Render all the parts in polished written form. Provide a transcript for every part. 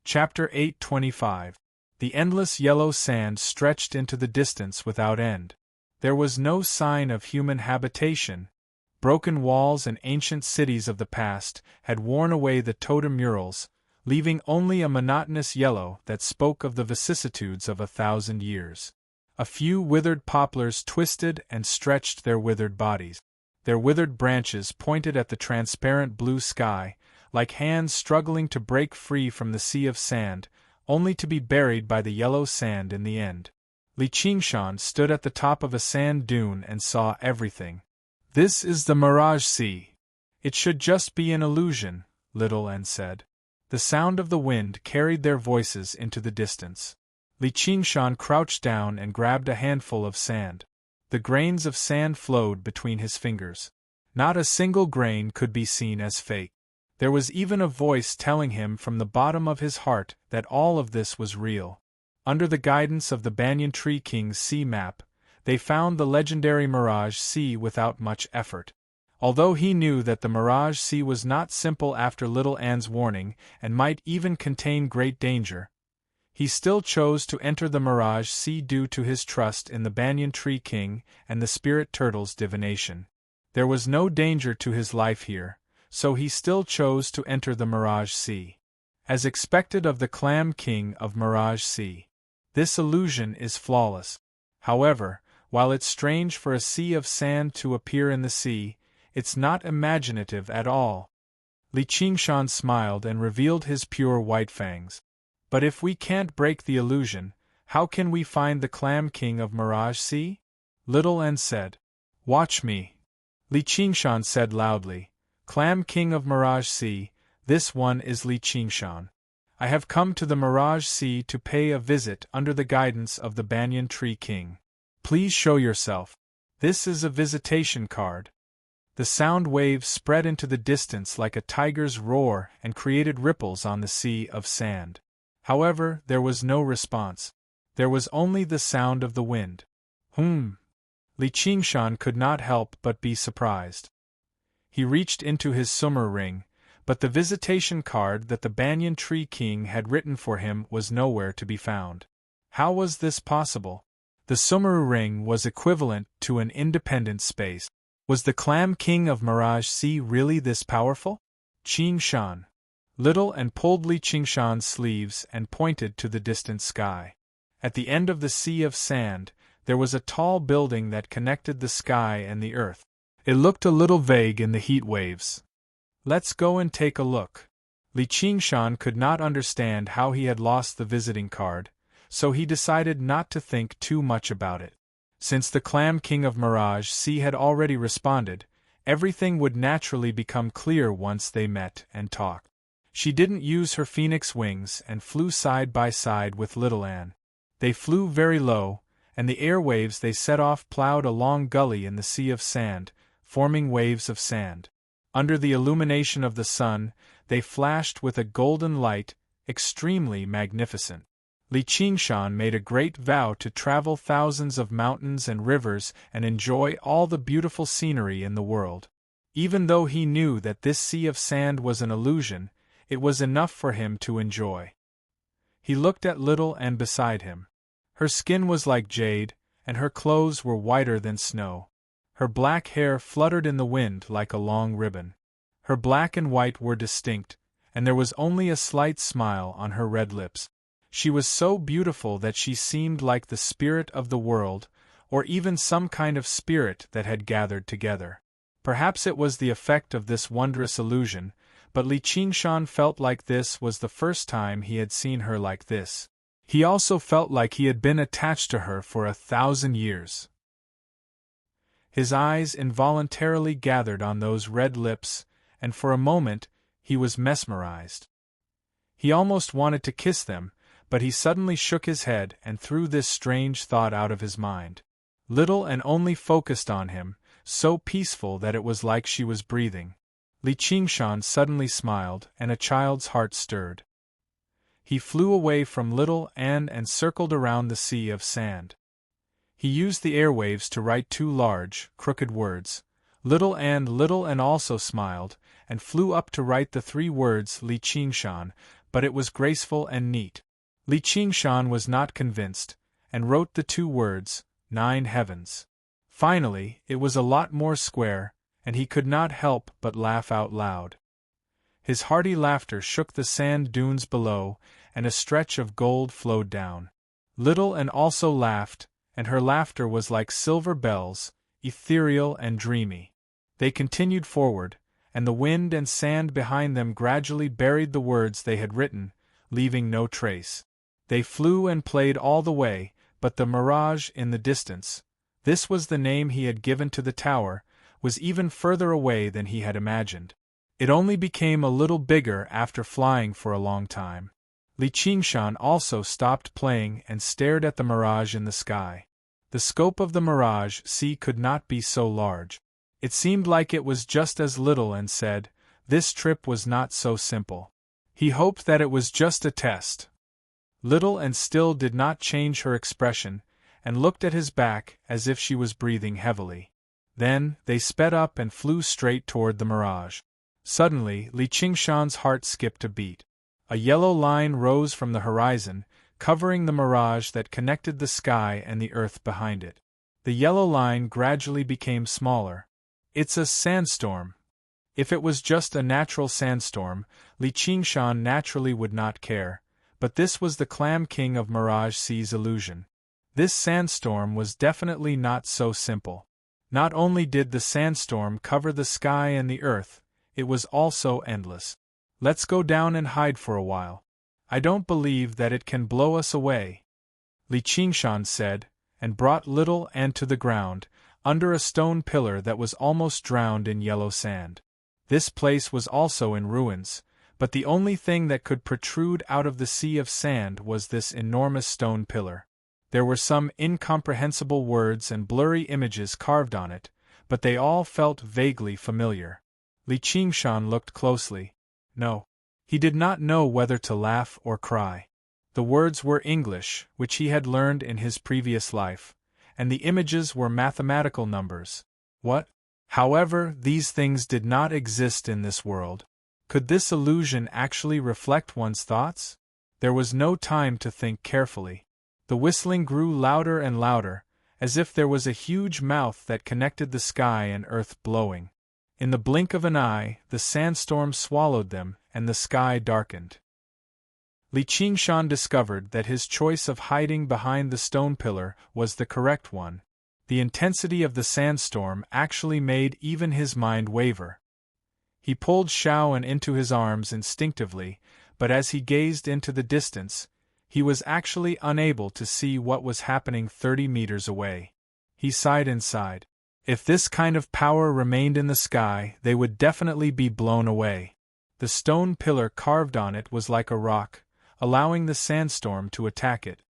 Chapter 8:25. The endless yellow sand stretched into the distance without end. There was no sign of human habitation. Broken walls and ancient cities of the past had worn away the totem murals, leaving only a monotonous yellow that spoke of the vicissitudes of 1,000 years. A few withered poplars twisted and stretched their withered bodies. Their withered branches pointed at the transparent blue sky, like hands struggling to break free from the sea of sand, only to be buried by the yellow sand in the end. Li Qingshan stood at the top of a sand dune and saw everything. "This is the Mirage Sea. It should just be an illusion," Little Ann said. The sound of the wind carried their voices into the distance. Li Qingshan crouched down and grabbed a handful of sand. The grains of sand flowed between his fingers. Not a single grain could be seen as fake. There was even a voice telling him from the bottom of his heart that all of this was real. Under the guidance of the Banyan Tree King's sea map, they found the legendary Mirage Sea without much effort. Although he knew that the Mirage Sea was not simple after Little Ann's warning and might even contain great danger, he still chose to enter the Mirage Sea due to his trust in the Banyan Tree King and the Spirit Turtle's divination. There was no danger to his life here, so he still chose to enter the Mirage Sea. As expected of the Clam King of Mirage Sea, this illusion is flawless. However, while it's strange for a sea of sand to appear in the sea, it's not imaginative at all. Li Qingshan smiled and revealed his pure white fangs. "But if we can't break the illusion, how can we find the Clam King of Mirage Sea?" Little Ann said. "Watch me," Li Qingshan said loudly. "Clam King of Mirage Sea, this one is Li Qingshan. I have come to the Mirage Sea to pay a visit under the guidance of the Banyan Tree King. Please show yourself. This is a visitation card." The sound waves spread into the distance like a tiger's roar and created ripples on the sea of sand. However, there was no response. There was only the sound of the wind. Li Qingshan could not help but be surprised. He reached into his summer ring, but the visitation card that the Banyan Tree King had written for him was nowhere to be found. How was this possible? The Sumeru ring was equivalent to an independent space. Was the Clam King of Mirage Sea really this powerful? Qingshan. Little Ann pulled Li Qingshan's sleeves and pointed to the distant sky. At the end of the sea of sand, there was a tall building that connected the sky and the earth. It looked a little vague in the heat waves. "Let's go and take a look." Li Qingshan could not understand how he had lost the visiting card, so he decided not to think too much about it. Since the Clam King of Mirage Sea had already responded, everything would naturally become clear once they met and talked. She didn't use her phoenix wings and flew side by side with Little Ann. They flew very low, and the airwaves they set off plowed a long gully in the sea of sand, forming waves of sand. Under the illumination of the sun, they flashed with a golden light, extremely magnificent. Li Qingshan made a great vow to travel thousands of mountains and rivers and enjoy all the beautiful scenery in the world. Even though he knew that this sea of sand was an illusion, it was enough for him to enjoy. He looked at Little Ann beside him. Her skin was like jade, and her clothes were whiter than snow. Her black hair fluttered in the wind like a long ribbon. Her black and white were distinct, and there was only a slight smile on her red lips. She was so beautiful that she seemed like the spirit of the world, or even some kind of spirit that had gathered together. Perhaps it was the effect of this wondrous illusion, but Li Qingshan felt like this was the first time he had seen her like this. He also felt like he had been attached to her for 1,000 years. His eyes involuntarily gathered on those red lips, and for a moment, he was mesmerized. He almost wanted to kiss them, but he suddenly shook his head and threw this strange thought out of his mind. Little Ann only focused on him, so peaceful that it was like she was breathing. Li Qingshan suddenly smiled, and a child's heart stirred. He flew away from Little Ann and circled around the sea of sand. He used the airwaves to write two large, crooked words. Little Ann also smiled, and flew up to write the three words Li Qingshan, but it was graceful and neat. Li Qingshan was not convinced, and wrote the 2 words, 9 heavens. Finally, it was a lot more square, and he could not help but laugh out loud. His hearty laughter shook the sand dunes below, and a stretch of gold flowed down. Little Anne also laughed, and her laughter was like silver bells, ethereal and dreamy. They continued forward, and the wind and sand behind them gradually buried the words they had written, leaving no trace. They flew and played all the way, but the mirage in the distance, this was the name he had given to the tower, was even further away than he had imagined. It only became a little bigger after flying for a long time. Li Qingshan also stopped playing and stared at the mirage in the sky. The scope of the mirage sea could not be so large. It seemed like it was just as little, and said, this trip was not so simple. He hoped that it was just a test. Little and still did not change her expression, and looked at his back as if she was breathing heavily. Then, they sped up and flew straight toward the mirage. Suddenly, Li Qingshan's heart skipped a beat. A yellow line rose from the horizon, covering the mirage that connected the sky and the earth behind it. The yellow line gradually became smaller. It's a sandstorm. If it was just a natural sandstorm, Li Qingshan naturally would not care, but this was the Clam King of Mirage Sea's illusion. This sandstorm was definitely not so simple. Not only did the sandstorm cover the sky and the earth, it was also endless. Let's go down and hide for a while. I don't believe that it can blow us away, Li Qingshan said, and brought Little Anne to the ground, under a stone pillar that was almost drowned in yellow sand. This place was also in ruins, but the only thing that could protrude out of the sea of sand was this enormous stone pillar. There were some incomprehensible words and blurry images carved on it, but they all felt vaguely familiar. Li Qingshan looked closely. No. He did not know whether to laugh or cry. The words were English, which he had learned in his previous life, and the images were mathematical numbers. What? However, these things did not exist in this world. Could this illusion actually reflect one's thoughts? There was no time to think carefully. The whistling grew louder and louder, as if there was a huge mouth that connected the sky and earth blowing. In the blink of an eye, the sandstorm swallowed them, and the sky darkened. Li Qingshan discovered that his choice of hiding behind the stone pillar was the correct one. The intensity of the sandstorm actually made even his mind waver. He pulled Shaoan into his arms instinctively, but as he gazed into the distance, he was actually unable to see what was happening 30 meters away. He sighed inside. If this kind of power remained in the sky, they would definitely be blown away. The stone pillar carved on it was like a rock, allowing the sandstorm to attack it.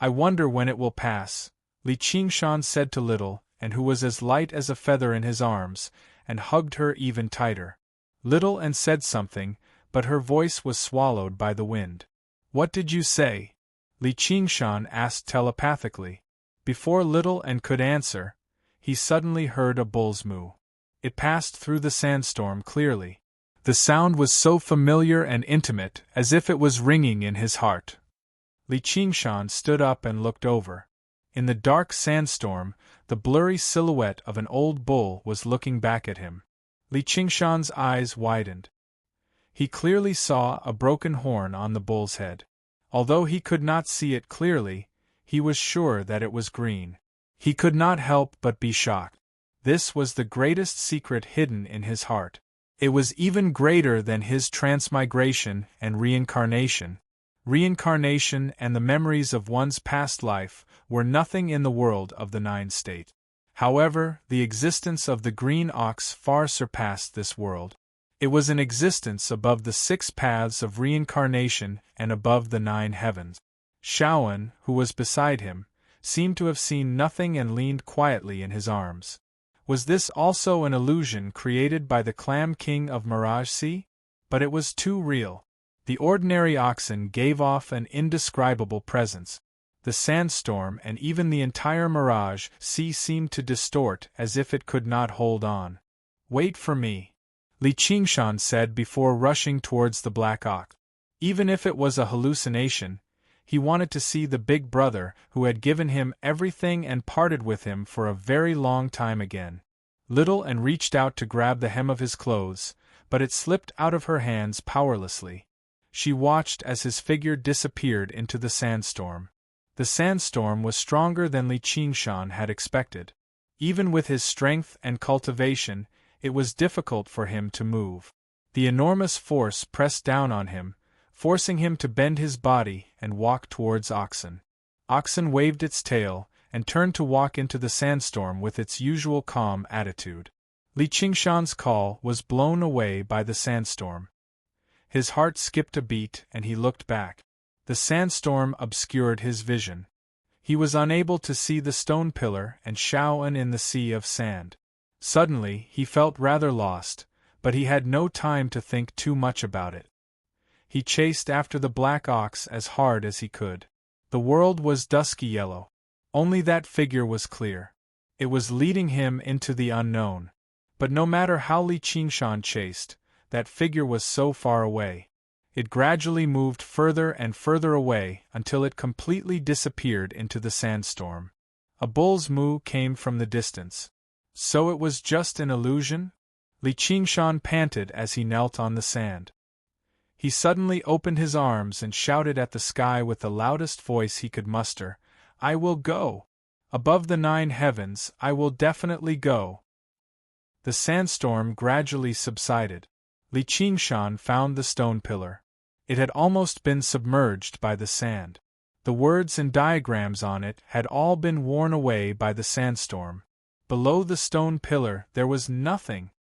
I wonder when it will pass, Li Qingshan said to Little Anne, who was as light as a feather in his arms, and hugged her even tighter. Little Anne said something, but her voice was swallowed by the wind. What did you say? Li Qingshan asked telepathically. Before Little Anne could answer, he suddenly heard a bull's moo. It passed through the sandstorm clearly. The sound was so familiar and intimate, as if it was ringing in his heart. Li Qingshan stood up and looked over. In the dark sandstorm, the blurry silhouette of an old bull was looking back at him. Li Qingshan's eyes widened. He clearly saw a broken horn on the bull's head. Although he could not see it clearly, he was sure that it was green. He could not help but be shocked. This was the greatest secret hidden in his heart. It was even greater than his transmigration and reincarnation. Reincarnation and the memories of one's past life were nothing in the world of the 9 state. However, the existence of the green ox far surpassed this world. It was an existence above the 6 paths of reincarnation and above the 9 heavens. Shaoan, who was beside him, seemed to have seen nothing and leaned quietly in his arms. Was this also an illusion created by the Clam King of Mirage Sea? But it was too real. The ordinary oxen gave off an indescribable presence. The sandstorm and even the entire Mirage Sea seemed to distort as if it could not hold on. Wait for me, Li Qingshan said before rushing towards the black ox. Even if it was a hallucination, he wanted to see the big brother who had given him everything and parted with him for a very long time again. Little Anne reached out to grab the hem of his clothes, but it slipped out of her hands powerlessly. She watched as his figure disappeared into the sandstorm. The sandstorm was stronger than Li Qingshan had expected. Even with his strength and cultivation, it was difficult for him to move. The enormous force pressed down on him, forcing him to bend his body and walk towards Oxen. Oxen waved its tail and turned to walk into the sandstorm with its usual calm attitude. Li Qingshan's call was blown away by the sandstorm. His heart skipped a beat and he looked back. The sandstorm obscured his vision. He was unable to see the stone pillar and Shaoan in the sea of sand. Suddenly, he felt rather lost, but he had no time to think too much about it. He chased after the black ox as hard as he could. The world was dusky yellow. Only that figure was clear. It was leading him into the unknown. But no matter how Li Qingshan chased, that figure was so far away. It gradually moved further and further away until it completely disappeared into the sandstorm. A bull's moo came from the distance. So it was just an illusion? Li Qingshan panted as he knelt on the sand. He suddenly opened his arms and shouted at the sky with the loudest voice he could muster, "I will go! Above the 9 heavens, I will definitely go!" The sandstorm gradually subsided. Li Qingshan found the stone pillar. It had almost been submerged by the sand. The words and diagrams on it had all been worn away by the sandstorm. Below the stone pillar there was nothing.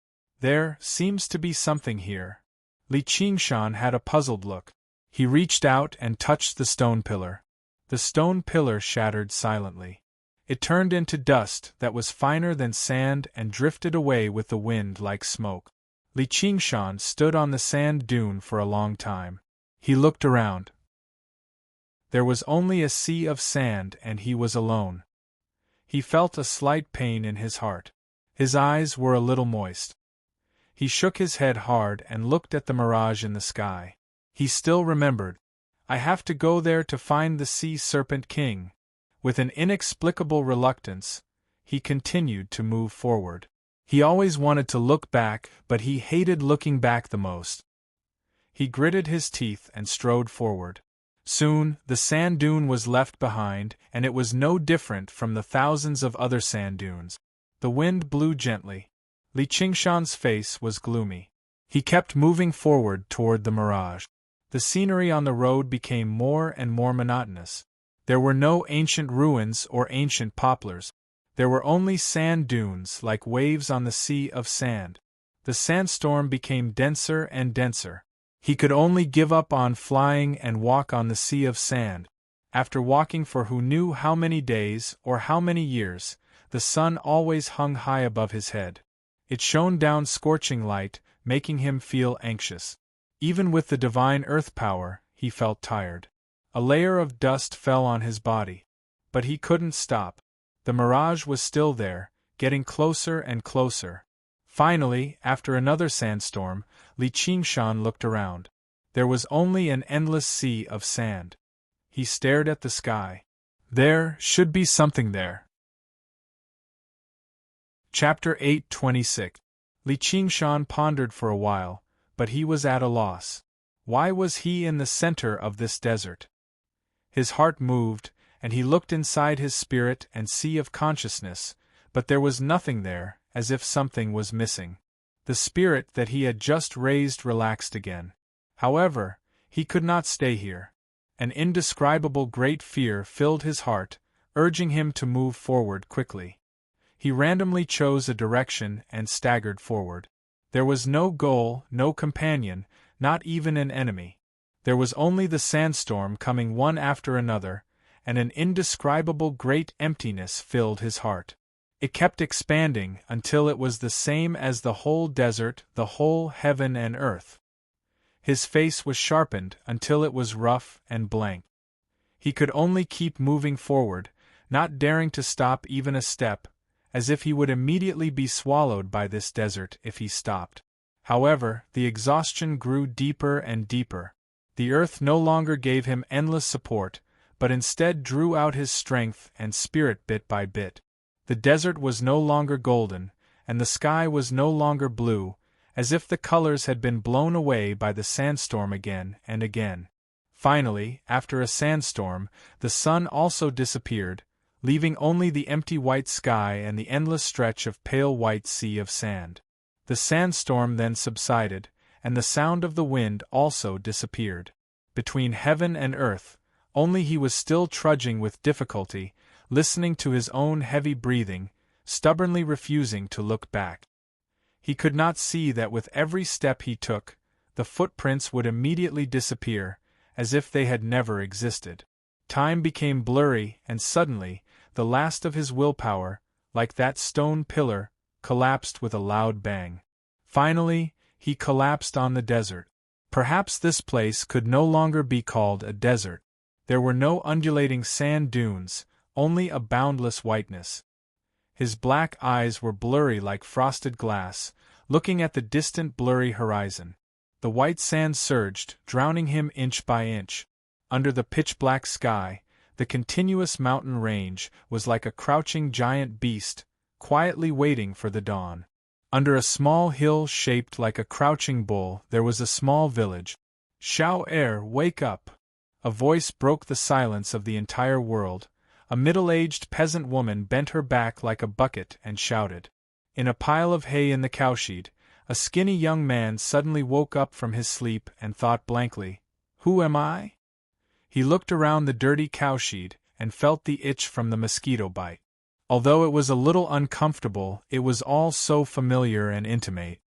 There seems to be something here. Li Qingshan had a puzzled look. He reached out and touched the stone pillar. The stone pillar shattered silently. It turned into dust that was finer than sand and drifted away with the wind like smoke. Li Qingshan stood on the sand dune for a long time. He looked around. There was only a sea of sand and he was alone. He felt a slight pain in his heart. His eyes were a little moist. He shook his head hard and looked at the mirage in the sky. He still remembered. I have to go there to find the Sea Serpent King. With an inexplicable reluctance, he continued to move forward. He always wanted to look back, but he hated looking back the most. He gritted his teeth and strode forward. Soon, the sand dune was left behind, and it was no different from the thousands of other sand dunes. The wind blew gently. Li Qingshan's face was gloomy. He kept moving forward toward the mirage. The scenery on the road became more and more monotonous. There were no ancient ruins or ancient poplars. There were only sand dunes like waves on the sea of sand. The sandstorm became denser and denser. He could only give up on flying and walk on the sea of sand. After walking for who knew how many days or how many years, the sun always hung high above his head. It shone down scorching light, making him feel anxious. Even with the divine earth power, he felt tired. A layer of dust fell on his body. But he couldn't stop. The mirage was still there, getting closer and closer. Finally, after another sandstorm, Li Qingshan looked around. There was only an endless sea of sand. He stared at the sky. There should be something there. Chapter 8:26. Li Qingshan pondered for a while, but he was at a loss. Why was he in the center of this desert? His heart moved, and he looked inside his spirit and sea of consciousness, but there was nothing there, as if something was missing. The spirit that he had just raised relaxed again. However, he could not stay here. An indescribable great fear filled his heart, urging him to move forward quickly. He randomly chose a direction and staggered forward. There was no goal, no companion, not even an enemy. There was only the sandstorm coming one after another, and an indescribable great emptiness filled his heart. It kept expanding until it was the same as the whole desert, the whole heaven and earth. His face was sharpened until it was rough and blank. He could only keep moving forward, not daring to stop even a step, as if he would immediately be swallowed by this desert if he stopped. However, the exhaustion grew deeper and deeper. The earth no longer gave him endless support, but instead drew out his strength and spirit bit by bit. The desert was no longer golden, and the sky was no longer blue, as if the colors had been blown away by the sandstorm again and again. Finally, after a sandstorm, the sun also disappeared, leaving only the empty white sky and the endless stretch of pale white sea of sand. The sandstorm then subsided, and the sound of the wind also disappeared. Between heaven and earth, only he was still trudging with difficulty, listening to his own heavy breathing, stubbornly refusing to look back. He could not see that with every step he took, the footprints would immediately disappear, as if they had never existed. Time became blurry, and suddenly, the last of his willpower, like that stone pillar, collapsed with a loud bang. Finally, he collapsed on the desert. Perhaps this place could no longer be called a desert. There were no undulating sand dunes, only a boundless whiteness. His black eyes were blurry like frosted glass, looking at the distant blurry horizon. The white sand surged, drowning him inch by inch. Under the pitch-black sky, the continuous mountain range was like a crouching giant beast, quietly waiting for the dawn. Under a small hill shaped like a crouching bull there was a small village. "Xiao Er, wake up!" A voice broke the silence of the entire world. A middle-aged peasant woman bent her back like a bucket and shouted. In a pile of hay in the cowshed, a skinny young man suddenly woke up from his sleep and thought blankly, "Who am I?" He looked around the dirty cowshed and felt the itch from the mosquito bite. Although it was a little uncomfortable, it was all so familiar and intimate.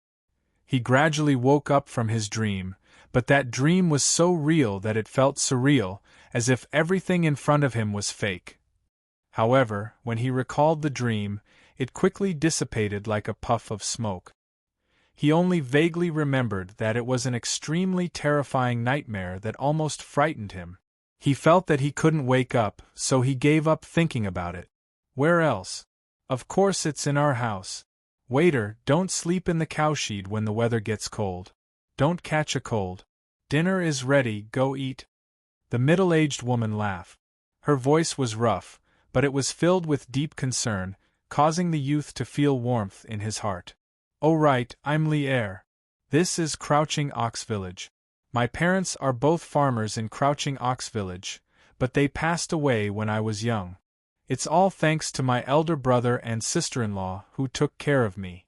He gradually woke up from his dream, but that dream was so real that it felt surreal, as if everything in front of him was fake. However, when he recalled the dream, it quickly dissipated like a puff of smoke. He only vaguely remembered that it was an extremely terrifying nightmare that almost frightened him. He felt that he couldn't wake up, so he gave up thinking about it. Where else? Of course it's in our house. Waiter, don't sleep in the cowshed when the weather gets cold. Don't catch a cold. Dinner is ready, go eat. The middle-aged woman laughed. Her voice was rough, but it was filled with deep concern, causing the youth to feel warmth in his heart. "Oh right, I'm Li Er. This is Crouching Ox Village. My parents are both farmers in Crouching Ox Village, but they passed away when I was young. It's all thanks to my elder brother and sister-in-law who took care of me."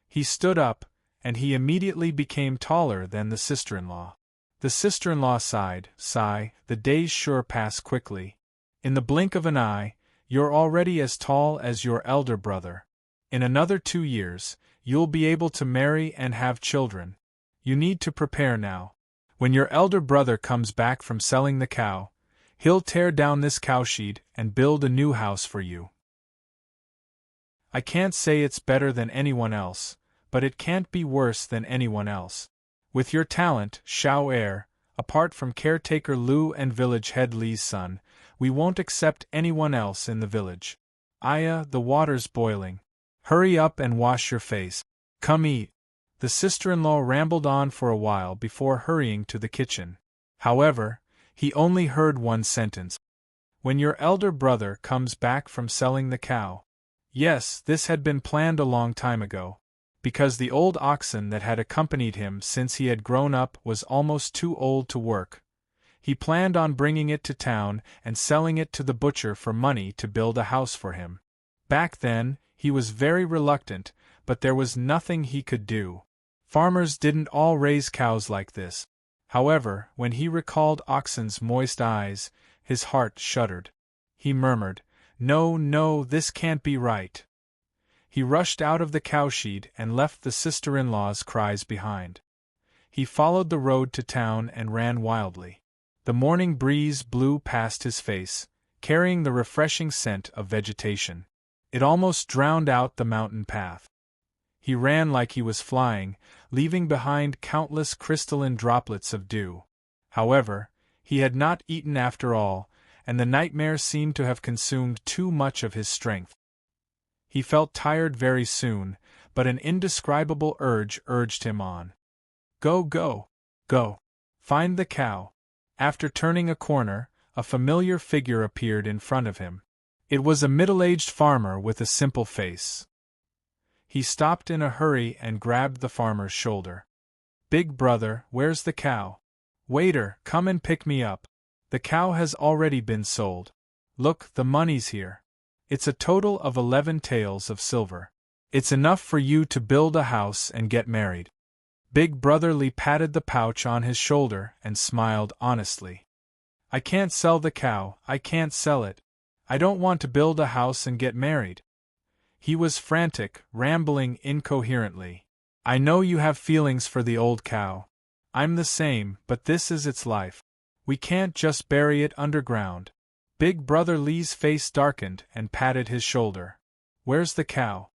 He stood up, and he immediately became taller than the sister-in-law. The sister-in-law sighed, "Sigh, the days sure pass quickly. In the blink of an eye, you're already as tall as your elder brother. In another 2 years, you'll be able to marry and have children. You need to prepare now. When your elder brother comes back from selling the cow, he'll tear down this cowshed and build a new house for you. I can't say it's better than anyone else, but it can't be worse than anyone else. With your talent, Xiao Er, apart from caretaker Lu and village head Li's son, we won't accept anyone else in the village. Aya, the water's boiling. Hurry up and wash your face. Come eat." The sister-in-law rambled on for a while before hurrying to the kitchen. However, he only heard one sentence. "When your elder brother comes back from selling the cow." Yes, this had been planned a long time ago, because the old oxen that had accompanied him since he had grown up was almost too old to work. He planned on bringing it to town and selling it to the butcher for money to build a house for him. Back then, he was very reluctant, but there was nothing he could do. Farmers didn't all raise cows like this. However, when he recalled Oxen's moist eyes, his heart shuddered. He murmured, "No, no, this can't be right." He rushed out of the cowshed and left the sister-in-law's cries behind. He followed the road to town and ran wildly. The morning breeze blew past his face, carrying the refreshing scent of vegetation. It almost drowned out the mountain path. He ran like he was flying, leaving behind countless crystalline droplets of dew. However, he had not eaten after all, and the nightmare seemed to have consumed too much of his strength. He felt tired very soon, but an indescribable urge urged him on. Go, go, go. Find the cow. After turning a corner, a familiar figure appeared in front of him. It was a middle-aged farmer with a simple face. He stopped in a hurry and grabbed the farmer's shoulder. "Big brother, where's the cow? Waiter, come and pick me up. The cow has already been sold. Look, the money's here. It's a total of 11 taels of silver. It's enough for you to build a house and get married." Big Brother Lee patted the pouch on his shoulder and smiled honestly. "I can't sell the cow, I can't sell it. I don't want to build a house and get married." He was frantic, rambling incoherently. "I know you have feelings for the old cow. I'm the same, but this is its life. We can't just bury it underground." Big Brother Lee's face darkened and patted his shoulder. "Where's the cow?"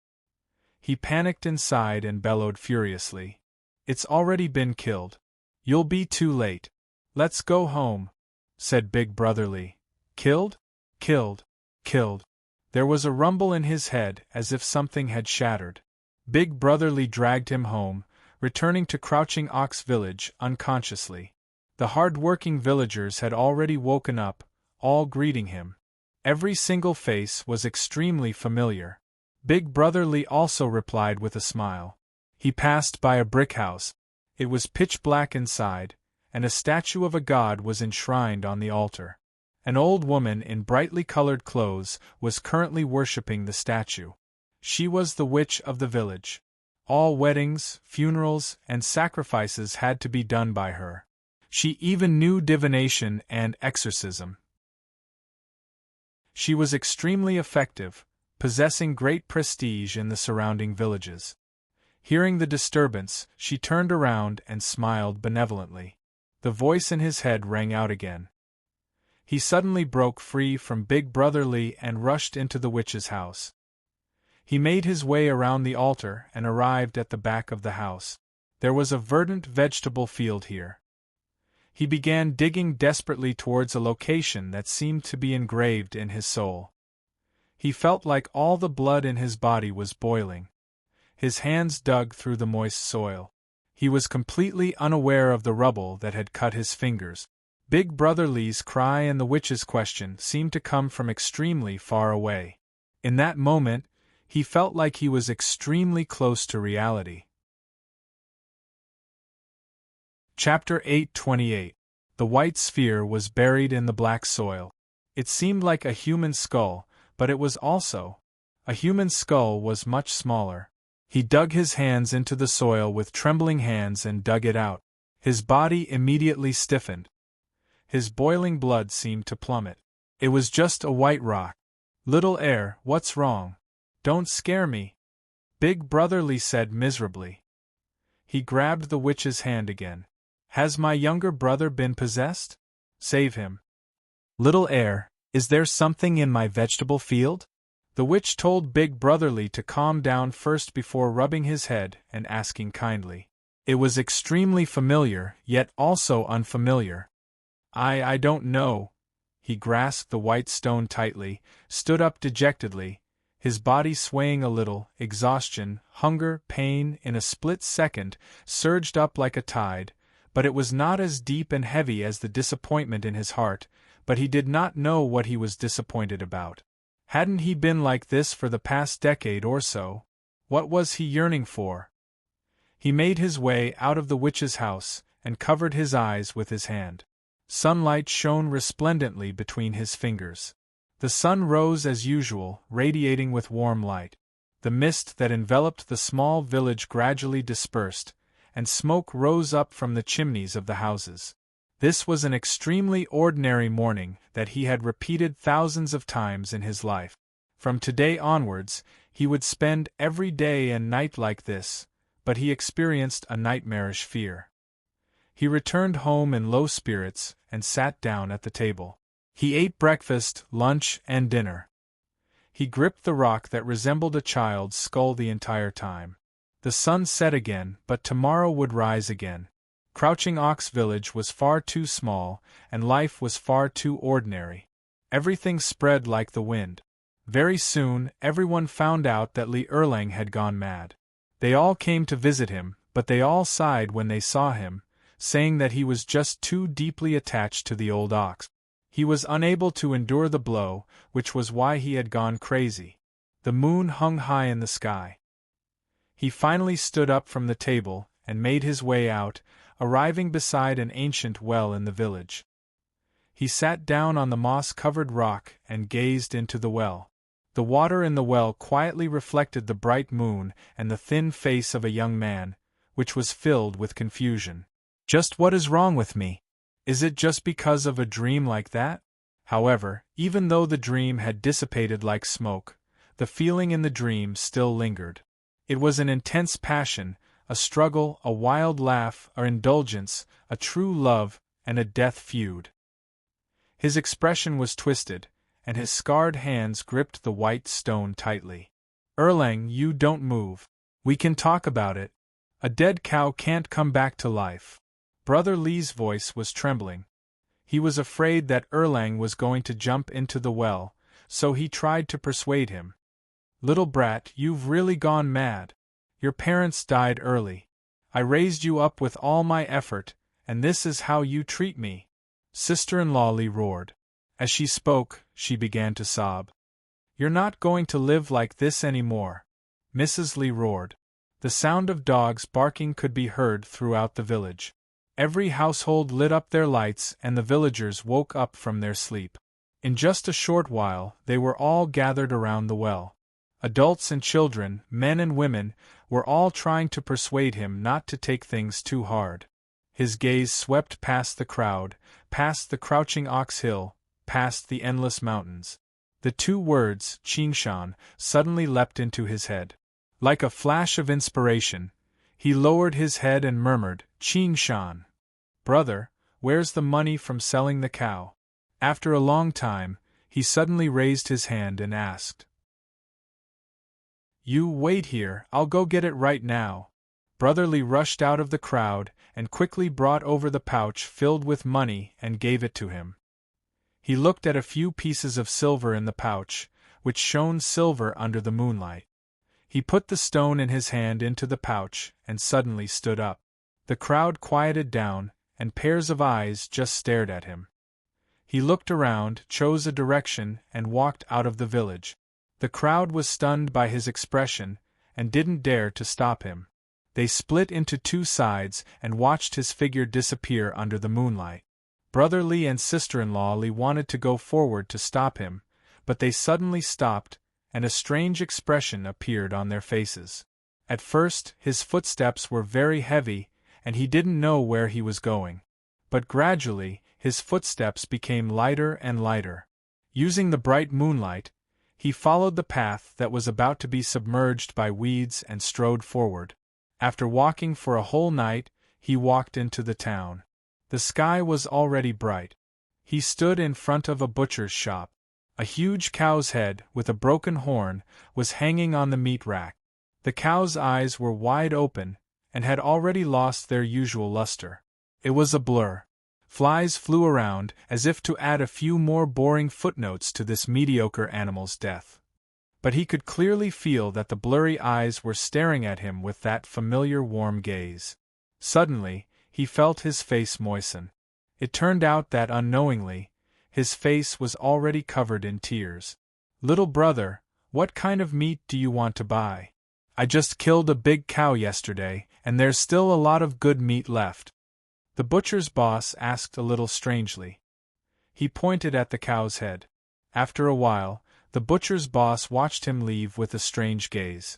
He panicked inside and bellowed furiously. "It's already been killed. You'll be too late. Let's go home," said Big Brother Lee. "Killed? Killed. Killed." There was a rumble in his head as if something had shattered. Big Brother Lee dragged him home, returning to Crouching Ox Village unconsciously. The hard-working villagers had already woken up, all greeting him. Every single face was extremely familiar. Big Brother Lee also replied with a smile. He passed by a brick house. It was pitch black inside, and a statue of a god was enshrined on the altar. An old woman in brightly colored clothes was currently worshipping the statue. She was the witch of the village. All weddings, funerals, and sacrifices had to be done by her. She even knew divination and exorcism. She was extremely effective, possessing great prestige in the surrounding villages. Hearing the disturbance, she turned around and smiled benevolently. The voice in his head rang out again. He suddenly broke free from Big Brother Lee and rushed into the witch's house. He made his way around the altar and arrived at the back of the house. There was a verdant vegetable field here. He began digging desperately towards a location that seemed to be engraved in his soul. He felt like all the blood in his body was boiling. His hands dug through the moist soil. He was completely unaware of the rubble that had cut his fingers. Big Brother Lee's cry and the witch's question seemed to come from extremely far away. In that moment, he felt like he was extremely close to reality. Chapter 828. The white sphere was buried in the black soil. It seemed like a human skull, but it was also. A human skull was much smaller. He dug his hands into the soil with trembling hands and dug it out. His body immediately stiffened. His boiling blood seemed to plummet. It was just a white rock. "Little heir, what's wrong? Don't scare me," Big Brother Lee said miserably. He grabbed the witch's hand again. "Has my younger brother been possessed? Save him." "Little heir, is there something in my vegetable field?" The witch told Big Brother Lee to calm down first before rubbing his head and asking kindly. It was extremely familiar, yet also unfamiliar. I don't know." He grasped the white stone tightly, stood up dejectedly, his body swaying a little. Exhaustion, hunger, pain, in a split second, surged up like a tide, but it was not as deep and heavy as the disappointment in his heart, but he did not know what he was disappointed about. Hadn't he been like this for the past decade or so? What was he yearning for? He made his way out of the witch's house, and covered his eyes with his hand. Sunlight shone resplendently between his fingers. The sun rose as usual, radiating with warm light. The mist that enveloped the small village gradually dispersed, and smoke rose up from the chimneys of the houses. This was an extremely ordinary morning that he had repeated thousands of times in his life. From today onwards, he would spend every day and night like this, but he experienced a nightmarish fear. He returned home in low spirits and sat down at the table. He ate breakfast, lunch, and dinner. He gripped the rock that resembled a child's skull the entire time. The sun set again, but tomorrow would rise again. Crouching Ox Village was far too small, and life was far too ordinary. Everything spread like the wind. Very soon, everyone found out that Li Erlang had gone mad. They all came to visit him, but they all sighed when they saw him, saying that he was just too deeply attached to the old ox. He was unable to endure the blow, which was why he had gone crazy. The moon hung high in the sky. He finally stood up from the table and made his way out, arriving beside an ancient well in the village. He sat down on the moss-covered rock and gazed into the well. The water in the well quietly reflected the bright moon and the thin face of a young man, which was filled with confusion. Just what is wrong with me? Is it just because of a dream like that? However, even though the dream had dissipated like smoke, the feeling in the dream still lingered. It was an intense passion, a struggle, a wild laugh, an indulgence, a true love, and a death feud. His expression was twisted, and his scarred hands gripped the white stone tightly. Erlang, you don't move. We can talk about it. A dead cow can't come back to life. Brother Li's voice was trembling. He was afraid that Erlang was going to jump into the well, so he tried to persuade him. Little brat, you've really gone mad. Your parents died early. I raised you up with all my effort, and this is how you treat me. Sister-in-law Li roared. As she spoke, she began to sob. You're not going to live like this anymore. Mrs. Li roared. The sound of dogs barking could be heard throughout the village. Every household lit up their lights and the villagers woke up from their sleep. In just a short while, they were all gathered around the well. Adults and children, men and women, were all trying to persuade him not to take things too hard. His gaze swept past the crowd, past the crouching ox hill, past the endless mountains. The two words, Qingshan, suddenly leapt into his head. Like a flash of inspiration, he lowered his head and murmured, Qingshan. Brother, where's the money from selling the cow? After a long time, he suddenly raised his hand and asked. You wait here, I'll go get it right now. Brother Li rushed out of the crowd and quickly brought over the pouch filled with money and gave it to him. He looked at a few pieces of silver in the pouch, which shone silver under the moonlight. He put the stone in his hand into the pouch and suddenly stood up. The crowd quieted down, and pairs of eyes just stared at him. He looked around, chose a direction, and walked out of the village. The crowd was stunned by his expression, and didn't dare to stop him. They split into two sides and watched his figure disappear under the moonlight. Brother Li and sister-in-law Li wanted to go forward to stop him, but they suddenly stopped, and a strange expression appeared on their faces. At first, his footsteps were very heavy, and he didn't know where he was going. But gradually, his footsteps became lighter and lighter. Using the bright moonlight, he followed the path that was about to be submerged by weeds and strode forward. After walking for a whole night, he walked into the town. The sky was already bright. He stood in front of a butcher's shop. A huge cow's head, with a broken horn, was hanging on the meat rack. The cow's eyes were wide open, and had already lost their usual luster. It was a blur. Flies flew around, as if to add a few more boring footnotes to this mediocre animal's death. But he could clearly feel that the blurry eyes were staring at him with that familiar warm gaze. Suddenly, he felt his face moisten. It turned out that unknowingly, his face was already covered in tears. Little brother, what kind of meat do you want to buy? I just killed a big cow yesterday, and there's still a lot of good meat left. The butcher's boss asked a little strangely. He pointed at the cow's head. After a while, the butcher's boss watched him leave with a strange gaze.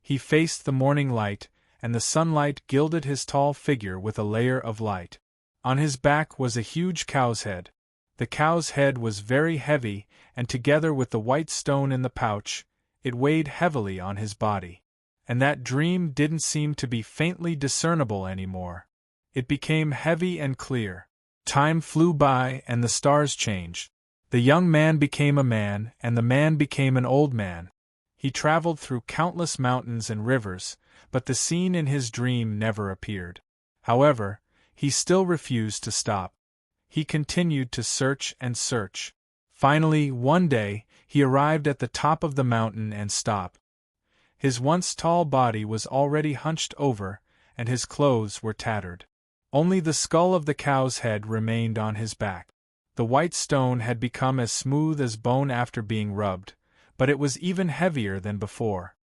He faced the morning light, and the sunlight gilded his tall figure with a layer of light. On his back was a huge cow's head. The cow's head was very heavy, and together with the white stone in the pouch, it weighed heavily on his body. And that dream didn't seem to be faintly discernible anymore. It became heavy and clear. Time flew by and the stars changed. The young man became a man, and the man became an old man. He traveled through countless mountains and rivers, but the scene in his dream never appeared. However, he still refused to stop. He continued to search and search. Finally, one day, he arrived at the top of the mountain and stopped. His once tall body was already hunched over, and his clothes were tattered. Only the skull of the cow's head remained on his back. The white stone had become as smooth as bone after being rubbed, but it was even heavier than before.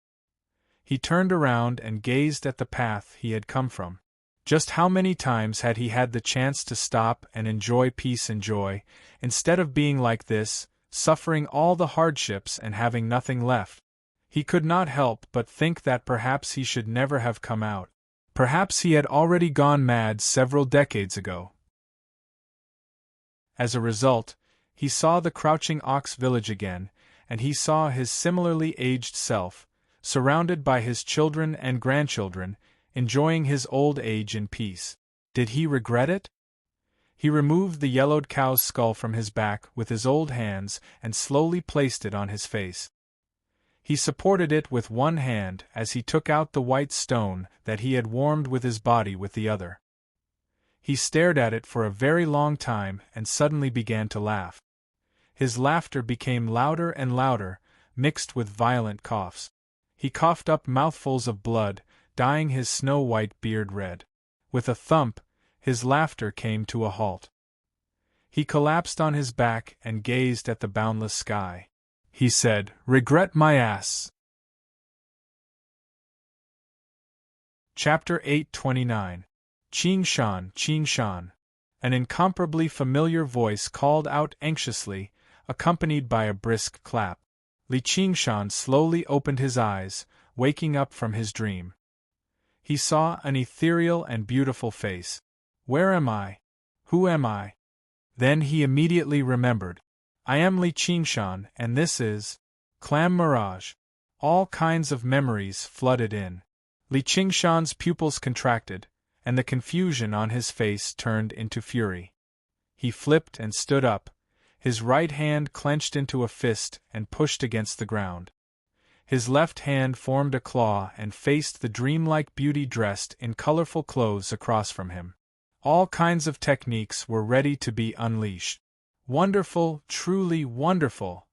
He turned around and gazed at the path he had come from. Just how many times had he had the chance to stop and enjoy peace and joy, instead of being like this, suffering all the hardships and having nothing left? He could not help but think that perhaps he should never have come out. Perhaps he had already gone mad several decades ago. As a result, he saw the crouching ox village again, and he saw his similarly aged self, surrounded by his children and grandchildren, enjoying his old age in peace. Did he regret it? He removed the yellowed cow's skull from his back with his old hands and slowly placed it on his face. He supported it with one hand as he took out the white stone that he had warmed with his body with the other. He stared at it for a very long time and suddenly began to laugh. His laughter became louder and louder, mixed with violent coughs. He coughed up mouthfuls of blood, dyeing his snow-white beard red. With a thump, his laughter came to a halt. He collapsed on his back and gazed at the boundless sky. He said, "Regret my ass." Chapter 829. Qing Shan, Qing Shan. An incomparably familiar voice called out anxiously, accompanied by a brisk clap. Li Qingshan slowly opened his eyes, waking up from his dream. He saw an ethereal and beautiful face. Where am I? Who am I? Then he immediately remembered. I am Li Qingshan, and this is Clam Mirage. All kinds of memories flooded in. Li Qingshan's pupils contracted, and the confusion on his face turned into fury. He flipped and stood up, his right hand clenched into a fist and pushed against the ground. His left hand formed a claw and faced the dreamlike beauty dressed in colorful clothes across from him. All kinds of techniques were ready to be unleashed. Wonderful, truly wonderful!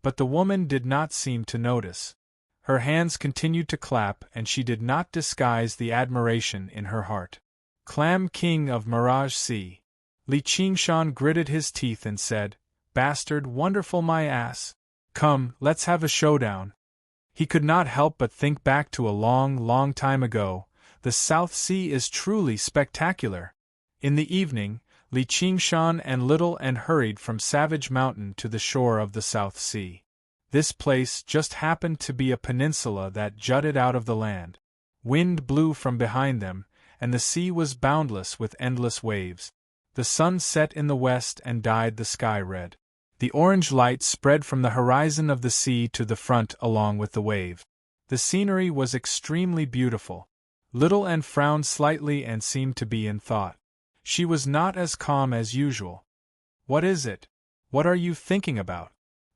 But the woman did not seem to notice. Her hands continued to clap and she did not disguise the admiration in her heart. Clam King of Mirage Sea. Li Qingshan gritted his teeth and said, "Bastard, wonderful my ass. Come, let's have a showdown." He could not help but think back to a long, long time ago. The South Sea is truly spectacular. In the evening, Li Qingshan and Little and hurried from Savage Mountain to the shore of the South Sea. This place just happened to be a peninsula that jutted out of the land. Wind blew from behind them, and the sea was boundless with endless waves. The sun set in the west and dyed the sky red. The orange light spread from the horizon of the sea to the front along with the wave. The scenery was extremely beautiful. Little Ann frowned slightly and seemed to be in thought. She was not as calm as usual. "What is it? What are you thinking about?"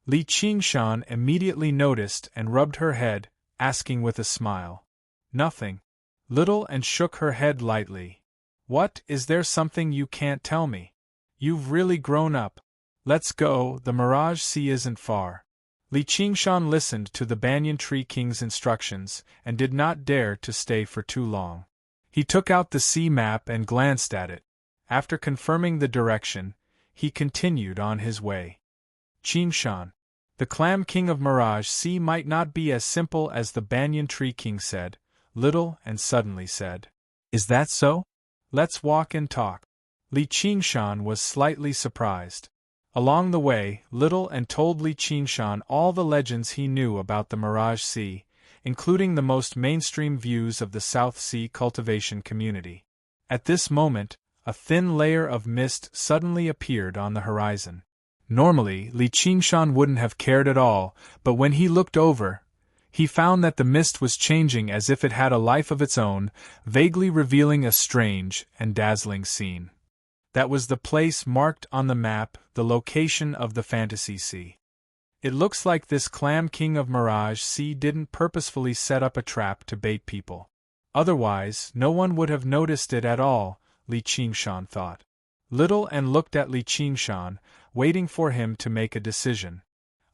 Li Qingshan immediately noticed and rubbed her head, asking with a smile. "Nothing." Little Ann shook her head lightly. "What, is there something you can't tell me? You've really grown up. Let's go, the Mirage Sea isn't far." Li Qingshan listened to the Banyan Tree King's instructions and did not dare to stay for too long. He took out the sea map and glanced at it. After confirming the direction, he continued on his way. Qingshan. The Clam King of Mirage Sea might not be as simple as the Banyan Tree King said, Little and suddenly said. "Is that so? Let's walk and talk." Li Qingshan was slightly surprised. Along the way, Little and told Li Qingshan all the legends he knew about the Mirage Sea, including the most mainstream views of the South Sea cultivation community. At this moment, a thin layer of mist suddenly appeared on the horizon. Normally, Li Qingshan wouldn't have cared at all, but when he looked over, he found that the mist was changing as if it had a life of its own, vaguely revealing a strange and dazzling scene. That was the place marked on the map, the location of the Fantasy Sea. It looks like this Clam King of Mirage Sea didn't purposefully set up a trap to bait people. Otherwise, no one would have noticed it at all, Li Qingshan thought. Little and looked at Li Qingshan, waiting for him to make a decision.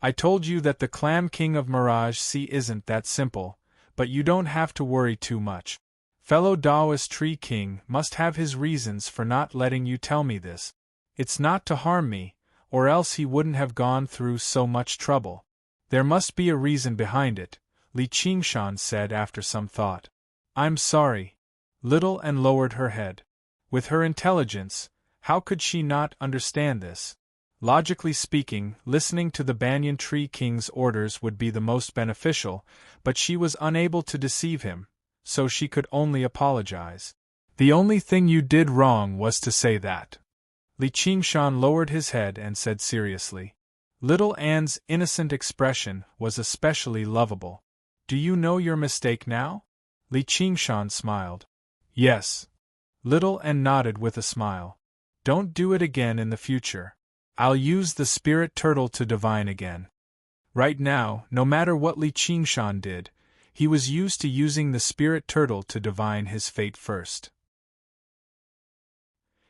"I told you that the Clam King of Mirage Sea isn't that simple, but you don't have to worry too much. Fellow Taoist Tree King must have his reasons for not letting you tell me this. It's not to harm me, or else he wouldn't have gone through so much trouble. There must be a reason behind it, Li Qingshan said after some thought. I'm sorry. Little Anne lowered her head. With her intelligence, how could she not understand this? Logically speaking, listening to the Banyan Tree King's orders would be the most beneficial, but she was unable to deceive him, so she could only apologize. The only thing you did wrong was to say that. Li Qingshan lowered his head and said seriously. Little Anne's innocent expression was especially lovable. Do you know your mistake now? Li Qingshan smiled. Yes. Little Anne nodded with a smile. Don't do it again in the future. I'll use the spirit turtle to divine again. Right now, no matter what Li Qingshan did, he was used to using the spirit turtle to divine his fate first.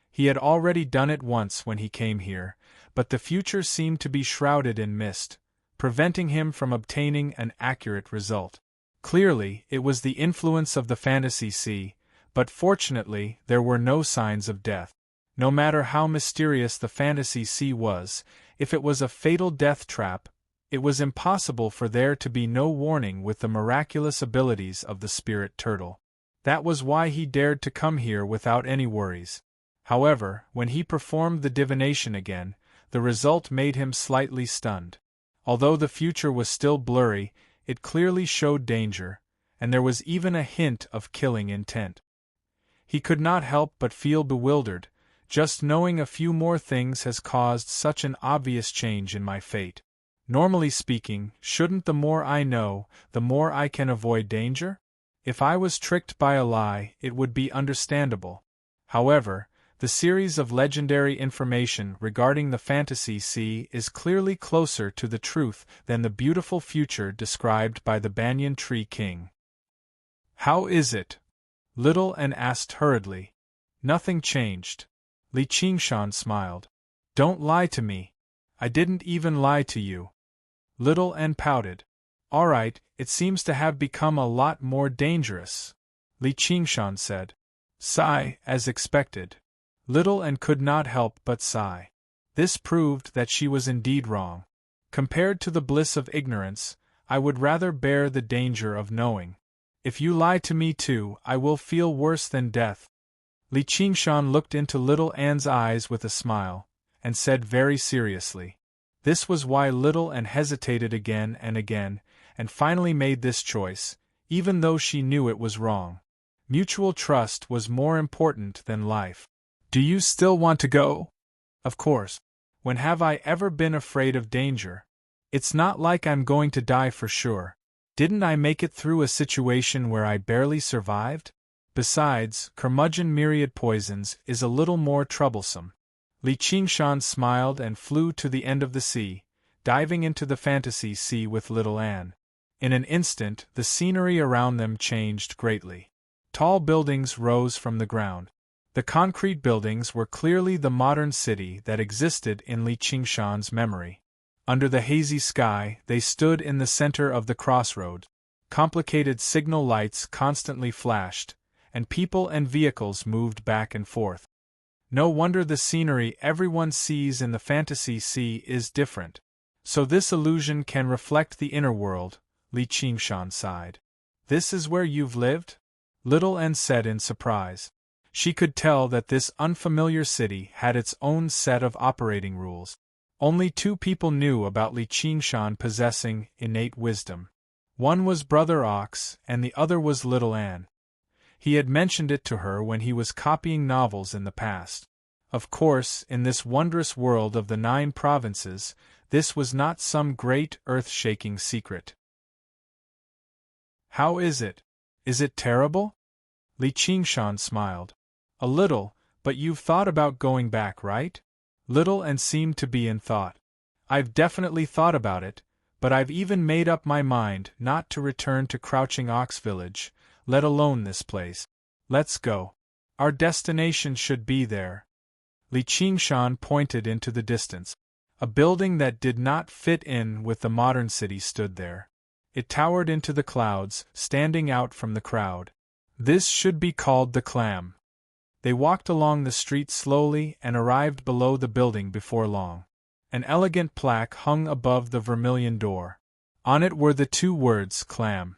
He had already done it once when he came here, but the future seemed to be shrouded in mist, preventing him from obtaining an accurate result. Clearly, it was the influence of the fantasy sea, but fortunately there were no signs of death. No matter how mysterious the fantasy sea was, if it was a fatal death trap, it was impossible for there to be no warning with the miraculous abilities of the spirit turtle. That was why he dared to come here without any worries. However, when he performed the divination again, the result made him slightly stunned. Although the future was still blurry, it clearly showed danger, and there was even a hint of killing intent. He could not help but feel bewildered. Just knowing a few more things has caused such an obvious change in my fate. Normally speaking, shouldn't the more I know, the more I can avoid danger? If I was tricked by a lie, it would be understandable. However, the series of legendary information regarding the fantasy sea is clearly closer to the truth than the beautiful future described by the Banyan Tree King. How is it? Little Anne asked hurriedly. Nothing changed. Li Qingshan smiled. Don't lie to me. I didn't even lie to you. Little Anne pouted. All right, it seems to have become a lot more dangerous, Li Qingshan said. Sigh, as expected. Little Anne could not help but sigh. This proved that she was indeed wrong. Compared to the bliss of ignorance, I would rather bear the danger of knowing. If you lie to me too, I will feel worse than death. Li Qingshan looked into Little Anne's eyes with a smile, and said very seriously. This was why Little Anne hesitated again, and finally made this choice, even though she knew it was wrong. Mutual trust was more important than life. Do you still want to go? Of course. When have I ever been afraid of danger? It's not like I'm going to die for sure. Didn't I make it through a situation where I barely survived? Besides, curmudgeon myriad poisons is a little more troublesome. Li Qingshan smiled and flew to the end of the sea, diving into the fantasy sea with Little Anne. In an instant, the scenery around them changed greatly. Tall buildings rose from the ground. The concrete buildings were clearly the modern city that existed in Li Qingshan's memory. Under the hazy sky, they stood in the center of the crossroad. Complicated signal lights constantly flashed, and people and vehicles moved back and forth. No wonder the scenery everyone sees in the fantasy sea is different. So this illusion can reflect the inner world, Li Qingshan sighed. This is where you've lived? Little Anne said in surprise. She could tell that this unfamiliar city had its own set of operating rules. Only two people knew about Li Qingshan possessing innate wisdom. One was Brother Ox, and the other was Little Anne. He had mentioned it to her when he was copying novels in the past. Of course, in this wondrous world of the 9 provinces, this was not some great earth-shaking secret. How is it? Is it terrible? Li Qingshan smiled. A little, but you've thought about going back, right? Little Anne seemed to be in thought. I've definitely thought about it, but I've even made up my mind not to return to Crouching Ox Village, let alone this place. Let's go. Our destination should be there. Li Qingshan pointed into the distance. A building that did not fit in with the modern city stood there. It towered into the clouds, standing out from the crowd. This should be called the clam. They walked along the street slowly and arrived below the building before long. An elegant plaque hung above the vermilion door. On it were the two words clam.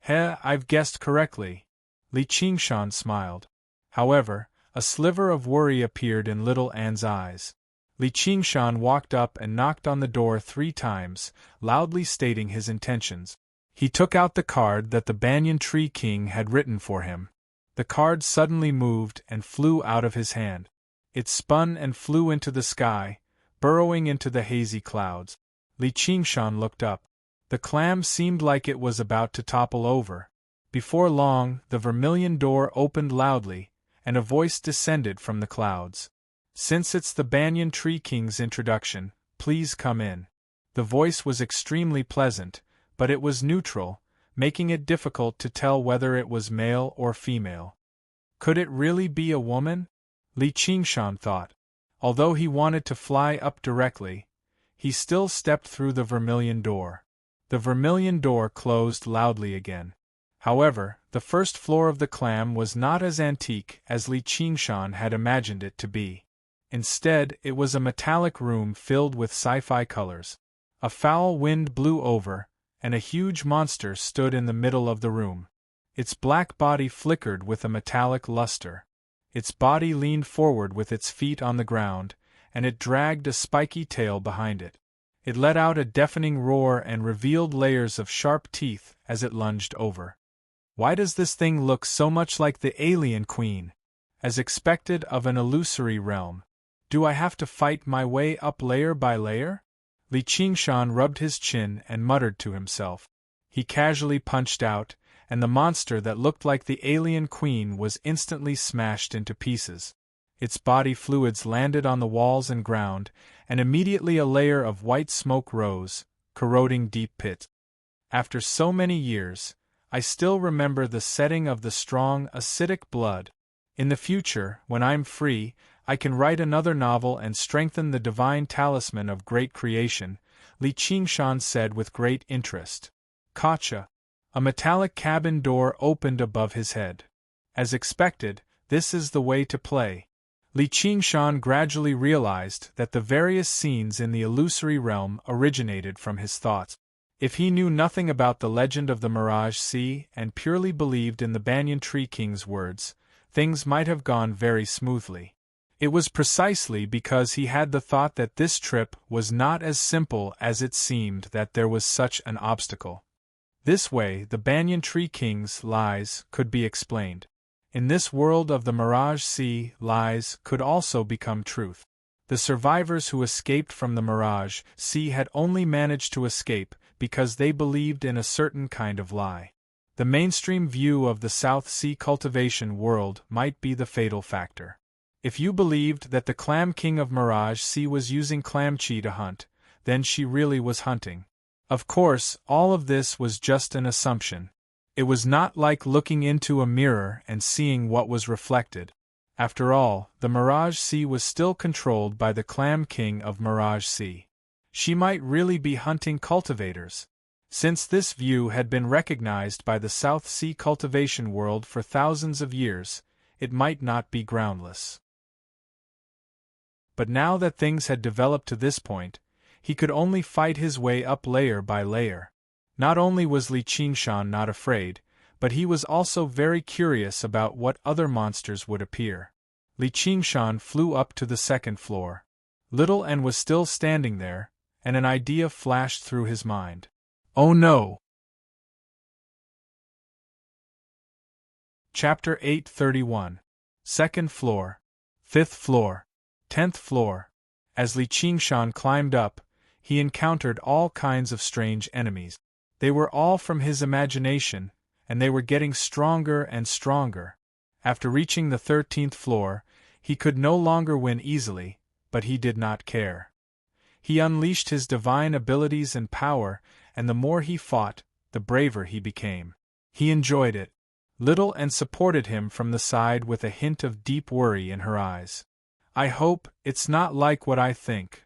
I've guessed correctly. Li Qingshan smiled. However, a sliver of worry appeared in little Anne's eyes. Li Qingshan walked up and knocked on the door 3 times, loudly stating his intentions. He took out the card that the Banyan Tree King had written for him. The card suddenly moved and flew out of his hand. It spun and flew into the sky, burrowing into the hazy clouds. Li Qingshan looked up. The clam seemed like it was about to topple over. Before long, the vermilion door opened loudly, and a voice descended from the clouds. "Since it's the Banyan Tree King's introduction, please come in." The voice was extremely pleasant, but it was neutral, making it difficult to tell whether it was male or female. Could it really be a woman? Li Qingshan thought. Although he wanted to fly up directly, he still stepped through the vermilion door. The vermilion door closed loudly again. However, the first floor of the clam was not as antique as Li Qingshan had imagined it to be. Instead, it was a metallic room filled with sci-fi colors. A foul wind blew over, and a huge monster stood in the middle of the room. Its black body flickered with a metallic luster. Its body leaned forward with its feet on the ground, and it dragged a spiky tail behind it. It let out a deafening roar and revealed layers of sharp teeth as it lunged over. Why does this thing look so much like the alien queen? As expected of an illusory realm. Do I have to fight my way up layer by layer? Li Qingshan rubbed his chin and muttered to himself. He casually punched out, and the monster that looked like the alien queen was instantly smashed into pieces. Its body fluids landed on the walls and ground, and immediately a layer of white smoke rose, corroding deep pits. After so many years, I still remember the setting of the strong, acidic blood. In the future, when I'm free, I can write another novel and strengthen the divine talisman of great creation, Li Qingshan said with great interest. Gotcha. A metallic cabin door opened above his head. As expected, this is the way to play. Li Qingshan gradually realized that the various scenes in the illusory realm originated from his thoughts. If he knew nothing about the legend of the Mirage Sea and purely believed in the Banyan Tree King's words, things might have gone very smoothly. It was precisely because he had the thought that this trip was not as simple as it seemed that there was such an obstacle. This way, the Banyan Tree King's lies could be explained. In this world of the Mirage Sea, lies could also become truth. The survivors who escaped from the Mirage Sea had only managed to escape because they believed in a certain kind of lie. The mainstream view of the South Sea cultivation world might be the fatal factor. If you believed that the Clam King of Mirage Sea was using clam chi to hunt, then she really was hunting. Of course, all of this was just an assumption. It was not like looking into a mirror and seeing what was reflected. After all, the Mirage Sea was still controlled by the Clam King of Mirage Sea. She might really be hunting cultivators. Since this view had been recognized by the South Sea cultivation world for thousands of years, it might not be groundless. But now that things had developed to this point, he could only fight his way up layer by layer. Not only was Li Qingshan not afraid, but he was also very curious about what other monsters would appear. Li Qingshan flew up to the second floor. Little Anne was still standing there, and an idea flashed through his mind. Oh no! Chapter 831. Second floor. Fifth floor. 10th floor. As Li Qingshan climbed up, he encountered all kinds of strange enemies. They were all from his imagination, and they were getting stronger and stronger. After reaching the 13th floor, he could no longer win easily, but he did not care. He unleashed his divine abilities and power, and the more he fought, the braver he became. He enjoyed it. Little Anne supported him from the side with a hint of deep worry in her eyes. I hope it's not like what I think.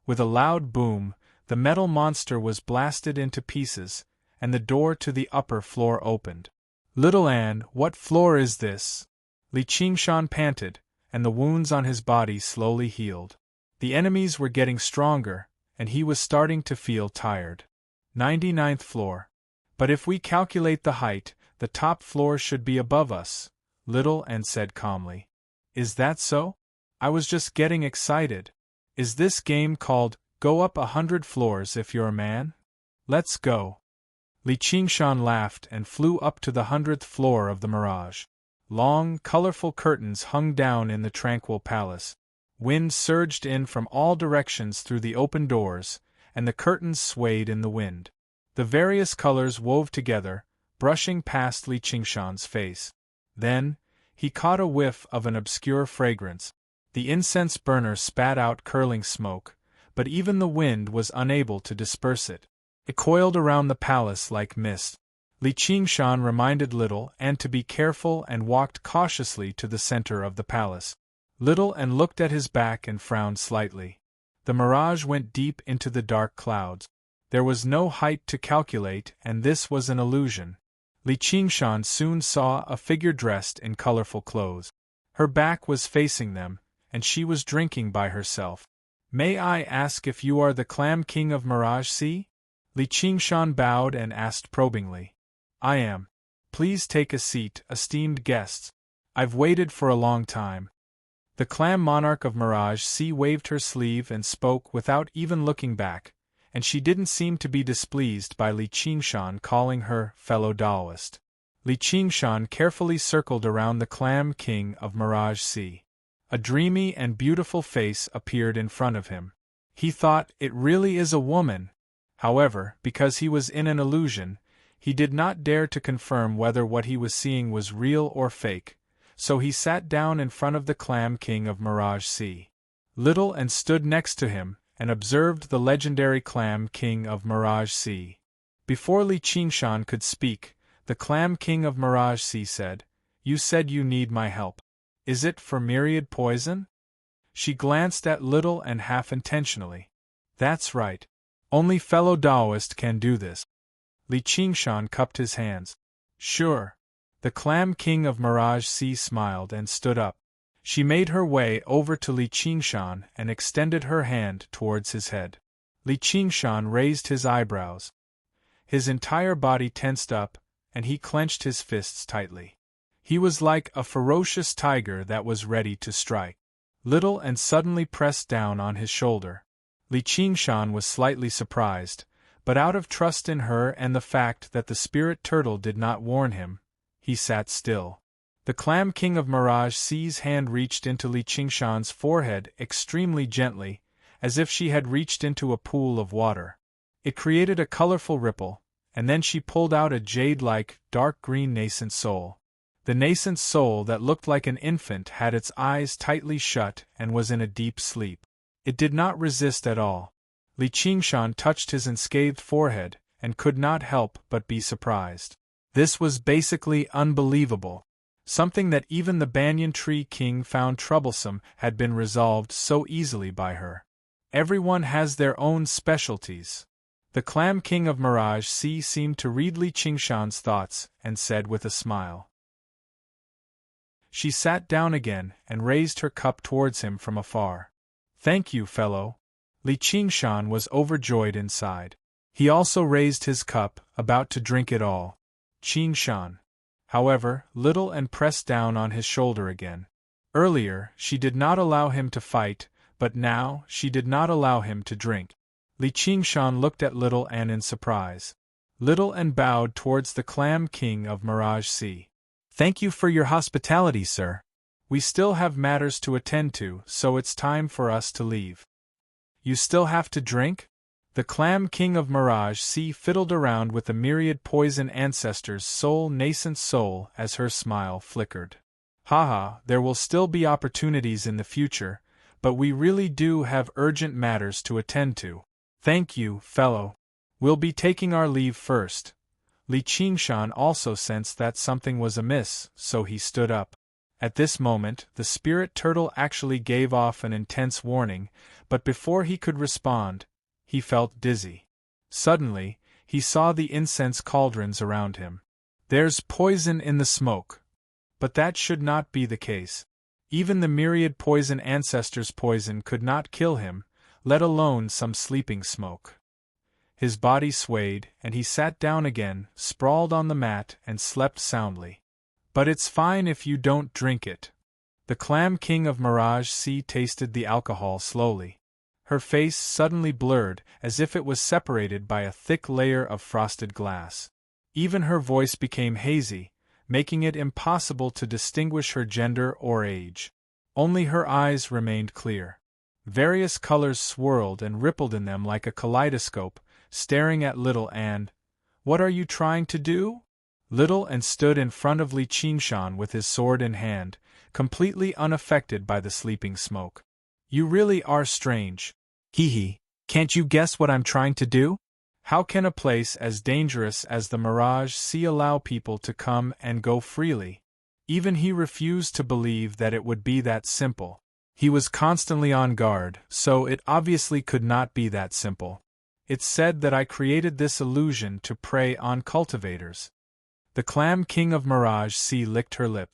With a loud boom, the metal monster was blasted into pieces, and the door to the upper floor opened. Little Anne, what floor is this? Li Qingshan panted, and the wounds on his body slowly healed. The enemies were getting stronger, and he was starting to feel tired. 99th floor. But if we calculate the height, the top floor should be above us, Little Anne said calmly. Is that so? I was just getting excited. Is this game called, Go Up 100 Floors If You're a Man? Let's go. Li Qingshan laughed and flew up to the 100th floor of the Mirage. Long, colorful curtains hung down in the tranquil palace. Wind surged in from all directions through the open doors, and the curtains swayed in the wind. The various colors wove together, brushing past Li Qingshan's face. Then, he caught a whiff of an obscure fragrance. The incense burner spat out curling smoke, but even the wind was unable to disperse it. It coiled around the palace like mist. Li Qingshan reminded Little Anne to be careful and walked cautiously to the center of the palace. Little Anne looked at his back and frowned slightly. The mirage went deep into the dark clouds. There was no height to calculate, and this was an illusion. Li Qingshan soon saw a figure dressed in colorful clothes. Her back was facing them, and she was drinking by herself. May I ask if you are the Clam King of Mirage Sea? Li Qingshan bowed and asked probingly. I am. Please take a seat, esteemed guests. I've waited for a long time. The Clam Monarch of Mirage Sea waved her sleeve and spoke without even looking back, and she didn't seem to be displeased by Li Qingshan calling her fellow Taoist. Li Qingshan carefully circled around the Clam King of Mirage Sea. A dreamy and beautiful face appeared in front of him. He thought, it really is a woman. However, because he was in an illusion, he did not dare to confirm whether what he was seeing was real or fake, so he sat down in front of the Clam King of Mirage Sea. Little Anne stood next to him, and observed the legendary Clam King of Mirage Sea. Before Li Qingshan could speak, the Clam King of Mirage Sea said, You said you need my help. Is it for myriad poison? She glanced at Little Anne half-intentionally. That's right. Only fellow Taoist can do this. Li Qingshan cupped his hands. Sure. The Clam King of Mirage Sea smiled and stood up. She made her way over to Li Qingshan and extended her hand towards his head. Li Qingshan raised his eyebrows. His entire body tensed up, and he clenched his fists tightly. He was like a ferocious tiger that was ready to strike. Little Anne suddenly pressed down on his shoulder. Li Qingshan was slightly surprised, but out of trust in her and the fact that the spirit turtle did not warn him, he sat still. The Clam King of Mirage Sea's hand reached into Li Qingshan's forehead extremely gently, as if she had reached into a pool of water. It created a colorful ripple, and then she pulled out a jade-like, dark green nascent soul. The nascent soul that looked like an infant had its eyes tightly shut and was in a deep sleep. It did not resist at all. Li Qingshan touched his unscathed forehead, and could not help but be surprised. This was basically unbelievable. Something that even the Banyan Tree King found troublesome had been resolved so easily by her. Everyone has their own specialties. The Clam King of Mirage Sea seemed to read Li Qingshan's thoughts, and said with a smile. She sat down again and raised her cup towards him from afar. Thank you, fellow. Li Qingshan was overjoyed inside. He also raised his cup, about to drink it all. Qingshan. However, Little Anne pressed down on his shoulder again. Earlier, she did not allow him to fight, but now, she did not allow him to drink. Li Qingshan looked at Little Anne in surprise. Little Anne bowed towards the Clam King of Mirage Sea. Thank you for your hospitality, sir. We still have matters to attend to, so it's time for us to leave. You still have to drink? The Clam King of Mirage Sea fiddled around with the myriad poison ancestor's nascent soul as her smile flickered. Haha, there will still be opportunities in the future, but we really do have urgent matters to attend to. Thank you, fellow. We'll be taking our leave first. Li Qingshan also sensed that something was amiss, so he stood up. At this moment, the spirit turtle actually gave off an intense warning, but before he could respond, he felt dizzy. Suddenly, he saw the incense cauldrons around him. There's poison in the smoke. But that should not be the case. Even the myriad poison ancestors' poison could not kill him, let alone some sleeping smoke. His body swayed, and he sat down again, sprawled on the mat, and slept soundly. But it's fine if you don't drink it. The Clam King of Mirage Sea tasted the alcohol slowly. Her face suddenly blurred, as if it was separated by a thick layer of frosted glass. Even her voice became hazy, making it impossible to distinguish her gender or age. Only her eyes remained clear. Various colors swirled and rippled in them like a kaleidoscope, staring at Little Anne. "What are you trying to do?" Little Anne stood in front of Li Qingshan with his sword in hand, completely unaffected by the sleeping smoke. "You really are strange. Hee, can't you guess what I'm trying to do? How can a place as dangerous as the Mirage Sea allow people to come and go freely?" Even he refused to believe that it would be that simple. He was constantly on guard, so it obviously could not be that simple. "It's said that I created this illusion to prey on cultivators." The Clam King of Mirage Sea licked her lip.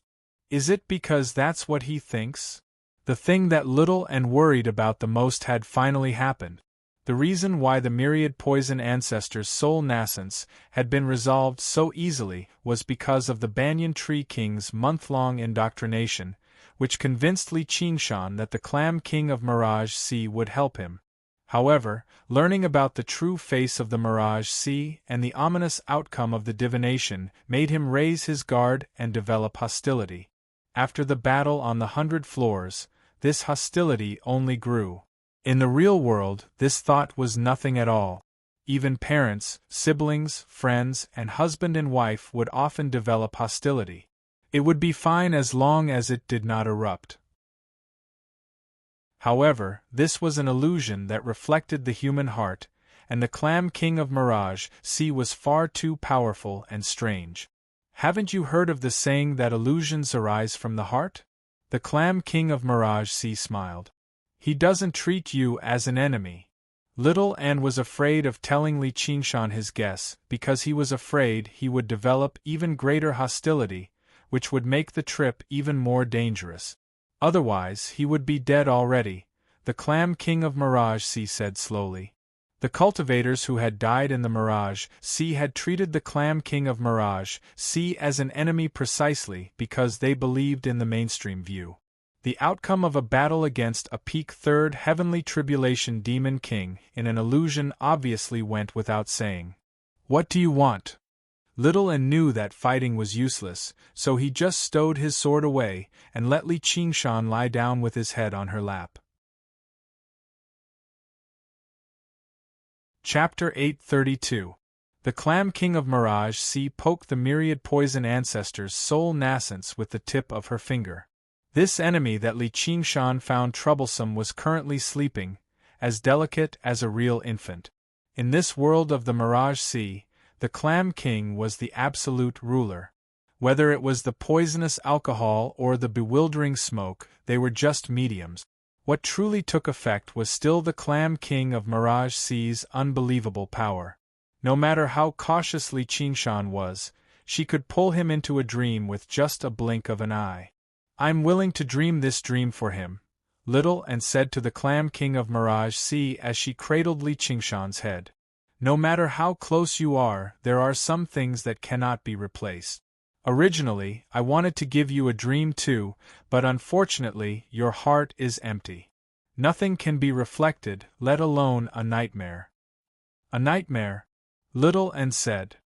Is it because that's what he thinks? The thing that Little and worried about the most had finally happened. The reason why the myriad poison ancestors' soul nascence had been resolved so easily was because of the Banyan Tree King's month-long indoctrination, which convinced Li Qingshan that the Clam King of Mirage Sea would help him. However, learning about the true face of the Mirage Sea and the ominous outcome of the divination made him raise his guard and develop hostility. After the battle on the 100 Floors, this hostility only grew. In the real world, this thought was nothing at all. Even parents, siblings, friends, and husband and wife would often develop hostility. It would be fine as long as it did not erupt. However, this was an illusion that reflected the human heart, and the Clam King of Mirage Sea was far too powerful and strange. Haven't you heard of the saying that illusions arise from the heart? The Clam King of Mirage Sea smiled. He doesn't treat you as an enemy. Little Anne was afraid of telling Li Qingshan his guess because he was afraid he would develop even greater hostility, which would make the trip even more dangerous. Otherwise, he would be dead already, the Clam King of Mirage Sea said slowly. The cultivators who had died in the Mirage Sea had treated the Clam King of Mirage Sea as an enemy precisely because they believed in the mainstream view. The outcome of a battle against a peak third heavenly tribulation demon king in an illusion obviously went without saying. "What do you want?" Little Anne knew that fighting was useless, so he just stowed his sword away and let Li Qingshan lie down with his head on her lap. Chapter 832. The Clam King of Mirage Sea poked the myriad poison ancestors' soul nascence with the tip of her finger. This enemy that Li Qingshan found troublesome was currently sleeping, as delicate as a real infant. In this world of the Mirage Sea, the Clam King was the absolute ruler. Whether it was the poisonous alcohol or the bewildering smoke, they were just mediums. What truly took effect was still the Clam King of Mirage Sea's unbelievable power. No matter how cautious Li Qingshan was, she could pull him into a dream with just a blink of an eye. "I'm willing to dream this dream for him," Little Anne said to the Clam King of Mirage Sea as she cradled Li Qingshan's head. "No matter how close you are, there are some things that cannot be replaced. Originally, I wanted to give you a dream too, but unfortunately, your heart is empty. Nothing can be reflected, let alone a nightmare." "A nightmare?" Little Anne said.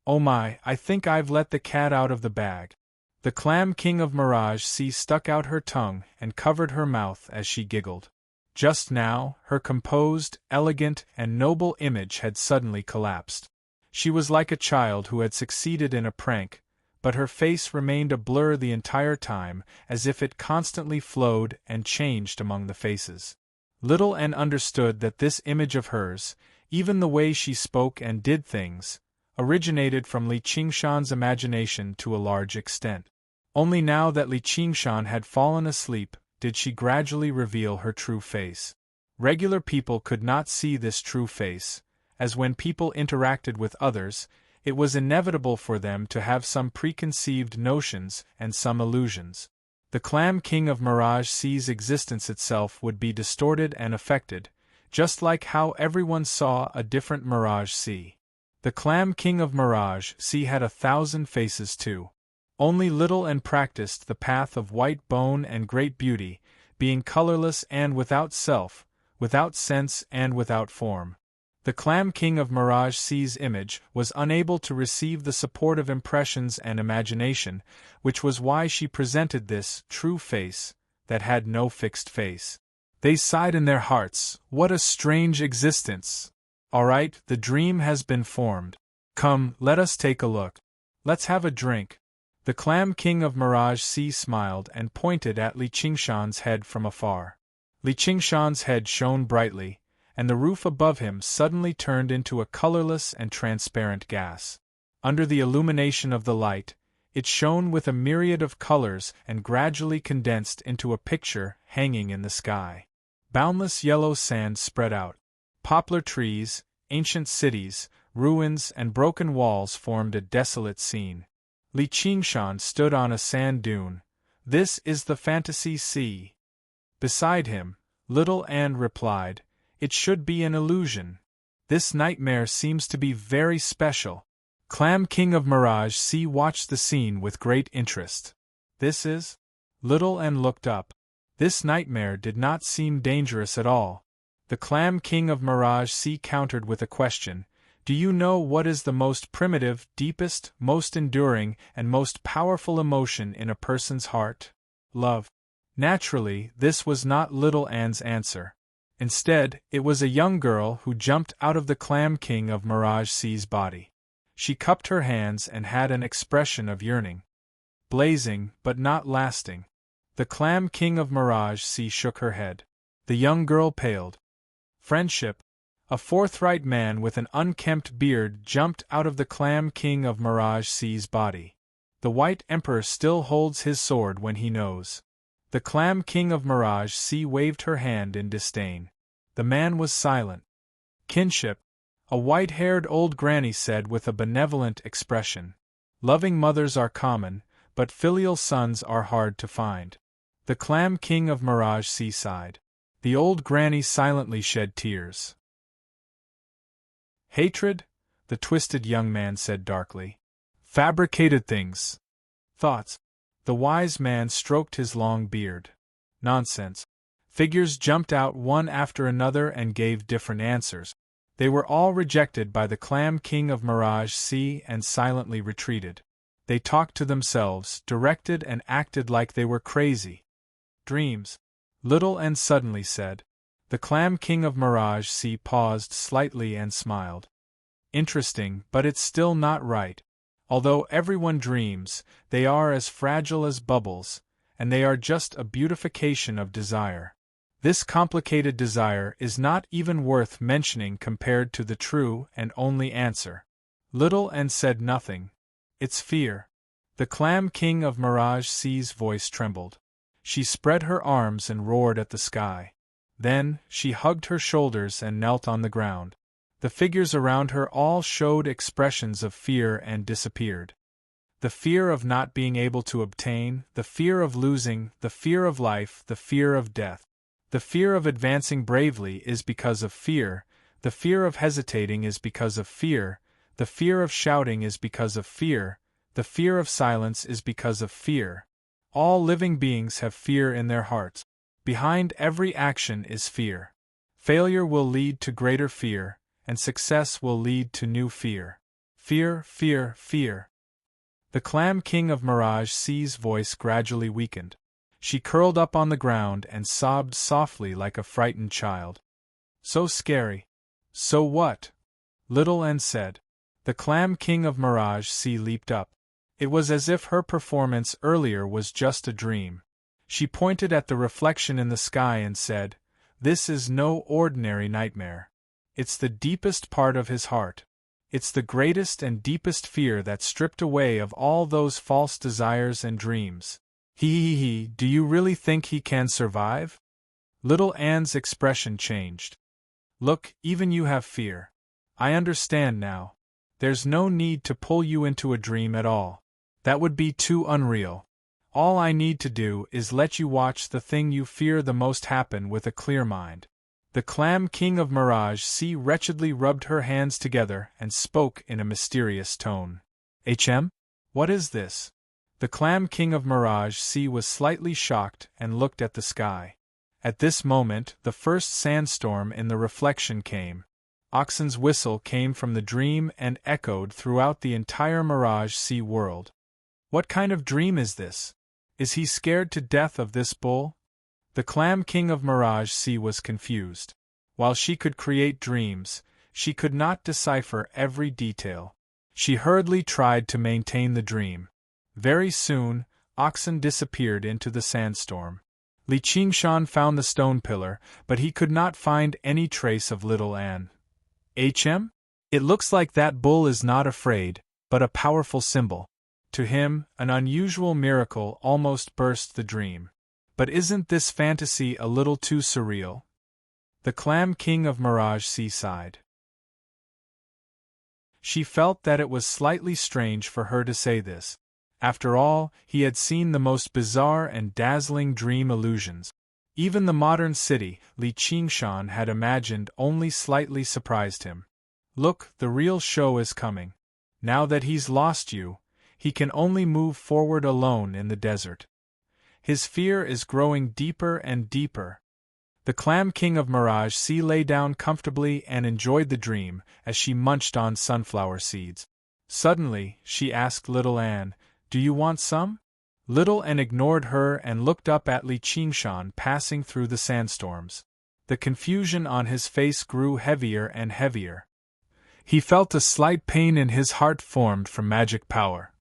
"Oh my, I think I've let the cat out of the bag." The Clam King of Mirage Sea stuck out her tongue and covered her mouth as she giggled. Just now, her composed, elegant, and noble image had suddenly collapsed. She was like a child who had succeeded in a prank, but her face remained a blur the entire time, as if it constantly flowed and changed among the faces. Little Anne understood that this image of hers, even the way she spoke and did things, originated from Li Qingshan's imagination to a large extent. Only now that Li Qingshan had fallen asleep, did she gradually reveal her true face. Regular people could not see this true face, as when people interacted with others, It was inevitable for them to have some preconceived notions and some illusions. The Clam King of Mirage Sea's existence itself would be distorted and affected, just like how everyone saw a different Mirage Sea. The Clam King of Mirage Sea had 1,000 faces too. Only little and practiced the path of white bone and great beauty, being colorless and without self, without sense and without form. The Clam King of Mirage Sea's image was unable to receive the support of impressions and imagination, which was why she presented this true face that had no fixed face. They sighed in their hearts, "What a strange existence! All right, the dream has been formed. Come, let us take a look. Let's have a drink." The Clam King of Mirage Sea smiled and pointed at Li Qingshan's head from afar. Li Qingshan's head shone brightly, and the roof above him suddenly turned into a colorless and transparent gas. Under the illumination of the light, it shone with a myriad of colors and gradually condensed into a picture hanging in the sky. Boundless yellow sand spread out. Poplar trees, ancient cities, ruins and broken walls formed a desolate scene. Li Qingshan stood on a sand dune. "This is the fantasy sea." Beside him, little Anne replied, "It should be an illusion. This nightmare seems to be very special." Clam King of Mirage Sea watched the scene with great interest. "This is?" Little Anne looked up. This nightmare did not seem dangerous at all. The Clam King of Mirage Sea countered with a question. "Do you know what is the most primitive, deepest, most enduring, and most powerful emotion in a person's heart? Love." Naturally, this was not Little Anne's answer. Instead, it was a young girl who jumped out of the Clam King of Mirage Sea's body. She cupped her hands and had an expression of yearning. Blazing, but not lasting. The Clam King of Mirage Sea shook her head. The young girl paled. "Friendship." A forthright man with an unkempt beard jumped out of the Clam King of Mirage Sea's body. "The White Emperor still holds his sword when he knows." The Clam King of Mirage Sea waved her hand in disdain. The man was silent. "Kinship," a white-haired old granny said with a benevolent expression. "Loving mothers are common, but filial sons are hard to find." The Clam King of Mirage Sea sighed. The old granny silently shed tears. "Hatred?" the twisted young man said darkly. "Fabricated things." "Thoughts?" The wise man stroked his long beard. "Nonsense." Figures jumped out one after another and gave different answers. They were all rejected by the Clam King of Mirage Sea and silently retreated. They talked to themselves, directed and acted like they were crazy. "Dreams," Little Anne suddenly said. The Clam King of Mirage Sea paused slightly and smiled. "Interesting, but it's still not right. Although everyone dreams, they are as fragile as bubbles, and they are just a beautification of desire. This complicated desire is not even worth mentioning compared to the true and only answer." Little Anne said nothing. "It's fear." The Clam King of Mirage Sea's voice trembled. She spread her arms and roared at the sky. Then, she hugged her shoulders and knelt on the ground. The figures around her all showed expressions of fear and disappeared. The fear of not being able to obtain, the fear of losing, the fear of life, the fear of death. The fear of advancing bravely is because of fear, the fear of hesitating is because of fear, the fear of shouting is because of fear, the fear of silence is because of fear. All living beings have fear in their hearts. Behind every action is fear. Failure will lead to greater fear, and success will lead to new fear. Fear, fear, fear. The Clam King of Mirage Sea's voice gradually weakened. She curled up on the ground and sobbed softly like a frightened child. "So scary." "So what?" Little Anne said. The Clam King of Mirage Sea leaped up. It was as if her performance earlier was just a dream. She pointed at the reflection in the sky and said, "This is no ordinary nightmare. It's the deepest part of his heart. It's the greatest and deepest fear that stripped away of all those false desires and dreams. He, do you really think he can survive?" Little Anne's expression changed. "Look, even you have fear. I understand now. There's no need to pull you into a dream at all. That would be too unreal. All I need to do is let you watch the thing you fear the most happen with a clear mind. The Clam King of Mirage Sea wretchedly rubbed her hands together and spoke in a mysterious tone. What is this? The Clam King of Mirage Sea was slightly shocked and looked at the sky. At this moment, the first sandstorm in the reflection came. Oxen's whistle came from the dream and echoed throughout the entire Mirage Sea world. What kind of dream is this? Is he scared to death of this bull? The Clam King of Mirage Sea was confused. While she could create dreams, she could not decipher every detail. She hurriedly tried to maintain the dream. Very soon, Oxen disappeared into the sandstorm. Li Qingshan found the stone pillar, but he could not find any trace of little Anne. It looks like that bull is not afraid, but a powerful symbol. To him, an unusual miracle almost burst the dream. But isn't this fantasy a little too surreal? The Clam King of Mirage Sea sighed. She felt that it was slightly strange for her to say this. After all, he had seen the most bizarre and dazzling dream illusions. Even the modern city, Li Qingshan had imagined, only slightly surprised him. Look, the real show is coming. Now that he's lost you, he can only move forward alone in the desert. His fear is growing deeper and deeper. The Clam King of Mirage Sea lay down comfortably and enjoyed the dream as she munched on sunflower seeds. Suddenly, she asked little Anne, "Do you want some?" Little Anne ignored her and looked up at Li Qingshan passing through the sandstorms. The confusion on his face grew heavier and heavier. He felt a slight pain in his heart formed from magic power.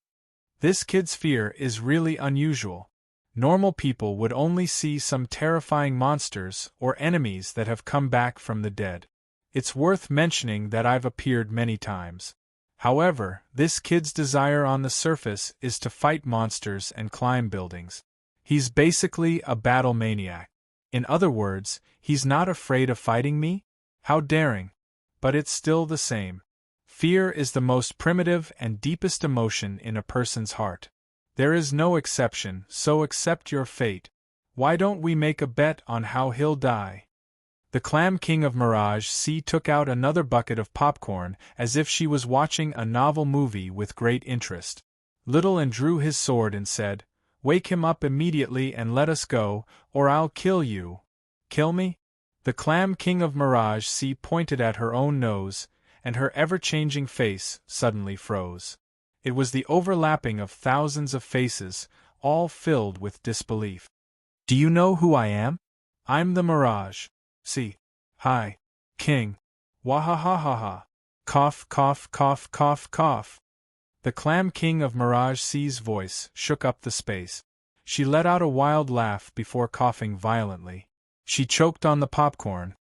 This kid's fear is really unusual. Normal people would only see some terrifying monsters or enemies that have come back from the dead. It's worth mentioning that I've appeared many times. However, this kid's desire on the surface is to fight monsters and climb buildings. He's basically a battle maniac. In other words, he's not afraid of fighting me? How daring! But it's still the same. Fear is the most primitive and deepest emotion in a person's heart. There is no exception, so accept your fate. Why don't we make a bet on how he'll die? The Clam King of Mirage Sea took out another bucket of popcorn as if she was watching a novel movie with great interest. Little Anne drew his sword and said, "Wake him up immediately and let us go, or I'll kill you." "Kill me?" The Clam King of Mirage Sea pointed at her own nose, and her ever-changing face suddenly froze. It was the overlapping of thousands of faces, all filled with disbelief. "Do you know who I am? I'm the Mirage. See. Hi. King. Wahahahaha. Cough, cough, cough, cough, cough." The Clam King of Mirage Sea's voice shook up the space. She let out a wild laugh before coughing violently. She choked on the popcorn.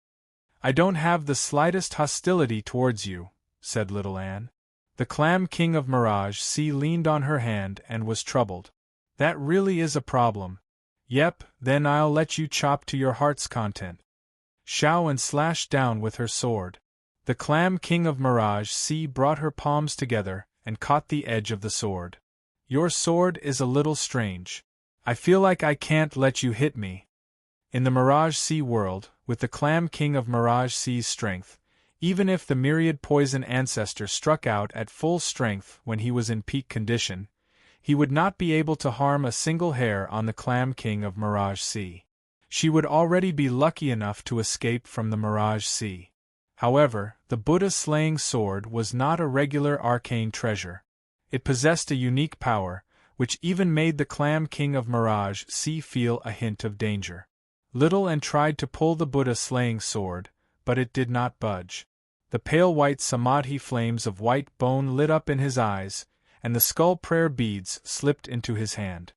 "I don't have the slightest hostility towards you," said little Anne. The Clam King of Mirage Sea leaned on her hand and was troubled. "That really is a problem. Yep, then I'll let you chop to your heart's content." Xiao slashed down with her sword. The Clam King of Mirage Sea brought her palms together and caught the edge of the sword. "Your sword is a little strange. I feel like I can't let you hit me." In the Mirage Sea world, with the Clam King of Mirage Sea's strength, even if the myriad poison ancestor struck out at full strength when he was in peak condition, he would not be able to harm a single hair on the Clam King of Mirage Sea. She would already be lucky enough to escape from the Mirage Sea. However, the Buddha-slaying sword was not a regular arcane treasure. It possessed a unique power, which even made the Clam King of Mirage Sea feel a hint of danger. Little Anne tried to pull the Buddha-slaying sword, but it did not budge. The pale white samadhi flames of white bone lit up in his eyes, and the skull prayer beads slipped into his hand.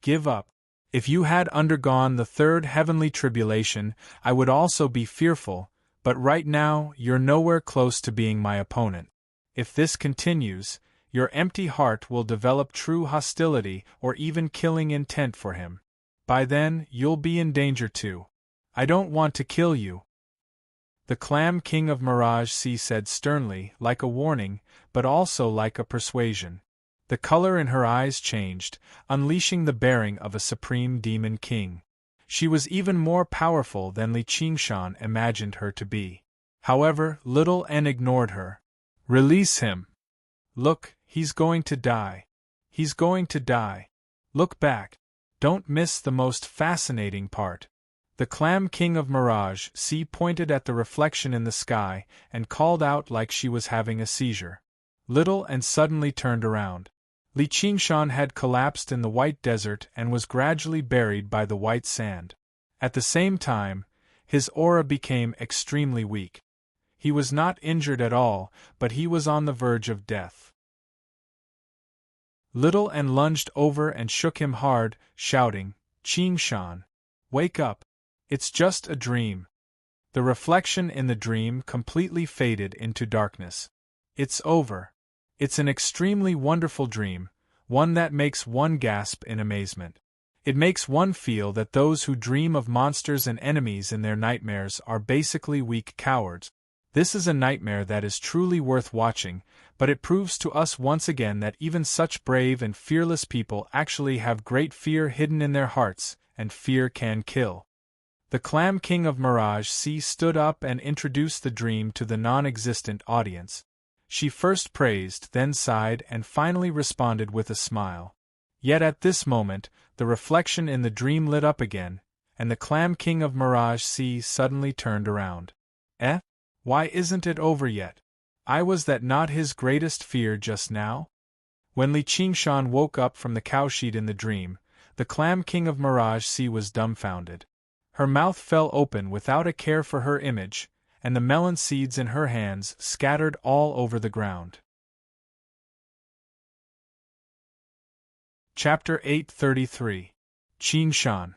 "Give up. If you had undergone the third heavenly tribulation, I would also be fearful, but right now you're nowhere close to being my opponent. If this continues, your empty heart will develop true hostility or even killing intent for him. By then, you'll be in danger too. I don't want to kill you." The Clam King of Mirage Sea said sternly, like a warning, but also like a persuasion. The color in her eyes changed, unleashing the bearing of a supreme demon king. She was even more powerful than Li Qingshan imagined her to be. However, Little N ignored her. Release him. Look, he's going to die. He's going to die. Look back. Don't miss the most fascinating part. The Clam King of Mirage Sea pointed at the reflection in the sky and called out like she was having a seizure. Little and suddenly turned around. Li Qingshan had collapsed in the white desert and was gradually buried by the white sand. At the same time, his aura became extremely weak. He was not injured at all, but he was on the verge of death. Little and lunged over and shook him hard, shouting, "Qingshan, wake up! It's just a dream." The reflection in the dream completely faded into darkness. It's over. It's an extremely wonderful dream, one that makes one gasp in amazement. It makes one feel that those who dream of monsters and enemies in their nightmares are basically weak cowards. This is a nightmare that is truly worth watching, but it proves to us once again that even such brave and fearless people actually have great fear hidden in their hearts, and fear can kill. The Clam King of Mirage Sea stood up and introduced the dream to the non-existent audience. She first praised, then sighed, and finally responded with a smile. Yet at this moment, the reflection in the dream lit up again, and the Clam King of Mirage Sea suddenly turned around. Eh? Why isn't it over yet? Was that not his greatest fear just now? When Li Qingshan woke up from the cowshed in the dream, the Clam King of Mirage Sea was dumbfounded. Her mouth fell open without a care for her image, and the melon seeds in her hands scattered all over the ground. Chapter 833. Qingshan.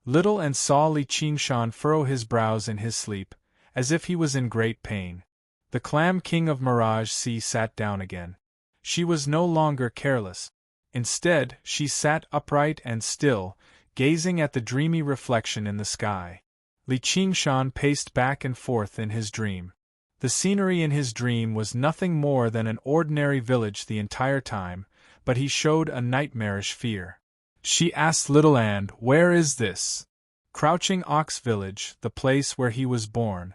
Little and saw Li Qingshan furrow his brows in his sleep, as if he was in great pain. The Clam King of Mirage Sea sat down again. She was no longer careless. Instead, she sat upright and still, gazing at the dreamy reflection in the sky. Li Qingshan paced back and forth in his dream. The scenery in his dream was nothing more than an ordinary village the entire time, but he showed a nightmarish fear. She asked Little And, "Where is this?" "Crouching Ox Village, the place where he was born."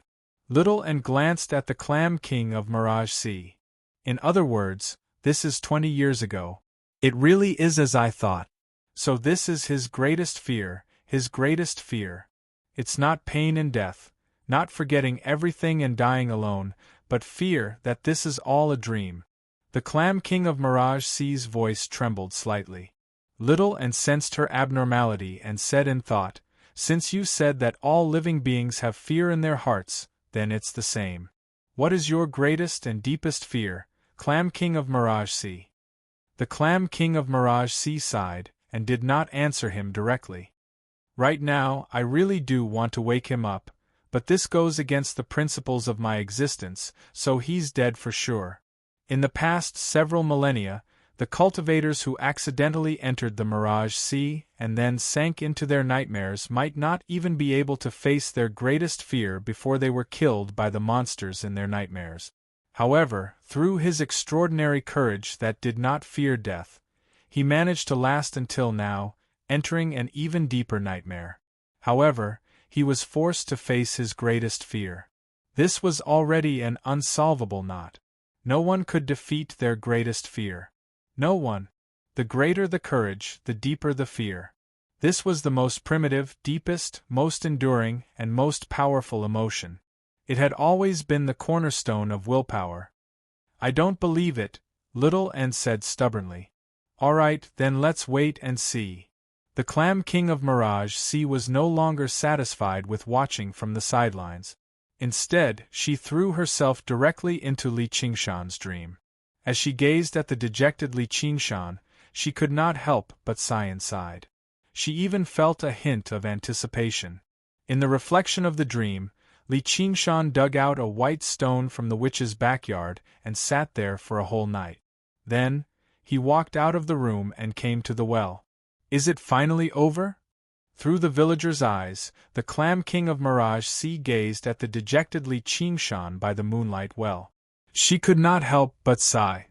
Little and glanced at the Clam King of Mirage Sea. "In other words, this is 20 years ago. It really is as I thought. So this is his greatest fear, his greatest fear. It's not pain and death, not forgetting everything and dying alone, but fear that this is all a dream." The Clam King of Mirage Sea's voice trembled slightly. Little and sensed her abnormality and said in thought, "Since you said that all living beings have fear in their hearts, then it's the same. What is your greatest and deepest fear, Clam King of Mirage Sea?" The Clam King of Mirage Sea sighed, and did not answer him directly. "Right now, I really do want to wake him up, but this goes against the principles of my existence, so he's dead for sure. In the past several millennia, the cultivators who accidentally entered the Mirage Sea and then sank into their nightmares might not even be able to face their greatest fear before they were killed by the monsters in their nightmares. However, through his extraordinary courage that did not fear death, he managed to last until now, entering an even deeper nightmare. However, he was forced to face his greatest fear. This was already an unsolvable knot. No one could defeat their greatest fear. No one. The greater the courage, the deeper the fear. This was the most primitive, deepest, most enduring, and most powerful emotion. It had always been the cornerstone of willpower. "I don't believe it," Little and said stubbornly. "All right, then let's wait and see." The Clam King of Mirage Sea was no longer satisfied with watching from the sidelines. Instead, she threw herself directly into Li Qingshan's dream. As she gazed at the dejected Li Qingshan, she could not help but sigh inside. She even felt a hint of anticipation. In the reflection of the dream, Li Qingshan dug out a white stone from the witch's backyard and sat there for a whole night. Then, he walked out of the room and came to the well. "Is it finally over?" Through the villager's eyes, the Clam King of Mirage Sea gazed at the dejected Li Qingshan by the moonlight well. She could not help but sigh.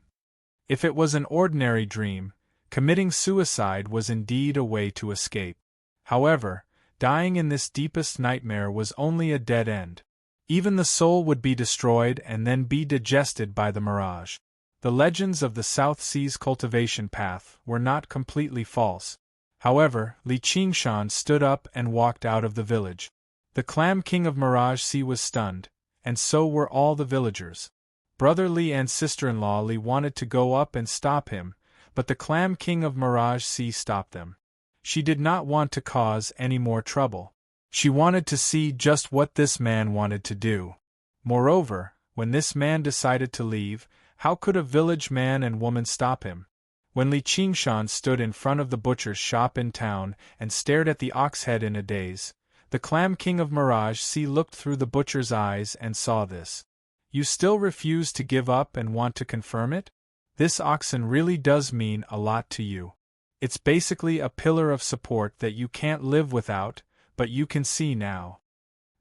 If it was an ordinary dream, committing suicide was indeed a way to escape. However, dying in this deepest nightmare was only a dead end. Even the soul would be destroyed and then be digested by the mirage. The legends of the South Sea's cultivation path were not completely false. However, Li Qingshan stood up and walked out of the village. The Clam King of Mirage Sea was stunned, and so were all the villagers. Brother Li and sister-in-law Li wanted to go up and stop him, but the Clam King of Mirage Sea stopped them. She did not want to cause any more trouble. She wanted to see just what this man wanted to do. Moreover, when this man decided to leave, how could a village man and woman stop him? When Li Qingshan stood in front of the butcher's shop in town and stared at the ox head in a daze, the Clam King of Mirage Sea looked through the butcher's eyes and saw this. You still refuse to give up and want to confirm it? This oxen really does mean a lot to you. It's basically a pillar of support that you can't live without, but you can see now.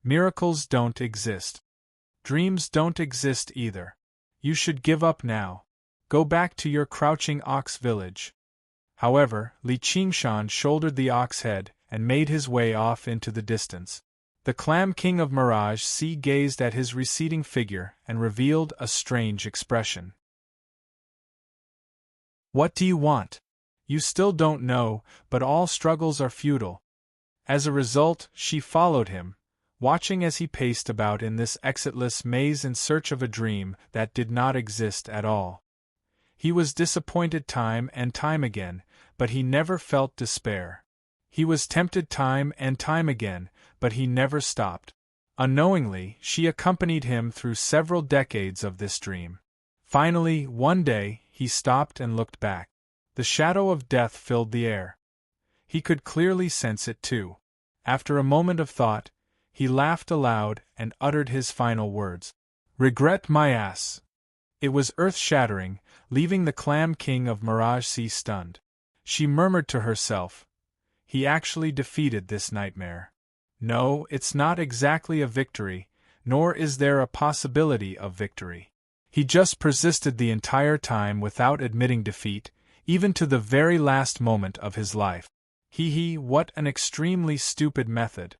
Miracles don't exist. Dreams don't exist either. You should give up now. Go back to your crouching ox village. However, Li Qingshan shouldered the ox head and made his way off into the distance. The Clam King of Mirage Sea gazed at his receding figure and revealed a strange expression. What do you want? You still don't know, but all struggles are futile. As a result, she followed him, watching as he paced about in this exitless maze in search of a dream that did not exist at all. He was disappointed time and time again, but he never felt despair. He was tempted time and time again, but he never stopped. Unknowingly, she accompanied him through several decades of this dream. Finally, one day, he stopped and looked back. The shadow of death filled the air. He could clearly sense it too. After a moment of thought, he laughed aloud and uttered his final words. Regret my ass. It was earth-shattering, leaving the Clam King of Mirage Sea stunned. She murmured to herself, he actually defeated this nightmare. No, it's not exactly a victory, nor is there a possibility of victory. He just persisted the entire time without admitting defeat, even to the very last moment of his life. What an extremely stupid method.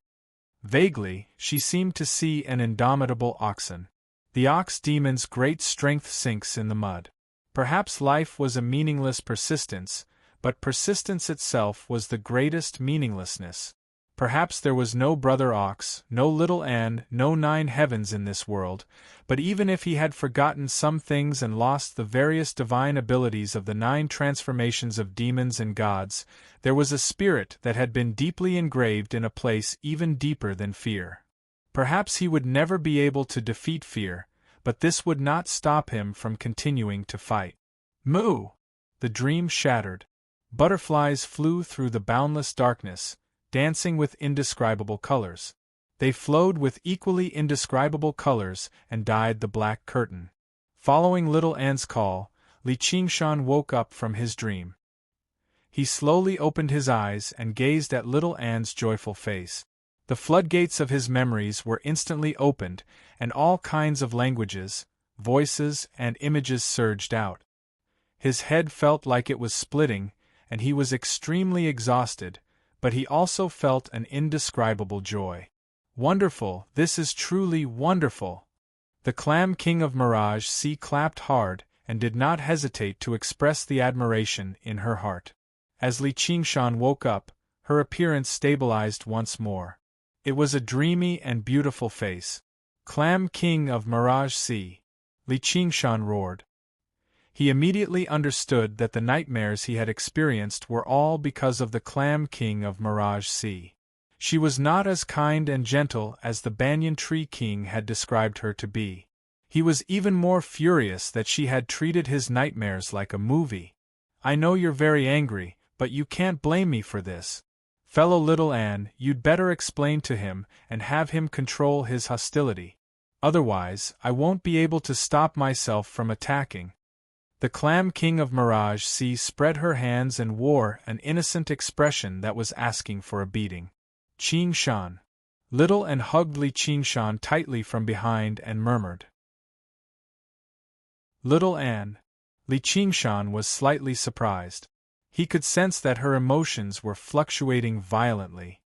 Vaguely, she seemed to see an indomitable oxen. The ox demon's great strength sinks in the mud. Perhaps life was a meaningless persistence, but persistence itself was the greatest meaninglessness. Perhaps there was no brother ox, no little Anne, no 9 heavens in this world, but even if he had forgotten some things and lost the various divine abilities of the 9 transformations of demons and gods, there was a spirit that had been deeply engraved in a place even deeper than fear. Perhaps he would never be able to defeat fear, but this would not stop him from continuing to fight. Moo! The dream shattered. Butterflies flew through the boundless darkness, dancing with indescribable colors. They flowed with equally indescribable colors and dyed the black curtain. Following little Anne's call, Li Qingshan woke up from his dream. He slowly opened his eyes and gazed at little Anne's joyful face. The floodgates of his memories were instantly opened, and all kinds of languages, voices, and images surged out. His head felt like it was splitting, and he was extremely exhausted, but he also felt an indescribable joy. Wonderful, this is truly wonderful! The Clam King of Mirage Sea clapped hard and did not hesitate to express the admiration in her heart. As Li Qingshan woke up, her appearance stabilized once more. It was a dreamy and beautiful face. Clam King of Mirage Sea! Li Qingshan roared. He immediately understood that the nightmares he had experienced were all because of the Clam King of Mirage Sea. She was not as kind and gentle as the Banyan Tree King had described her to be. He was even more furious that she had treated his nightmares like a movie. I know you're very angry, but you can't blame me for this. Fellow little Anne, you'd better explain to him and have him control his hostility. Otherwise, I won't be able to stop myself from attacking. The Clam King of Mirage Sea spread her hands and wore an innocent expression that was asking for a beating. Qing Shan. Little and hugged Li Qingshan tightly from behind and murmured, "Little Anne." Li Qingshan was slightly surprised. He could sense that her emotions were fluctuating violently.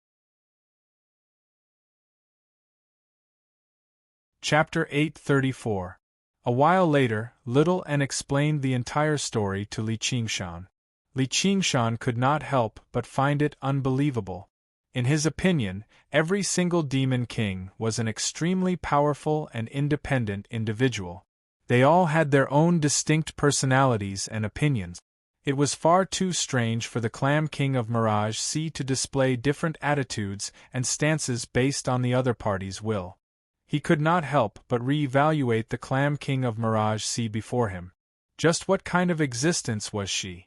Chapter 834. A while later, Little Anne explained the entire story to Li Qingshan. Li Qingshan could not help but find it unbelievable. In his opinion, every single demon king was an extremely powerful and independent individual. They all had their own distinct personalities and opinions. It was far too strange for the Clam King of Mirage Sea to display different attitudes and stances based on the other party's will. He could not help but re-evaluate the Clam King of Mirage Sea before him. Just what kind of existence was she?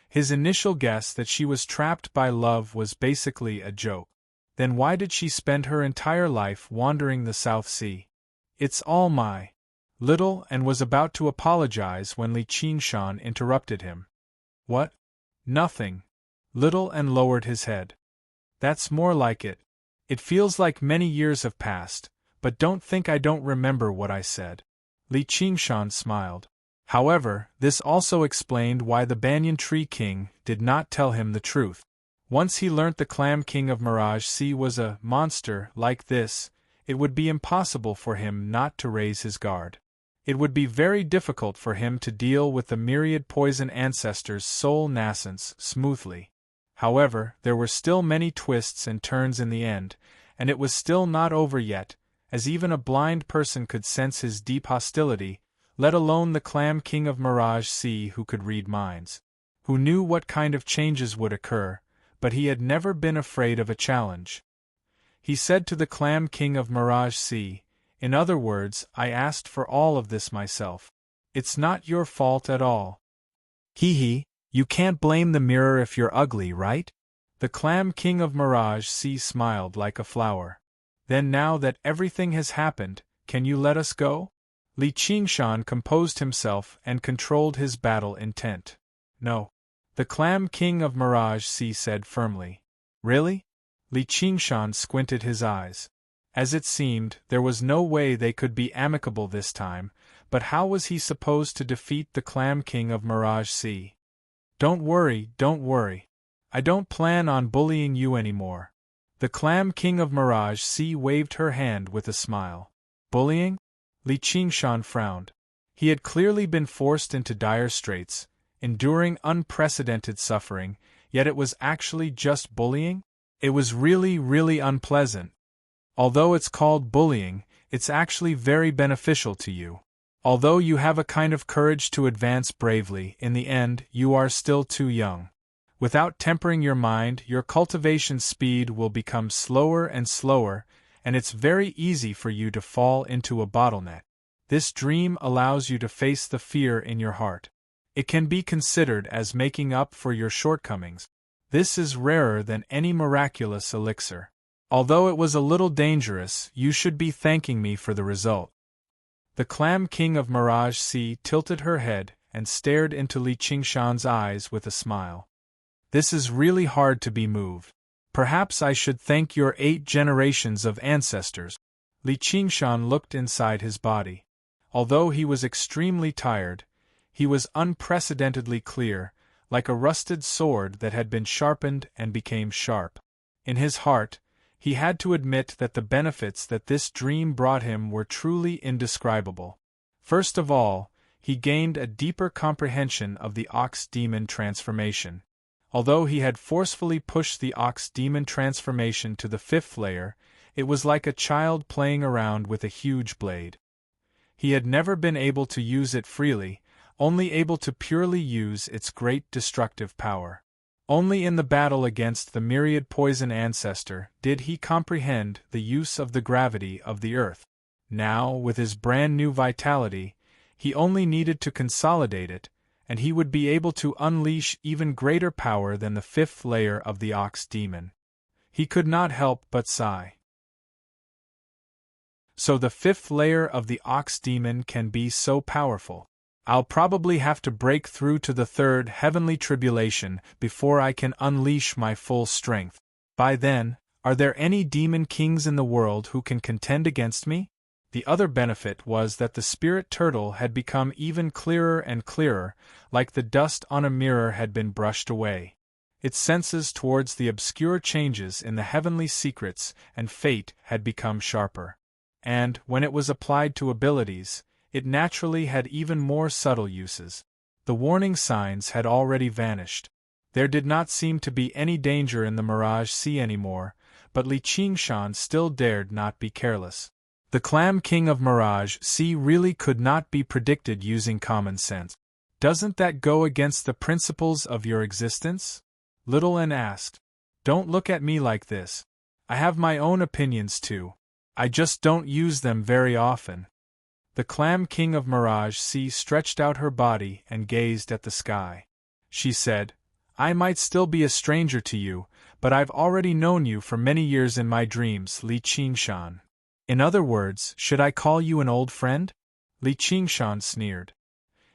His initial guess that she was trapped by love was basically a joke. Then why did she spend her entire life wandering the South Sea? It's all my Little and was about to apologize when Li Qingshan interrupted him. What? Nothing. Little and lowered his head. That's more like it. It feels like many years have passed, but don't think I don't remember what I said. Li Qingshan smiled. However, this also explained why the Banyan Tree King did not tell him the truth. Once he learnt the Clam King of Mirage Sea was a monster like this, it would be impossible for him not to raise his guard. It would be very difficult for him to deal with the myriad poison ancestors' soul nascence smoothly. However, there were still many twists and turns in the end, and it was still not over yet, as even a blind person could sense his deep hostility, let alone the Clam King of Mirage Sea who could read minds, who knew what kind of changes would occur, but he had never been afraid of a challenge. He said to the Clam King of Mirage Sea, "In other words, I asked for all of this myself. It's not your fault at all. Hee, you can't blame the mirror if you're ugly, right?" The Clam King of Mirage Sea smiled like a flower. "Then now that everything has happened, can you let us go?" Li Qingshan composed himself and controlled his battle intent. "No." The Clam King of Mirage Sea said firmly. "Really?" Li Qingshan squinted his eyes. As it seemed, there was no way they could be amicable this time, but how was he supposed to defeat the Clam King of Mirage Sea? Don't worry. I don't plan on bullying you anymore." The Clam King of Mirage Sea waved her hand with a smile. "Bullying?" Li Qingshan frowned. He had clearly been forced into dire straits, enduring unprecedented suffering, yet it was actually just bullying? It was really unpleasant. Although it's called bullying, it's actually very beneficial to you. Although you have a kind of courage to advance bravely, in the end, you are still too young. Without tempering your mind, your cultivation speed will become slower and slower, and it's very easy for you to fall into a bottleneck. This dream allows you to face the fear in your heart. It can be considered as making up for your shortcomings. This is rarer than any miraculous elixir. Although it was a little dangerous, you should be thanking me for the result." The Clam King of Mirage Sea tilted her head and stared into Li Qingshan's eyes with a smile. "This is really hard to be moved. Perhaps I should thank your 8 generations of ancestors." Li Qingshan looked inside his body. Although he was extremely tired, he was unprecedentedly clear, like a rusted sword that had been sharpened and became sharp. In his heart, he had to admit that the benefits that this dream brought him were truly indescribable. First of all, he gained a deeper comprehension of the Ox Demon transformation. Although he had forcefully pushed the Ox Demon transformation to the 5th layer, it was like a child playing around with a huge blade. He had never been able to use it freely, only able to purely use its great destructive power. Only in the battle against the myriad poison ancestor did he comprehend the use of the gravity of the earth. Now, with his brand new vitality, he only needed to consolidate it, and he would be able to unleash even greater power than the 5th layer of the Ox Demon. He could not help but sigh. So the 5th layer of the Ox Demon can be so powerful. I'll probably have to break through to the 3rd heavenly tribulation before I can unleash my full strength. By then, Are there any demon kings in the world who can contend against me? The other benefit was that the spirit turtle had become even clearer and clearer, like the dust on a mirror had been brushed away. Its senses towards the obscure changes in the heavenly secrets and fate had become sharper. And, when it was applied to abilities, it naturally had even more subtle uses. The warning signs had already vanished. There did not seem to be any danger in the Mirage Sea anymore, but Li Qingshan still dared not be careless. The Clam King of Mirage Sea really could not be predicted using common sense. Doesn't that go against the principles of your existence? Little N asked. Don't look at me like this. I have my own opinions too. I just don't use them very often. The Clam King of Mirage Sea stretched out her body and gazed at the sky. She said, I might still be a stranger to you, but I've already known you for many years in my dreams, Li Qingshan. In other words, should I call you an old friend? Li Qingshan sneered.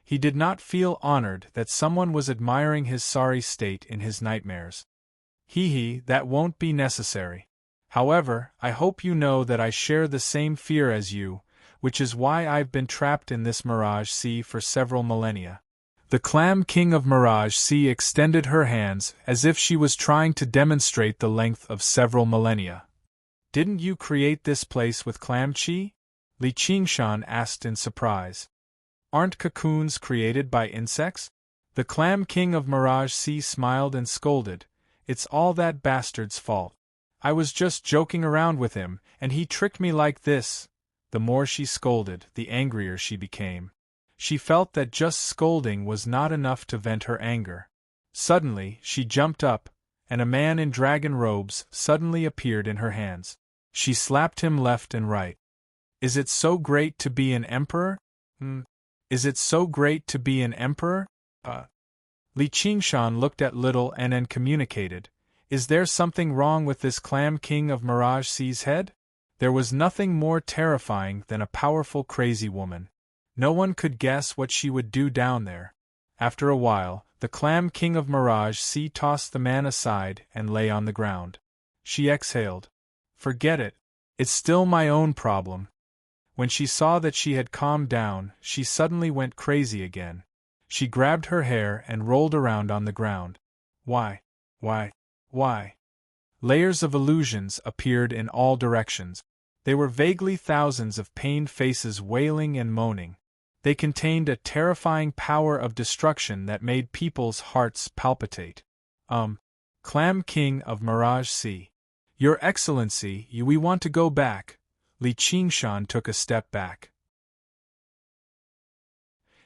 He did not feel honored that someone was admiring his sorry state in his nightmares. Hee, that won't be necessary. However, I hope you know that I share the same fear as you, which is why I've been trapped in this Mirage Sea for several millennia. The Clam King of Mirage Sea extended her hands as if she was trying to demonstrate the length of several millennia. Didn't you create this place with clam chi? Li Qingshan asked in surprise. Aren't cocoons created by insects? The Clam King of Mirage Sea smiled and scolded. It's all that bastard's fault. I was just joking around with him, and he tricked me like this. The more she scolded, the angrier she became. She felt that just scolding was not enough to vent her anger. Suddenly, she jumped up, and a man in dragon robes suddenly appeared in her hands. She slapped him left and right. Is it so great to be an emperor? Is it so great to be an emperor? Li Qingshan looked at Little N and communicated. Is there something wrong with this Clam King of Mirage Sea's head? There was nothing more terrifying than a powerful crazy woman. No one could guess what she would do down there. After a while, the Clam King of Mirage Sea tossed the man aside and lay on the ground. She exhaled. Forget it. It's still my own problem. When she saw that she had calmed down, she suddenly went crazy again. She grabbed her hair and rolled around on the ground. Why? Layers of illusions appeared in all directions. They were vaguely thousands of pained faces wailing and moaning. They contained a terrifying power of destruction that made people's hearts palpitate. Clam King of Mirage Sea. Your Excellency, we want to go back. Li Qingshan took a step back.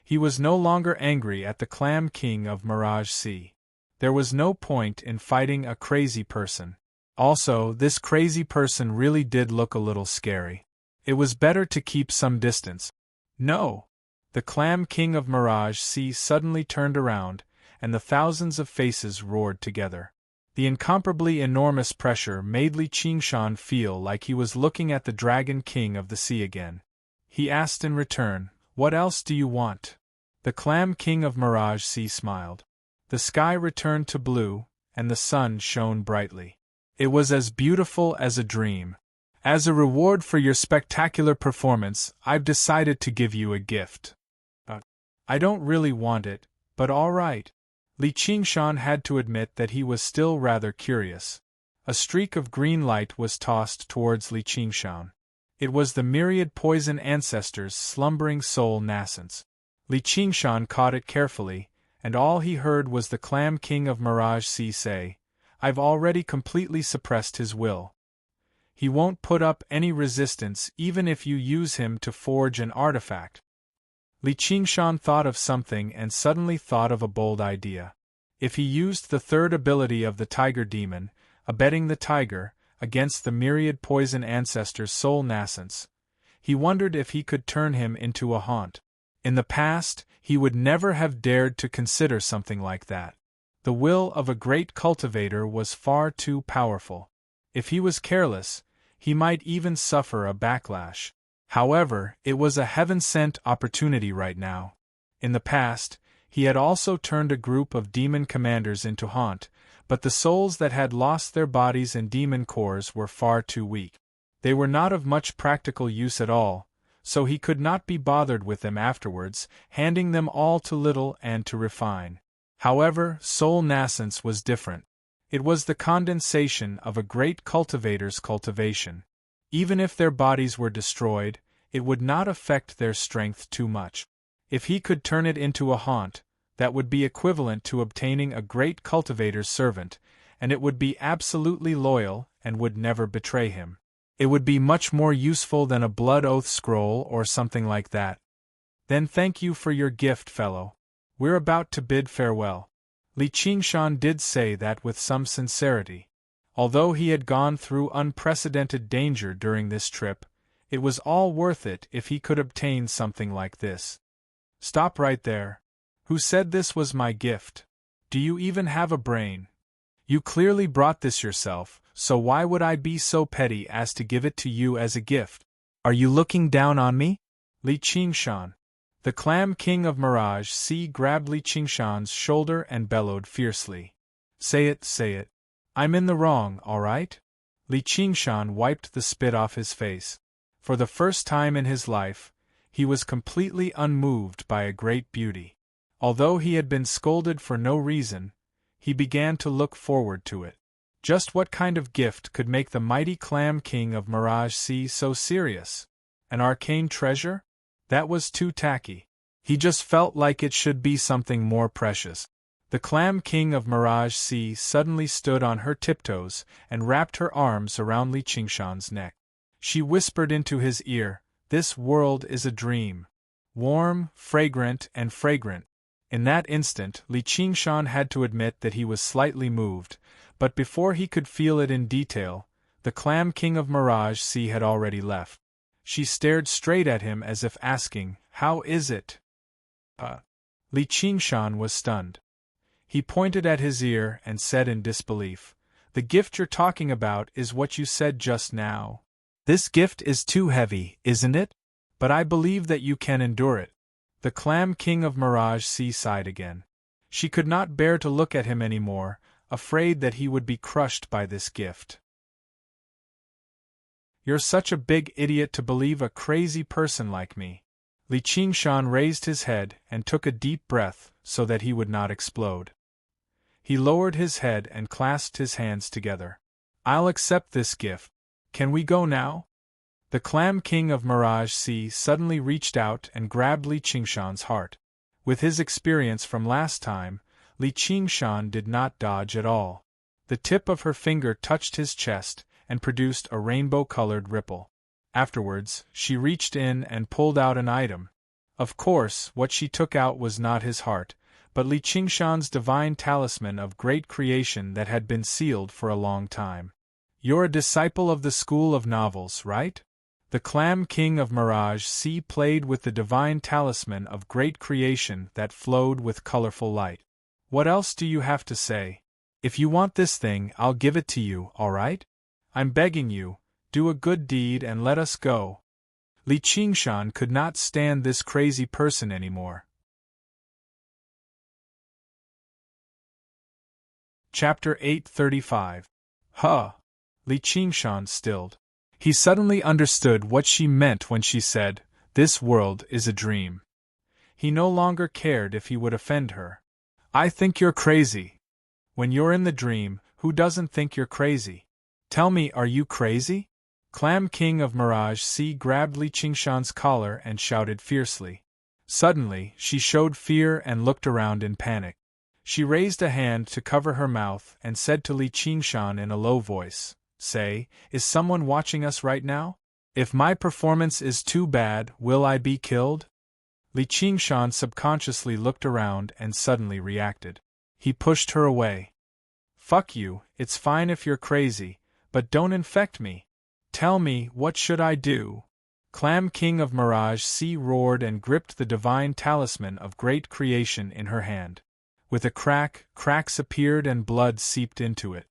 He was no longer angry at the Clam King of Mirage Sea. There was no point in fighting a crazy person. Also, this crazy person really did look a little scary. It was better to keep some distance. No! The Clam King of Mirage Sea suddenly turned around, and the thousands of faces roared together. The incomparably enormous pressure made Li Qingshan feel like he was looking at the Dragon King of the Sea again. He asked in return, What else do you want? The Clam King of Mirage Sea smiled. The sky returned to blue, and the sun shone brightly. It was as beautiful as a dream. As a reward for your spectacular performance, I've decided to give you a gift. I don't really want it, but all right. Li Qingshan had to admit that he was still rather curious. A streak of green light was tossed towards Li Qingshan. It was the myriad poison ancestors' slumbering soul nascence. Li Qingshan caught it carefully, and all he heard was the Clam King of Mirage Sea say, I've already completely suppressed his will. He won't put up any resistance even if you use him to forge an artifact. Li Qingshan thought of something and suddenly thought of a bold idea. If he used the third ability of the Tiger Demon, abetting the tiger, against the myriad poison ancestor's soul nascence, he wondered if he could turn him into a haunt. In the past, he would never have dared to consider something like that. The will of a great cultivator was far too powerful. If he was careless, he might even suffer a backlash. However, it was a heaven-sent opportunity right now. In the past, he had also turned a group of demon commanders into haunt, but the souls that had lost their bodies and demon cores were far too weak. They were not of much practical use at all, so he could not be bothered with them afterwards, handing them all to Little and to Refine. However, soul nascence was different. It was the condensation of a great cultivator's cultivation. Even if their bodies were destroyed, it would not affect their strength too much. If he could turn it into a haunt, that would be equivalent to obtaining a great cultivator's servant, and it would be absolutely loyal and would never betray him. It would be much more useful than a blood oath scroll or something like that. Then thank you for your gift, fellow. We're about to bid farewell. Li Qingshan did say that with some sincerity. Although he had gone through unprecedented danger during this trip, it was all worth it if he could obtain something like this. Stop right there. Who said this was my gift? Do you even have a brain? You clearly brought this yourself, so why would I be so petty as to give it to you as a gift? Are you looking down on me? Li Qingshan. The Clam King of Mirage Sea grabbed Li Qingshan's shoulder and bellowed fiercely. Say it, say it. I'm in the wrong, all right? Li Qingshan wiped the spit off his face. For the first time in his life, he was completely unmoved by a great beauty. Although he had been scolded for no reason, he began to look forward to it. Just what kind of gift could make the mighty Clam King of Mirage Sea so serious? An arcane treasure? That was too tacky. He just felt like it should be something more precious. The Clam King of Mirage Sea suddenly stood on her tiptoes and wrapped her arms around Li Qingshan's neck. She whispered into his ear, "This world is a dream. Warm, fragrant, and fragrant." In that instant, Li Qingshan had to admit that he was slightly moved, but before he could feel it in detail, the Clam King of Mirage Sea had already left. She stared straight at him as if asking, "How is it?" Li Qingshan was stunned. He pointed at his ear and said in disbelief, "The gift you're talking about is what you said just now. This gift is too heavy, isn't it? But I believe that you can endure it." The Clam King of Mirage Sea sighed again. She could not bear to look at him any more, afraid that he would be crushed by this gift. "You're such a big idiot to believe a crazy person like me." Li Qingshan raised his head and took a deep breath so that he would not explode. He lowered his head and clasped his hands together. "I'll accept this gift. Can we go now?" The Clam King of Mirage Sea suddenly reached out and grabbed Li Qingshan's heart. With his experience from last time, Li Qingshan did not dodge at all. The tip of her finger touched his chest and produced a rainbow-colored ripple. Afterwards, she reached in and pulled out an item. Of course, what she took out was not his heart, but Li Qingshan's divine talisman of great creation that had been sealed for a long time. "You're a disciple of the School of Novels, right?" The Clam King of Mirage Sea played with the divine talisman of great creation that flowed with colorful light. "What else do you have to say? If you want this thing, I'll give it to you, all right? I'm begging you, do a good deed and let us go." Li Qingshan could not stand this crazy person anymore. Chapter 835. Huh! Li Qingshan stilled. He suddenly understood what she meant when she said, "This world is a dream." He no longer cared if he would offend her. "I think you're crazy." When you're in the dream, who doesn't think you're crazy? Tell me, are you crazy? Clam King of Mirage Sea grabbed Li Qingshan's collar and shouted fiercely. Suddenly, she showed fear and looked around in panic. She raised a hand to cover her mouth and said to Li Qingshan in a low voice, "Say, is someone watching us right now? If my performance is too bad, will I be killed?" Li Qingshan subconsciously looked around and suddenly reacted. He pushed her away. "Fuck you, it's fine if you're crazy, but don't infect me. Tell me, what should I do?" Clam King of Mirage Sea roared and gripped the divine talisman of great creation in her hand. With a crack, cracks appeared and blood seeped into it.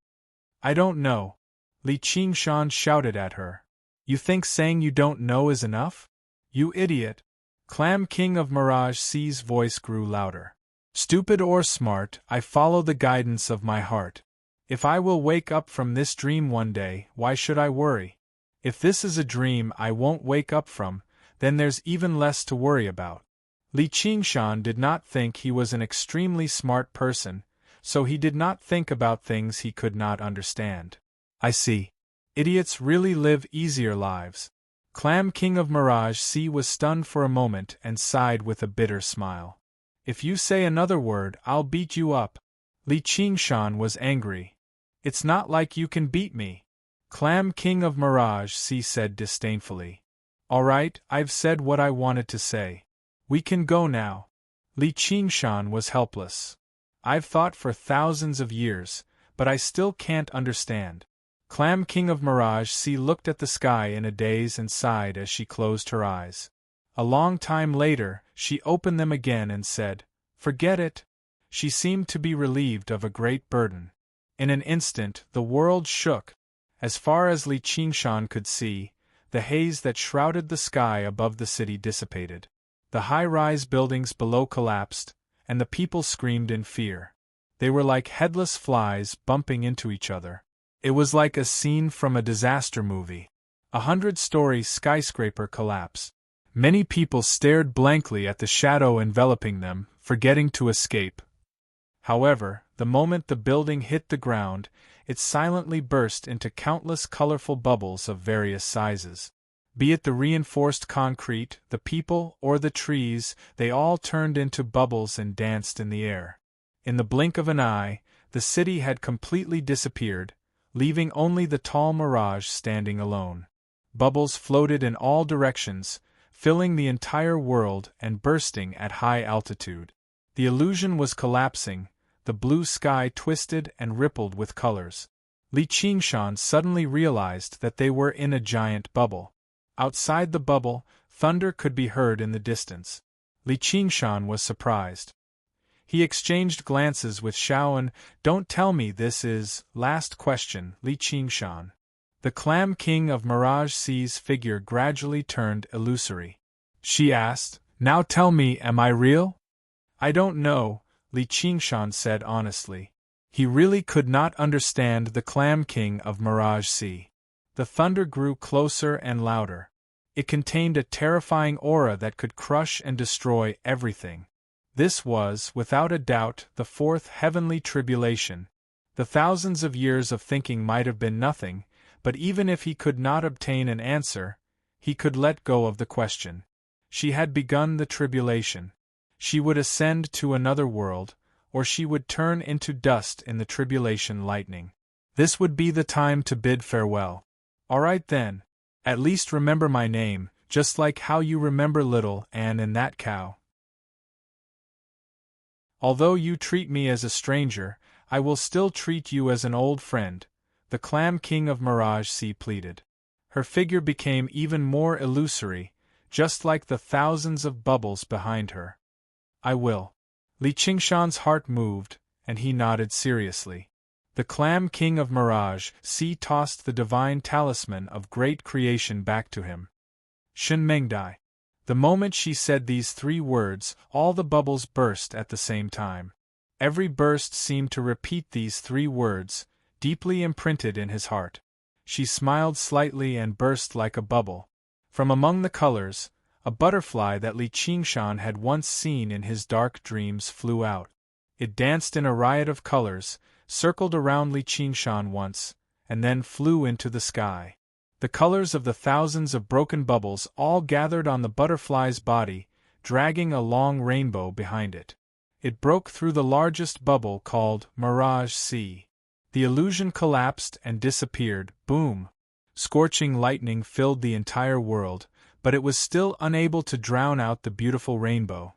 "I don't know." Li Qingshan shouted at her. "You think saying you don't know is enough? You idiot!" Clam King of Mirage Sea's voice grew louder. "Stupid or smart, I follow the guidance of my heart. If I will wake up from this dream one day, why should I worry? If this is a dream I won't wake up from, then there's even less to worry about. Li Qingshan did not think he was an extremely smart person, so he did not think about things he could not understand. I see. Idiots really live easier lives. Clam King of Mirage Sea was stunned for a moment and sighed with a bitter smile. If you say another word, I'll beat you up. Li Qingshan was angry. It's not like you can beat me. Clam King of Mirage Sea said disdainfully. All right, I've said what I wanted to say. We can go now. Li Qingshan was helpless. I've thought for thousands of years, but I still can't understand. Clam King of Mirage Sea looked at the sky in a daze and sighed as she closed her eyes. A long time later, she opened them again and said, Forget it. She seemed to be relieved of a great burden. In an instant, the world shook. As far as Li Qingshan could see, the haze that shrouded the sky above the city dissipated. The high-rise buildings below collapsed, and the people screamed in fear. They were like headless flies bumping into each other. It was like a scene from a disaster movie. 100-story skyscraper collapse. Many people stared blankly at the shadow enveloping them, forgetting to escape. However, the moment the building hit the ground, it silently burst into countless colorful bubbles of various sizes. Be it the reinforced concrete, the people, or the trees, they all turned into bubbles and danced in the air. In the blink of an eye, the city had completely disappeared, leaving only the tall mirage standing alone. Bubbles floated in all directions, filling the entire world and bursting at high altitude. The illusion was collapsing, the blue sky twisted and rippled with colors. Li Qingshan suddenly realized that they were in a giant bubble. Outside the bubble, thunder could be heard in the distance. Li Qingshan was surprised. He exchanged glances with Xiaoan. Don't tell me this is last question, Li Qingshan. The Clam King of Mirage Sea's figure gradually turned illusory. She asked, Now tell me, am I real? I don't know, Li Qingshan said honestly. He really could not understand the Clam King of Mirage Sea. The thunder grew closer and louder. It contained a terrifying aura that could crush and destroy everything. This was, without a doubt, the fourth heavenly tribulation. The thousands of years of thinking might have been nothing, but even if he could not obtain an answer, he could let go of the question. She had begun the tribulation. She would ascend to another world, or she would turn into dust in the tribulation lightning. This would be the time to bid farewell. All right then. At least remember my name, just like how you remember little Anne and that cow. Although you treat me as a stranger, I will still treat you as an old friend, the Clam King of Mirage Sea pleaded. Her figure became even more illusory, just like the thousands of bubbles behind her. I will. Li Qingshan's heart moved, and he nodded seriously. The Clam King of Mirage Sea tossed the divine talisman of great creation back to him. Shen Mengdai. The moment she said these three words, all the bubbles burst at the same time. Every burst seemed to repeat these three words, deeply imprinted in his heart. She smiled slightly and burst like a bubble. From among the colors, a butterfly that Li Qingshan had once seen in his dark dreams flew out. It danced in a riot of colors, circled around Li Qingshan once, and then flew into the sky. The colors of the thousands of broken bubbles all gathered on the butterfly's body, dragging a long rainbow behind it. It broke through the largest bubble called Mirage Sea. The illusion collapsed and disappeared. Boom! Scorching lightning filled the entire world, but it was still unable to drown out the beautiful rainbow.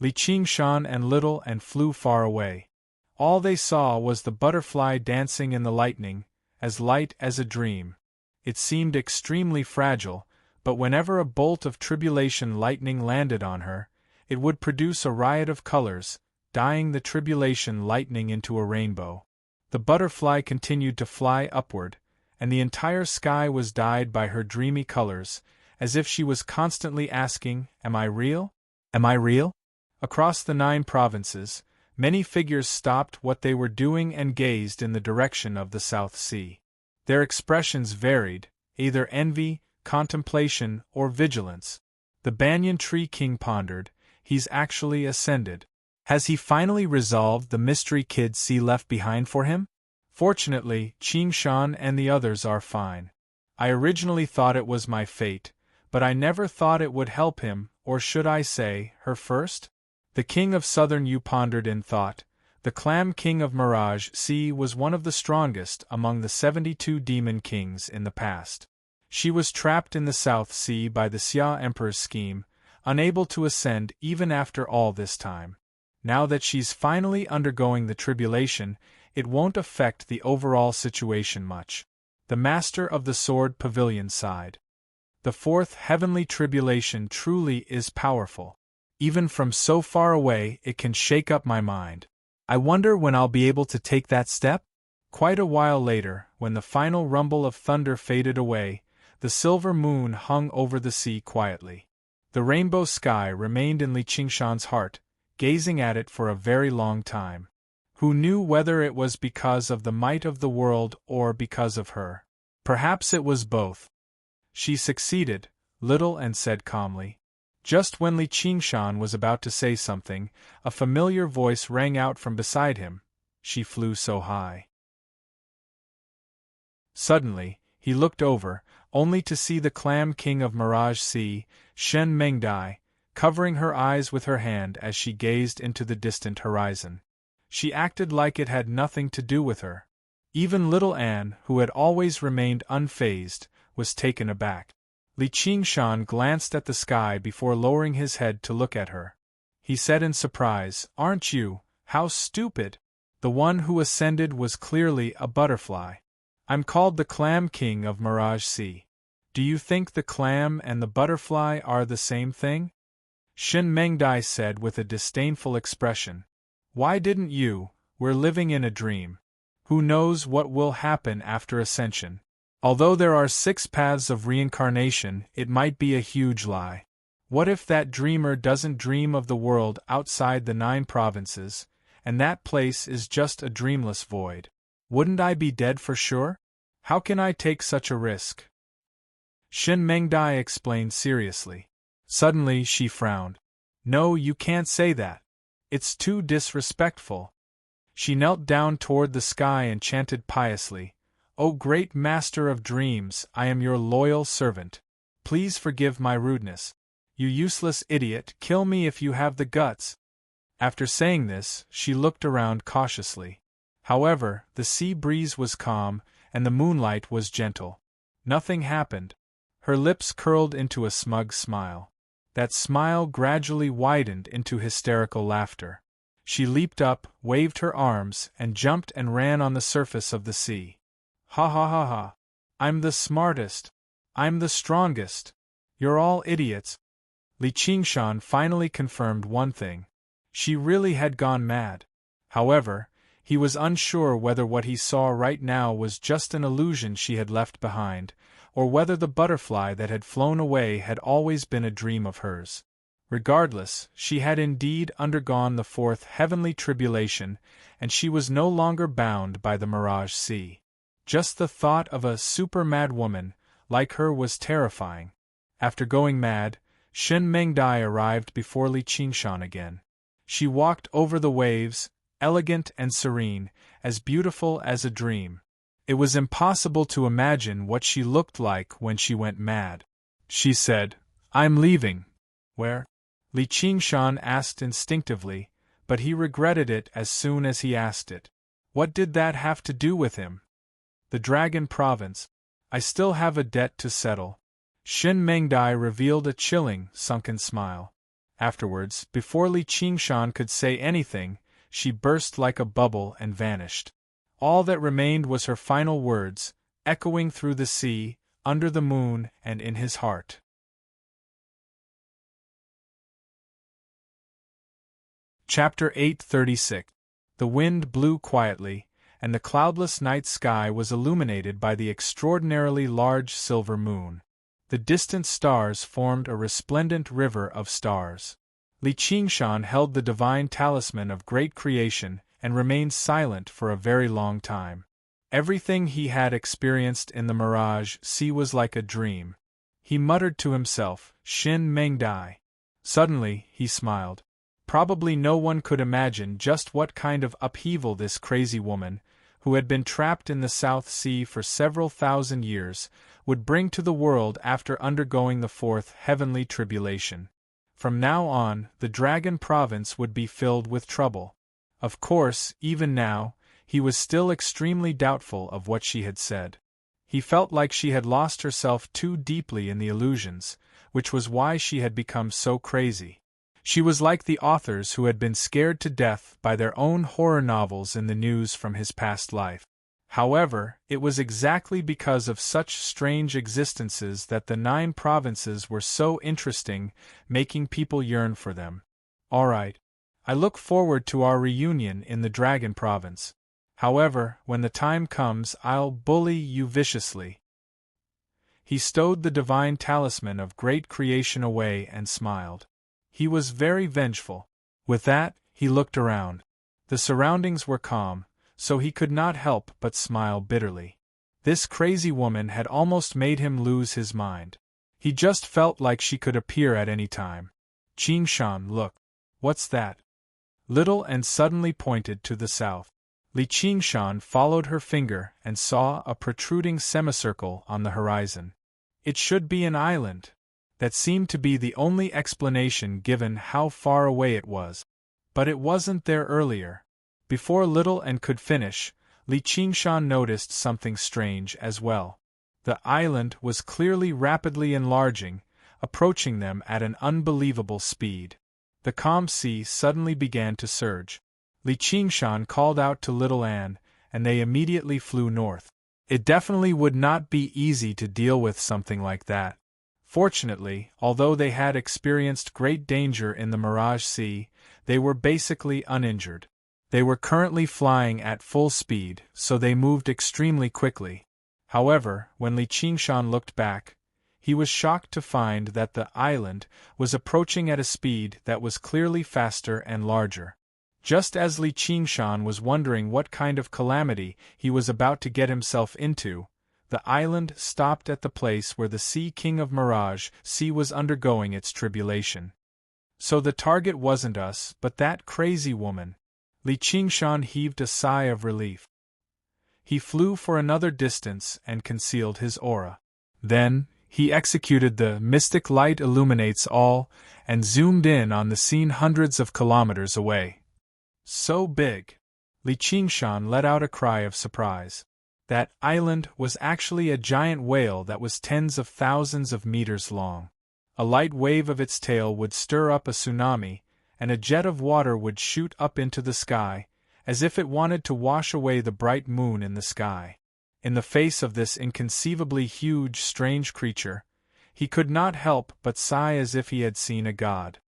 Li Qingshan and Little and flew far away. All they saw was the butterfly dancing in the lightning, as light as a dream. It seemed extremely fragile, but whenever a bolt of tribulation lightning landed on her, it would produce a riot of colors, dyeing the tribulation lightning into a rainbow. The butterfly continued to fly upward, and the entire sky was dyed by her dreamy colors, as if she was constantly asking, Am I real? Am I real? Across the 9 provinces, Many figures stopped what they were doing and gazed in the direction of the South Sea. Their expressions varied, either envy, contemplation, or vigilance. The banyan tree king pondered, "He's actually ascended. Has he finally resolved the mystery Kid C left behind for him? Fortunately, Qing Shan and the others are fine. I originally thought it was my fate, but I never thought it would help him, or should I say, her first?" The king of Southern Yu pondered in thought. The clam king of Mirage Sea was one of the strongest among the 72 demon kings in the past. She was trapped in the South Sea by the Xia Emperor's scheme, unable to ascend even after all this time. Now that she's finally undergoing the tribulation, it won't affect the overall situation much. The Master of the Sword Pavilion sighed. The fourth heavenly tribulation truly is powerful. Even from so far away, it can shake up my mind. I wonder when I'll be able to take that step? Quite a while later, when the final rumble of thunder faded away, the silver moon hung over the sea quietly. The rainbow sky remained in Li Qingshan's heart, gazing at it for a very long time. Who knew whether it was because of the might of the world or because of her? Perhaps it was both. She succeeded, little, and said calmly. Just when Li Qingshan was about to say something, a familiar voice rang out from beside him. She flew so high. Suddenly, he looked over, only to see the clam king of Mirage Sea, Shen Mengdai, covering her eyes with her hand as she gazed into the distant horizon. She acted like it had nothing to do with her. Even little Anne, who had always remained unfazed, was taken aback. Li Qingshan glanced at the sky before lowering his head to look at her. He said in surprise, "Aren't you? How stupid! The one who ascended was clearly a butterfly. I'm called the Clam King of Mirage Sea. Do you think the clam and the butterfly are the same thing?" Shen Mengdai said with a disdainful expression. "Why didn't you? We're living in a dream. Who knows what will happen after ascension? Although there are 6 paths of reincarnation, it might be a huge lie. What if that dreamer doesn't dream of the world outside the 9 provinces, and that place is just a dreamless void? Wouldn't I be dead for sure? How can I take such a risk?" Shen Mengdai explained seriously. Suddenly she frowned. "No, you can't say that. It's too disrespectful." She knelt down toward the sky and chanted piously, "O great master of dreams, I am your loyal servant. Please forgive my rudeness. You useless idiot, kill me if you have the guts." After saying this, she looked around cautiously. However, the sea breeze was calm, and the moonlight was gentle. Nothing happened. Her lips curled into a smug smile. That smile gradually widened into hysterical laughter. She leaped up, waved her arms, and jumped and ran on the surface of the sea. "Ha ha ha ha! I'm the smartest! I'm the strongest! You're all idiots!" Li Qingshan finally confirmed one thing. She really had gone mad. However, he was unsure whether what he saw right now was just an illusion she had left behind, or whether the butterfly that had flown away had always been a dream of hers. Regardless, she had indeed undergone the 4th heavenly tribulation, and she was no longer bound by the Mirage Sea. Just the thought of a super-mad woman like her was terrifying. After going mad, Shen Mengdai arrived before Li Qingshan again. She walked over the waves, elegant and serene, as beautiful as a dream. It was impossible to imagine what she looked like when she went mad. She said, "I'm leaving." "Where?" Li Qingshan asked instinctively, but he regretted it as soon as he asked it. What did that have to do with him? "The Dragon Province. I still have a debt to settle." Shen Mengdai revealed a chilling, sunken smile. Afterwards, before Li Qingshan could say anything, she burst like a bubble and vanished. All that remained was her final words, echoing through the sea, under the moon, and in his heart. Chapter 836. The wind blew quietly, and the cloudless night sky was illuminated by the extraordinarily large silver moon. The distant stars formed a resplendent river of stars. Li Qingshan held the divine talisman of great creation and remained silent for a very long time. Everything he had experienced in the Mirage Sea was like a dream. He muttered to himself, Shin Meng Dai. Suddenly, he smiled. Probably no one could imagine just what kind of upheaval this crazy woman, who had been trapped in the South Sea for several thousand years, would bring to the world after undergoing the fourth heavenly tribulation. From now on, the Dragon Province would be filled with trouble. Of course, even now, he was still extremely doubtful of what she had said. He felt like she had lost herself too deeply in the illusions, which was why she had become so crazy. She was like the authors who had been scared to death by their own horror novels in the news from his past life. However, it was exactly because of such strange existences that the 9 provinces were so interesting, making people yearn for them. All right. I look forward to our reunion in the Dragon Province. However, when the time comes, I'll bully you viciously. He stowed the divine talisman of great creation away and smiled. He was very vengeful. With that, he looked around. The surroundings were calm, so he could not help but smile bitterly. This crazy woman had almost made him lose his mind. He just felt like she could appear at any time. Qingshan, look. What's that? Little and suddenly pointed to the south. Li Qingshan followed her finger and saw a protruding semicircle on the horizon. It should be an island. That seemed to be the only explanation given how far away it was. But it wasn't there earlier. Before Little and could finish, Li Qingshan noticed something strange as well. The island was clearly rapidly enlarging, approaching them at an unbelievable speed. The calm sea suddenly began to surge. Li Qingshan called out to Little Anne, and they immediately flew north. It definitely would not be easy to deal with something like that. Fortunately, although they had experienced great danger in the Mirage Sea, they were basically uninjured. They were currently flying at full speed, so they moved extremely quickly. However, when Li Qingshan looked back, he was shocked to find that the island was approaching at a speed that was clearly faster and larger. Just as Li Qingshan was wondering what kind of calamity he was about to get himself into, the island stopped at the place where the Sea King of Mirage Sea was undergoing its tribulation. So the target wasn't us, but that crazy woman. Li Qingshan heaved a sigh of relief. He flew for another distance and concealed his aura. Then, he executed the Mystic Light Illuminates All and zoomed in on the scene hundreds of kilometers away. So big! Li Qingshan let out a cry of surprise. That island was actually a giant whale that was tens of thousands of meters long. A light wave of its tail would stir up a tsunami, and a jet of water would shoot up into the sky, as if it wanted to wash away the bright moon in the sky. In the face of this inconceivably huge, strange creature, he could not help but sigh as if he had seen a god.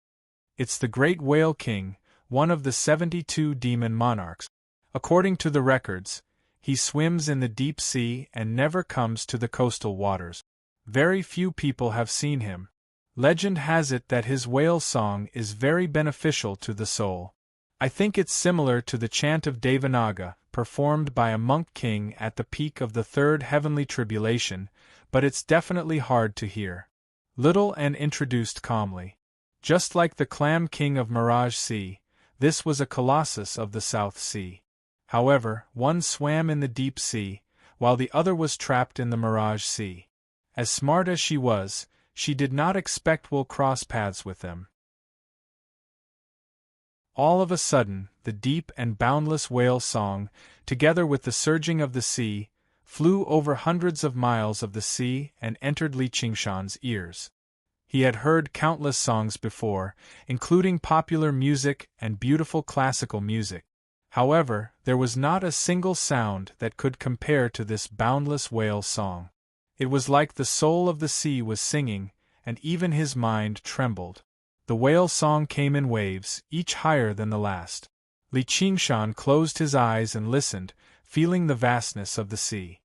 It's the Great Whale King, one of the 72 demon monarchs. According to the records, he swims in the deep sea and never comes to the coastal waters. Very few people have seen him. Legend has it that his whale song is very beneficial to the soul. I think it's similar to the chant of Devanaga, performed by a monk king at the peak of the third heavenly tribulation, but it's definitely hard to hear. Little and introduced calmly. Just like the Clam King of Mirage Sea, this was a colossus of the South Sea. However, one swam in the deep sea, while the other was trapped in the Mirage Sea. As smart as she was, she did not expect we'll cross paths with them. All of a sudden, the deep and boundless whale song, together with the surging of the sea, flew over hundreds of miles of the sea and entered Li Qingshan's ears. He had heard countless songs before, including popular music and beautiful classical music. However, there was not a single sound that could compare to this boundless whale song. It was like the soul of the sea was singing, and even his mind trembled. The whale song came in waves, each higher than the last. Li Qingshan closed his eyes and listened, feeling the vastness of the sea.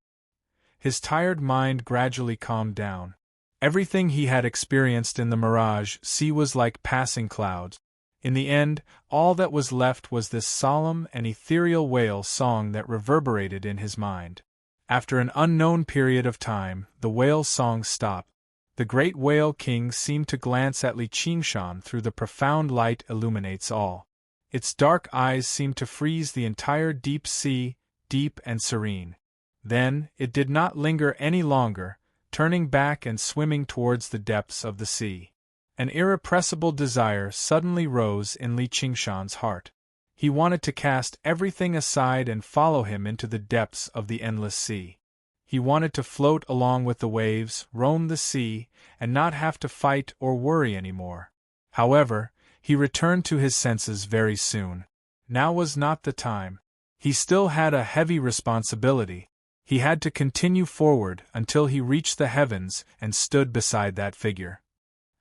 His tired mind gradually calmed down. Everything he had experienced in the Mirage Sea was like passing clouds. In the end, all that was left was this solemn and ethereal whale song that reverberated in his mind. After an unknown period of time, the whale song stopped. The great whale king seemed to glance at Li Qingshan through the profound light illuminates all. Its dark eyes seemed to freeze the entire deep sea, deep and serene. Then, it did not linger any longer, turning back and swimming towards the depths of the sea. An irrepressible desire suddenly rose in Li Qingshan's heart. He wanted to cast everything aside and follow him into the depths of the endless sea. He wanted to float along with the waves, roam the sea, and not have to fight or worry anymore. However, he returned to his senses very soon. Now was not the time. He still had a heavy responsibility. He had to continue forward until he reached the heavens and stood beside that figure.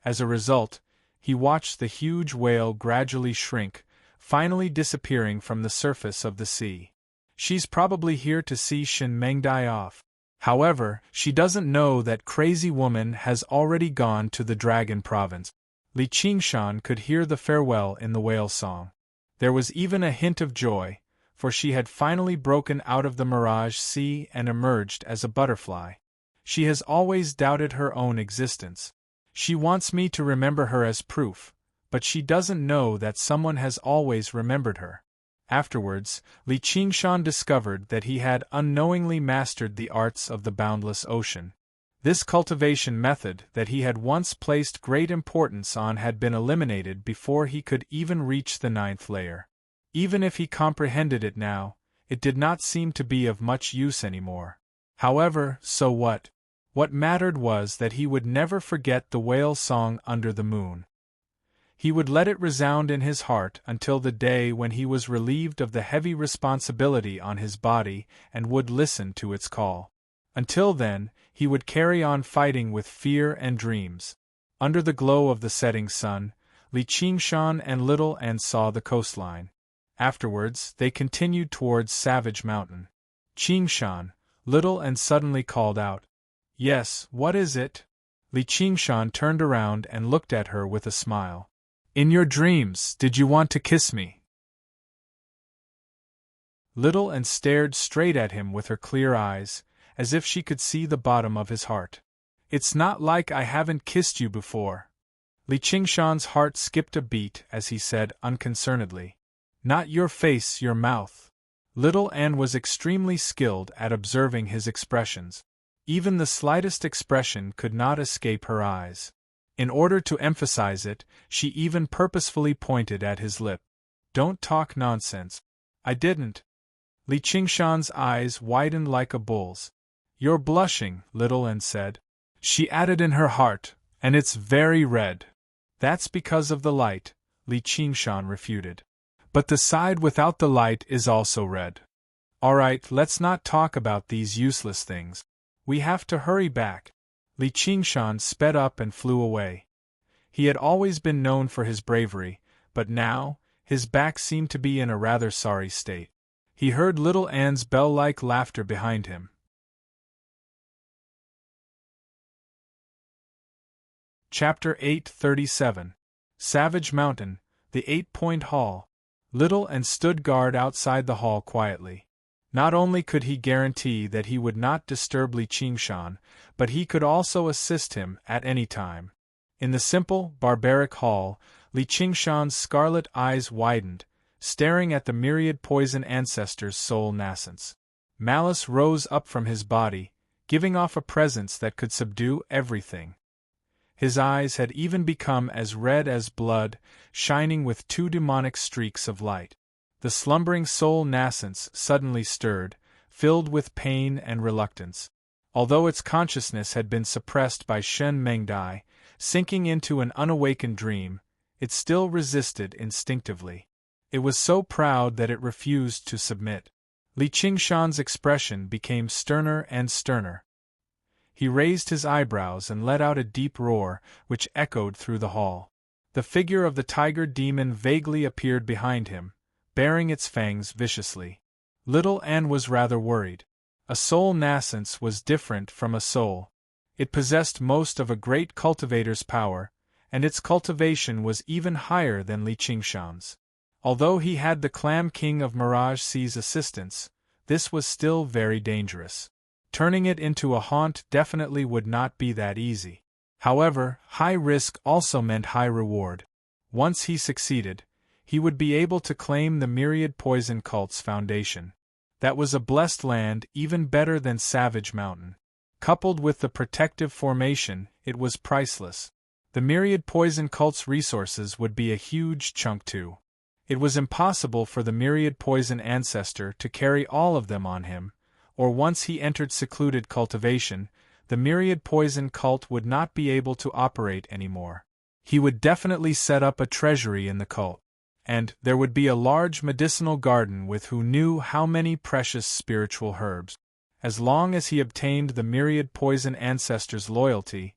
As a result, he watched the huge whale gradually shrink, finally disappearing from the surface of the sea. She's probably here to see Shen Mengdai off. However, she doesn't know that crazy woman has already gone to the Dragon Province. Li Qingshan could hear the farewell in the whale song. There was even a hint of joy, for she had finally broken out of the mirage sea and emerged as a butterfly. She has always doubted her own existence. She wants me to remember her as proof, but she doesn't know that someone has always remembered her. Afterwards, Li Qingshan discovered that he had unknowingly mastered the arts of the boundless ocean. This cultivation method that he had once placed great importance on had been eliminated before he could even reach the 9th layer. Even if he comprehended it now, it did not seem to be of much use anymore. However, so what? What mattered was that he would never forget the whale song under the moon. He would let it resound in his heart until the day when he was relieved of the heavy responsibility on his body and would listen to its call. Until then, he would carry on fighting with fear and dreams. Under the glow of the setting sun, Li Qingshan and Little An saw the coastline. Afterwards, they continued towards Savage Mountain. Qingshan, Little An suddenly called out. Yes, what is it? Li Qingshan turned around and looked at her with a smile. In your dreams, did you want to kiss me? Little An stared straight at him with her clear eyes, as if she could see the bottom of his heart. It's not like I haven't kissed you before. Li Qingshan's heart skipped a beat as he said unconcernedly. Not your face, your mouth. Little An was extremely skilled at observing his expressions. Even the slightest expression could not escape her eyes. In order to emphasize it, she even purposefully pointed at his lip. Don't talk nonsense. I didn't. Li Qingshan's eyes widened like a bull's. You're blushing, Little An said. She added in her heart, and it's very red. That's because of the light, Li Qingshan refuted. But the side without the light is also red. All right, let's not talk about these useless things. We have to hurry back. Li Qingshan sped up and flew away. He had always been known for his bravery, but now, his back seemed to be in a rather sorry state. He heard Little An's bell-like laughter behind him. Chapter 837. Savage Mountain, the 8-Point Hall. Little An stood guard outside the hall quietly. Not only could he guarantee that he would not disturb Li Qingshan, but he could also assist him at any time. In the simple, barbaric hall, Li Qingshan's scarlet eyes widened, staring at the myriad poison ancestors' soul nascents. Malice rose up from his body, giving off a presence that could subdue everything. His eyes had even become as red as blood, shining with 2 demonic streaks of light. The slumbering soul nascence suddenly stirred, filled with pain and reluctance. Although its consciousness had been suppressed by Shen Mengdai, sinking into an unawakened dream, it still resisted instinctively. It was so proud that it refused to submit. Li Qingshan's expression became sterner and sterner. He raised his eyebrows and let out a deep roar, which echoed through the hall. The figure of the tiger demon vaguely appeared behind him, baring its fangs viciously. Little An was rather worried. A soul nascence was different from a soul. It possessed most of a great cultivator's power, and its cultivation was even higher than Li Qingshan's. Although he had the Clam King of Mirage Sea's assistance, this was still very dangerous. Turning it into a haunt definitely would not be that easy. However, high risk also meant high reward. Once he succeeded, he would be able to claim the Myriad Poison Cult's foundation. That was a blessed land, even better than Savage Mountain. Coupled with the protective formation, it was priceless. The Myriad Poison Cult's resources would be a huge chunk too. It was impossible for the Myriad Poison Ancestor to carry all of them on him, or once he entered secluded cultivation, the Myriad Poison Cult would not be able to operate anymore. He would definitely set up a treasury in the cult, and there would be a large medicinal garden with who knew how many precious spiritual herbs. As long as he obtained the Myriad Poison Ancestor's loyalty,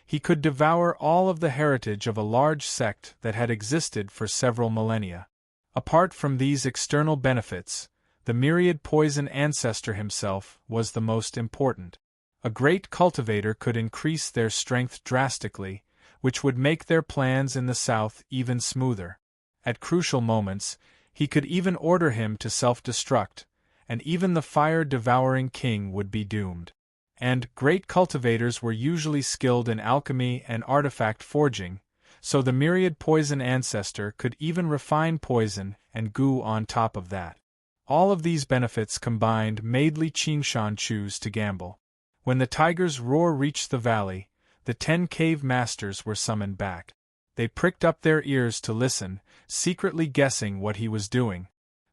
he could devour all of the heritage of a large sect that had existed for several millennia. Apart from these external benefits, the Myriad Poison Ancestor himself was the most important. A great cultivator could increase their strength drastically, which would make their plans in the south even smoother. At crucial moments, he could even order him to self-destruct, and even the fire-devouring king would be doomed. And great cultivators were usually skilled in alchemy and artifact forging, so the Myriad Poison Ancestor could even refine poison and goo on top of that. All of these benefits combined made Li Qingshan choose to gamble. When the tiger's roar reached the valley, the 10 cave masters were summoned back. They pricked up their ears to listen, secretly guessing what he was doing.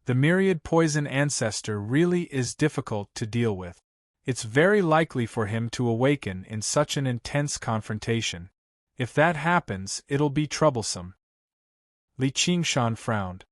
The Myriad Poison Ancestor really is difficult to deal with. It's very likely for him to awaken in such an intense confrontation. If that happens, it'll be troublesome. Li Qingshan frowned.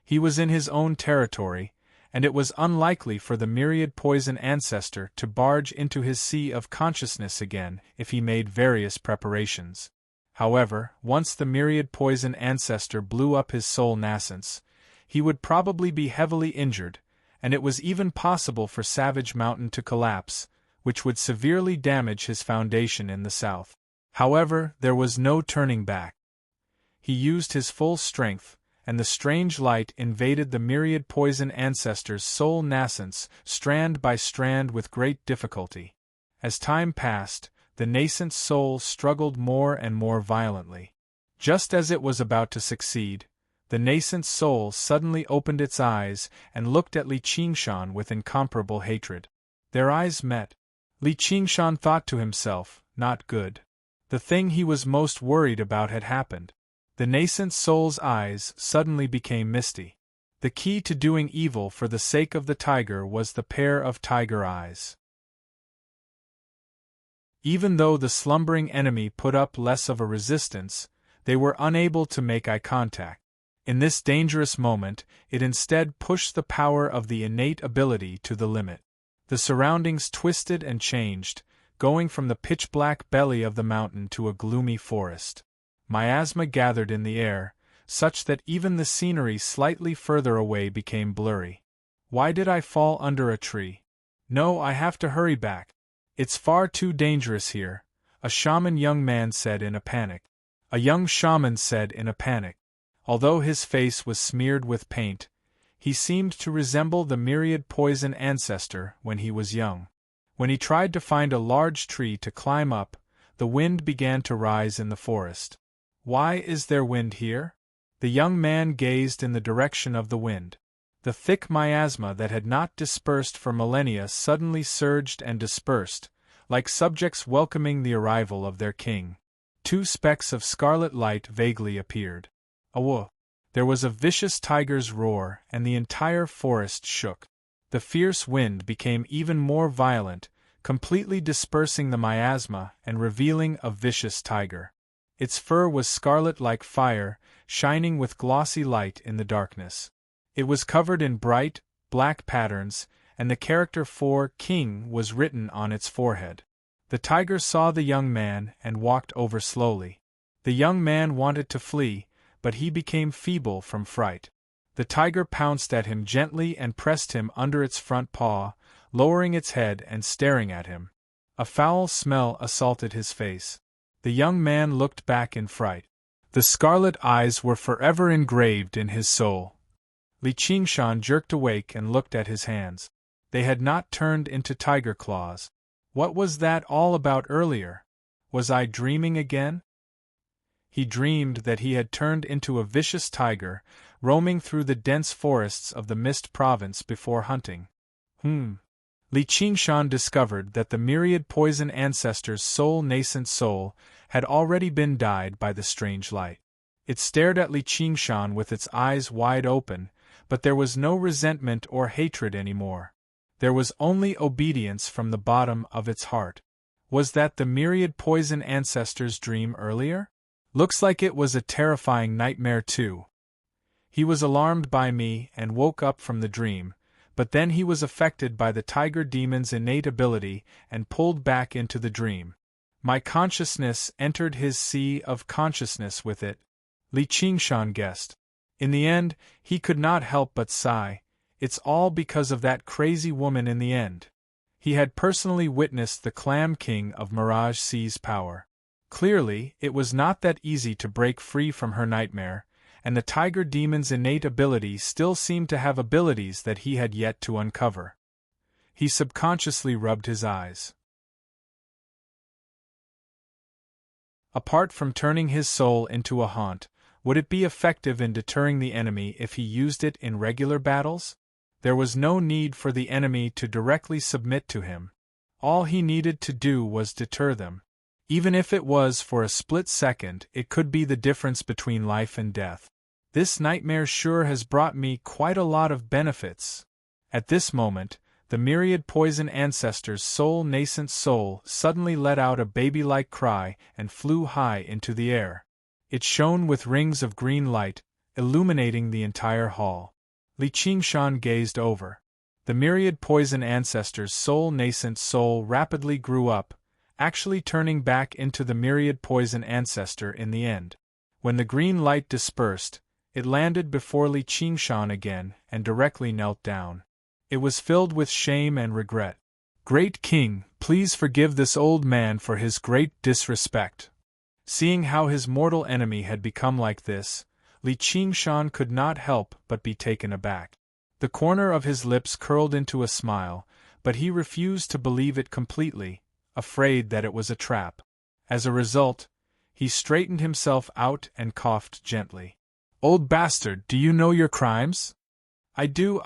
He was in his own territory, and it was unlikely for the Myriad Poison Ancestor to barge into his sea of consciousness again if he made various preparations. However, once the Myriad Poison Ancestor blew up his soul nascence, he would probably be heavily injured, and it was even possible for Savage Mountain to collapse, which would severely damage his foundation in the south. However, there was no turning back. He used his full strength, and the strange light invaded the Myriad Poison Ancestor's soul nascence, strand by strand with great difficulty. As time passed, the nascent soul struggled more and more violently. Just as it was about to succeed, the nascent soul suddenly opened its eyes and looked at Li Qingshan with incomparable hatred. Their eyes met. Li Qingshan thought to himself, not good. The thing he was most worried about had happened. The nascent soul's eyes suddenly became misty. The key to doing evil for the sake of the tiger was the pair of tiger eyes. Even though the slumbering enemy put up less of a resistance, they were unable to make eye contact. In this dangerous moment, it instead pushed the power of the innate ability to the limit. The surroundings twisted and changed, going from the pitch-black belly of the mountain to a gloomy forest. Miasma gathered in the air, such that even the scenery slightly further away became blurry. Why did I fall under a tree? No, I have to hurry back. It's far too dangerous here, a shaman young man said in a panic. A young shaman said in a panic. Although his face was smeared with paint, he seemed to resemble the Myriad Poison Ancestor when he was young. When he tried to find a large tree to climb up, the wind began to rise in the forest. Why is there wind here? The young man gazed in the direction of the wind. The thick miasma that had not dispersed for millennia suddenly surged and dispersed, like subjects welcoming the arrival of their king. 2 specks of scarlet light vaguely appeared. Awoof! There was a vicious tiger's roar, and the entire forest shook. The fierce wind became even more violent, completely dispersing the miasma and revealing a vicious tiger. Its fur was scarlet like fire, shining with glossy light in the darkness. It was covered in bright, black patterns, and the character for King was written on its forehead. The tiger saw the young man and walked over slowly. The young man wanted to flee, but he became feeble from fright. The tiger pounced at him gently and pressed him under its front paw, lowering its head and staring at him. A foul smell assaulted his face. The young man looked back in fright. The scarlet eyes were forever engraved in his soul. Li Qingshan jerked awake and looked at his hands. They had not turned into tiger claws. What was that all about earlier? Was I dreaming again? He dreamed that he had turned into a vicious tiger, roaming through the dense forests of the Mist Province before hunting. Li Qingshan discovered that the myriad poison ancestor's nascent soul had already been dyed by the strange light. It stared at Li Qingshan with its eyes wide open, but there was no resentment or hatred anymore. There was only obedience from the bottom of its heart. Was that the myriad poison ancestor's dream earlier? Looks like it was a terrifying nightmare too. He was alarmed by me and woke up from the dream, but then he was affected by the tiger demon's innate ability and pulled back into the dream. My consciousness entered his sea of consciousness with it, Li Qingshan guessed. In the end, he could not help but sigh. It's all because of that crazy woman in the end. He had personally witnessed the Clam King of Mirage Sea's power. Clearly, it was not that easy to break free from her nightmare, and the tiger demon's innate ability still seemed to have abilities that he had yet to uncover. He subconsciously rubbed his eyes. Apart from turning his soul into a haunt, would it be effective in deterring the enemy if he used it in regular battles? There was no need for the enemy to directly submit to him. All he needed to do was deter them. Even if it was for a split second, it could be the difference between life and death. This nightmare sure has brought me quite a lot of benefits. At this moment, the myriad poison ancestor's nascent soul suddenly let out a baby-like cry and flew high into the air. It shone with rings of green light, illuminating the entire hall. Li Qingshan gazed over. The myriad poison ancestor's nascent soul rapidly grew up, actually turning back into the myriad poison ancestor in the end. When the green light dispersed, it landed before Li Qingshan again and directly knelt down. It was filled with shame and regret. "Great King, please forgive this old man for his great disrespect." Seeing how his mortal enemy had become like this, Li Qingshan could not help but be taken aback. The corner of his lips curled into a smile, but he refused to believe it completely, afraid that it was a trap. As a result, he straightened himself out and coughed gently. "Old bastard, do you know your crimes?" I do.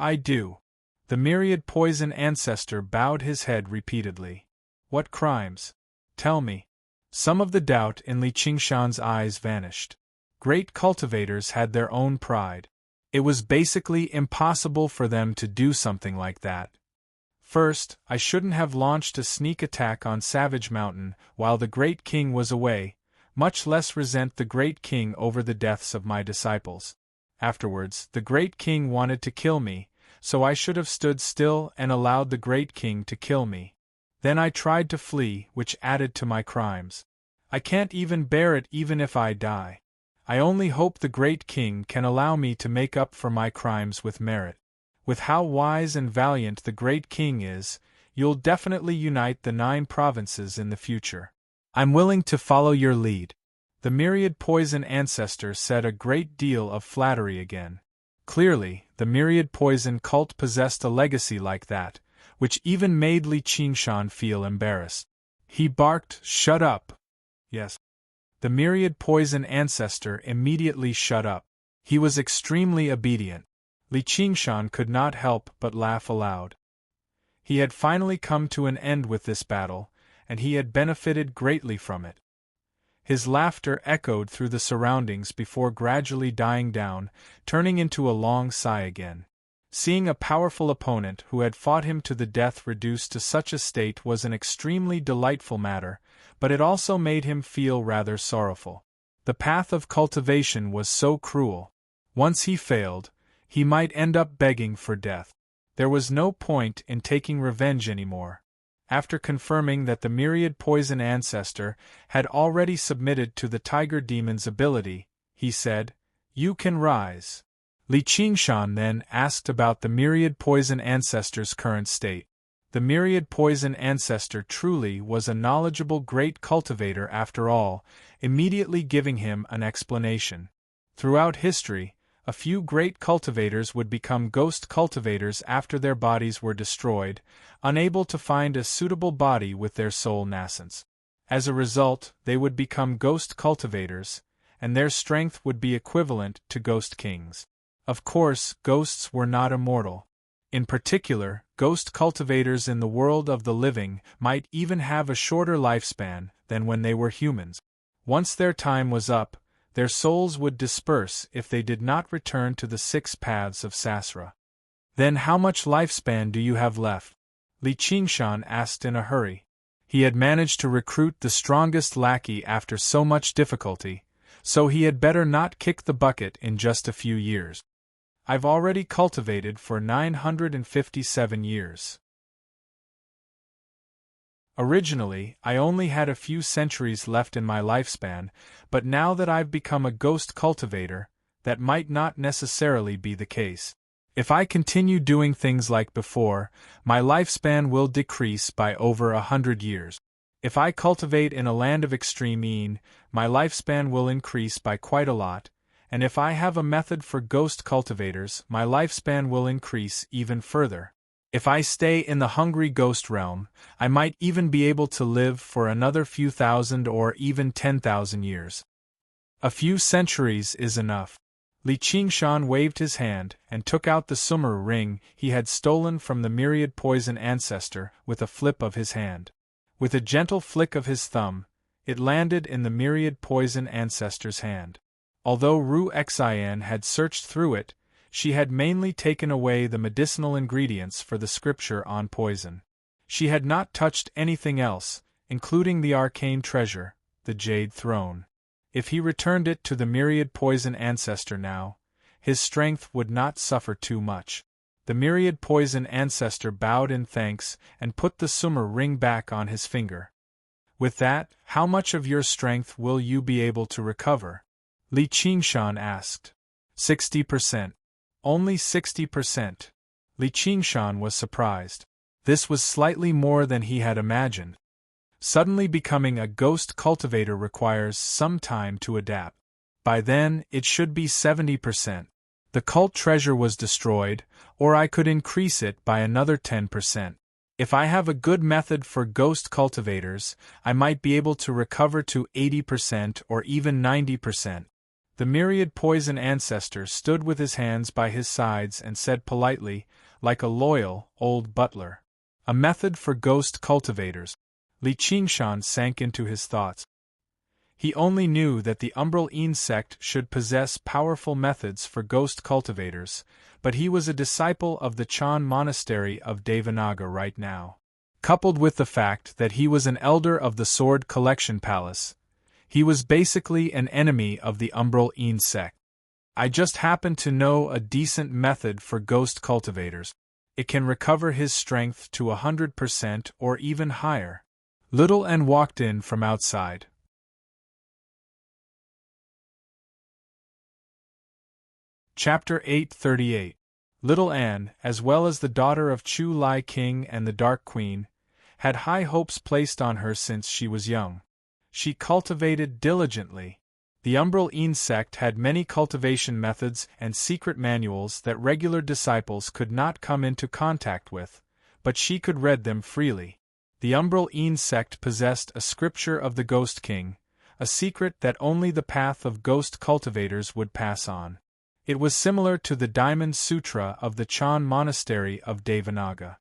The myriad poison ancestor bowed his head repeatedly. "What crimes? Tell me." Some of the doubt in Li Qingshan's eyes vanished. Great cultivators had their own pride. It was basically impossible for them to do something like that. First, I shouldn't have launched a sneak attack on Savage Mountain while the Great King was away, much less resent the Great King over the deaths of my disciples. Afterwards, the Great King wanted to kill me, so I should have stood still and allowed the Great King to kill me. Then I tried to flee, which added to my crimes. I can't even bear it even if I die. I only hope the Great King can allow me to make up for my crimes with merit. With how wise and valiant the Great King is, you'll definitely unite the 9 provinces in the future. I'm willing to follow your lead. The myriad poison ancestor said a great deal of flattery again. Clearly, the myriad poison cult possessed a legacy like that, which even made Li Qingshan feel embarrassed. He barked, "Shut up!" Yes. The myriad poison ancestor immediately shut up. He was extremely obedient. Li Qingshan could not help but laugh aloud. He had finally come to an end with this battle, and he had benefited greatly from it. His laughter echoed through the surroundings before gradually dying down, turning into a long sigh again. Seeing a powerful opponent who had fought him to the death reduced to such a state was an extremely delightful matter, but it also made him feel rather sorrowful. The path of cultivation was so cruel. Once he failed, he might end up begging for death. There was no point in taking revenge anymore. After confirming that the myriad poison ancestor had already submitted to the tiger demon's ability, he said, "You can rise." Li Qingshan then asked about the myriad poison ancestor's current state. The myriad poison ancestor truly was a knowledgeable great cultivator after all, immediately giving him an explanation. Throughout history, a few great cultivators would become ghost cultivators after their bodies were destroyed, unable to find a suitable body with their soul nascence. As a result, they would become ghost cultivators, and their strength would be equivalent to ghost kings. Of course, ghosts were not immortal. In particular, ghost cultivators in the world of the living might even have a shorter lifespan than when they were humans. Once their time was up, their souls would disperse if they did not return to the 6 paths of Sasra. Then how much lifespan do you have left? Li Qingshan asked in a hurry. He had managed to recruit the strongest lackey after so much difficulty, so he had better not kick the bucket in just a few years. I've already cultivated for 957 years. Originally, I only had a few centuries left in my lifespan, but now that I've become a ghost cultivator, that might not necessarily be the case. If I continue doing things like before, my lifespan will decrease by over 100 years. If I cultivate in a land of extreme Een, my lifespan will increase by quite a lot, and if I have a method for ghost cultivators, my lifespan will increase even further. If I stay in the hungry ghost realm, I might even be able to live for another few thousand or even 10,000 years. A few centuries is enough. Li Qingshan waved his hand and took out the Sumer ring he had stolen from the myriad poison ancestor with a flip of his hand. With a gentle flick of his thumb, it landed in the myriad poison ancestor's hand. Although Ru Xian had searched through it, she had mainly taken away the medicinal ingredients for the scripture on poison. She had not touched anything else, including the arcane treasure, the Jade Throne. If he returned it to the myriad poison ancestor now, his strength would not suffer too much. The myriad poison ancestor bowed in thanks and put the Sumer ring back on his finger. With that, how much of your strength will you be able to recover? Li Qingshan asked. 60%. Only 60%. Li Qingshan was surprised. This was slightly more than he had imagined. Suddenly becoming a ghost cultivator requires some time to adapt. By then, it should be 70%. The cult treasure was destroyed, or I could increase it by another 10%. If I have a good method for ghost cultivators, I might be able to recover to 80% or even 90%. The myriad poison ancestor stood with his hands by his sides and said politely, like a loyal, old butler. A method for ghost cultivators. Li Qingshan sank into his thoughts. He only knew that the Umbral Een sect should possess powerful methods for ghost cultivators, but he was a disciple of the Chan monastery of Devanaga right now. Coupled with the fact that he was an elder of the Sword Collection Palace, he was basically an enemy of the Umbral Een sect. I just happen to know a decent method for ghost cultivators. It can recover his strength to 100% or even higher. Little Anne walked in from outside. Chapter 838. Little Anne, as well as the daughter of Chu Lai King and the Dark Queen, had high hopes placed on her since she was young. She cultivated diligently. The Umbral Een sect had many cultivation methods and secret manuals that regular disciples could not come into contact with, but she could read them freely. The Umbral Een sect possessed a scripture of the Ghost King, a secret that only the path of ghost cultivators would pass on. It was similar to the Diamond Sutra of the Chan monastery of Devanaga.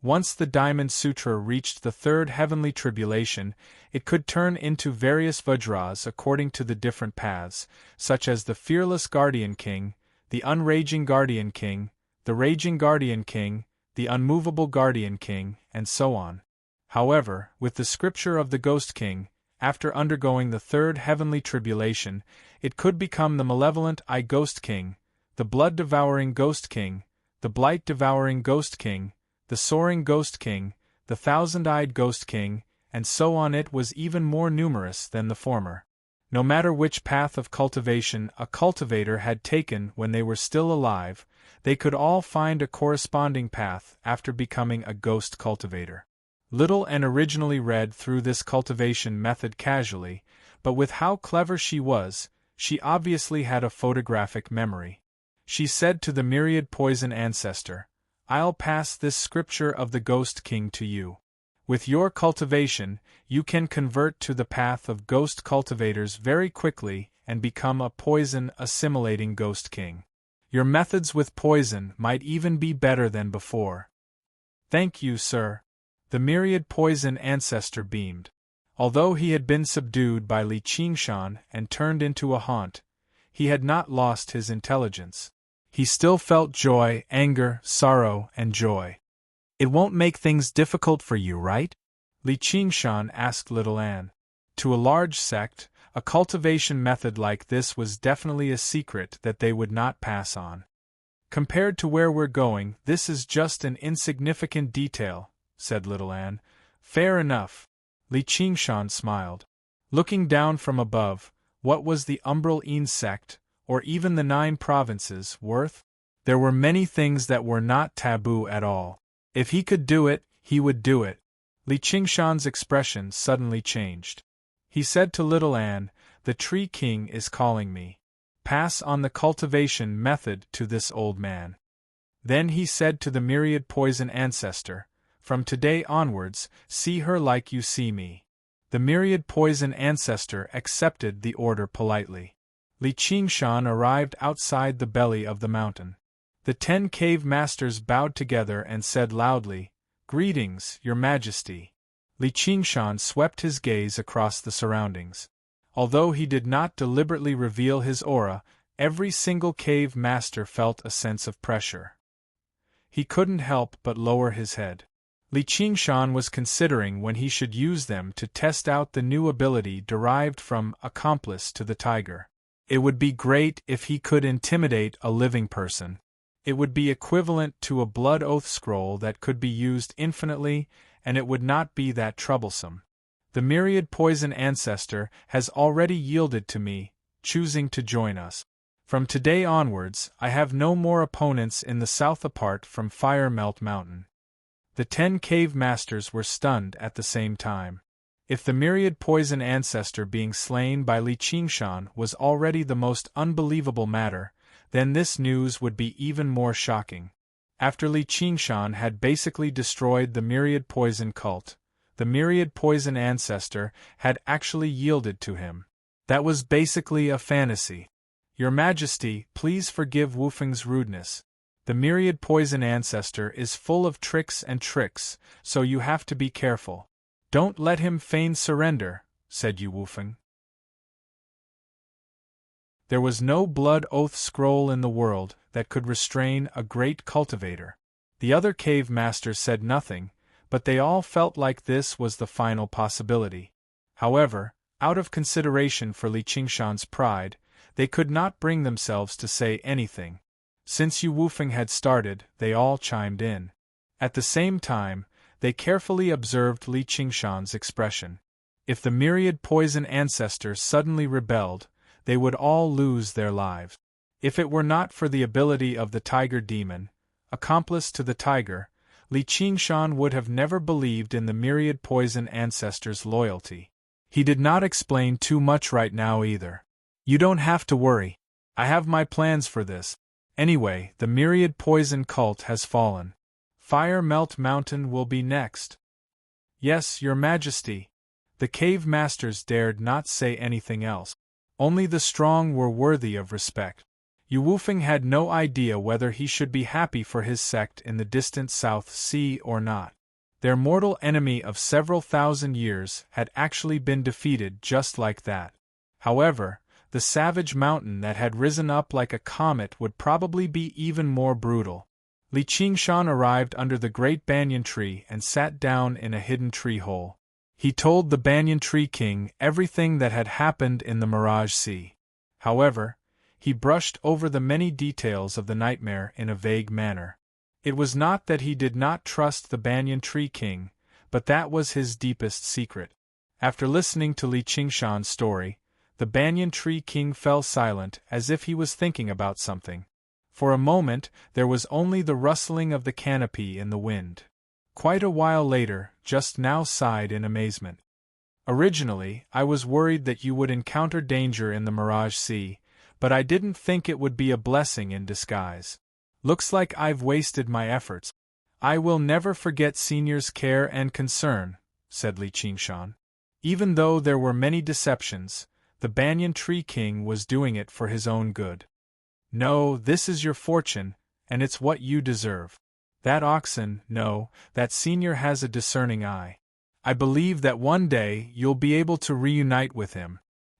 Once the Diamond Sutra reached the third heavenly tribulation, it could turn into various vajras according to the different paths, such as the Fearless Guardian King, the Unraging Guardian King, the Raging Guardian King, the Unmovable Guardian King, and so on. However, with the scripture of the Ghost King, after undergoing the third heavenly tribulation, it could become the Malevolent Eye Ghost King, the Blood-Devouring Ghost King, the Blight-Devouring Ghost King, the Soaring Ghost King, the Thousand-Eyed Ghost King, and so on. It was even more numerous than the former. No matter which path of cultivation a cultivator had taken when they were still alive, they could all find a corresponding path after becoming a ghost cultivator. Little Anne originally read through this cultivation method casually, but with how clever she was, she obviously had a photographic memory. She said to the myriad poison ancestor, "I'll pass this scripture of the Ghost King to you. With your cultivation, you can convert to the path of ghost cultivators very quickly and become a poison-assimilating Ghost King. Your methods with poison might even be better than before." "Thank you, sir." The myriad poison ancestor beamed. Although he had been subdued by Li Qingshan and turned into a haunt, he had not lost his intelligence. He still felt joy, anger, sorrow, and joy. "It won't make things difficult for you, right?" Li Qingshan asked little Anne. To a large sect, a cultivation method like this was definitely a secret that they would not pass on. "Compared to where we're going, this is just an insignificant detail," said little Anne. "Fair enough." Li Qingshan smiled. Looking down from above, what was the Umbral Een sect, or even the 9 provinces, worth? There were many things that were not taboo at all. If he could do it, he would do it. Li Qingshan's expression suddenly changed. He said to little Anne, "The Tree King is calling me. Pass on the cultivation method to this old man." Then he said to the myriad poison ancestor, "From today onwards, see her like you see me." The myriad poison ancestor accepted the order politely. Li Qingshan arrived outside the belly of the mountain. The 10 cave masters bowed together and said loudly, "Greetings, Your Majesty." Li Qingshan swept his gaze across the surroundings. Although he did not deliberately reveal his aura, every single cave master felt a sense of pressure. He couldn't help but lower his head. Li Qingshan was considering when he should use them to test out the new ability derived from Accomplice to the Tiger. It would be great if he could intimidate a living person. It would be equivalent to a blood oath scroll that could be used infinitely, and it would not be that troublesome. The myriad poison ancestor has already yielded to me, choosing to join us. From today onwards, I have no more opponents in the south apart from Fire Melt Mountain. The 10 cave masters were stunned at the same time. If the myriad poison ancestor being slain by Li Qingshan was already the most unbelievable matter, then this news would be even more shocking. After Li Qingshan had basically destroyed the myriad poison cult, the myriad poison ancestor had actually yielded to him. That was basically a fantasy. "Your Majesty, please forgive Wufeng's rudeness. The myriad poison ancestor is full of tricks, so you have to be careful. Don't let him feign surrender," said Yu Wufeng. There was no blood oath scroll in the world that could restrain a great cultivator. The other cave masters said nothing, but they all felt like this was the final possibility. However, out of consideration for Li Qingshan's pride, they could not bring themselves to say anything. Since Yu Wufeng had started, they all chimed in. At the same time, they carefully observed Li Qingshan's expression. If the myriad poison ancestor suddenly rebelled, they would all lose their lives. If it were not for the ability of the tiger demon, accomplice to the tiger, Li Qingshan would have never believed in the myriad poison ancestor's loyalty. He did not explain too much right now either. "You don't have to worry. I have my plans for this. Anyway, the myriad poison cult has fallen. Fire Melt Mountain will be next." "Yes, Your Majesty." The cave masters dared not say anything else. Only the strong were worthy of respect. Yu Wufeng had no idea whether he should be happy for his sect in the distant South Sea or not. Their mortal enemy of several thousand years had actually been defeated just like that. However, the savage mountain that had risen up like a comet would probably be even more brutal. Li Qingshan arrived under the great banyan tree and sat down in a hidden tree hole. He told the Banyan Tree King everything that had happened in the Mirage Sea. However, he brushed over the many details of the nightmare in a vague manner. It was not that he did not trust the Banyan Tree King, but that was his deepest secret. After listening to Li Qingshan's story, the Banyan Tree King fell silent as if he was thinking about something. For a moment, there was only the rustling of the canopy in the wind. Quite a while later, Just Now sighed in amazement. Originally, I was worried that you would encounter danger in the Mirage Sea, but I didn't think it would be a blessing in disguise. Looks like I've wasted my efforts. I will never forget Senior's care and concern, said Li Qingshan. Even though there were many deceptions, the Banyan Tree King was doing it for his own good. No, this is your fortune, and it's what you deserve. That oxen, no, that Senior has a discerning eye. I believe that one day you'll be able to reunite with him.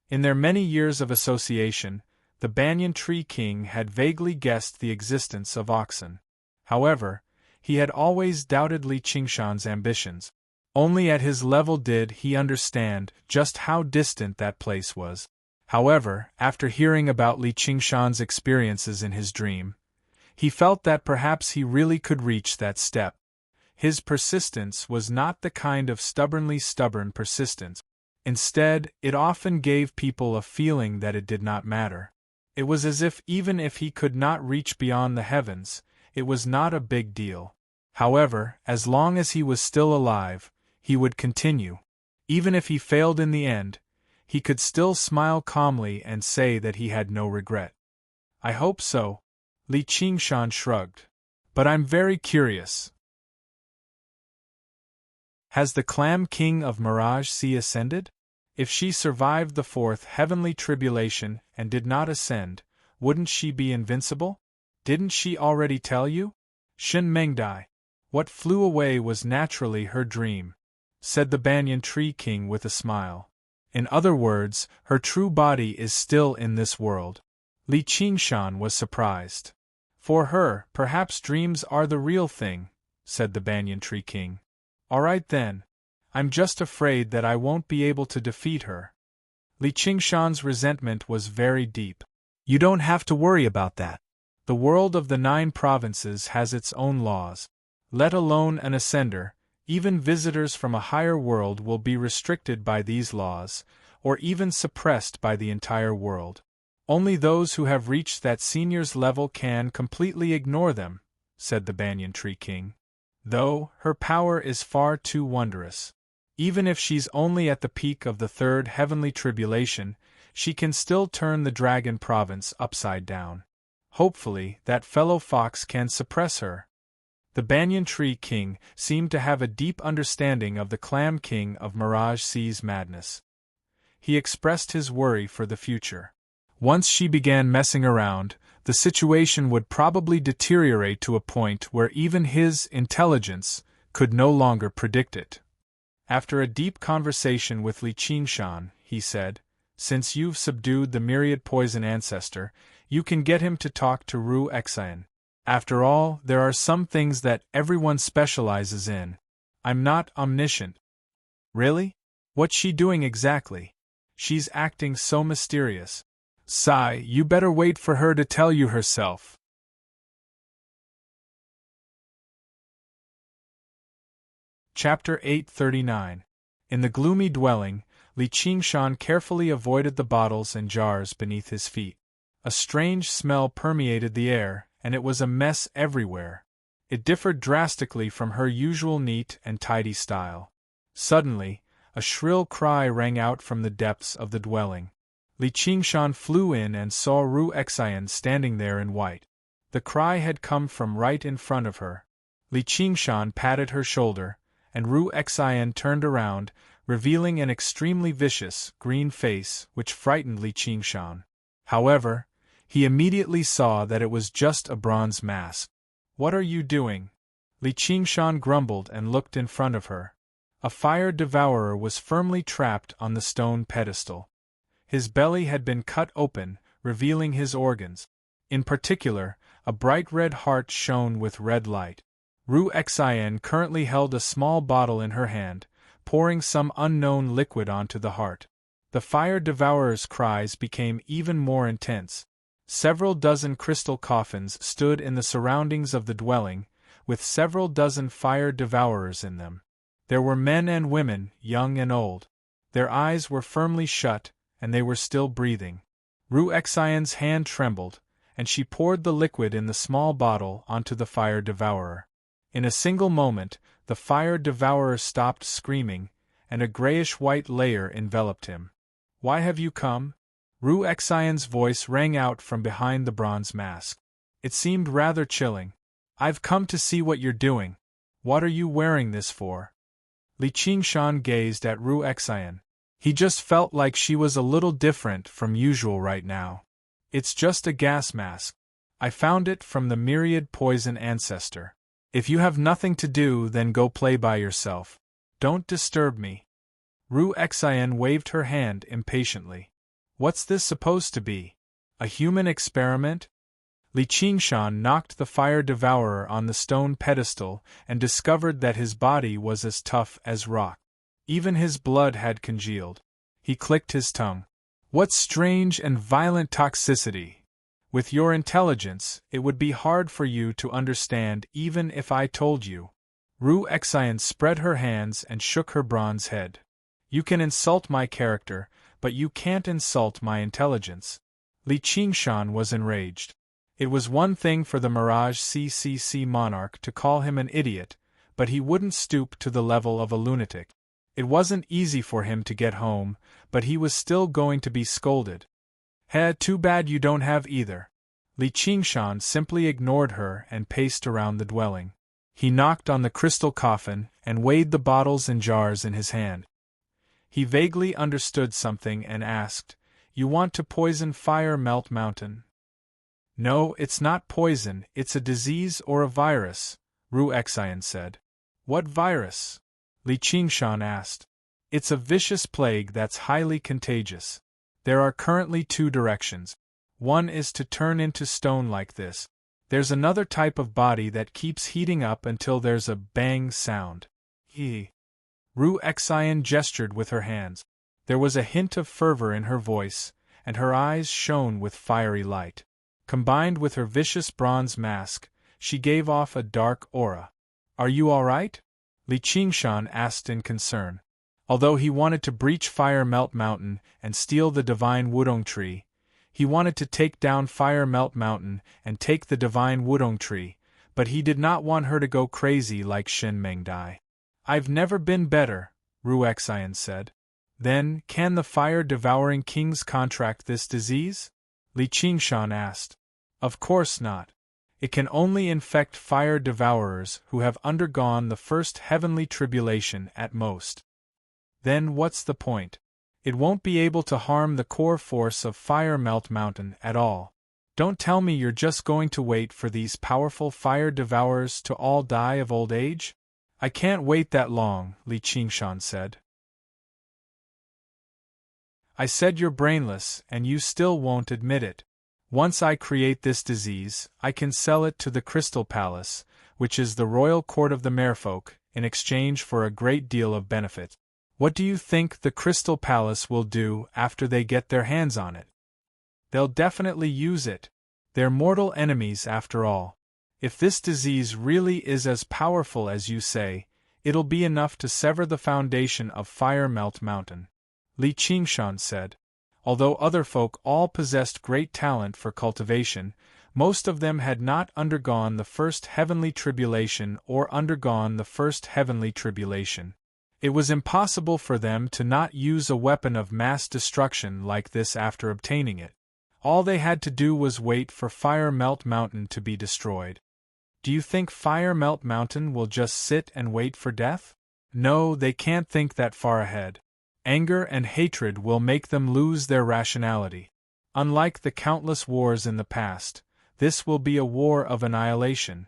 In their many years of association, the Banyan Tree King had vaguely guessed the existence of oxen. However, he had always doubted Li Qingshan's ambitions. Only at his level did he understand just how distant that place was. However, after hearing about Li Qingshan's experiences in his dream, he felt that perhaps he really could reach that step. His persistence was not the kind of stubbornly stubborn persistence. Instead, it often gave people a feeling that it did not matter. It was as if even if he could not reach beyond the heavens, it was not a big deal. However, as long as he was still alive, he would continue. Even if he failed in the end, he could still smile calmly and say that he had no regret. I hope so, Li Qingshan shrugged. But I'm very curious. Has the Clam King of Mirage Sea ascended? If she survived the fourth heavenly tribulation and did not ascend, wouldn't she be invincible? Didn't she already tell you? Shen Mengdai. What flew away was naturally her dream, said the Banyan Tree King with a smile. In other words, her true body is still in this world. Li Qingshan was surprised. For her, perhaps dreams are the real thing, said the Banyan Tree King. All right then. I'm just afraid that I won't be able to defeat her. Li Qingshan's resentment was very deep. You don't have to worry about that. The world of the 9 provinces has its own laws. Let alone an ascender, even visitors from a higher world will be restricted by these laws, or even suppressed by the entire world. Only those who have reached that Senior's level can completely ignore them, said the Banyan Tree King. Though, her power is far too wondrous. Even if she's only at the peak of the 3rd heavenly tribulation, she can still turn the Dragon Province upside down. Hopefully, that fellow fox can suppress her. The Banyan Tree King seemed to have a deep understanding of the Clam King of Mirage Sea's madness. He expressed his worry for the future. Once she began messing around, the situation would probably deteriorate to a point where even his intelligence could no longer predict it. After a deep conversation with Li Qingshan, he said, "Since you've subdued the myriad poison ancestor, you can get him to talk to Ru Xian. After all, there are some things that everyone specializes in. I'm not omniscient." Really? What's she doing exactly? She's acting so mysterious. Sigh, you better wait for her to tell you herself. Chapter 839. In the gloomy dwelling, Li Qingshan carefully avoided the bottles and jars beneath his feet. A strange smell permeated the air, and it was a mess everywhere. It differed drastically from her usual neat and tidy style. Suddenly, a shrill cry rang out from the depths of the dwelling. Li Qingshan flew in and saw Ru Xian standing there in white. The cry had come from right in front of her. Li Qingshan patted her shoulder, and Ru Xian turned around, revealing an extremely vicious, green face which frightened Li Qingshan. However, he immediately saw that it was just a bronze mask. "What are you doing?" Li Qingshan grumbled and looked in front of her. A fire devourer was firmly trapped on the stone pedestal. His belly had been cut open, revealing his organs. In particular, a bright red heart shone with red light. Ru Xian currently held a small bottle in her hand, pouring some unknown liquid onto the heart. The fire devourer's cries became even more intense. Several dozen crystal coffins stood in the surroundings of the dwelling, with several dozen fire devourers in them. There were men and women, young and old. Their eyes were firmly shut, and they were still breathing. Ru Xian's hand trembled, and she poured the liquid in the small bottle onto the fire devourer. In a single moment, the fire devourer stopped screaming, and a grayish-white layer enveloped him. "Why have you come?" Ru Xian's voice rang out from behind the bronze mask. It seemed rather chilling. "I've come to see what you're doing. What are you wearing this for?" Li Qingshan gazed at Ru Xian. He just felt like she was a little different from usual right now. "It's just a gas mask. I found it from the myriad poison ancestor. If you have nothing to do, then go play by yourself. Don't disturb me." Ru Xian waved her hand impatiently. "What's this supposed to be? A human experiment?" Li Qingshan knocked the fire devourer on the stone pedestal and discovered that his body was as tough as rock. Even his blood had congealed. He clicked his tongue. "What strange and violent toxicity! With your intelligence, it would be hard for you to understand even if I told you." Ru Xian spread her hands and shook her bronze head. "You can insult my character, but you can't insult my intelligence." Li Qingshan was enraged. It was one thing for the Mirage CCC monarch to call him an idiot, but he wouldn't stoop to the level of a lunatic. It wasn't easy for him to get home, but he was still going to be scolded. Too bad you don't have either." Li Qingshan simply ignored her and paced around the dwelling. He knocked on the crystal coffin and weighed the bottles and jars in his hand. He vaguely understood something and asked, "You want to poison Fire Melt Mountain?" "No, it's not poison, it's a disease or a virus," Ru Xian said. "What virus?" Li Qingshan asked. "It's a vicious plague that's highly contagious. There are currently two directions. One is to turn into stone like this. There's another type of body that keeps heating up until there's a bang sound." Ru Xian gestured with her hands. There was a hint of fervor in her voice, and her eyes shone with fiery light. Combined with her vicious bronze mask, she gave off a dark aura. "Are you all right?" Li Qingshan asked in concern. Although he wanted to breach Fire Melt Mountain and steal the divine Wudong tree, he wanted to take down Fire Melt Mountain and take the divine Wudong tree, but he did not want her to go crazy like Shin Mengdai. "I've never been better," Ru Xian said. "Then, can the fire-devouring kings contract this disease?" Li Qingshan asked. "Of course not. It can only infect fire-devourers who have undergone the first heavenly tribulation at most." "Then what's the point? It won't be able to harm the core force of Fire Melt Mountain at all. Don't tell me you're just going to wait for these powerful fire-devourers to all die of old age?" "I can't wait that long," Li Qingshan said. "I said you're brainless, and you still won't admit it. Once I create this disease, I can sell it to the Crystal Palace, which is the royal court of the merfolk, in exchange for a great deal of benefit. What do you think the Crystal Palace will do after they get their hands on it? They'll definitely use it. They're mortal enemies after all. If this disease really is as powerful as you say, it'll be enough to sever the foundation of Fire Melt Mountain," Li Qingshan said. Although other folk all possessed great talent for cultivation, most of them had not undergone the first heavenly tribulation or undergone the first heavenly tribulation. It was impossible for them to not use a weapon of mass destruction like this after obtaining it. All they had to do was wait for Fire Melt Mountain to be destroyed. Do you think Fire Melt Mountain will just sit and wait for death? No, they can't think that far ahead. Anger and hatred will make them lose their rationality. Unlike the countless wars in the past, this will be a war of annihilation.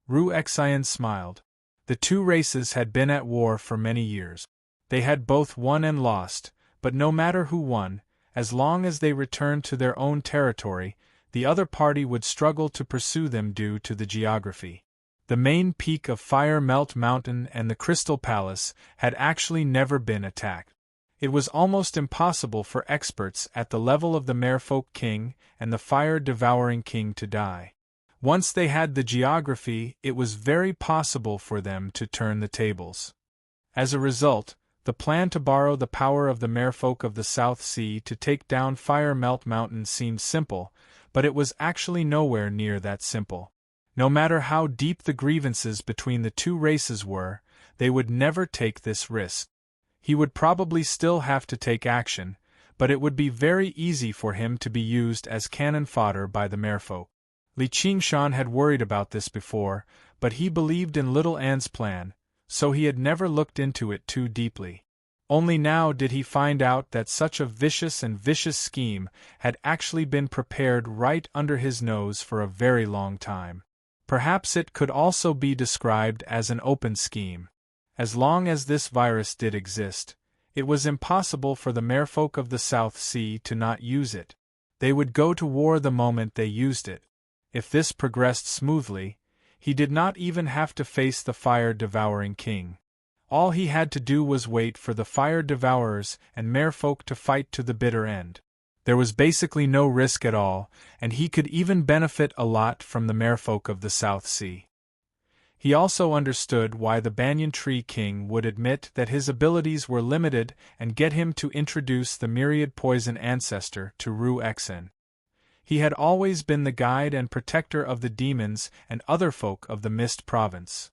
Ru Xian smiled. The two races had been at war for many years. They had both won and lost, but no matter who won, as long as they returned to their own territory, the other party would struggle to pursue them due to the geography. The main peak of Fire Melt Mountain and the Crystal Palace had actually never been attacked. It was almost impossible for experts at the level of the Merfolk King and the Fire-Devouring King to die. Once they had the geography, it was very possible for them to turn the tables. As a result, the plan to borrow the power of the Merfolk of the South Sea to take down Fire Melt Mountain seemed simple, but it was actually nowhere near that simple. No matter how deep the grievances between the two races were, they would never take this risk. He would probably still have to take action, but it would be very easy for him to be used as cannon fodder by the merfolk. Li Qingshan had worried about this before, but he believed in Little Anne's plan, so he had never looked into it too deeply. Only now did he find out that such a vicious scheme had actually been prepared right under his nose for a very long time. Perhaps it could also be described as an open scheme. As long as this virus did exist, it was impossible for the merfolk of the South Sea to not use it. They would go to war the moment they used it. If this progressed smoothly, he did not even have to face the fire-devouring king. All he had to do was wait for the fire-devourers and merfolk to fight to the bitter end. There was basically no risk at all, and he could even benefit a lot from the merfolk of the South Sea. He also understood why the Banyan Tree King would admit that his abilities were limited and get him to introduce the myriad poison ancestor to Ru-Exen. He had always been the guide and protector of the demons and other folk of the Mist Province.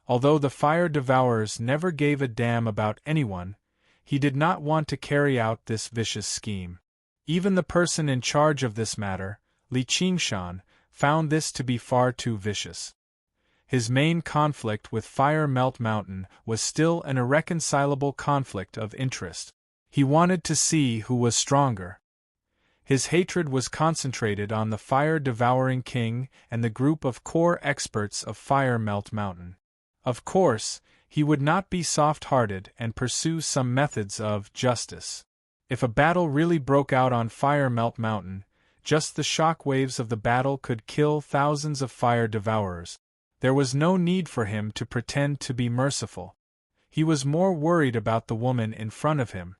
Although the fire devourers never gave a damn about anyone, he did not want to carry out this vicious scheme. Even the person in charge of this matter, Li Qingshan, found this to be far too vicious. His main conflict with Fire Melt Mountain was still an irreconcilable conflict of interest. He wanted to see who was stronger. His hatred was concentrated on the fire-devouring king and the group of core experts of Fire Melt Mountain. Of course, he would not be soft-hearted and pursue some methods of justice. If a battle really broke out on Fire Melt Mountain, just the shock waves of the battle could kill thousands of fire devourers. There was no need for him to pretend to be merciful. He was more worried about the woman in front of him.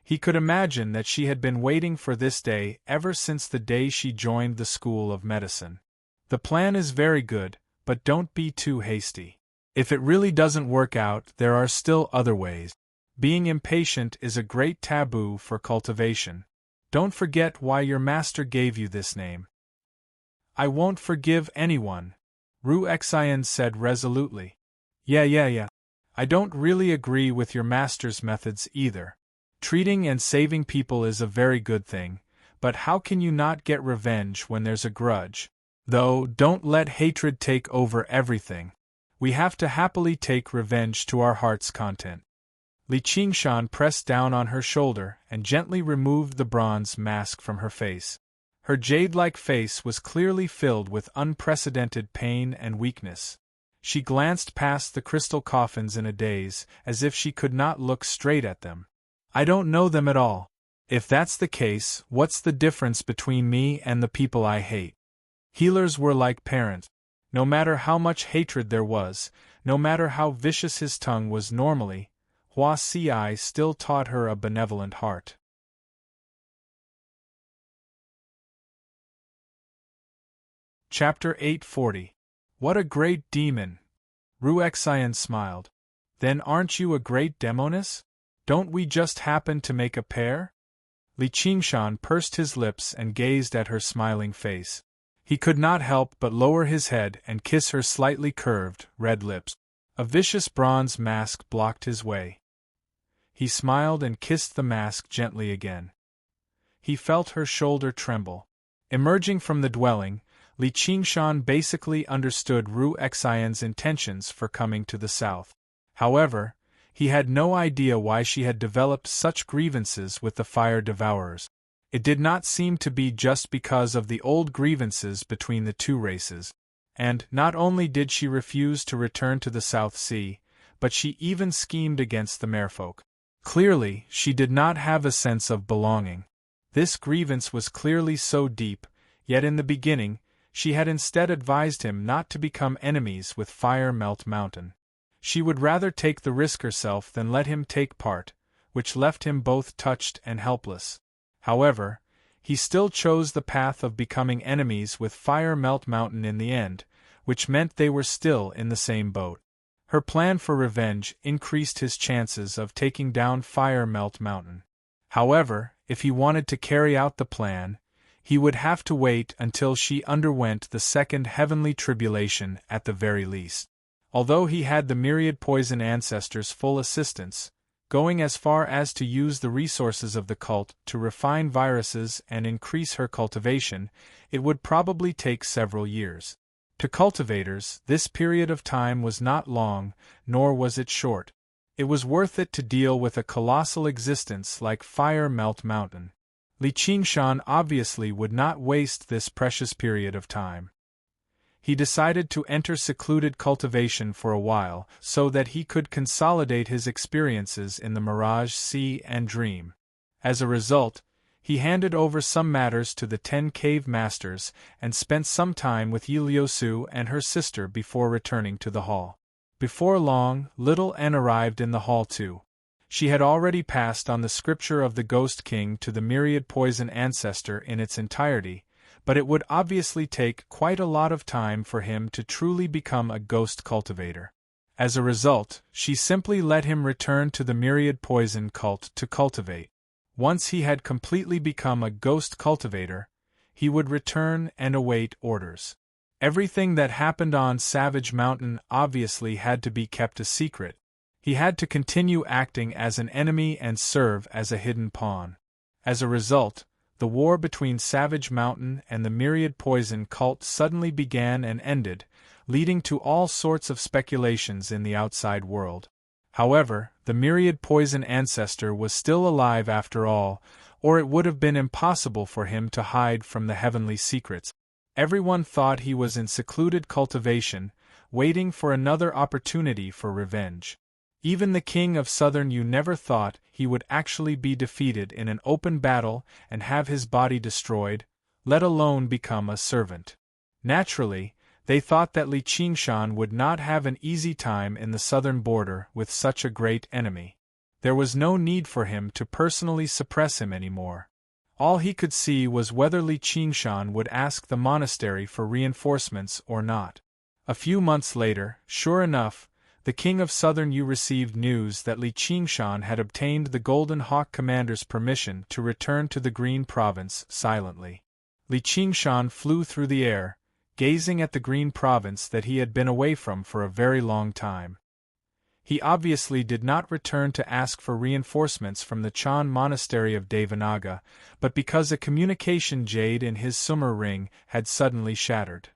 He could imagine that she had been waiting for this day ever since the day she joined the School of Medicine. The plan is very good, but don't be too hasty. If it really doesn't work out, there are still other ways. Being impatient is a great taboo for cultivation. Don't forget why your master gave you this name. I won't forgive anyone, Ru-Exen said resolutely. Yeah. I don't really agree with your master's methods either. Treating and saving people is a very good thing, but how can you not get revenge when there's a grudge? Though, don't let hatred take over everything. We have to happily take revenge to our heart's content. Li Qingshan pressed down on her shoulder and gently removed the bronze mask from her face. Her jade-like face was clearly filled with unprecedented pain and weakness. She glanced past the crystal coffins in a daze, as if she could not look straight at them. I don't know them at all. If that's the case, what's the difference between me and the people I hate? Healers were like parents. No matter how much hatred there was, no matter how vicious his tongue was normally, Hua Si still taught her a benevolent heart. Chapter 840. What a great demon! Ru-Exen smiled. Then aren't you a great demoness? Don't we just happen to make a pair? Li Qingshan pursed his lips and gazed at her smiling face. He could not help but lower his head and kiss her slightly curved, red lips. A vicious bronze mask blocked his way. He smiled and kissed the mask gently again. He felt her shoulder tremble. Emerging from the dwelling, Li Qingshan basically understood Ru-Exen's intentions for coming to the south. However, he had no idea why she had developed such grievances with the fire devourers. It did not seem to be just because of the old grievances between the two races. And not only did she refuse to return to the South Sea, but she even schemed against the merfolk. Clearly, she did not have a sense of belonging. This grievance was clearly so deep, yet in the beginning, she had instead advised him not to become enemies with Fire Melt Mountain. She would rather take the risk herself than let him take part, which left him both touched and helpless. However, he still chose the path of becoming enemies with Fire Melt Mountain in the end, which meant they were still in the same boat. Her plan for revenge increased his chances of taking down Fire Melt Mountain. However, If he wanted to carry out the plan, he would have to wait until she underwent the second heavenly tribulation at the very least. Although he had the myriad poison ancestors' full assistance, going as far as to use the resources of the cult to refine viruses and increase her cultivation, it would probably take several years. To cultivators, this period of time was not long, nor was it short. It was worth it to deal with a colossal existence like Fire Melt Mountain. Li Qingshan obviously would not waste this precious period of time. He decided to enter secluded cultivation for a while so that he could consolidate his experiences in the Mirage Sea and Dream. As a result, he handed over some matters to the 10 cave masters and spent some time with Yiliosu and her sister before returning to the hall. Before long, little N arrived in the hall too. She had already passed on the scripture of the Ghost King to the myriad poison ancestor in its entirety, but it would obviously take quite a lot of time for him to truly become a ghost cultivator. As a result, she simply let him return to the myriad poison cult to cultivate. Once he had completely become a ghost cultivator, he would return and await orders. Everything that happened on Savage Mountain obviously had to be kept a secret. He had to continue acting as an enemy and serve as a hidden pawn. As a result, the war between Savage Mountain and the myriad poison cult suddenly began and ended, leading to all sorts of speculations in the outside world. However, the myriad poison ancestor was still alive after all, or it would have been impossible for him to hide from the heavenly secrets. Everyone thought he was in secluded cultivation, waiting for another opportunity for revenge. Even the king of Southern Yu never thought he would actually be defeated in an open battle and have his body destroyed, let alone become a servant. Naturally, they thought that Li Qingshan would not have an easy time in the southern border with such a great enemy. There was no need for him to personally suppress him anymore. All he could see was whether Li Qingshan would ask the monastery for reinforcements or not. A few months later, sure enough, the king of Southern Yu received news that Li Qingshan had obtained the Golden Hawk commander's permission to return to the Green Province silently. Li Qingshan flew through the air, gazing at the Green Province that he had been away from for a very long time. He obviously did not return to ask for reinforcements from the Chan monastery of Devanaga, but because a communication jade in his Sumer ring had suddenly shattered.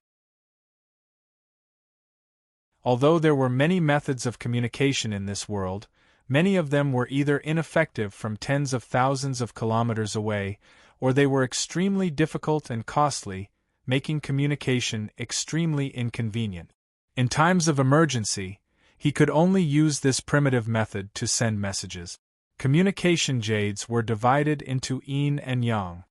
Although there were many methods of communication in this world, many of them were either ineffective from tens of thousands of kilometers away, or they were extremely difficult and costly, making communication extremely inconvenient. In times of emergency, he could only use this primitive method to send messages. Communication jades were divided into yin and yang.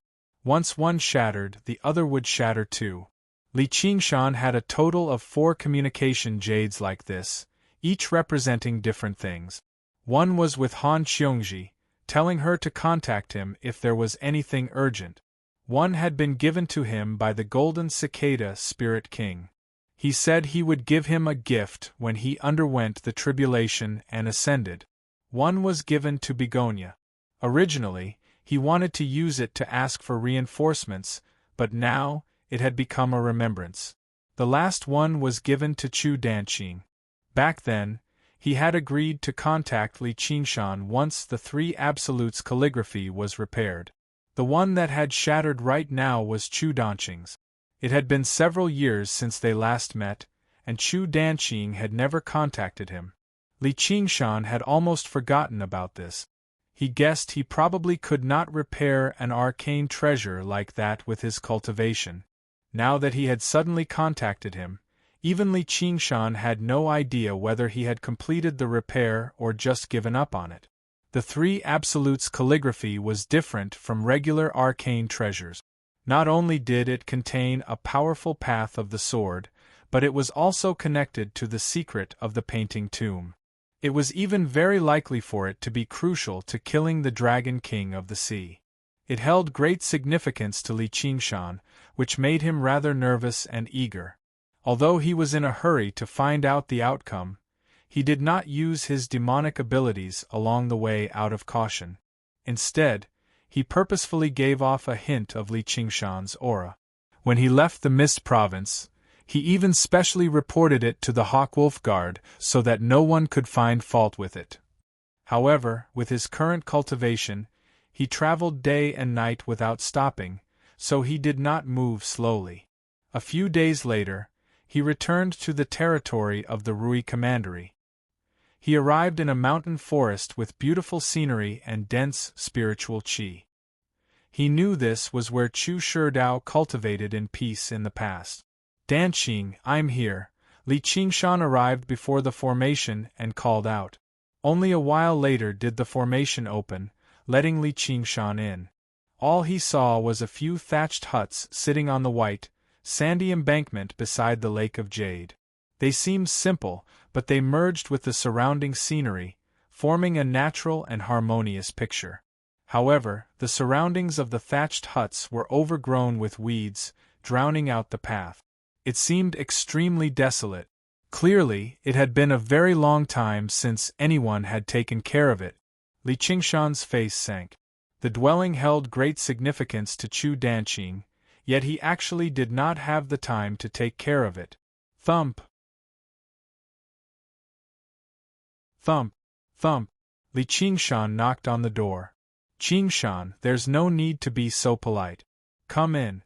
Once one shattered, the other would shatter too. Li Qingshan had a total of 4 communication jades like this, each representing different things. One was with Han Xiongji, telling her to contact him if there was anything urgent. One had been given to him by the Golden Cicada Spirit King. He said he would give him a gift when he underwent the tribulation and ascended. One was given to Begonia. Originally, he wanted to use it to ask for reinforcements, but now, it had become a remembrance. The last one was given to Chu Danqing. Back then, he had agreed to contact Li Qingshan once the 3 Absolutes calligraphy was repaired. The one that had shattered right now was Chu Danqing's. It had been several years since they last met, and Chu Danqing had never contacted him. Li Qingshan had almost forgotten about this. He guessed he probably could not repair an arcane treasure like that with his cultivation. Now that he had suddenly contacted him, even Li Qingshan had no idea whether he had completed the repair or just given up on it. The 3 Absolutes calligraphy was different from regular arcane treasures. Not only did it contain a powerful path of the sword, but it was also connected to the secret of the painting tomb. It was even very likely for it to be crucial to killing the Dragon King of the Sea. It held great significance to Li Qingshan, which made him rather nervous and eager. Although he was in a hurry to find out the outcome, he did not use his demonic abilities along the way out of caution. Instead, he purposefully gave off a hint of Li Qingshan's aura. When he left the Mist Province, he even specially reported it to the Hawkwolf Guard so that no one could find fault with it. However, with his current cultivation, he traveled day and night without stopping, so he did not move slowly. A few days later, he returned to the territory of the Rui Commandery. He arrived in a mountain forest with beautiful scenery and dense spiritual qi. He knew this was where Chu Sherdao cultivated in peace in the past. "Danqing, I'm here." Li Qingshan arrived before the formation and called out. Only a while later did the formation open, letting Li Qingshan in. All he saw was a few thatched huts sitting on the white, sandy embankment beside the Lake of Jade. They seemed simple, but they merged with the surrounding scenery, forming a natural and harmonious picture. However, the surroundings of the thatched huts were overgrown with weeds, drowning out the path. It seemed extremely desolate. Clearly, it had been a very long time since anyone had taken care of it. Li Qingshan's face sank. The dwelling held great significance to Chu Danqing, yet he actually did not have the time to take care of it. Thump! Thump! Thump! Li Qingshan knocked on the door. "Qingshan, there's no need to be so polite. Come in."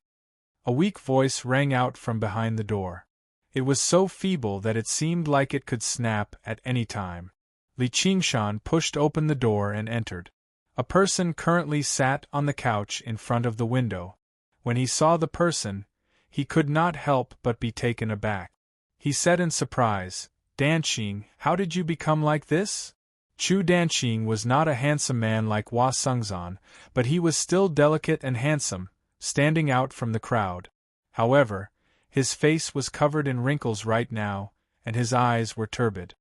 A weak voice rang out from behind the door. It was so feeble that it seemed like it could snap at any time. Li Qingshan pushed open the door and entered. A person currently sat on the couch in front of the window. When he saw the person, he could not help but be taken aback. He said in surprise, "Danqing, how did you become like this?" Chu Danqing was not a handsome man like Hua Sengzan, but he was still delicate and handsome, standing out from the crowd. However, his face was covered in wrinkles right now, and his eyes were turbid.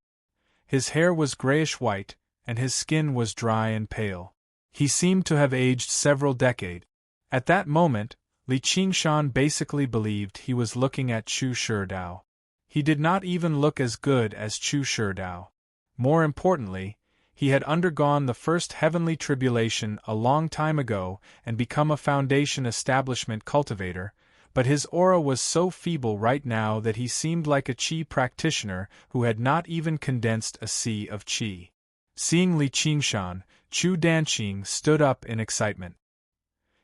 His hair was grayish-white, and his skin was dry and pale. He seemed to have aged several decades. At that moment, Li Qingshan basically believed he was looking at Chu Sherdao. He did not even look as good as Chu Sherdao. More importantly, he had undergone the first heavenly tribulation a long time ago and become a foundation establishment cultivator, but his aura was so feeble right now that he seemed like a qi practitioner who had not even condensed a sea of qi. Seeing Li Qingshan, Chu Danqing stood up in excitement.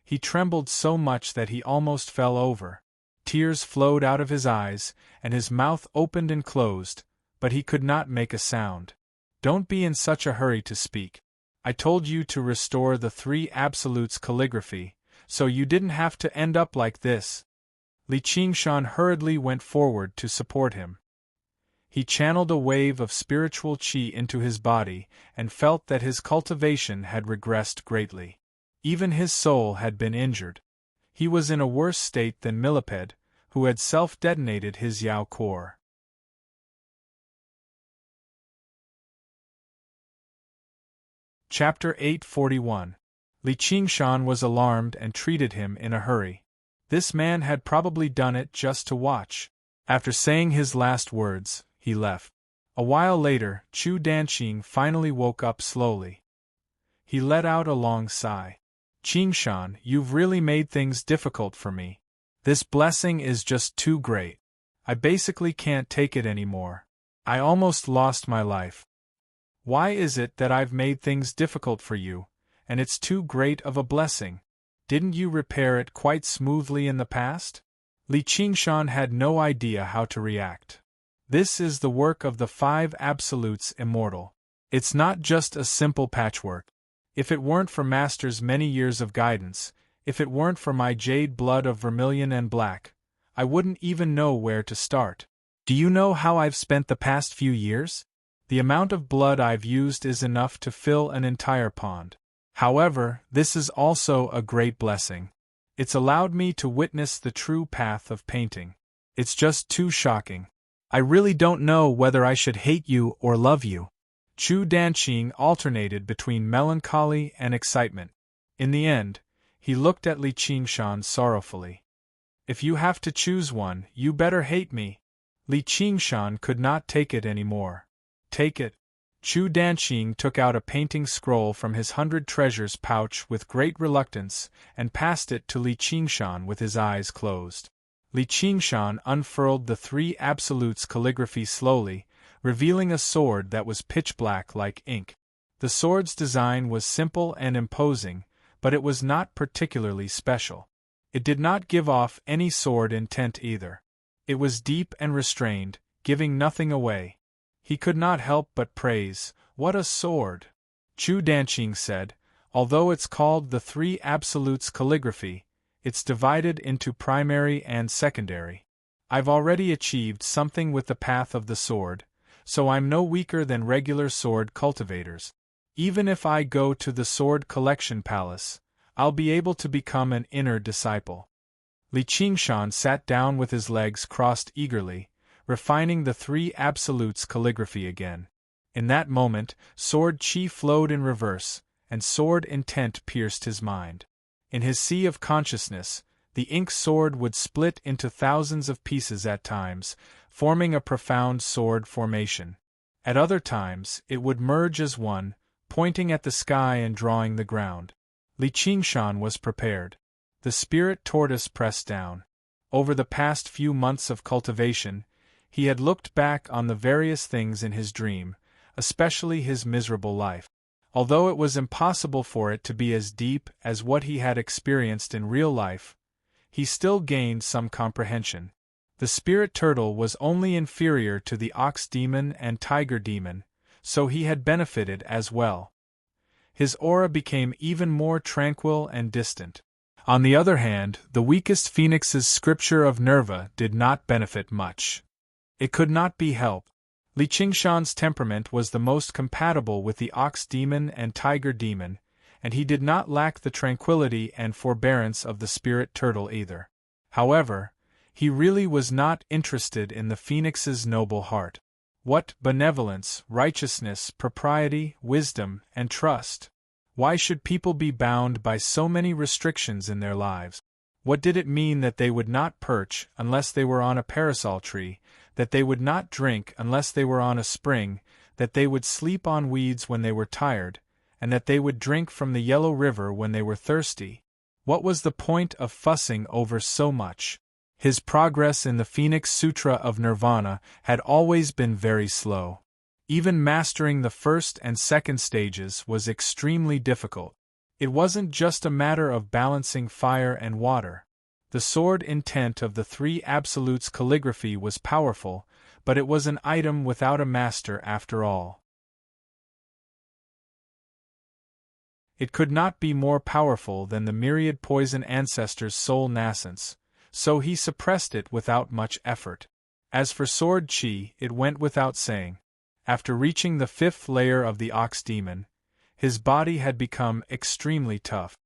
He trembled so much that he almost fell over. Tears flowed out of his eyes, and his mouth opened and closed, but he could not make a sound. "Don't be in such a hurry to speak. I told you to restore the three absolutes calligraphy, so you didn't have to end up like this." Li Qingshan hurriedly went forward to support him. He channeled a wave of spiritual qi into his body and felt that his cultivation had regressed greatly. Even his soul had been injured. He was in a worse state than Millipede, who had self-detonated his Yao core. Chapter 841. Li Qingshan was alarmed and treated him in a hurry. This man had probably done it just to watch. After saying his last words, he left. A while later, Chu Danqing finally woke up slowly. He let out a long sigh. "Qingshan, you've really made things difficult for me. This blessing is just too great. I basically can't take it anymore. I almost lost my life. Why is it that I've made things difficult for you, and it's too great of a blessing? Didn't you repair it quite smoothly in the past?" Li Qingshan had no idea how to react. This is the work of the five absolutes immortal. It's not just a simple patchwork. If it weren't for Master's many years of guidance, if it weren't for my jade blood of vermilion and black, I wouldn't even know where to start. Do you know how I've spent the past few years? The amount of blood I've used is enough to fill an entire pond. However, this is also a great blessing. It's allowed me to witness the true path of painting. It's just too shocking. I really don't know whether I should hate you or love you. Chu Danqing alternated between melancholy and excitement. In the end, he looked at Li Qingshan sorrowfully. "If you have to choose one, you better hate me." Li Qingshan could not take it anymore. "Take it. Chu Danqing took out a painting scroll from his 100 treasures pouch with great reluctance and passed it to Li Qingshan with his eyes closed. Li Qingshan unfurled the three absolutes calligraphy slowly, revealing a sword that was pitch black like ink. The sword's design was simple and imposing, but it was not particularly special. It did not give off any sword intent either. It was deep and restrained, giving nothing away. He could not help but praise, "What a sword!" Chu Danqing said, "Although it's called the Three Absolutes calligraphy, it's divided into primary and secondary. I've already achieved something with the path of the sword, so I'm no weaker than regular sword cultivators. Even if I go to the Sword Collection Palace, I'll be able to become an inner disciple." Li Qingshan sat down with his legs crossed eagerly, refining the three absolutes calligraphy again. In that moment, sword chi flowed in reverse, and sword intent pierced his mind. In his sea of consciousness, the ink sword would split into thousands of pieces at times, forming a profound sword formation. At other times, it would merge as one, pointing at the sky and drawing the ground. Li Qingshan was prepared. The spirit tortoise pressed down. Over the past few months of cultivation, he had looked back on the various things in his dream, especially his miserable life. Although it was impossible for it to be as deep as what he had experienced in real life, he still gained some comprehension. The spirit turtle was only inferior to the ox demon and tiger demon, so he had benefited as well. His aura became even more tranquil and distant. On the other hand, the weakest phoenix's scripture of Nerva did not benefit much. It could not be helped. Li Qingshan's temperament was the most compatible with the ox demon and tiger demon, and he did not lack the tranquility and forbearance of the spirit turtle either. However, he really was not interested in the phoenix's noble heart. What benevolence, righteousness, propriety, wisdom, and trust? Why should people be bound by so many restrictions in their lives? What did it mean that they would not perch unless they were on a parasol tree, that they would not drink unless they were on a spring, that they would sleep on weeds when they were tired, and that they would drink from the yellow river when they were thirsty? What was the point of fussing over so much? His progress in the Phoenix Sutra of Nirvana had always been very slow. Even mastering the first and second stages was extremely difficult. It wasn't just a matter of balancing fire and water. The sword intent of the three absolutes calligraphy was powerful, but it was an item without a master after all. It could not be more powerful than the myriad poison ancestor's soul nascence, so he suppressed it without much effort. As for sword chi, it went without saying. After reaching the fifth layer of the ox demon, his body had become extremely tough.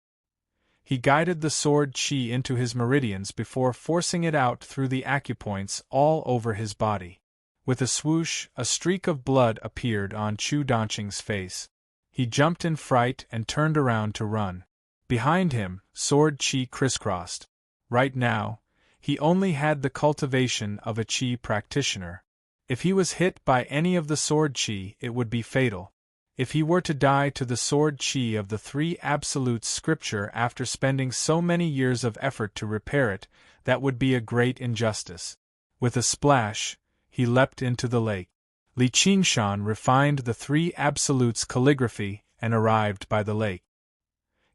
He guided the sword chi into his meridians before forcing it out through the acupoints all over his body. With a swoosh, a streak of blood appeared on Chu Danqing's face. He jumped in fright and turned around to run. Behind him, sword chi crisscrossed. Right now, he only had the cultivation of a chi practitioner. If he was hit by any of the sword chi, it would be fatal. If he were to die to the sword chi of the three absolutes scripture after spending so many years of effort to repair it, that would be a great injustice. With a splash, he leapt into the lake. Li Qingshan refined the three absolutes calligraphy and arrived by the lake.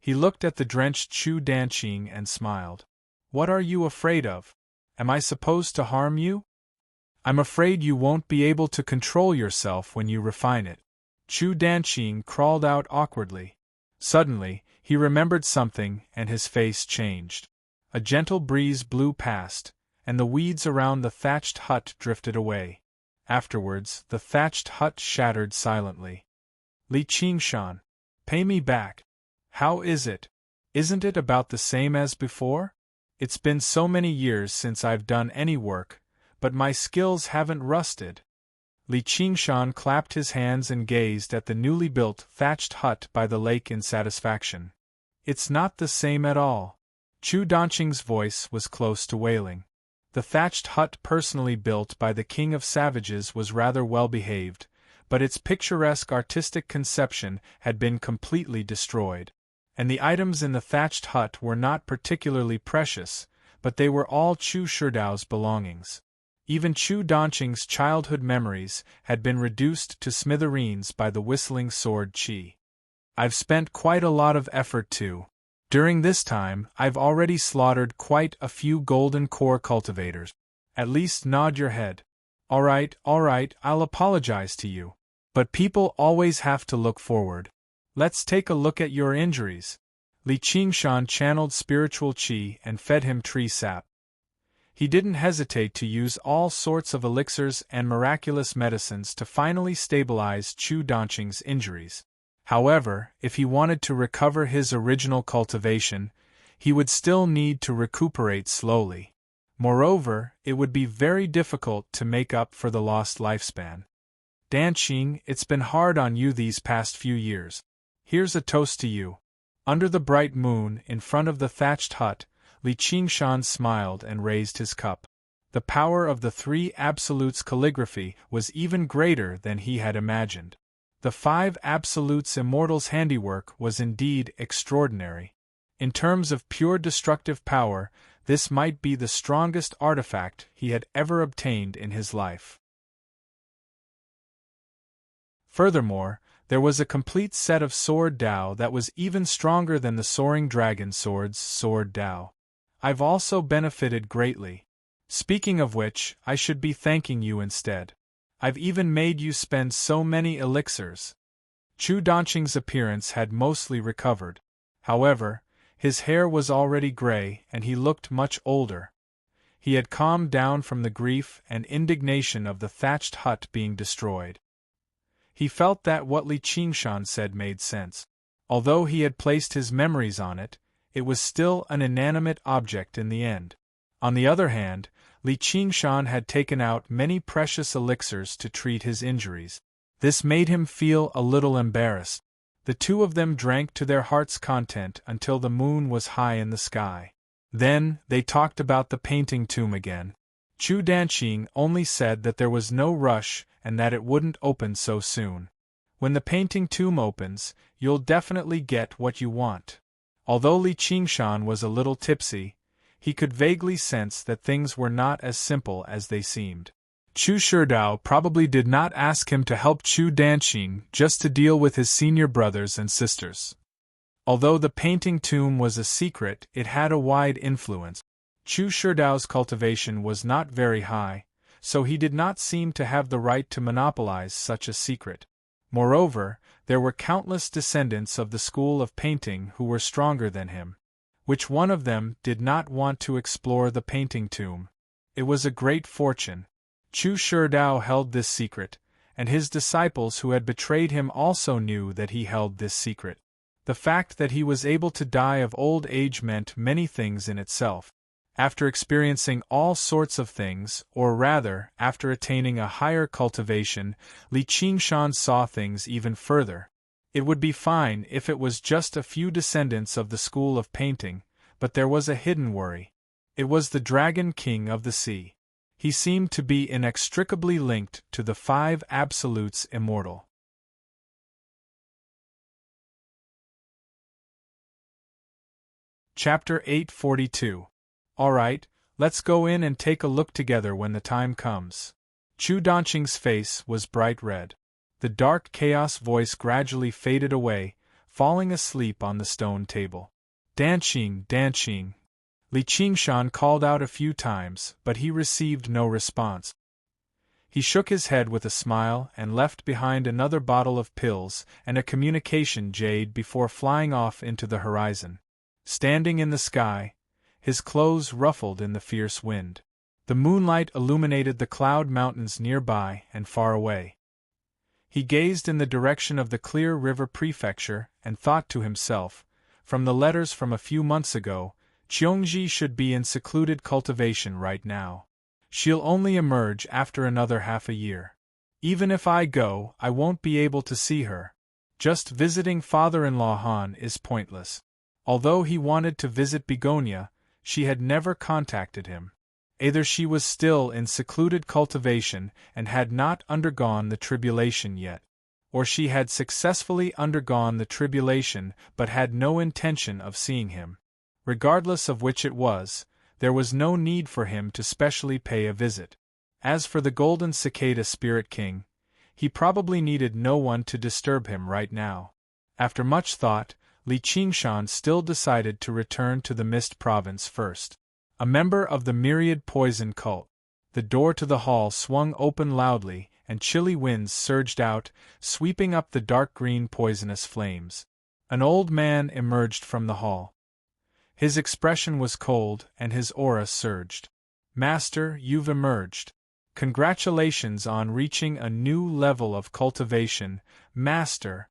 He looked at the drenched Chu Danqing and smiled. "What are you afraid of? Am I supposed to harm you?" "I'm afraid you won't be able to control yourself when you refine it." Chu Danqing crawled out awkwardly. Suddenly, he remembered something and his face changed. A gentle breeze blew past, and the weeds around the thatched hut drifted away. Afterwards, the thatched hut shattered silently. "Li Qingshan, pay me back. How is it? Isn't it about the same as before? It's been so many years since I've done any work, but my skills haven't rusted." Li Qingshan clapped his hands and gazed at the newly built thatched hut by the lake in satisfaction. "It's not the same at all." Chu Danqing's voice was close to wailing. The thatched hut personally built by the king of savages was rather well behaved, but its picturesque artistic conception had been completely destroyed. And the items in the thatched hut were not particularly precious, but they were all Chu Shidao's belongings. Even Chu Danqing's childhood memories had been reduced to smithereens by the whistling sword Qi. I've spent quite a lot of effort too. During this time, I've already slaughtered quite a few golden core cultivators. At least nod your head. All right, I'll apologize to you. But people always have to look forward. Let's take a look at your injuries. Li Qingshan channeled spiritual qi and fed him tree sap. He didn't hesitate to use all sorts of elixirs and miraculous medicines to finally stabilize Chu Danqing's injuries. However, if he wanted to recover his original cultivation, he would still need to recuperate slowly. Moreover, it would be very difficult to make up for the lost lifespan. Danqing, it's been hard on you these past few years. Here's a toast to you. Under the bright moon, in front of the thatched hut, Li Qingshan smiled and raised his cup. The power of the three absolutes calligraphy was even greater than he had imagined. The five absolutes immortals' handiwork was indeed extraordinary. In terms of pure destructive power, this might be the strongest artifact he had ever obtained in his life. Furthermore, there was a complete set of Sword Dao that was even stronger than the Soaring Dragon Sword's Sword Dao. I've also benefited greatly. Speaking of which, I should be thanking you instead. I've even made you spend so many elixirs. Chu Danqing's appearance had mostly recovered. However, his hair was already gray and he looked much older. He had calmed down from the grief and indignation of the thatched hut being destroyed. He felt that what Li Qingshan said made sense. Although he had placed his memories on it, it was still an inanimate object in the end. On the other hand, Li Qingshan had taken out many precious elixirs to treat his injuries. This made him feel a little embarrassed. The two of them drank to their heart's content until the moon was high in the sky. Then, they talked about the painting tomb again. Chu Danqing only said that there was no rush and that it wouldn't open so soon. When the painting tomb opens, you'll definitely get what you want. Although Li Qingshan was a little tipsy, he could vaguely sense that things were not as simple as they seemed. Chu Shidao probably did not ask him to help Chu Danqing just to deal with his senior brothers and sisters. Although the painting tomb was a secret, it had a wide influence. Chu Shidao's cultivation was not very high, so he did not seem to have the right to monopolize such a secret. Moreover, there were countless descendants of the school of painting who were stronger than him. Which one of them did not want to explore the painting tomb? It was a great fortune. Chu Shidao held this secret, and his disciples who had betrayed him also knew that he held this secret. The fact that he was able to die of old age meant many things in itself. After experiencing all sorts of things, or rather, after attaining a higher cultivation, Li Qingshan saw things even further. It would be fine if it was just a few descendants of the school of painting, but there was a hidden worry. It was the Dragon King of the Sea. He seemed to be inextricably linked to the five absolutes immortal. Chapter 842. Alright, let's go in and take a look together when the time comes. Chu Danqing's face was bright red. The dark chaos voice gradually faded away, falling asleep on the stone table. Danqing. Li Qingshan called out a few times, but he received no response. He shook his head with a smile and left behind another bottle of pills and a communication jade before flying off into the horizon. Standing in the sky, his clothes ruffled in the fierce wind. The moonlight illuminated the cloud mountains nearby and far away. He gazed in the direction of the Clear River Prefecture and thought to himself, from the letters from a few months ago, Qiongji should be in secluded cultivation right now. She'll only emerge after another half a year. Even if I go, I won't be able to see her. Just visiting father-in-law Han is pointless. Although he wanted to visit Begonia, she had never contacted him. Either she was still in secluded cultivation and had not undergone the tribulation yet, or she had successfully undergone the tribulation but had no intention of seeing him. Regardless of which it was, there was no need for him to specially pay a visit. As for the golden cicada spirit king, he probably needed no one to disturb him right now. After much thought, Li Qingshan still decided to return to the Mist Province first. A member of the myriad poison cult. The door to the hall swung open loudly, and chilly winds surged out, sweeping up the dark green poisonous flames. An old man emerged from the hall. His expression was cold, and his aura surged. "Master, you've emerged. Congratulations on reaching a new level of cultivation, Master."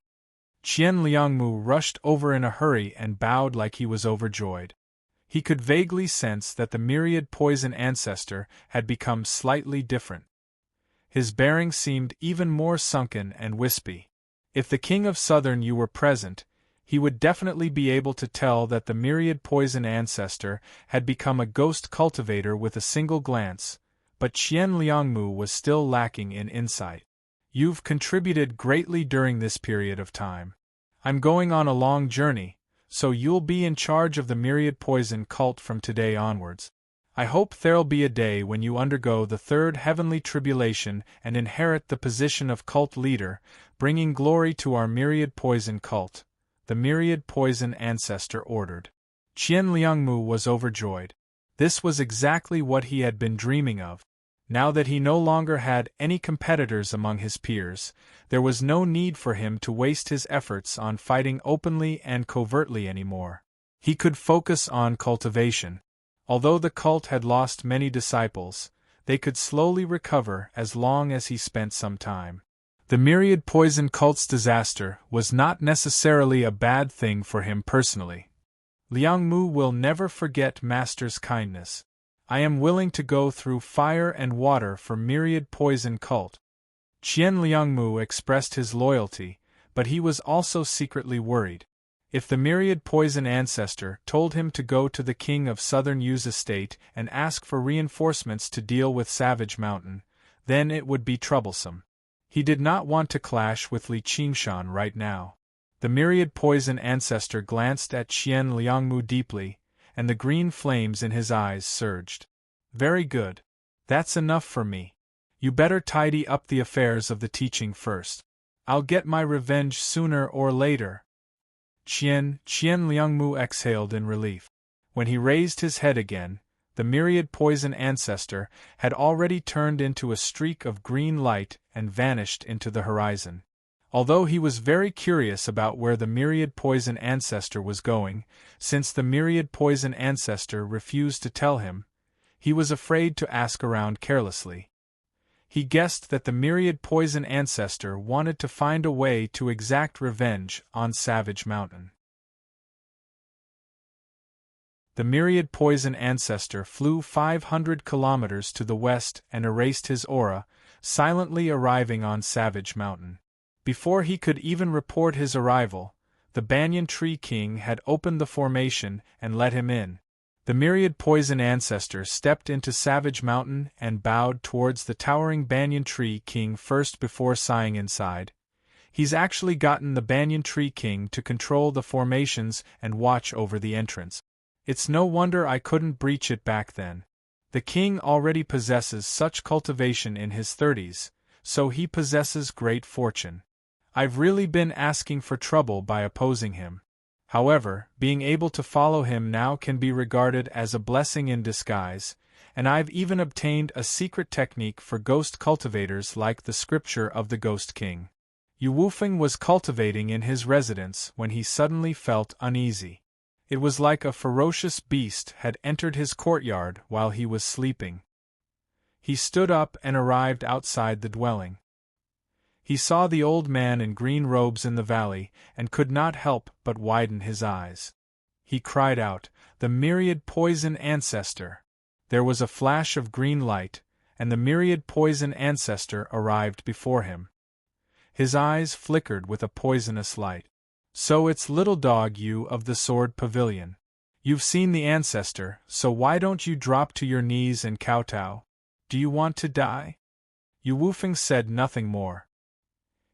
Qian Liangmu rushed over in a hurry and bowed like he was overjoyed. He could vaguely sense that the myriad poison ancestor had become slightly different. His bearing seemed even more sunken and wispy. If the King of Southern Yu were present, he would definitely be able to tell that the myriad poison ancestor had become a ghost cultivator with a single glance, but Qian Liangmu was still lacking in insight. "You've contributed greatly during this period of time. I'm going on a long journey, so you'll be in charge of the myriad poison cult from today onwards. I hope there'll be a day when you undergo the third heavenly tribulation and inherit the position of cult leader, bringing glory to our myriad poison cult," the myriad poison ancestor ordered. Qian Liangmu was overjoyed. This was exactly what he had been dreaming of. Now that he no longer had any competitors among his peers, there was no need for him to waste his efforts on fighting openly and covertly anymore. He could focus on cultivation. Although the cult had lost many disciples, they could slowly recover as long as he spent some time. The myriad poison cult's disaster was not necessarily a bad thing for him personally. "Liangmu will never forget Master's kindness. I am willing to go through fire and water for myriad poison cult." Qian Liangmu expressed his loyalty, but he was also secretly worried. If the myriad poison ancestor told him to go to the King of Southern Yu's estate and ask for reinforcements to deal with Savage Mountain, then it would be troublesome. He did not want to clash with Li Qingshan right now. The myriad poison ancestor glanced at Qian Liangmu deeply, and the green flames in his eyes surged. "Very good. That's enough for me. You better tidy up the affairs of the teaching first. I'll get my revenge sooner or later." Qian Liangmu exhaled in relief. When he raised his head again, the myriad poison ancestor had already turned into a streak of green light and vanished into the horizon. Although he was very curious about where the myriad poison ancestor was going, since the myriad poison ancestor refused to tell him, he was afraid to ask around carelessly. He guessed that the myriad poison ancestor wanted to find a way to exact revenge on Savage Mountain. The myriad poison ancestor flew 500 kilometers to the west and erased his aura, silently arriving on Savage Mountain. Before he could even report his arrival, the Banyan Tree King had opened the formation and let him in. The myriad poison ancestor stepped into Savage Mountain and bowed towards the towering Banyan Tree King first before sighing inside. "He's actually gotten the Banyan Tree King to control the formations and watch over the entrance. It's no wonder I couldn't breach it back then. The king already possesses such cultivation in his 30s, so he possesses great fortune. I've really been asking for trouble by opposing him. However, being able to follow him now can be regarded as a blessing in disguise, and I've even obtained a secret technique for ghost cultivators like the scripture of the Ghost King." Yu Wufeng was cultivating in his residence when he suddenly felt uneasy. It was like a ferocious beast had entered his courtyard while he was sleeping. He stood up and arrived outside the dwelling. He saw the old man in green robes in the valley, and could not help but widen his eyes. He cried out, "The myriad poison ancestor!" There was a flash of green light, and the myriad poison ancestor arrived before him. His eyes flickered with a poisonous light. "So it's little dog Yu of the Sword Pavilion. You've seen the ancestor, so why don't you drop to your knees and kowtow? Do you want to die? Yu Wufeng said nothing more.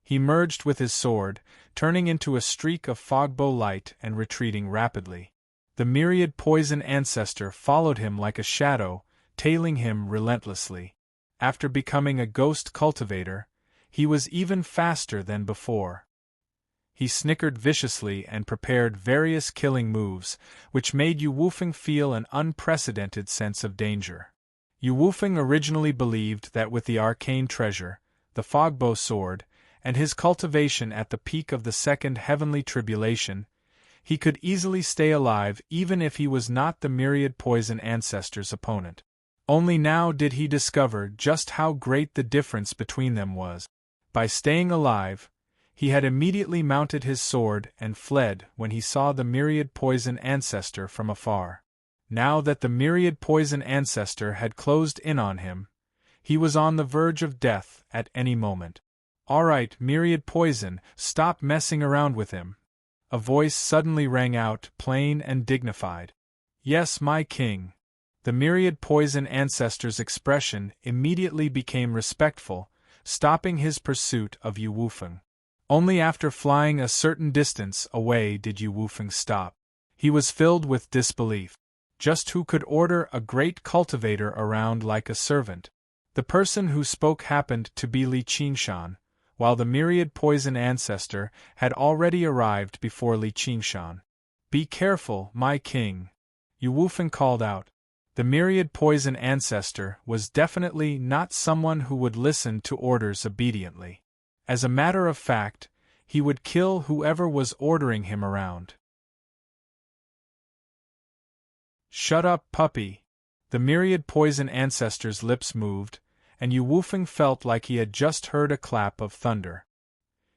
He merged with his sword, turning into a streak of fogbow light and retreating rapidly. The myriad poison ancestor followed him like a shadow, tailing him relentlessly. After becoming a ghost cultivator, he was even faster than before. He snickered viciously and prepared various killing moves, which made Yu Wufeng feel an unprecedented sense of danger. Yu Wufeng originally believed that with the arcane treasure, the fogbow sword, and his cultivation at the peak of the second heavenly tribulation, he could easily stay alive even if he was not the myriad poison ancestor's opponent. Only now did he discover just how great the difference between them was. By staying alive, he had immediately mounted his sword and fled when he saw the myriad poison ancestor from afar. Now that the myriad poison ancestor had closed in on him, he was on the verge of death at any moment. "All right, myriad poison, stop messing around with him." A voice suddenly rang out, plain and dignified. "Yes, my king." The myriad poison ancestor's expression immediately became respectful, stopping his pursuit of Yu Wufeng. Only after flying a certain distance away did Yu Wufeng stop. He was filled with disbelief. Just who could order a great cultivator around like a servant? The person who spoke happened to be Li Qingshan, while the myriad poison ancestor had already arrived before Li Qingshan. "Be careful, my king," Yu Wufeng called out. The myriad poison ancestor was definitely not someone who would listen to orders obediently. As a matter of fact, he would kill whoever was ordering him around. "Shut up, puppy." The myriad poison ancestor's lips moved, and Yu Wufeng felt like he had just heard a clap of thunder.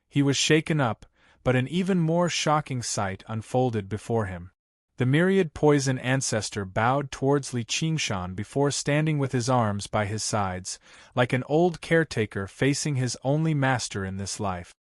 He was shaken up, but an even more shocking sight unfolded before him. The myriad poison ancestor bowed towards Li Qingshan before standing with his arms by his sides, like an old caretaker facing his only master in this life.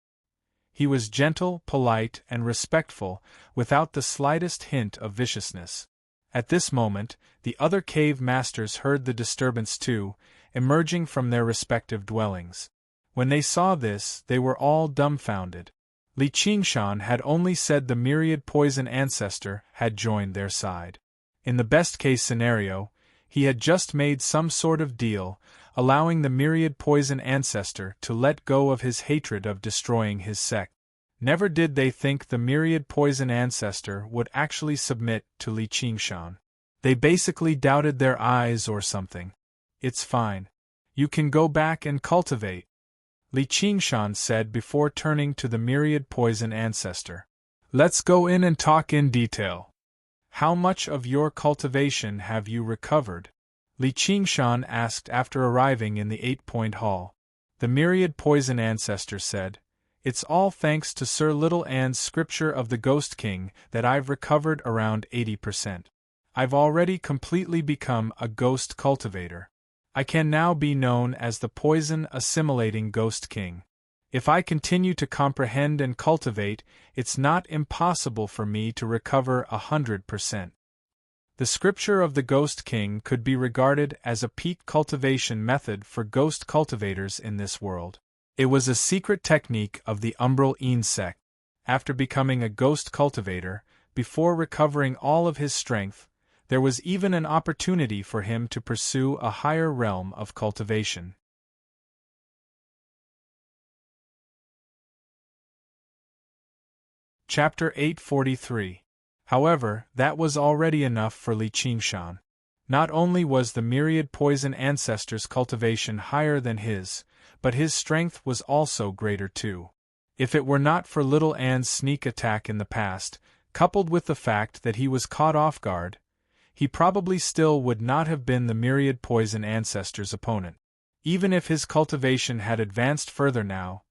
He was gentle, polite, and respectful, without the slightest hint of viciousness. At this moment, the other cave masters heard the disturbance too, emerging from their respective dwellings. When they saw this, they were all dumbfounded. Li Qingshan had only said the myriad poison ancestor had joined their side. In the best-case scenario, he had just made some sort of deal, allowing the myriad poison ancestor to let go of his hatred of destroying his sect. Never did they think the myriad poison ancestor would actually submit to Li Qingshan. They basically doubted their eyes or something. "It's fine. You can go back and cultivate," Li Qingshan said before turning to the myriad poison ancestor. "Let's go in and talk in detail. How much of your cultivation have you recovered?" Li Qingshan asked after arriving in the 8-point hall. The myriad poison ancestor said, "It's all thanks to Sir Little Anne's scripture of the Ghost King that I've recovered around 80%. I've already completely become a ghost cultivator. I can now be known as the poison-assimilating Ghost King. If I continue to comprehend and cultivate, it's not impossible for me to recover 100%. The scripture of the Ghost King could be regarded as a peak cultivation method for ghost cultivators in this world. It was a secret technique of the Umbral Een sect. After becoming a ghost cultivator, before recovering all of his strength, there was even an opportunity for him to pursue a higher realm of cultivation. Chapter 843. However, that was already enough for Li Qingshan. Not only was the myriad poison ancestor's cultivation higher than his, but his strength was also greater too. If it were not for Little Anne's sneak attack in the past, coupled with the fact that he was caught off guard, he probably still would not have been the myriad poison ancestor's opponent. Even if his cultivation had advanced further now,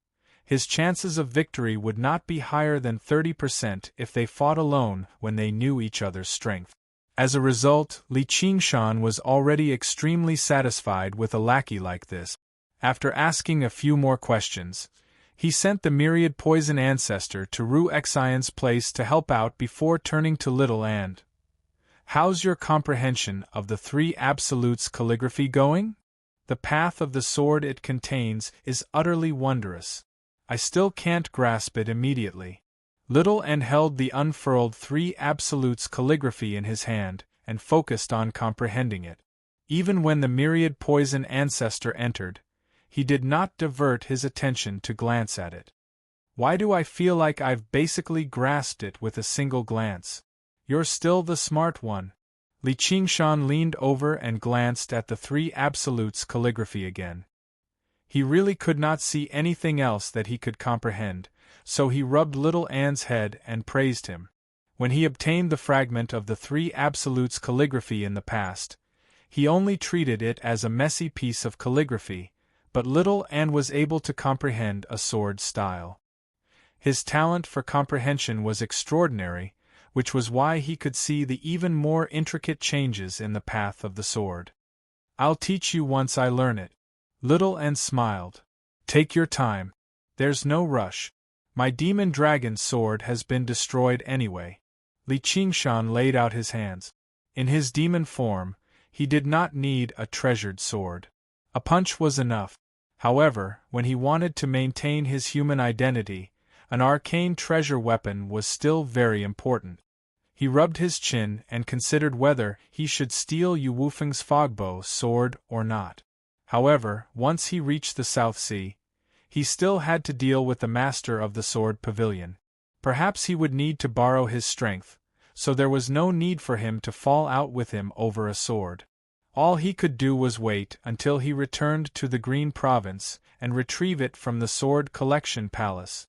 his chances of victory would not be higher than 30% if they fought alone when they knew each other's strength. As a result, Li Qingshan was already extremely satisfied with a lackey like this. After asking a few more questions, he sent the myriad poison ancestor to Ru Xian's place to help out before turning to Little Anne. How's your comprehension of the three absolutes calligraphy going? The path of the sword it contains is utterly wondrous. I still can't grasp it immediately. Little N held the unfurled three absolutes calligraphy in his hand, and focused on comprehending it. Even when the myriad poison ancestor entered, he did not divert his attention to glance at it. Why do I feel like I've basically grasped it with a single glance? You're still the smart one. Li Qingshan leaned over and glanced at the three absolutes calligraphy again. He really could not see anything else that he could comprehend, so he rubbed little Anne's head and praised him. When he obtained the fragment of the three absolutes calligraphy in the past, he only treated it as a messy piece of calligraphy, but little Anne was able to comprehend a sword style. His talent for comprehension was extraordinary, which was why he could see the even more intricate changes in the path of the sword. I'll teach you once I learn it. Little N smiled. Take your time. There's no rush. My demon dragon sword has been destroyed anyway. Li Qingshan laid out his hands. In his demon form, he did not need a treasured sword. A punch was enough. However, when he wanted to maintain his human identity, an arcane treasure weapon was still very important. He rubbed his chin and considered whether he should steal Yu Wufeng's fogbow sword or not. However, once he reached the South Sea, he still had to deal with the master of the sword pavilion. Perhaps he would need to borrow his strength, so there was no need for him to fall out with him over a sword. All he could do was wait until he returned to the Green Province and retrieve it from the Sword Collection Palace.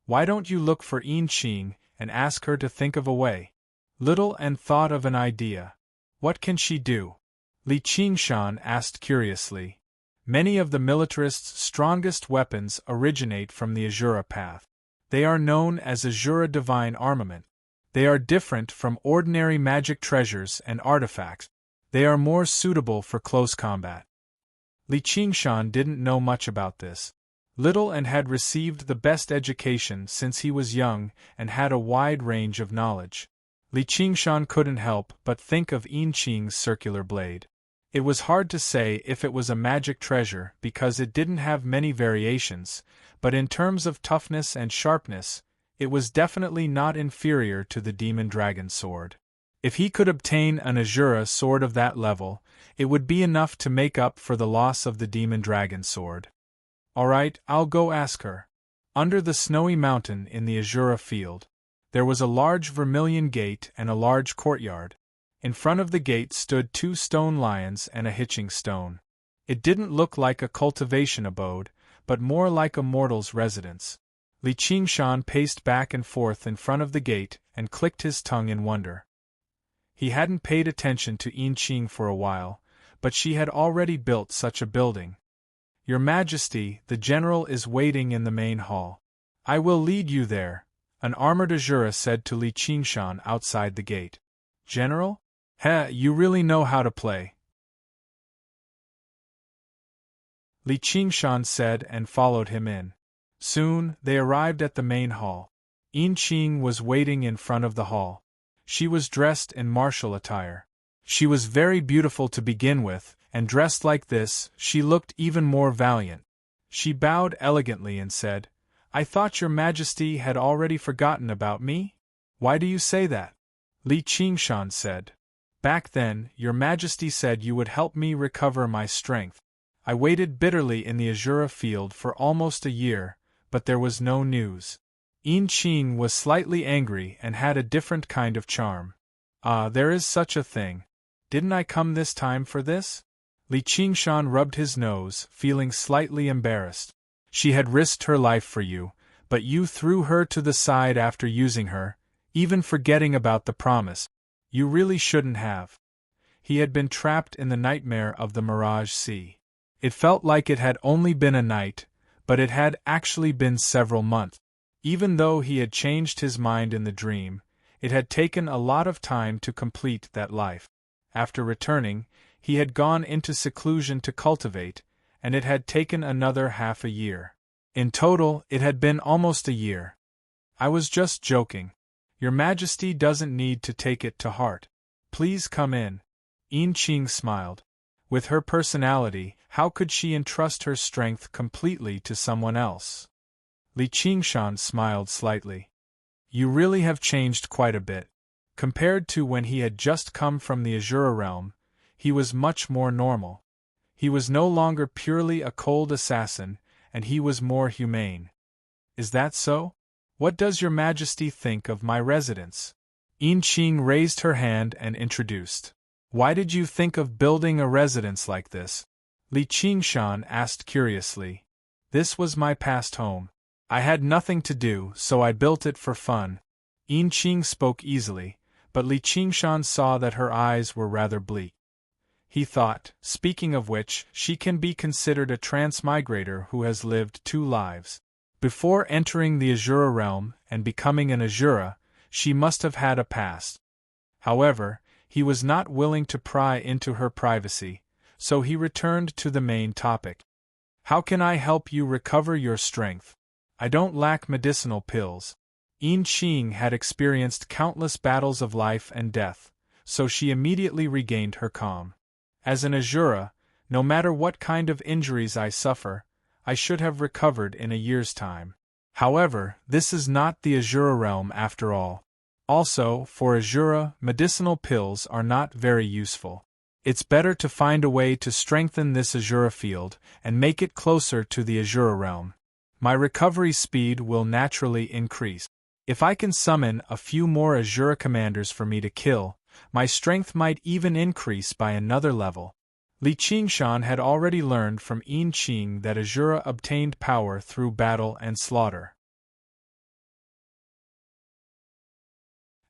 Why don't you look for Yin Qing and ask her to think of a way? Little N thought of an idea. What can she do? Li Qingshan asked curiously. Many of the militarists' strongest weapons originate from the Azura path. They are known as Azura Divine Armament. They are different from ordinary magic treasures and artifacts. They are more suitable for close combat. Li Qingshan didn't know much about this. Little N had received the best education since he was young and had a wide range of knowledge. Li Qingshan couldn't help but think of Yin Qing's circular blade. It was hard to say if it was a magic treasure because it didn't have many variations, but in terms of toughness and sharpness, it was definitely not inferior to the demon dragon sword. If he could obtain an Azura sword of that level, it would be enough to make up for the loss of the demon dragon sword. Alright, I'll go ask her. Under the snowy mountain in the Azura field, there was a large vermilion gate and a large courtyard. In front of the gate stood 2 stone lions and a hitching stone. It didn't look like a cultivation abode, but more like a mortal's residence. Li Qingshan paced back and forth in front of the gate and clicked his tongue in wonder. He hadn't paid attention to Yin Qing for a while, but she had already built such a building. Your Majesty, the general is waiting in the main hall. I will lead you there, an armored Azura said to Li Qingshan outside the gate. General? You really know how to play. Li Qingshan said and followed him in. Soon, they arrived at the main hall. Yin Qing was waiting in front of the hall. She was dressed in martial attire. She was very beautiful to begin with, and dressed like this, she looked even more valiant. She bowed elegantly and said, I thought your Majesty had already forgotten about me? Why do you say that? Li Qingshan said. Back then, your Majesty said you would help me recover my strength. I waited bitterly in the Azura field for almost a year, but there was no news. Yin Qing was slightly angry and had a different kind of charm. Ah, there is such a thing. Didn't I come this time for this? Li Qingshan rubbed his nose, feeling slightly embarrassed. She had risked her life for you, but you threw her to the side after using her, even forgetting about the promise. You really shouldn't have. He had been trapped in the nightmare of the Mirage Sea. It felt like it had only been a night, but it had actually been several months. Even though he had changed his mind in the dream, it had taken a lot of time to complete that life. After returning, he had gone into seclusion to cultivate, and it had taken another half a year. In total, it had been almost a year. I was just joking. Your Majesty doesn't need to take it to heart. Please come in. Yin Qing smiled. With her personality, how could she entrust her strength completely to someone else? Li Qingshan smiled slightly. You really have changed quite a bit. Compared to when he had just come from the Azura realm, he was much more normal. He was no longer purely a cold assassin, and he was more humane. Is that so? What does your Majesty think of my residence? Yin Qing raised her hand and introduced. Why did you think of building a residence like this? Li Qingshan asked curiously. This was my past home. I had nothing to do, so I built it for fun. Yin Qing spoke easily, but Li Qingshan saw that her eyes were rather bleak. He thought, speaking of which, she can be considered a transmigrator who has lived 2 lives. Before entering the Azura realm and becoming an Azura, she must have had a past. However, he was not willing to pry into her privacy, so he returned to the main topic. How can I help you recover your strength? I don't lack medicinal pills. Yin Qing had experienced countless battles of life and death, so she immediately regained her calm. As an Azura, no matter what kind of injuries I suffer, I should have recovered in a year's time. However, this is not the Azura realm after all. Also, for Azura, medicinal pills are not very useful. It's better to find a way to strengthen this Azura field and make it closer to the Azura realm. My recovery speed will naturally increase. If I can summon a few more Azura commanders for me to kill, my strength might even increase by another level. Li Qingshan had already learned from Yin Qing that Azura obtained power through battle and slaughter.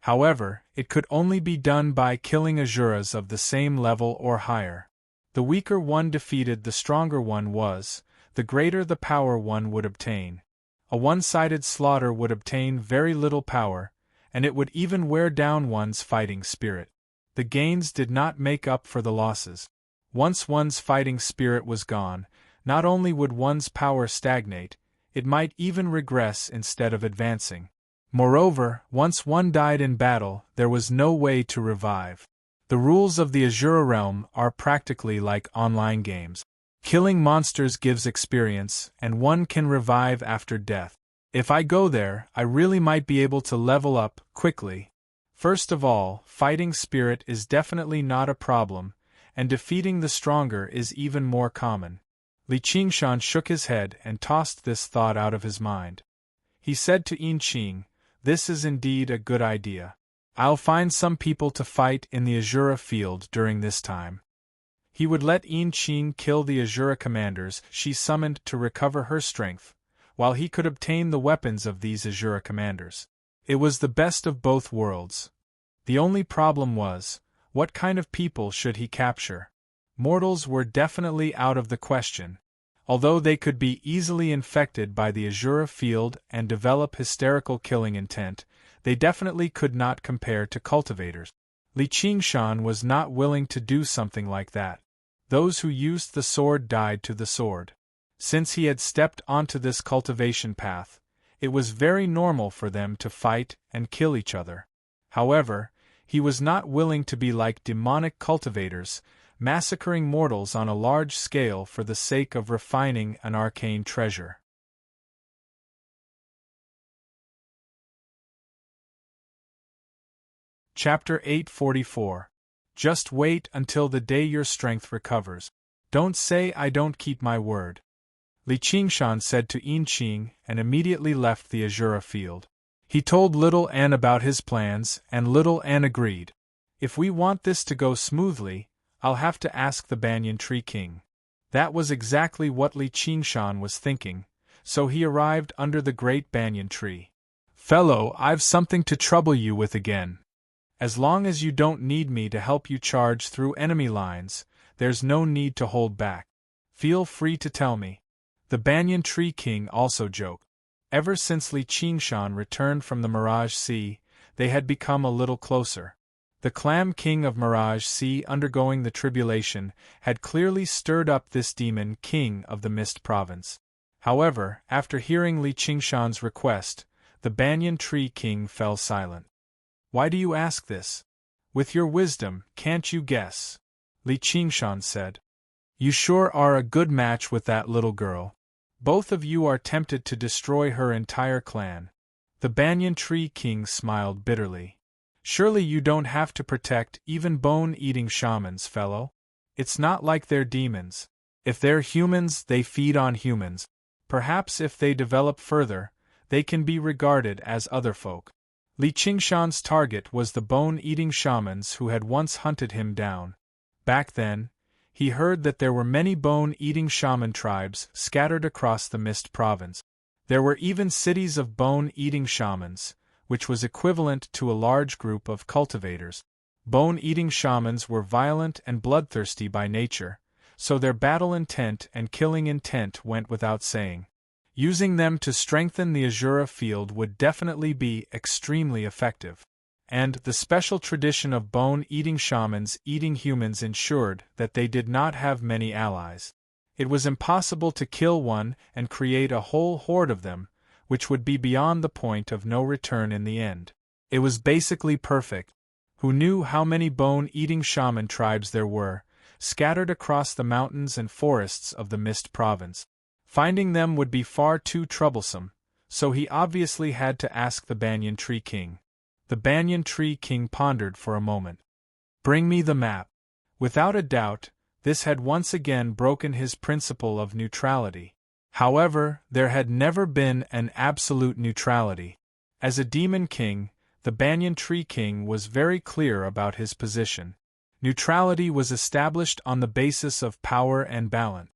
However, it could only be done by killing Azuras of the same level or higher. The weaker one defeated the stronger one was, the greater the power one would obtain. A one-sided slaughter would obtain very little power, and it would even wear down one's fighting spirit. The gains did not make up for the losses. Once one's fighting spirit was gone, not only would one's power stagnate, it might even regress instead of advancing. Moreover, once one died in battle, there was no way to revive. The rules of the Azura realm are practically like online games. Killing monsters gives experience, and one can revive after death. If I go there, I really might be able to level up quickly. First of all, fighting spirit is definitely not a problem, and defeating the stronger is even more common. Li Qingshan shook his head and tossed this thought out of his mind. He said to Yin Qing, "This is indeed a good idea. I'll find some people to fight in the Azura field during this time." He would let Yin Qing kill the Azura commanders she summoned to recover her strength, while he could obtain the weapons of these Azura commanders. It was the best of both worlds. The only problem was, what kind of people should he capture? Mortals were definitely out of the question. Although they could be easily infected by the Azura field and develop hysterical killing intent, they definitely could not compare to cultivators. Li Qingshan was not willing to do something like that. Those who used the sword died to the sword. Since he had stepped onto this cultivation path, it was very normal for them to fight and kill each other. However, he was not willing to be like demonic cultivators, massacring mortals on a large scale for the sake of refining an arcane treasure. Chapter 844. Just wait until the day your strength recovers. Don't say I don't keep my word. Li Qingshan said to Yin Qing and immediately left the Azura field. He told Little Anne about his plans, and Little Anne agreed. If we want this to go smoothly, I'll have to ask the Banyan Tree King. That was exactly what Li Qingshan was thinking, so he arrived under the great banyan tree. "Fellow, I've something to trouble you with again. As long as you don't need me to help you charge through enemy lines, there's no need to hold back. Feel free to tell me." The Banyan Tree King also joked. Ever since Li Qingshan returned from the Mirage Sea, they had become a little closer. The Clam King of Mirage Sea, undergoing the tribulation, had clearly stirred up this demon king of the Mist Province. However, after hearing Li Qingshan's request, the Banyan Tree King fell silent. "Why do you ask this? With your wisdom, can't you guess? Li Qingshan said. You sure are a good match with that little girl. Both of you are tempted to destroy her entire clan. The Banyan Tree King smiled bitterly. Surely you don't have to protect even bone-eating shamans, fellow. It's not like they're demons. If they're humans, they feed on humans. Perhaps if they develop further, they can be regarded as other folk. Li Qingshan's target was the bone-eating shamans who had once hunted him down. Back then, he heard that there were many bone-eating shaman tribes scattered across the Mist Province. There were even cities of bone-eating shamans, which was equivalent to a large group of cultivators. Bone-eating shamans were violent and bloodthirsty by nature, so their battle intent and killing intent went without saying. Using them to strengthen the Azura field would definitely be extremely effective. And the special tradition of bone-eating shamans eating humans ensured that they did not have many allies. It was impossible to kill one and create a whole horde of them, which would be beyond the point of no return in the end. It was basically perfect. Who knew how many bone-eating shaman tribes there were, scattered across the mountains and forests of the Mist Province? Finding them would be far too troublesome, so he obviously had to ask the Banyan Tree King. The Banyan Tree King pondered for a moment. Bring me the map. Without a doubt, this had once again broken his principle of neutrality. However, there had never been an absolute neutrality. As a demon king, the Banyan Tree King was very clear about his position. Neutrality was established on the basis of power and balance.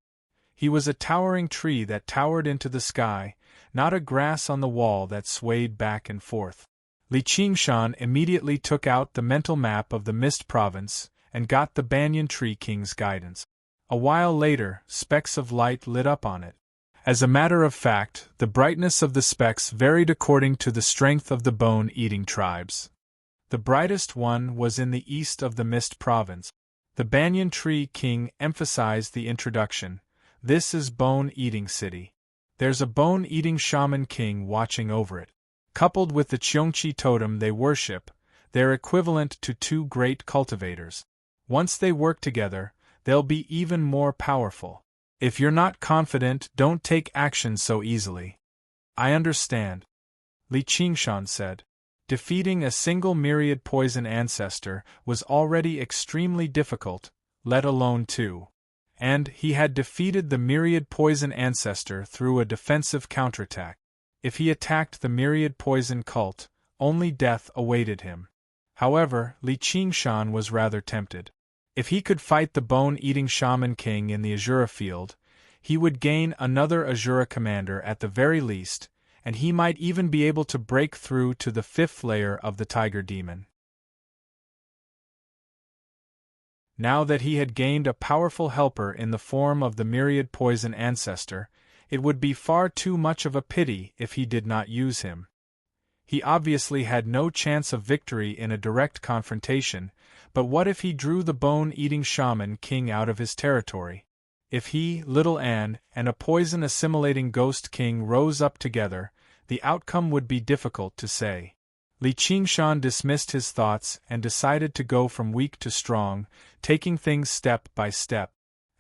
He was a towering tree that towered into the sky, not a grass on the wall that swayed back and forth. Li Qingshan immediately took out the mental map of the Mist Province and got the Banyan Tree King's guidance. A while later, specks of light lit up on it. As a matter of fact, the brightness of the specks varied according to the strength of the bone-eating tribes. The brightest one was in the east of the Mist Province. The Banyan Tree King emphasized the introduction. This is Bone-Eating City. There's a bone-eating shaman king watching over it. Coupled with the Cheongchi totem they worship, they're equivalent to two great cultivators. Once they work together, they'll be even more powerful. If you're not confident, don't take action so easily. I understand, Li Qingshan said. Defeating a single myriad poison ancestor was already extremely difficult, let alone two. And he had defeated the myriad poison ancestor through a defensive counterattack. If he attacked the myriad poison cult, only death awaited him. However, Li Qingshan was rather tempted. If he could fight the bone-eating shaman king in the Azura field, he would gain another Azura commander at the very least, and he might even be able to break through to the fifth layer of the tiger demon. Now that he had gained a powerful helper in the form of the myriad poison ancestor, it would be far too much of a pity if he did not use him. He obviously had no chance of victory in a direct confrontation, but what if he drew the bone-eating shaman king out of his territory? If he, Little Anne, and a poison-assimilating ghost king rose up together, the outcome would be difficult to say. Li Qingshan dismissed his thoughts and decided to go from weak to strong, taking things step by step.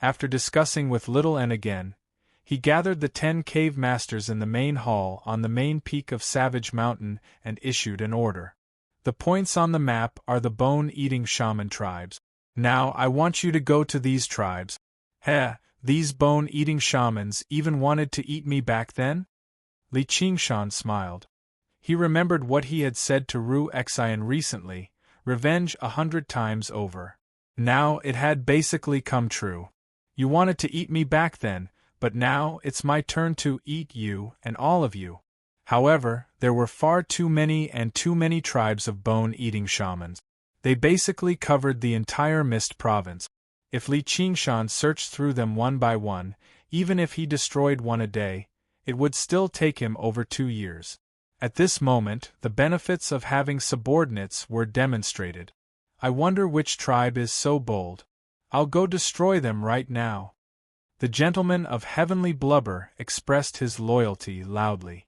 After discussing with Little Anne again, he gathered the 10 cave masters in the main hall on the main peak of Savage Mountain and issued an order. The points on the map are the bone-eating shaman tribes. Now I want you to go to these tribes. Heh, these bone-eating shamans even wanted to eat me back then? Li Qingshan smiled. He remembered what he had said to Ru Xian recently, revenge 100 times over. Now it had basically come true. You wanted to eat me back then, but now it's my turn to eat you and all of you. However, there were far too many tribes of bone-eating shamans. They basically covered the entire Mist Province. If Li Qingshan searched through them one by one, even if he destroyed one a day, it would still take him over 2 years. At this moment, the benefits of having subordinates were demonstrated. I wonder which tribe is so bold. I'll go destroy them right now. The gentleman of heavenly blubber expressed his loyalty loudly.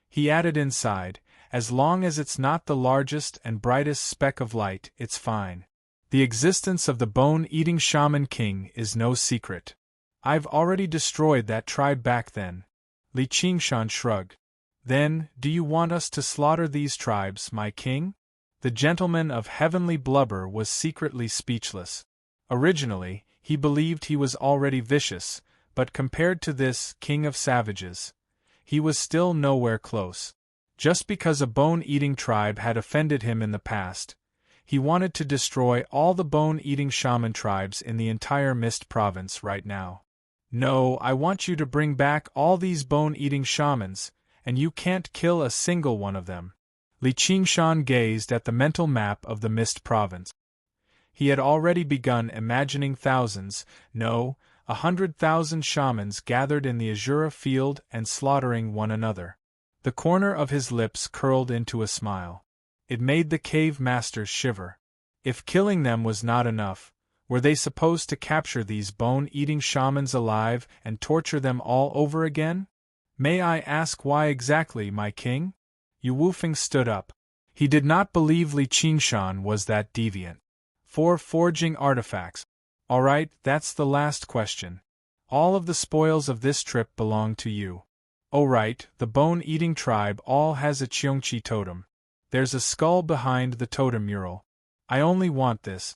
He added inside, As long as it's not the largest and brightest speck of light, it's fine. The existence of the bone-eating shaman king is no secret. I've already destroyed that tribe back then. Li Qingshan shrugged. Then, do you want us to slaughter these tribes, my king? The gentleman of heavenly blubber was secretly speechless. Originally, he believed he was already vicious, but compared to this king of savages, he was still nowhere close. Just because a bone-eating tribe had offended him in the past, he wanted to destroy all the bone-eating shaman tribes in the entire Mist Province right now. No, I want you to bring back all these bone-eating shamans, and you can't kill a single one of them. Li Qingshan gazed at the mental map of the Mist Province. He had already begun imagining thousands, no, 100,000 shamans gathered in the Azura field and slaughtering one another. The corner of his lips curled into a smile. It made the cave masters shiver. If killing them was not enough, were they supposed to capture these bone-eating shamans alive and torture them all over again? May I ask why exactly, my king? Yu Wufeng stood up. He did not believe Li Qingshan was that deviant. For forging artifacts. All right, that's the last question. All of the spoils of this trip belong to you. Oh right, the bone-eating tribe all has a Qiongqi totem. There's a skull behind the totem mural. I only want this.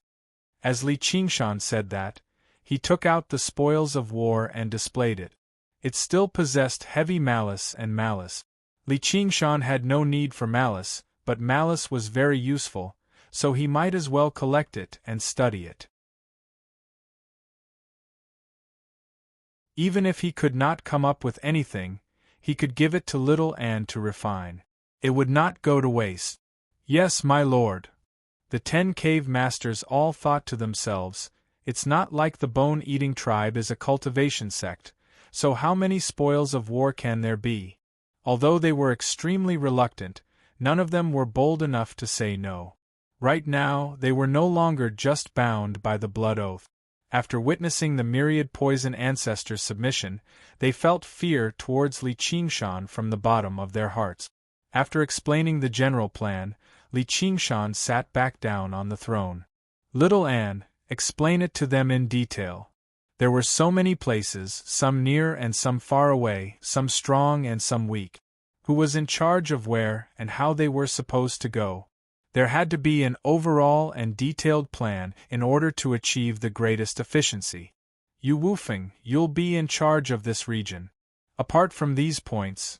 As Li Qingshan said that, he took out the spoils of war and displayed it. It still possessed heavy malice and malice. Li Qingshan had no need for malice, but malice was very useful, so he might as well collect it and study it. Even if he could not come up with anything, he could give it to little Anne to refine. It would not go to waste. Yes, my lord. The 10 cave masters all thought to themselves, it's not like the bone-eating tribe is a cultivation sect, so how many spoils of war can there be? Although they were extremely reluctant, none of them were bold enough to say no. Right now, they were no longer just bound by the blood oath. After witnessing the myriad poison ancestors' submission, they felt fear towards Li Qingshan from the bottom of their hearts. After explaining the general plan, Li Qingshan sat back down on the throne. Little Anne, explain it to them in detail. There were so many places, some near and some far away, some strong and some weak. Who was in charge of where and how they were supposed to go? There had to be an overall and detailed plan in order to achieve the greatest efficiency. Yu Wufeng, you'll be in charge of this region. Apart from these points,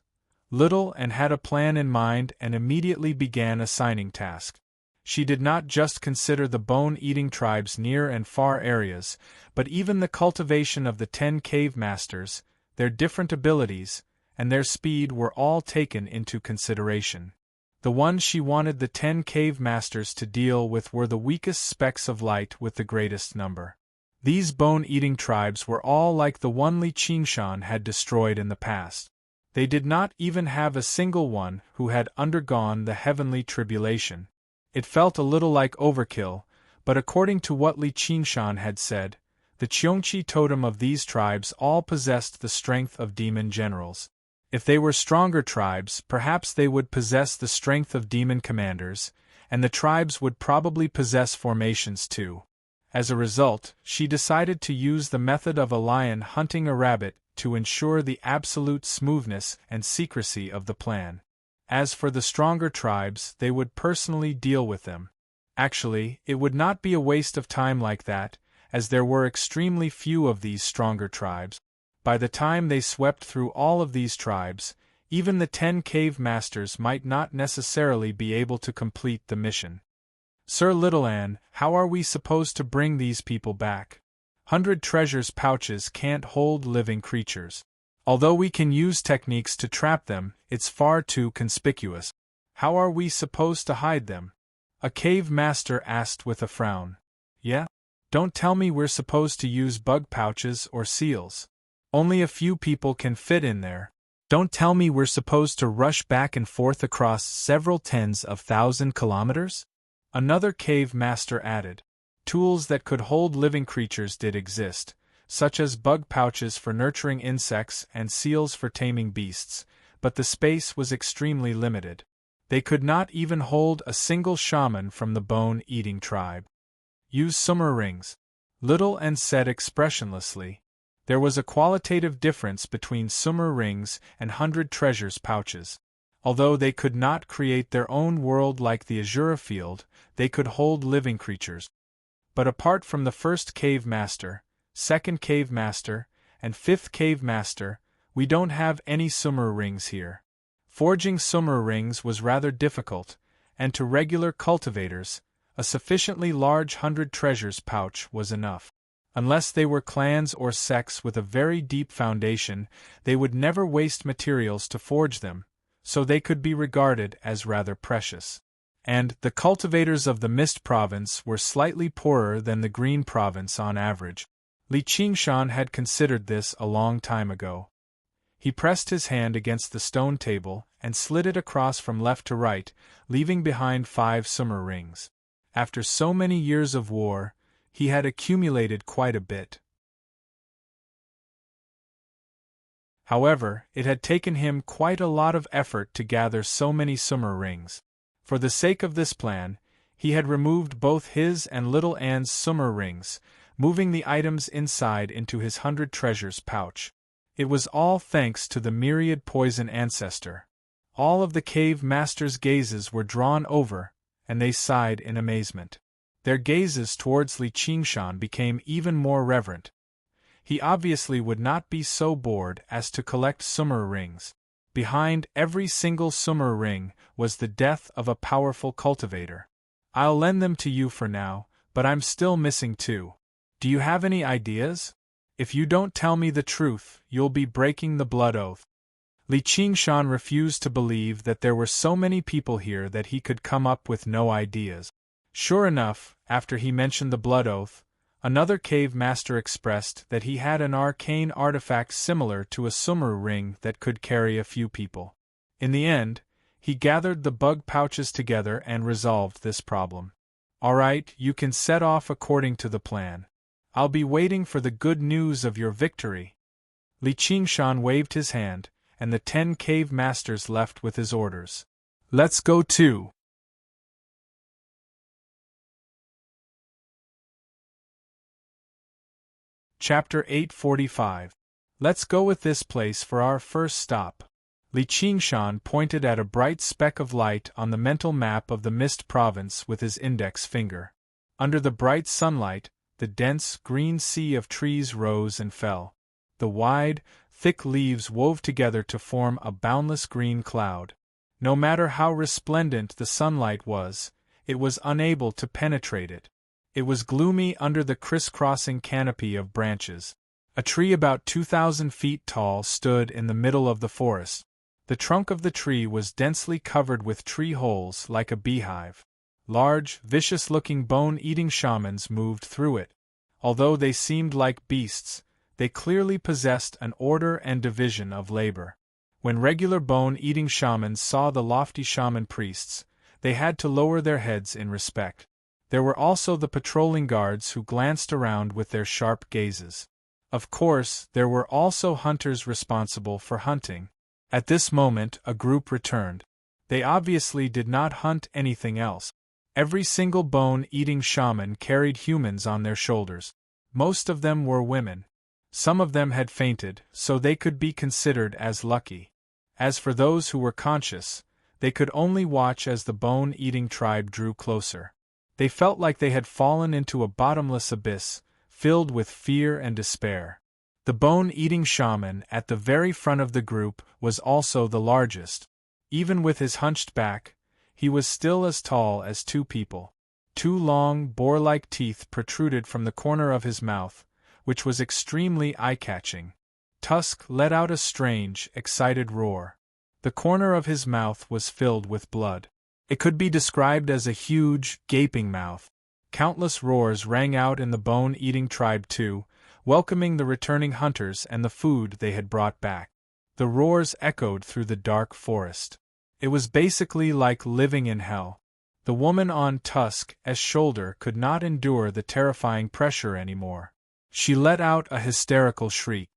Little Anne had a plan in mind and immediately began assigning tasks. She did not just consider the bone-eating tribes near and far areas, but even the cultivation of the 10 cave masters, their different abilities, and their speed were all taken into consideration. The ones she wanted the 10 cave masters to deal with were the weakest specks of light with the greatest number. These bone-eating tribes were all like the one Li Qingshan had destroyed in the past. They did not even have a single one who had undergone the heavenly tribulation. It felt a little like overkill, but according to what Li Qingshan had said, the Qiongqi totem of these tribes all possessed the strength of demon generals. If they were stronger tribes, perhaps they would possess the strength of demon commanders, and the tribes would probably possess formations too. As a result, she decided to use the method of a lion hunting a rabbit to ensure the absolute smoothness and secrecy of the plan. As for the stronger tribes, they would personally deal with them. Actually, it would not be a waste of time like that, as there were extremely few of these stronger tribes. By the time they swept through all of these tribes, even the 10 cave masters might not necessarily be able to complete the mission. Sir Little Anne, how are we supposed to bring these people back? 100 treasures pouches can't hold living creatures. Although we can use techniques to trap them, it's far too conspicuous. How are we supposed to hide them? A cave master asked with a frown. Yeah? Don't tell me we're supposed to use bug pouches or seals. Only a few people can fit in there. Don't tell me we're supposed to rush back and forth across several tens of thousand kilometers? Another cave master added. Tools that could hold living creatures did exist, such as bug pouches for nurturing insects and seals for taming beasts, but the space was extremely limited. They could not even hold a single shaman from the bone-eating tribe. Use summer rings. Little and said expressionlessly. There was a qualitative difference between summer rings and 100 treasures pouches. Although they could not create their own world like the Azura field, they could hold living creatures. But apart from the first cave master, second cave master, and fifth cave master, we don't have any summer rings here. Forging summer rings was rather difficult, and to regular cultivators, a sufficiently large 100 treasures pouch was enough. Unless they were clans or sects with a very deep foundation, they would never waste materials to forge them, so they could be regarded as rather precious. And the cultivators of the Mist Province were slightly poorer than the Green Province on average. Li Qingshan had considered this a long time ago. He pressed his hand against the stone table and slid it across from left to right, leaving behind 5 summer rings. After so many years of war, he had accumulated quite a bit. However, it had taken him quite a lot of effort to gather so many summer rings. For the sake of this plan, he had removed both his and little Anne's summer rings, moving the items inside into his 100 treasures pouch. It was all thanks to the myriad poison ancestor. All of the cave master's gazes were drawn over, and they sighed in amazement. Their gazes towards Li Qingshan became even more reverent. He obviously would not be so bored as to collect summer rings. Behind every single summer ring was the death of a powerful cultivator. I'll lend them to you for now, but I'm still missing 2. Do you have any ideas? If you don't tell me the truth, you'll be breaking the blood oath. Li Qingshan refused to believe that there were so many people here that he could come up with no ideas. Sure enough, after he mentioned the blood oath, another cave master expressed that he had an arcane artifact similar to a summer ring that could carry a few people. In the end, he gathered the bug pouches together and resolved this problem. All right, you can set off according to the plan. I'll be waiting for the good news of your victory. Li Qingshan waved his hand, and the 10 cave masters left with his orders. Let's go too. Chapter 845. Let's go with this place for our first stop. Li Qingshan pointed at a bright speck of light on the mental map of the Mist Province with his index finger. Under the bright sunlight, the dense green sea of trees rose and fell. The wide, thick leaves wove together to form a boundless green cloud. No matter how resplendent the sunlight was, it was unable to penetrate it. It was gloomy under the crisscrossing canopy of branches. A tree about 2,000 feet tall stood in the middle of the forest. The trunk of the tree was densely covered with tree holes like a beehive. Large, vicious-looking bone-eating shamans moved through it. Although they seemed like beasts, they clearly possessed an order and division of labor. When regular bone-eating shamans saw the lofty shaman priests, they had to lower their heads in respect. There were also the patrolling guards who glanced around with their sharp gazes. Of course, there were also hunters responsible for hunting. At this moment, a group returned. They obviously did not hunt anything else. Every single bone-eating shaman carried humans on their shoulders. Most of them were women. Some of them had fainted, so they could be considered as lucky. As for those who were conscious, they could only watch as the bone-eating tribe drew closer. They felt like they had fallen into a bottomless abyss, filled with fear and despair. The bone-eating shaman at the very front of the group was also the largest. Even with his hunched back, he was still as tall as 2 people. 2 long, boar-like teeth protruded from the corner of his mouth, which was extremely eye-catching. Tusk let out a strange, excited roar. The corner of his mouth was filled with blood. It could be described as a huge, gaping mouth. Countless roars rang out in the bone-eating tribe too, welcoming the returning hunters and the food they had brought back. The roars echoed through the dark forest. It was basically like living in hell. The woman on Tusk's shoulder could not endure the terrifying pressure anymore. She let out a hysterical shriek.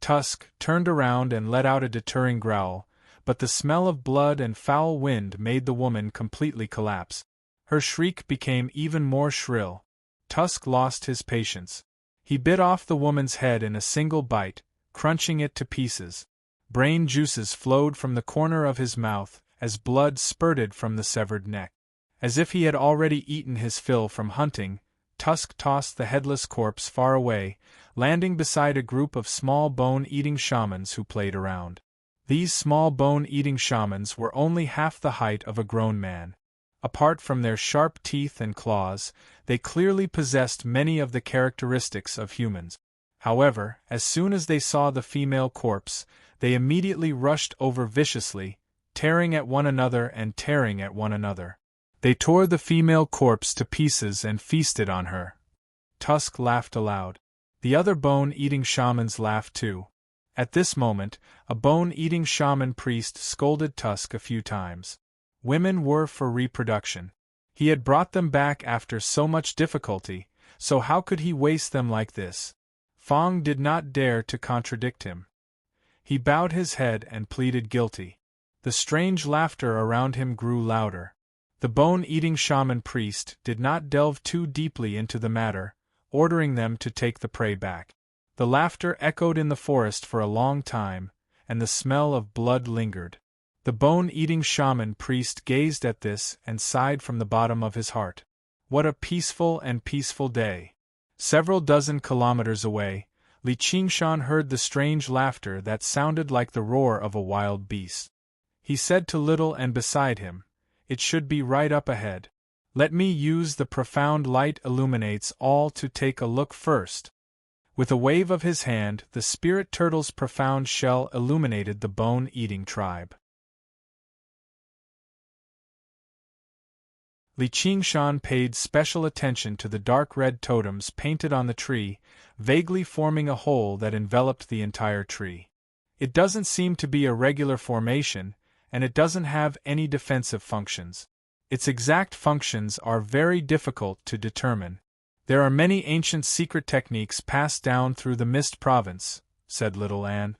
Tusk turned around and let out a deterring growl, but the smell of blood and foul wind made the woman completely collapse. Her shriek became even more shrill. Tusk lost his patience. He bit off the woman's head in a single bite, crunching it to pieces. Brain juices flowed from the corner of his mouth as blood spurted from the severed neck. As if he had already eaten his fill from hunting, Tusk tossed the headless corpse far away, landing beside a group of small bone-eating shamans who played around. These small bone-eating shamans were only half the height of a grown man. Apart from their sharp teeth and claws, they clearly possessed many of the characteristics of humans. However, as soon as they saw the female corpse, they immediately rushed over viciously, tearing at one another and tearing at one another. They tore the female corpse to pieces and feasted on her. Tusk laughed aloud. The other bone-eating shamans laughed too. At this moment, a bone-eating shaman priest scolded Tusk a few times. Women were for reproduction. He had brought them back after so much difficulty, so how could he waste them like this? Fong did not dare to contradict him. He bowed his head and pleaded guilty. The strange laughter around him grew louder. The bone-eating shaman priest did not delve too deeply into the matter, ordering them to take the prey back. The laughter echoed in the forest for a long time, and the smell of blood lingered. The bone-eating shaman priest gazed at this and sighed from the bottom of his heart. What a peaceful and peaceful day! Several dozen kilometers away, Li Qingshan heard the strange laughter that sounded like the roar of a wild beast. He said to Little and beside him, "It should be right up ahead. Let me use the profound light illuminates all to take a look first." With a wave of his hand, the spirit turtle's profound shell illuminated the bone-eating tribe. Li Qingshan paid special attention to the dark red totems painted on the tree, vaguely forming a hole that enveloped the entire tree. It doesn't seem to be a regular formation, and it doesn't have any defensive functions. Its exact functions are very difficult to determine. There are many ancient secret techniques passed down through the Mist Province, said Little Anne.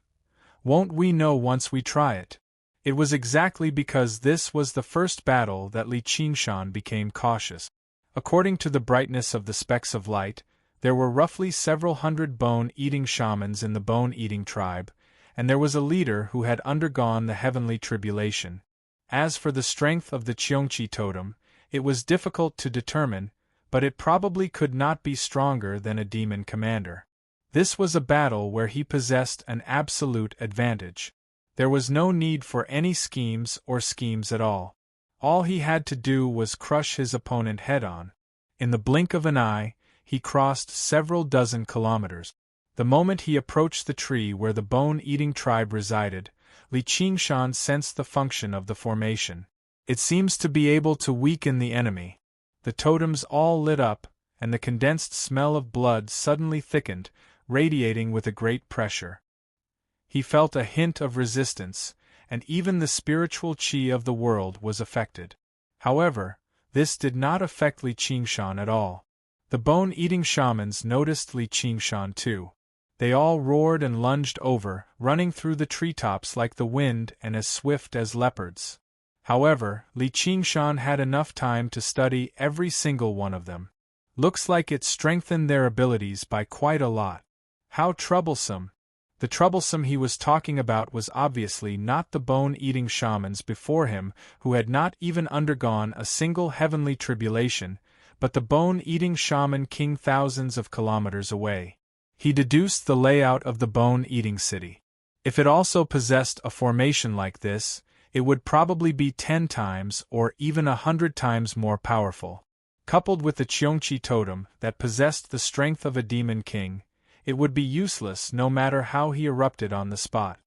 Won't we know once we try it? It was exactly because this was the first battle that Li Qingshan became cautious. According to the brightness of the specks of light, there were roughly several hundred bone-eating shamans in the bone-eating tribe, and there was a leader who had undergone the heavenly tribulation. As for the strength of the Cheongqi totem, it was difficult to determine, but it probably could not be stronger than a demon commander. This was a battle where he possessed an absolute advantage. There was no need for any schemes or schemes at all. All he had to do was crush his opponent head-on. In the blink of an eye, he crossed several dozen kilometers. The moment he approached the tree where the bone-eating tribe resided, Li Qingshan sensed the function of the formation. It seems to be able to weaken the enemy. The totems all lit up, and the condensed smell of blood suddenly thickened, radiating with a great pressure. He felt a hint of resistance, and even the spiritual qi of the world was affected. However, this did not affect Li Qingshan at all. The bone-eating shamans noticed Li Qingshan too. They all roared and lunged over, running through the treetops like the wind and as swift as leopards. However, Li Qingshan had enough time to study every single one of them. Looks like it strengthened their abilities by quite a lot. How troublesome! The troublesome he was talking about was obviously not the bone-eating shamans before him who had not even undergone a single heavenly tribulation, but the bone-eating shaman king thousands of kilometers away. He deduced the layout of the bone-eating city. If it also possessed a formation like this, it would probably be 10 times or even 100 times more powerful. Coupled with the Cheongqi totem that possessed the strength of a demon king, it would be useless no matter how he erupted on the spot.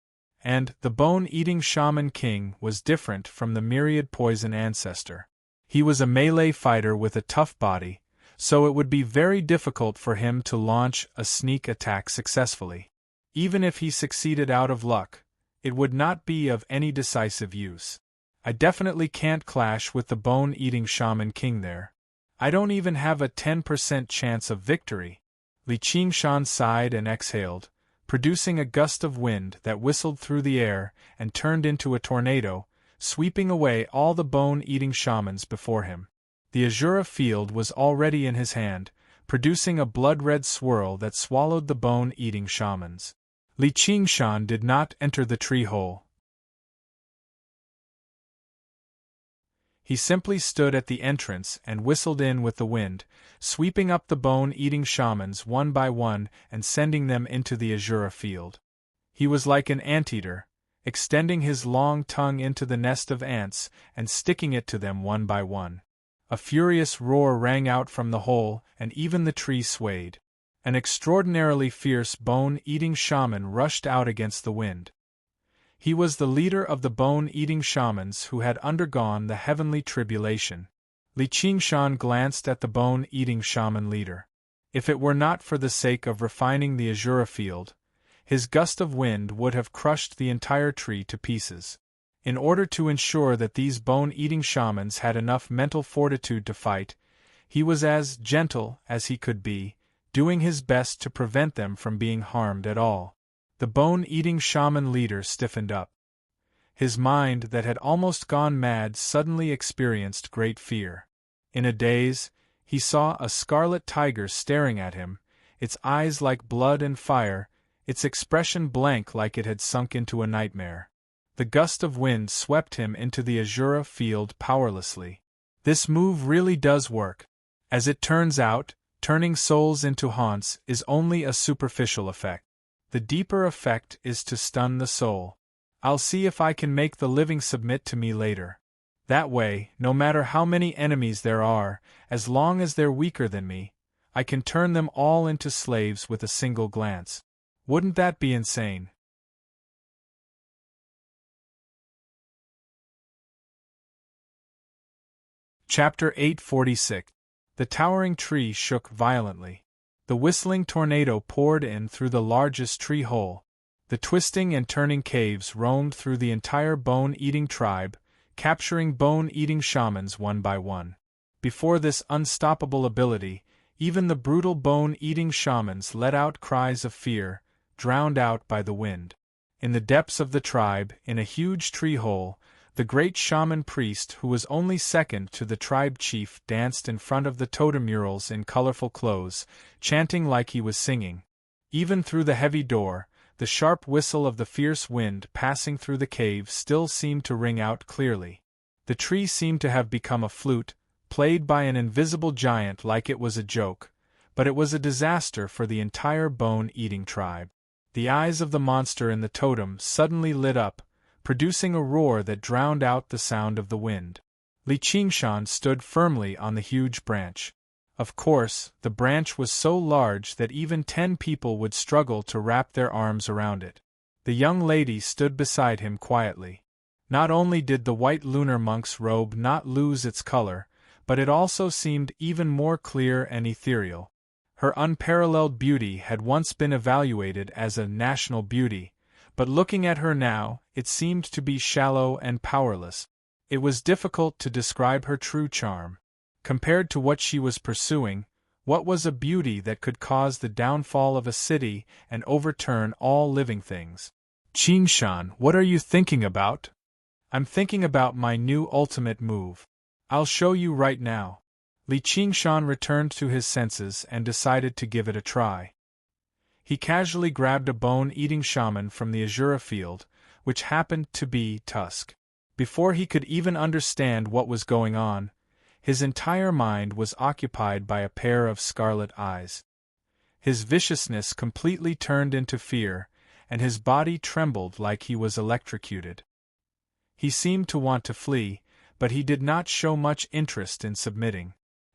And the bone-eating shaman king was different from the myriad poison ancestor. He was a melee fighter with a tough body, so it would be very difficult for him to launch a sneak attack successfully. Even if he succeeded out of luck, it would not be of any decisive use. I definitely can't clash with the bone-eating shaman king there. I don't even have a 10% chance of victory. Li Qingshan sighed and exhaled, producing a gust of wind that whistled through the air and turned into a tornado, sweeping away all the bone-eating shamans before him. The Azura field was already in his hand, producing a blood-red swirl that swallowed the bone-eating shamans. Li Qingshan did not enter the tree hole. He simply stood at the entrance and whistled in with the wind, sweeping up the bone-eating shamans one by one and sending them into the Azura field. He was like an anteater, extending his long tongue into the nest of ants and sticking it to them one by one. A furious roar rang out from the hole, and even the tree swayed. An extraordinarily fierce bone-eating shaman rushed out against the wind. He was the leader of the bone-eating shamans who had undergone the heavenly tribulation. Li Qingshan glanced at the bone-eating shaman leader. If it were not for the sake of refining the Azura field, his gust of wind would have crushed the entire tree to pieces. In order to ensure that these bone-eating shamans had enough mental fortitude to fight, he was as gentle as he could be, doing his best to prevent them from being harmed at all. The bone-eating shaman leader stiffened up. His mind that had almost gone mad suddenly experienced great fear. In a daze, he saw a scarlet tiger staring at him, its eyes like blood and fire, its expression blank like it had sunk into a nightmare. The gust of wind swept him into the Azura field powerlessly. This move really does work. As it turns out, turning souls into haunts is only a superficial effect. The deeper effect is to stun the soul. I'll see if I can make the living submit to me later. That way, no matter how many enemies there are, as long as they're weaker than me, I can turn them all into slaves with a single glance. Wouldn't that be insane? Chapter 846. The towering tree shook violently. The whistling tornado poured in through the largest tree hole. The twisting and turning caves roamed through the entire bone-eating tribe, capturing bone-eating shamans one by one. Before this unstoppable ability, even the brutal bone-eating shamans let out cries of fear, drowned out by the wind. In the depths of the tribe, in a huge tree hole, the great shaman priest who was only second to the tribe chief danced in front of the totem murals in colorful clothes, chanting like he was singing. Even through the heavy door, the sharp whistle of the fierce wind passing through the cave still seemed to ring out clearly. The tree seemed to have become a flute, played by an invisible giant like it was a joke, but it was a disaster for the entire bone-eating tribe. The eyes of the monster in the totem suddenly lit up, producing a roar that drowned out the sound of the wind. Li Qingshan stood firmly on the huge branch. Of course, the branch was so large that even 10 people would struggle to wrap their arms around it. The young lady stood beside him quietly. Not only did the white lunar monk's robe not lose its color, but it also seemed even more clear and ethereal. Her unparalleled beauty had once been evaluated as a national beauty, but looking at her now, it seemed to be shallow and powerless. It was difficult to describe her true charm. Compared to what she was pursuing, what was a beauty that could cause the downfall of a city and overturn all living things? Qingshan, what are you thinking about? I'm thinking about my new ultimate move. I'll show you right now. Li Qingshan returned to his senses and decided to give it a try. He casually grabbed a bone-eating shaman from the Azura field, which happened to be Tusk. Before he could even understand what was going on, his entire mind was occupied by a pair of scarlet eyes. His viciousness completely turned into fear, and his body trembled like he was electrocuted. He seemed to want to flee, but he did not show much interest in submitting.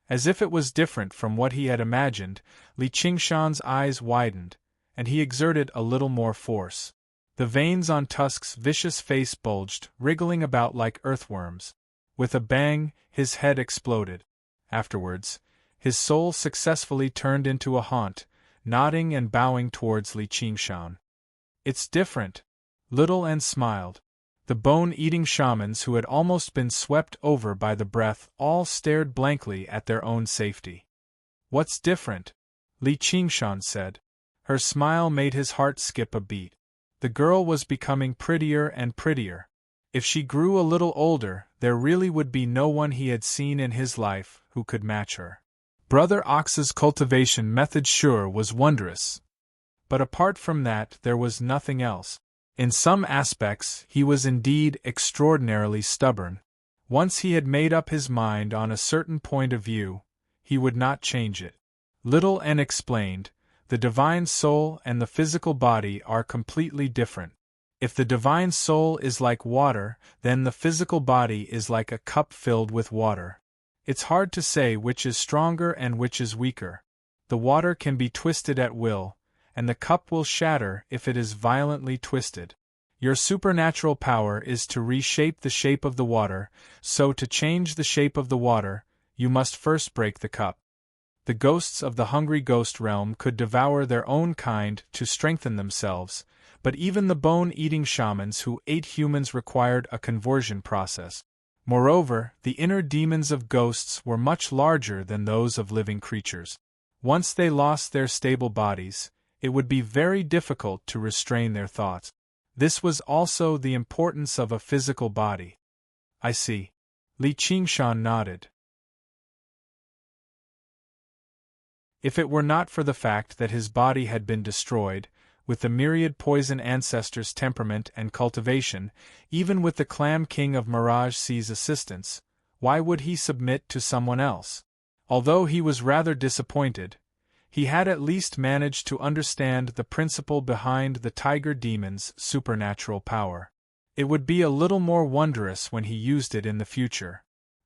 As if it was different from what he had imagined, Li Qingshan's eyes widened, and he exerted a little more force. The veins on Tusk's vicious face bulged, wriggling about like earthworms. With a bang, his head exploded. Afterwards, his soul successfully turned into a haunt, nodding and bowing towards Li Qingshan. It's different. Little and smiled. The bone-eating shamans who had almost been swept over by the breath all stared blankly at their own safety. What's different? Li Qingshan said. Her smile made his heart skip a beat. The girl was becoming prettier and prettier. If she grew a little older, there really would be no one he had seen in his life who could match her. Brother Ox's cultivation method sure was wondrous. But apart from that, there was nothing else. In some aspects, he was indeed extraordinarily stubborn. Once he had made up his mind on a certain point of view, he would not change it. Little N explained, the divine soul and the physical body are completely different. If the divine soul is like water, then the physical body is like a cup filled with water. It's hard to say which is stronger and which is weaker. The water can be twisted at will, and the cup will shatter if it is violently twisted. Your supernatural power is to reshape the shape of the water, so to change the shape of the water, you must first break the cup. The ghosts of the hungry ghost realm could devour their own kind to strengthen themselves, but even the bone-eating shamans who ate humans required a conversion process. Moreover, the inner demons of ghosts were much larger than those of living creatures. Once they lost their stable bodies, it would be very difficult to restrain their thoughts. This was also the importance of a physical body. I see. Li Qingshan nodded. If it were not for the fact that his body had been destroyed, with the myriad poison ancestors' temperament and cultivation, even with the Clam King of Mirage Sea's assistance, why would he submit to someone else? Although he was rather disappointed, he had at least managed to understand the principle behind the tiger demon's supernatural power. It would be a little more wondrous when he used it in the future.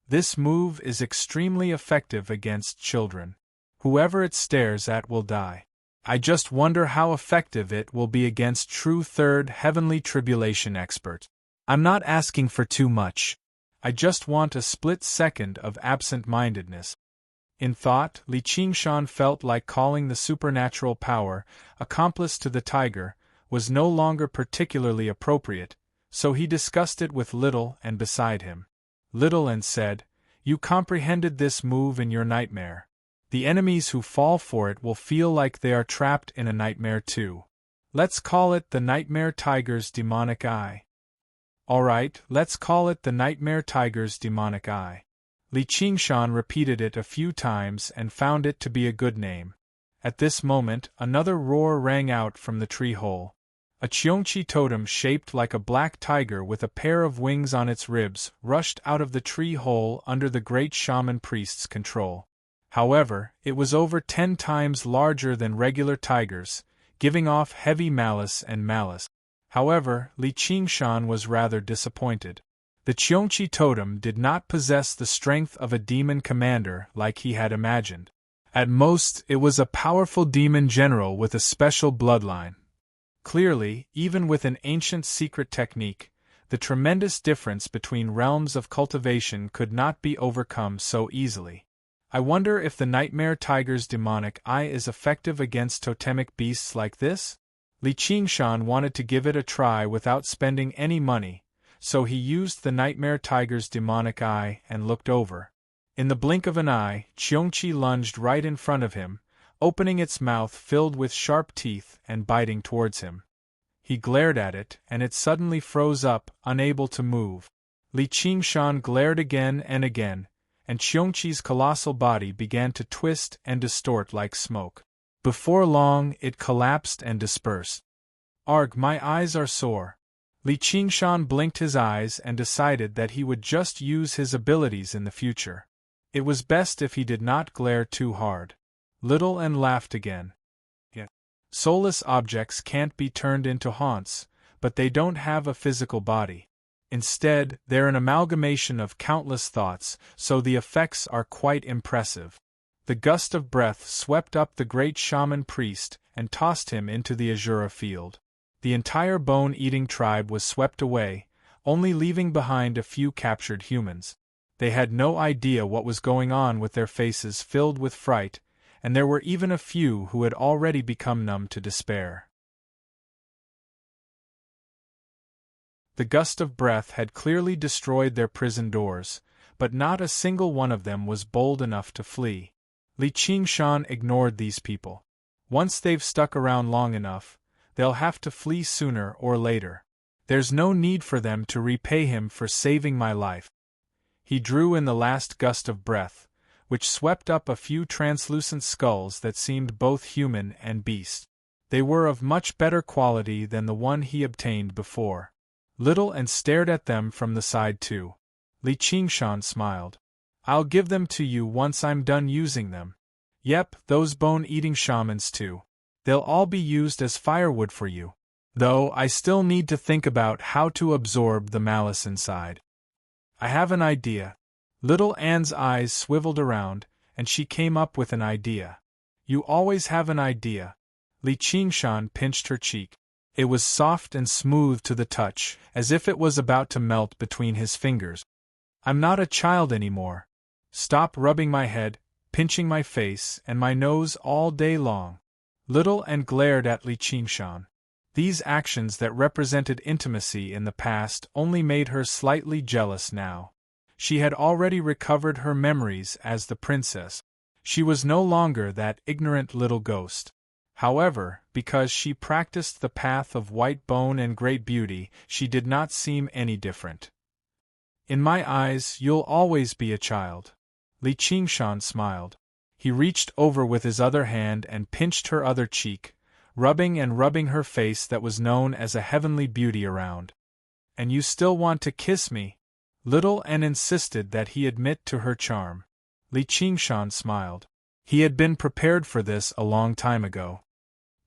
This move is extremely effective against children. Whoever it stares at will die. I just wonder how effective it will be against true third heavenly tribulation experts. I'm not asking for too much. I just want a split second of absent-mindedness. In thought, Li Qingshan felt like calling the supernatural power, accomplice to the tiger, was no longer particularly appropriate, so he discussed it with Little and beside him. Little and said, "You comprehended this move in your nightmare. The enemies who fall for it will feel like they are trapped in a nightmare too. Let's call it the Nightmare Tiger's Demonic Eye." "Alright, let's call it the Nightmare Tiger's Demonic Eye." Li Qingshan repeated it a few times and found it to be a good name. At this moment, another roar rang out from the tree hole. A Qiongqi totem shaped like a black tiger with a pair of wings on its ribs rushed out of the tree hole under the great shaman priest's control. However, it was over 10 times larger than regular tigers, giving off heavy malice and malice. However, Li Qingshan was rather disappointed. The Qiongqi totem did not possess the strength of a demon commander like he had imagined. At most, it was a powerful demon general with a special bloodline. Clearly, even with an ancient secret technique, the tremendous difference between realms of cultivation could not be overcome so easily. I wonder if the Nightmare Tiger's Demonic Eye is effective against totemic beasts like this? Li Qingshan wanted to give it a try without spending any money, so he used the Nightmare Tiger's Demonic Eye and looked over. In the blink of an eye, Qiongqi lunged right in front of him, opening its mouth filled with sharp teeth and biting towards him. He glared at it, and it suddenly froze up, unable to move. Li Qingshan glared again and again, and Qiongqi's colossal body began to twist and distort like smoke. Before long, it collapsed and dispersed. "Arg, my eyes are sore." Li Qingshan blinked his eyes and decided that he would just use his abilities in the future. It was best if he did not glare too hard. Little and laughed again. "Yeah. Soulless objects can't be turned into haunts, but they don't have a physical body. Instead, they're an amalgamation of countless thoughts, so the effects are quite impressive." The gust of breath swept up the great shaman priest and tossed him into the Azura field. The entire bone-eating tribe was swept away, only leaving behind a few captured humans. They had no idea what was going on with their faces filled with fright, and there were even a few who had already become numb to despair. The gust of breath had clearly destroyed their prison doors, but not a single one of them was bold enough to flee. Li Qingshan ignored these people. Once they've stuck around long enough, they'll have to flee sooner or later. There's no need for them to repay him for saving my life. He drew in the last gust of breath, which swept up a few translucent skulls that seemed both human and beast. They were of much better quality than the one he obtained before. Little and stared at them from the side too. Li Qingshan smiled. I'll give them to you once I'm done using them. Yep, those bone-eating shamans too. They'll all be used as firewood for you. Though I still need to think about how to absorb the malice inside. I have an idea. Little Anne's eyes swiveled around, and she came up with an idea. You always have an idea. Li Qingshan pinched her cheek. It was soft and smooth to the touch, as if it was about to melt between his fingers. I'm not a child anymore. Stop rubbing my head, pinching my face and my nose all day long. Little Anne glared at Li Qingshan. These actions that represented intimacy in the past only made her slightly jealous now. She had already recovered her memories as the princess. She was no longer that ignorant little ghost. However, because she practiced the path of white bone and great beauty, she did not seem any different. In my eyes, you'll always be a child. Li Qingshan smiled. He reached over with his other hand and pinched her other cheek, rubbing and rubbing her face that was known as a heavenly beauty around. And you still want to kiss me? Little Anne insisted that he admit to her charm. Li Qingshan smiled. He had been prepared for this a long time ago.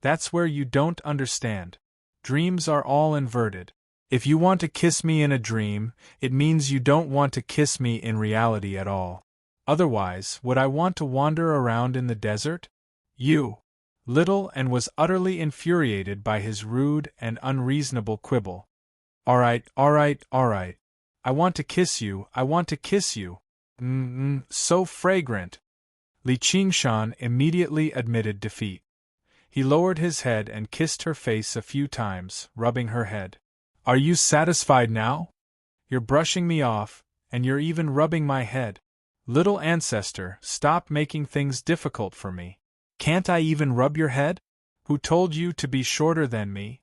That's where you don't understand. Dreams are all inverted. If you want to kiss me in a dream, it means you don't want to kiss me in reality at all. Otherwise, would I want to wander around in the desert? You. Little Anne was utterly infuriated by his rude and unreasonable quibble. All right. I want to kiss you, I want to kiss you. So fragrant. Li Qingshan immediately admitted defeat. He lowered his head and kissed her face a few times, rubbing her head. Are you satisfied now? You're brushing me off, and you're even rubbing my head. Little ancestor, stop making things difficult for me. Can't I even rub your head? Who told you to be shorter than me?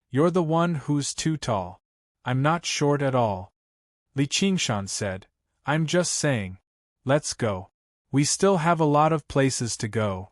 You're the one who's too tall. I'm not short at all. Li Qingshan said, I'm just saying. Let's go. We still have a lot of places to go.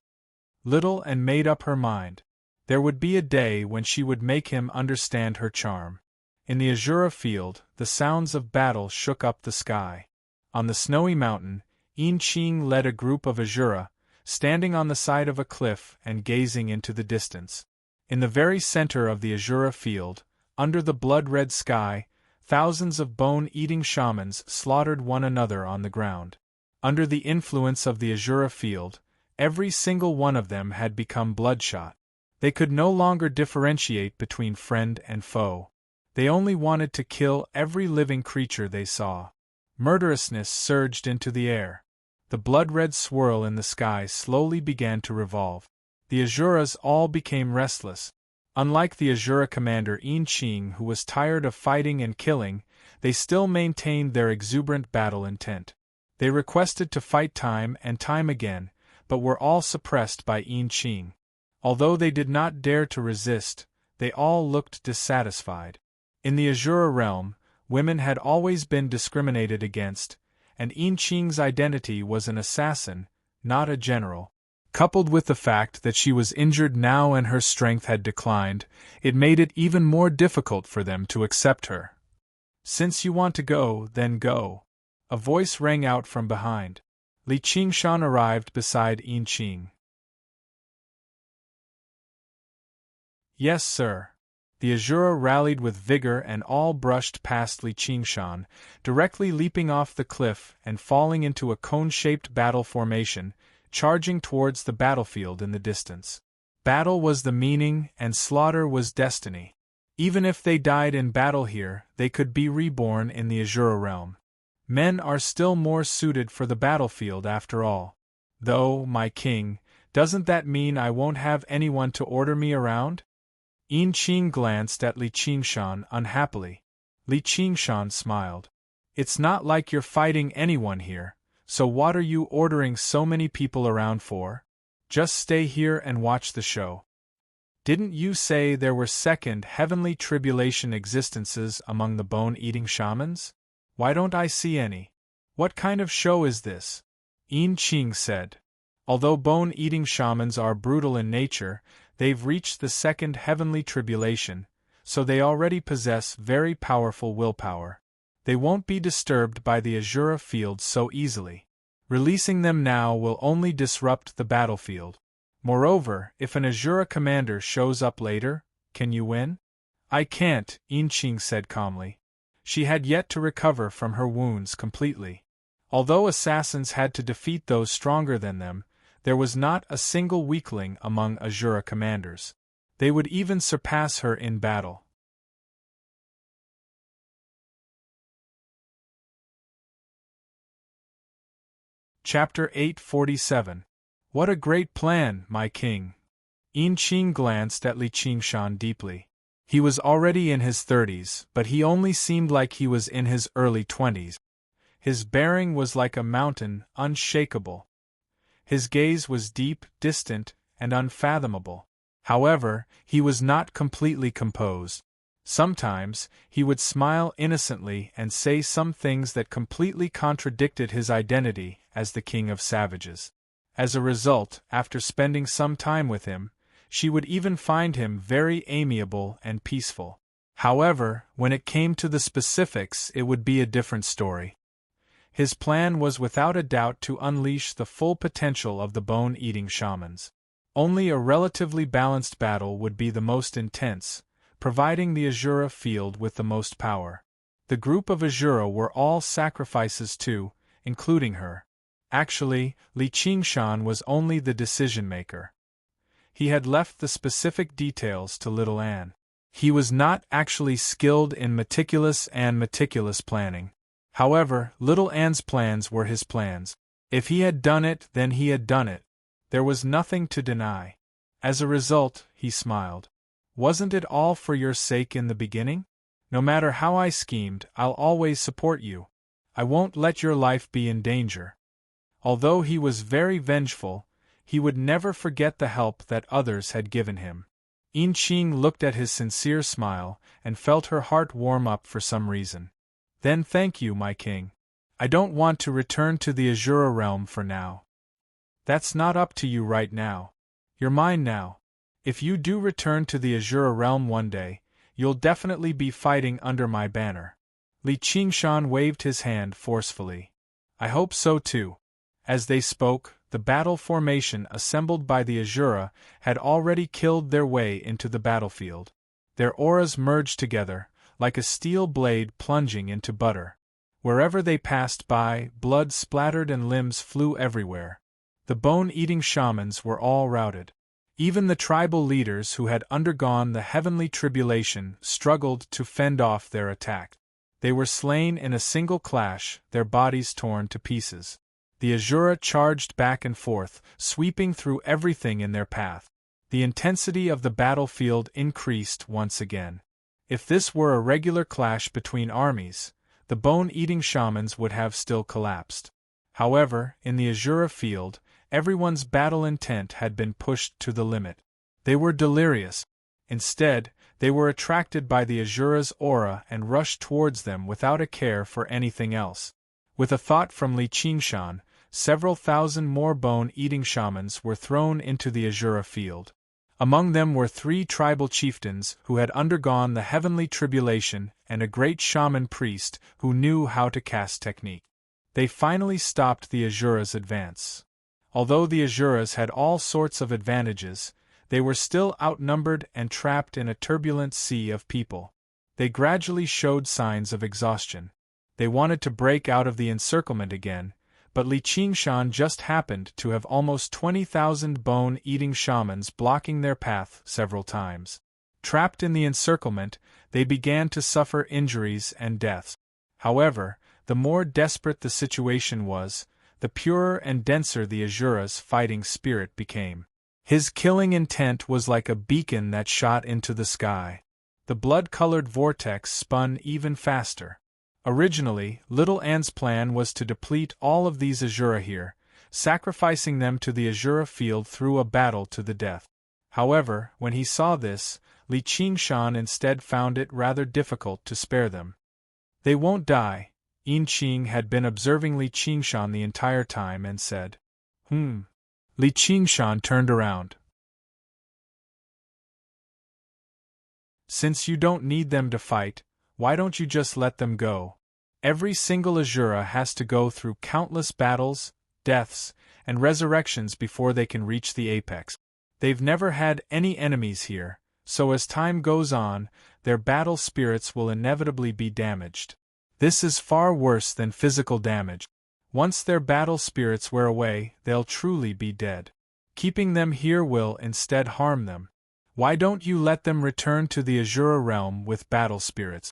Little Anne made up her mind. There would be a day when she would make him understand her charm. In the Azura field, the sounds of battle shook up the sky. On the snowy mountain, Yin Qing led a group of Azura, standing on the side of a cliff and gazing into the distance. In the very center of the Azura field, under the blood-red sky, thousands of bone-eating shamans slaughtered one another on the ground. Under the influence of the Azura field, every single one of them had become bloodshot. They could no longer differentiate between friend and foe. They only wanted to kill every living creature they saw. Murderousness surged into the air. The blood-red swirl in the sky slowly began to revolve. The Azuras all became restless. Unlike the Azura commander Yin Qing, who was tired of fighting and killing, they still maintained their exuberant battle intent. They requested to fight time and time again, but were all suppressed by Yin Qing. Although they did not dare to resist, they all looked dissatisfied. In the Azura realm, women had always been discriminated against, and Yin Qing's identity was an assassin, not a general. Coupled with the fact that she was injured now and her strength had declined, it made it even more difficult for them to accept her. Since you want to go, then go. A voice rang out from behind. Li Qingshan arrived beside Yin Qing. Yes, sir. The Azura rallied with vigor and all brushed past Li Qingshan, directly leaping off the cliff and falling into a cone-shaped battle formation, charging towards the battlefield in the distance. Battle was the meaning and slaughter was destiny. Even if they died in battle here, they could be reborn in the Azura realm. Men are still more suited for the battlefield after all. Though, my king, doesn't that mean I won't have anyone to order me around? Yin Qing glanced at Li Qingshan unhappily. Li Qingshan smiled. It's not like you're fighting anyone here, so what are you ordering so many people around for? Just stay here and watch the show. Didn't you say there were second heavenly tribulation existences among the bone-eating shamans? Why don't I see any? What kind of show is this? Yin Qing said. Although bone-eating shamans are brutal in nature, they've reached the second heavenly tribulation, so they already possess very powerful willpower. They won't be disturbed by the Azura field so easily. Releasing them now will only disrupt the battlefield. Moreover, if an Azura commander shows up later, can you win? I can't, Yin Qing said calmly. She had yet to recover from her wounds completely. Although assassins had to defeat those stronger than them, there was not a single weakling among Azura commanders. They would even surpass her in battle. Chapter 847. What a great plan, my king! Yin Qing glanced at Li Qingshan deeply. He was already in his 30s, but he only seemed like he was in his early 20s. His bearing was like a mountain, unshakable. His gaze was deep, distant, and unfathomable. However, he was not completely composed. Sometimes, he would smile innocently and say some things that completely contradicted his identity as the king of savages. As a result, after spending some time with him, she would even find him very amiable and peaceful. However, when it came to the specifics, it would be a different story. His plan was without a doubt to unleash the full potential of the bone-eating shamans. Only a relatively balanced battle would be the most intense, providing the Azura field with the most power. The group of Azura were all sacrifices too, including her. Actually, Li Qingshan was only the decision-maker. He had left the specific details to Little Anne. He was not actually skilled in meticulous planning. However, Little Anne's plans were his plans. If he had done it, then he had done it. There was nothing to deny. As a result, he smiled. Wasn't it all for your sake in the beginning? No matter how I schemed, I'll always support you. I won't let your life be in danger. Although he was very vengeful, he would never forget the help that others had given him. Yin Qing looked at his sincere smile and felt her heart warm up for some reason. Then thank you, my king. I don't want to return to the Azura realm for now. That's not up to you right now. You're mine now. If you do return to the Azura realm one day, you'll definitely be fighting under my banner. Li Qingshan waved his hand forcefully. I hope so too. As they spoke, the battle formation assembled by the Azura had already killed their way into the battlefield. Their auras merged together, like a steel blade plunging into butter. Wherever they passed by, blood splattered and limbs flew everywhere. The bone-eating shamans were all routed. Even the tribal leaders who had undergone the heavenly tribulation struggled to fend off their attack. They were slain in a single clash, their bodies torn to pieces. The Azura charged back and forth, sweeping through everything in their path. The intensity of the battlefield increased once again. If this were a regular clash between armies, the bone-eating shamans would have still collapsed. However, in the Azura field, everyone's battle intent had been pushed to the limit. They were delirious. Instead, they were attracted by the Azura's aura and rushed towards them without a care for anything else. With a thought from Li Qingshan, several thousand more bone-eating shamans were thrown into the Azura field. Among them were 3 tribal chieftains who had undergone the heavenly tribulation and a great shaman priest who knew how to cast technique. They finally stopped the Azura's advance. Although the Azuras had all sorts of advantages, they were still outnumbered and trapped in a turbulent sea of people. They gradually showed signs of exhaustion. They wanted to break out of the encirclement again, but Li Qingshan just happened to have almost 20,000 bone-eating shamans blocking their path several times. Trapped in the encirclement, they began to suffer injuries and deaths. However, the more desperate the situation was, the purer and denser the Azura's fighting spirit became. His killing intent was like a beacon that shot into the sky. The blood-colored vortex spun even faster. Originally, Little Anne's plan was to deplete all of these Azura here, sacrificing them to the Azura field through a battle to the death. However, when he saw this, Li Qingshan instead found it rather difficult to spare them. They won't die. Yin Qing had been observing Li Qingshan the entire time and said, Li Qingshan turned around. Since you don't need them to fight, why don't you just let them go? Every single Azura has to go through countless battles, deaths, and resurrections before they can reach the apex. They've never had any enemies here, so as time goes on, their battle spirits will inevitably be damaged. This is far worse than physical damage. Once their battle spirits wear away, they'll truly be dead. Keeping them here will instead harm them. Why don't you let them return to the Azura realm with battle spirits?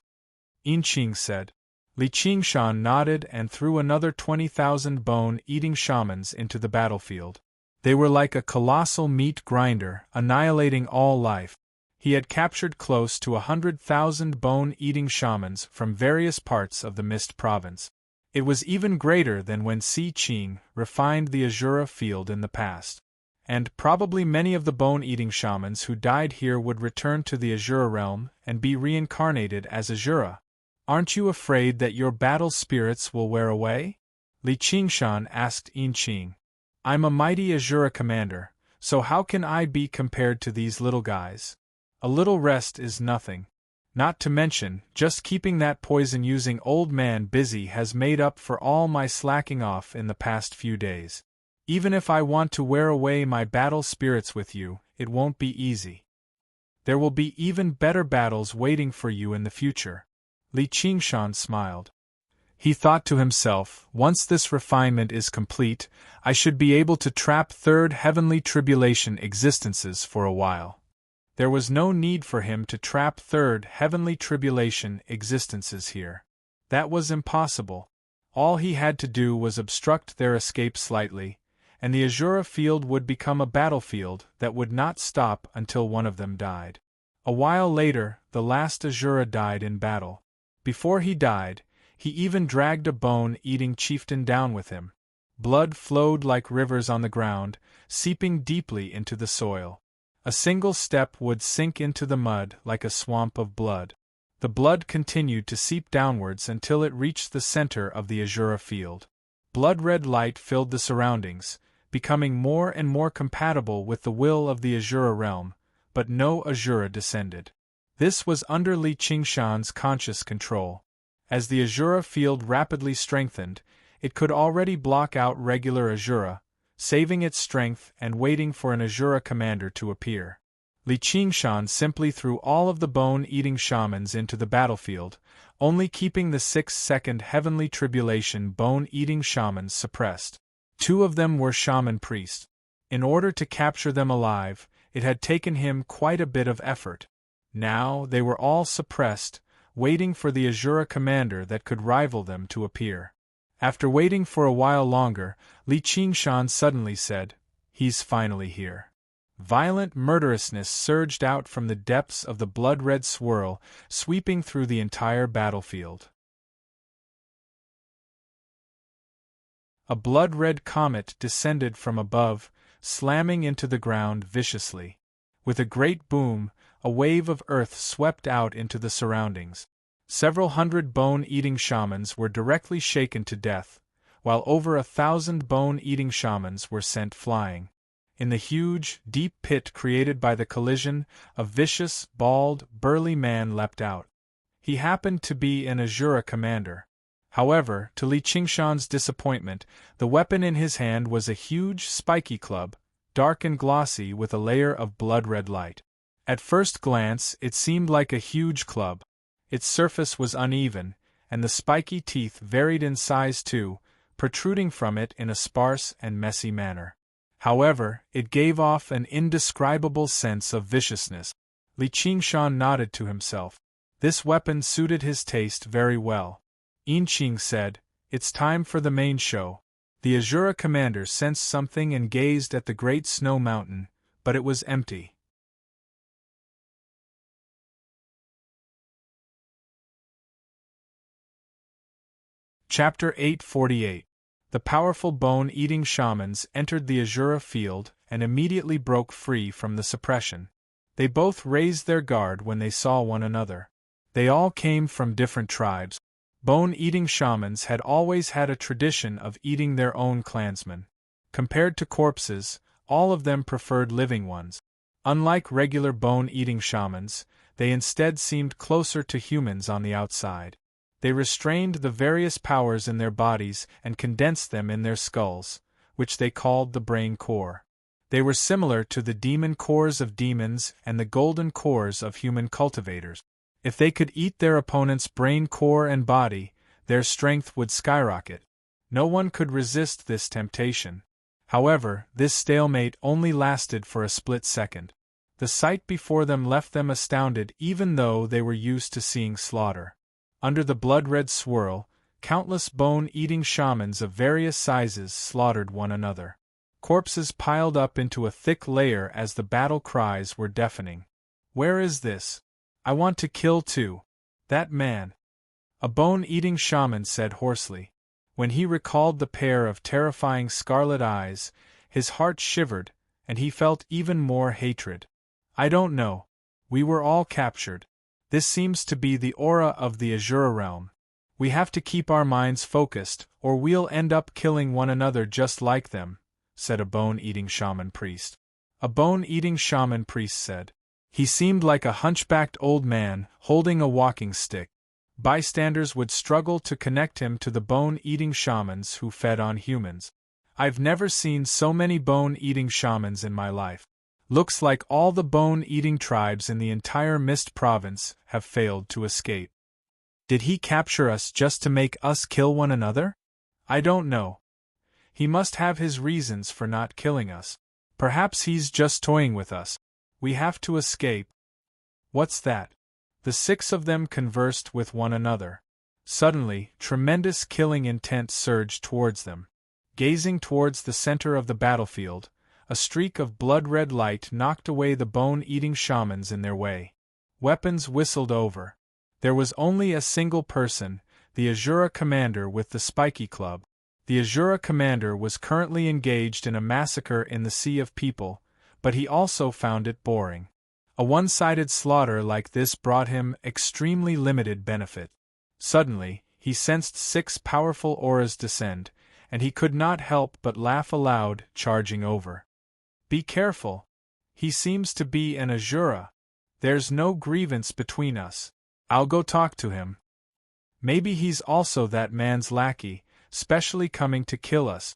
Yin Qing said. Li Qingshan nodded and threw another 20,000 bone-eating shamans into the battlefield. They were like a colossal meat grinder, annihilating all life. He had captured close to 100,000 bone-eating shamans from various parts of the Mist Province. It was even greater than when Si Qing refined the Azura field in the past. And probably many of the bone-eating shamans who died here would return to the Azura realm and be reincarnated as Azura. Aren't you afraid that your battle spirits will wear away? Li Qingshan asked Yin Qing. I'm a mighty Azura commander, so how can I be compared to these little guys? A little rest is nothing. Not to mention, just keeping that poison-using old man busy has made up for all my slacking off in the past few days. Even if I want to wear away my battle spirits with you, it won't be easy. There will be even better battles waiting for you in the future. Li Qingshan smiled. He thought to himself, once this refinement is complete, I should be able to trap third heavenly tribulation existences for a while. There was no need for him to trap third heavenly tribulation existences here. That was impossible. All he had to do was obstruct their escape slightly, and the Azura field would become a battlefield that would not stop until one of them died. A while later, the last Azura died in battle. Before he died, he even dragged a bone-eating chieftain down with him. Blood flowed like rivers on the ground, seeping deeply into the soil. A single step would sink into the mud like a swamp of blood. The blood continued to seep downwards until it reached the center of the Azura field. Blood-red light filled the surroundings, becoming more and more compatible with the will of the Azura realm, but no Azura descended. This was under Li Qingshan's conscious control. As the Azura field rapidly strengthened, it could already block out regular Azura, saving its strength and waiting for an Azura commander to appear. Li Qingshan simply threw all of the bone-eating shamans into the battlefield, only keeping the 6-second heavenly tribulation bone-eating shamans suppressed. 2 of them were shaman priests. In order to capture them alive, it had taken him quite a bit of effort. Now they were all suppressed, waiting for the Azura commander that could rival them to appear. After waiting for a while longer, Li Qingshan suddenly said, "He's finally here." Violent murderousness surged out from the depths of the blood-red swirl, sweeping through the entire battlefield. A blood-red comet descended from above, slamming into the ground viciously. With a great boom, a wave of earth swept out into the surroundings. Several hundred bone-eating shamans were directly shaken to death, while over 1,000 bone-eating shamans were sent flying. In the huge, deep pit created by the collision, a vicious, bald, burly man leapt out. He happened to be an Azura commander. However, to Li Qingshan's disappointment, the weapon in his hand was a huge, spiky club, dark and glossy with a layer of blood-red light. At first glance, it seemed like a huge club. Its surface was uneven, and the spiky teeth varied in size too, protruding from it in a sparse and messy manner. However, it gave off an indescribable sense of viciousness. Li Qingshan nodded to himself. This weapon suited his taste very well. Yin Qing said, "It's time for the main show." The Azura commander sensed something and gazed at the great snow mountain, but it was empty. Chapter 848. The powerful bone-eating shamans entered the Azura field and immediately broke free from the suppression. They both raised their guard when they saw one another. They all came from different tribes. Bone-eating shamans had always had a tradition of eating their own clansmen. Compared to corpses, all of them preferred living ones. Unlike regular bone-eating shamans, they instead seemed closer to humans on the outside. They restrained the various powers in their bodies and condensed them in their skulls, which they called the brain core. They were similar to the demon cores of demons and the golden cores of human cultivators. If they could eat their opponent's brain core and body, their strength would skyrocket. No one could resist this temptation. However, this stalemate only lasted for a split second. The sight before them left them astounded even though they were used to seeing slaughter. Under the blood-red swirl, countless bone-eating shamans of various sizes slaughtered one another. Corpses piled up into a thick layer as the battle cries were deafening. "Where is this? I want to kill too. That man," a bone-eating shaman said hoarsely. When he recalled the pair of terrifying scarlet eyes, his heart shivered, and he felt even more hatred. "I don't know. We were all captured. This seems to be the aura of the Azura realm. We have to keep our minds focused, or we'll end up killing one another just like them," said a bone-eating shaman priest. A bone-eating shaman priest said. He seemed like a hunchbacked old man, holding a walking stick. Bystanders would struggle to connect him to the bone-eating shamans who fed on humans. "I've never seen so many bone-eating shamans in my life. Looks like all the bone-eating tribes in the entire Mist Province have failed to escape. Did he capture us just to make us kill one another? I don't know. He must have his reasons for not killing us. Perhaps he's just toying with us. We have to escape." "What's that?" The six of them conversed with one another. Suddenly, tremendous killing intent surged towards them. Gazing towards the center of the battlefield, a streak of blood-red light knocked away the bone-eating shamans in their way. Weapons whistled over. There was only a single person, the Azura commander with the spiky club. The Azura commander was currently engaged in a massacre in the sea of people, but he also found it boring. A one-sided slaughter like this brought him extremely limited benefit. Suddenly, he sensed 6 powerful auras descend, and he could not help but laugh aloud, charging over. "Be careful. He seems to be an Azura. There's no grievance between us. I'll go talk to him. Maybe he's also that man's lackey, specially coming to kill us.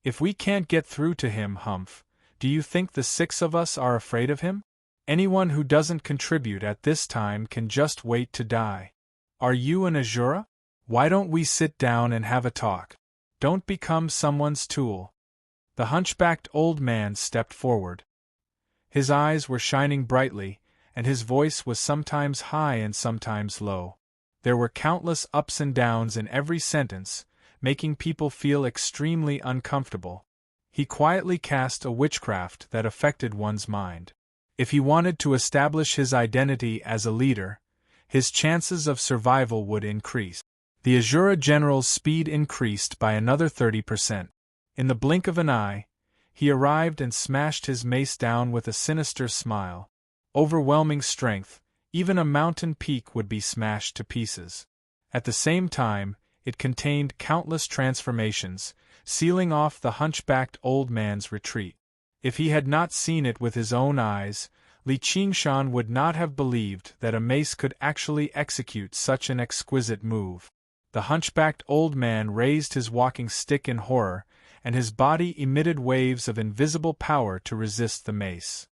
If we can't get through to him, Humph, do you think the 6 of us are afraid of him? Anyone who doesn't contribute at this time can just wait to die. Are you an Azura? Why don't we sit down and have a talk? Don't become someone's tool." The hunchbacked old man stepped forward. His eyes were shining brightly, and his voice was sometimes high and sometimes low. There were countless ups and downs in every sentence, making people feel extremely uncomfortable. He quietly cast a witchcraft that affected one's mind. If he wanted to establish his identity as a leader, his chances of survival would increase. The Azura general's speed increased by another 30%. In the blink of an eye, he arrived and smashed his mace down with a sinister smile. Overwhelming strength, even a mountain peak would be smashed to pieces. At the same time, it contained countless transformations, sealing off the hunchbacked old man's retreat. If he had not seen it with his own eyes, Li Qingshan would not have believed that a mace could actually execute such an exquisite move. The hunchbacked old man raised his walking stick in horror, and his body emitted waves of invisible power to resist the mace.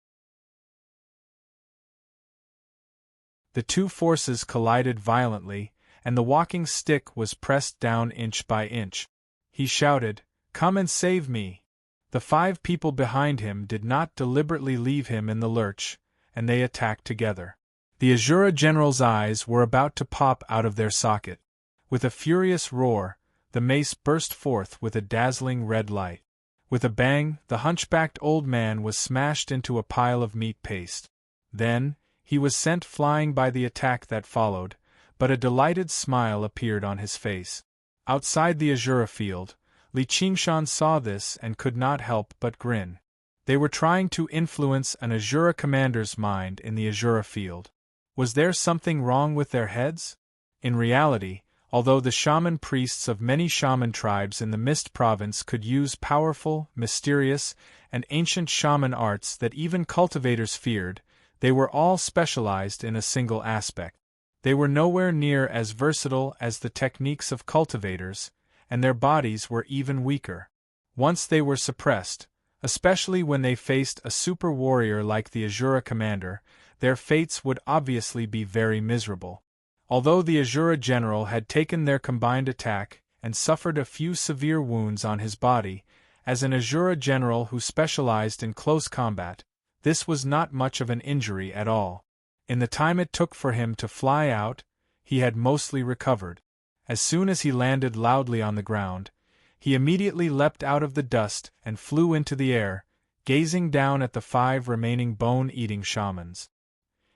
The two forces collided violently, and the walking stick was pressed down inch by inch. He shouted, "Come and save me!" The 5 people behind him did not deliberately leave him in the lurch, and they attacked together. The Azura general's eyes were about to pop out of their socket. With a furious roar, the mace burst forth with a dazzling red light. With a bang, the hunchbacked old man was smashed into a pile of meat paste. Then, he was sent flying by the attack that followed, but a delighted smile appeared on his face. Outside the Azura field, Li Qingshan saw this and could not help but grin. They were trying to influence an Azura commander's mind in the Azura field. Was there something wrong with their heads? In reality, although the shaman priests of many shaman tribes in the Mist Province could use powerful, mysterious, and ancient shaman arts that even cultivators feared, they were all specialized in a single aspect. They were nowhere near as versatile as the techniques of cultivators, and their bodies were even weaker. Once they were suppressed, especially when they faced a super warrior like the Azura commander, their fates would obviously be very miserable. Although the Azura general had taken their combined attack and suffered a few severe wounds on his body, as an Azura general who specialized in close combat, this was not much of an injury at all. In the time it took for him to fly out, he had mostly recovered. As soon as he landed loudly on the ground, he immediately leapt out of the dust and flew into the air, gazing down at the 5 remaining bone-eating shamans.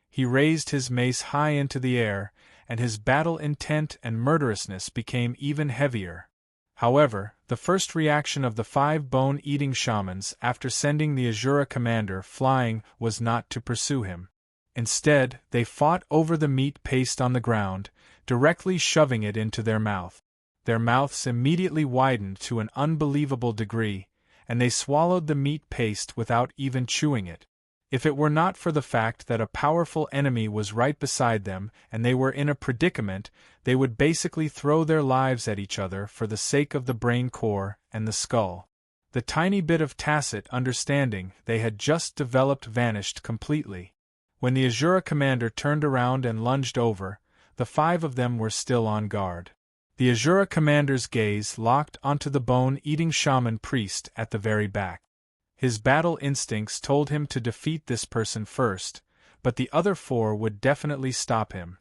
He raised his mace high into the air, and his battle intent and murderousness became even heavier. However, the first reaction of the 5 bone-eating shamans after sending the Azura commander flying was not to pursue him. Instead, they fought over the meat paste on the ground, directly shoving it into their mouth. Their mouths immediately widened to an unbelievable degree, and they swallowed the meat paste without even chewing it. If it were not for the fact that a powerful enemy was right beside them and they were in a predicament, they would basically throw their lives at each other for the sake of the brain core and the skull. The tiny bit of tacit understanding they had just developed vanished completely. When the Azura commander turned around and lunged over, the 5 of them were still on guard. The Azura commander's gaze locked onto the bone-eating shaman priest at the very back. His battle instincts told him to defeat this person first, but the other 4 would definitely stop him.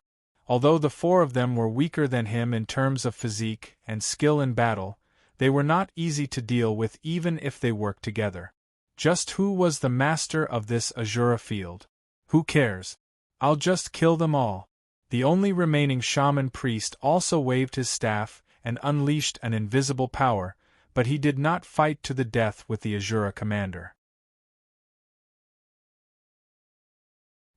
Although the 4 of them were weaker than him in terms of physique and skill in battle, they were not easy to deal with even if they worked together. Just who was the master of this Azura field? Who cares? I'll just kill them all. The only remaining shaman priest also waved his staff and unleashed an invisible power, but he did not fight to the death with the Azura commander.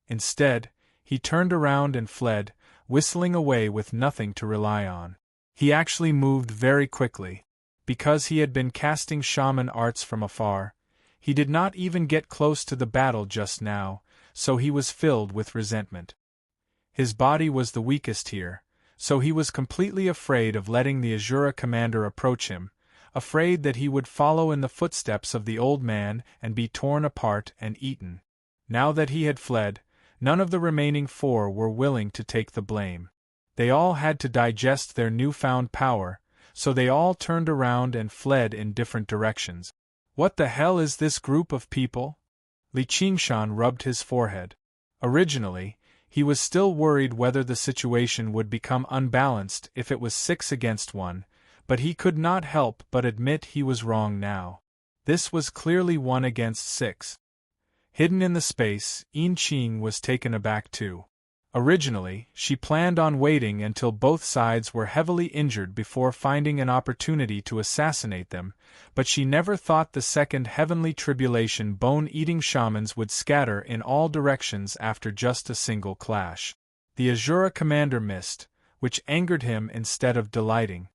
Instead, he turned around and fled, whistling away with nothing to rely on. He actually moved very quickly. Because he had been casting shaman arts from afar, he did not even get close to the battle just now, so he was filled with resentment. His body was the weakest here, so he was completely afraid of letting the Azura commander approach him, afraid that he would follow in the footsteps of the old man and be torn apart and eaten. Now that he had fled, none of the remaining 4 were willing to take the blame. They all had to digest their newfound power, so they all turned around and fled in different directions. What the hell is this group of people? Li Qingshan rubbed his forehead. Originally, he was still worried whether the situation would become unbalanced if it was 6 against 1, but he could not help but admit he was wrong now. This was clearly 1 against 6. Hidden in the space, Yin Qing was taken aback too. Originally, she planned on waiting until both sides were heavily injured before finding an opportunity to assassinate them, but she never thought the second heavenly tribulation bone-eating shamans would scatter in all directions after just a single clash. The Azura commander missed, which angered him instead of delighting.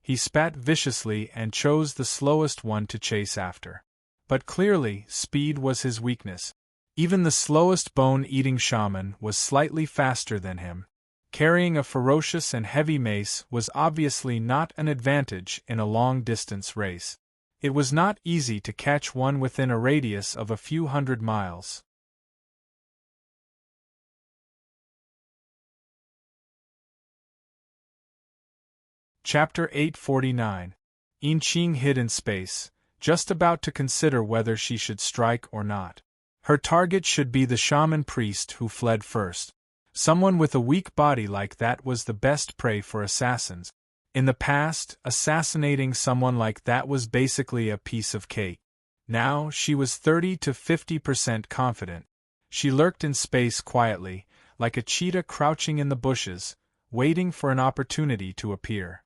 He spat viciously and chose the slowest one to chase after. But clearly, speed was his weakness. Even the slowest bone-eating shaman was slightly faster than him. Carrying a ferocious and heavy mace was obviously not an advantage in a long-distance race. It was not easy to catch one within a radius of a few hundred miles. Chapter 849. Yin Qing hid in space, just about to consider whether she should strike or not. Her target should be the shaman priest who fled first. Someone with a weak body like that was the best prey for assassins. In the past, assassinating someone like that was basically a piece of cake. Now, she was 30 to 50% confident. She lurked in space quietly, like a cheetah crouching in the bushes, waiting for an opportunity to appear.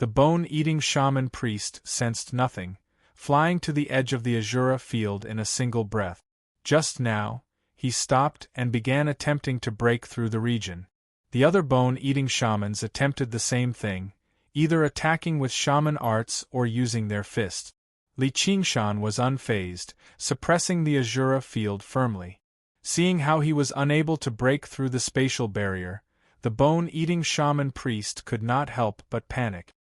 The bone-eating shaman priest sensed nothing, flying to the edge of the Azura field in a single breath. Just now, he stopped and began attempting to break through the region. The other bone-eating shamans attempted the same thing, either attacking with shaman arts or using their fists. Li Qingshan was unfazed, suppressing the Azura field firmly. Seeing how he was unable to break through the spatial barrier, the bone-eating shaman priest could not help but panic.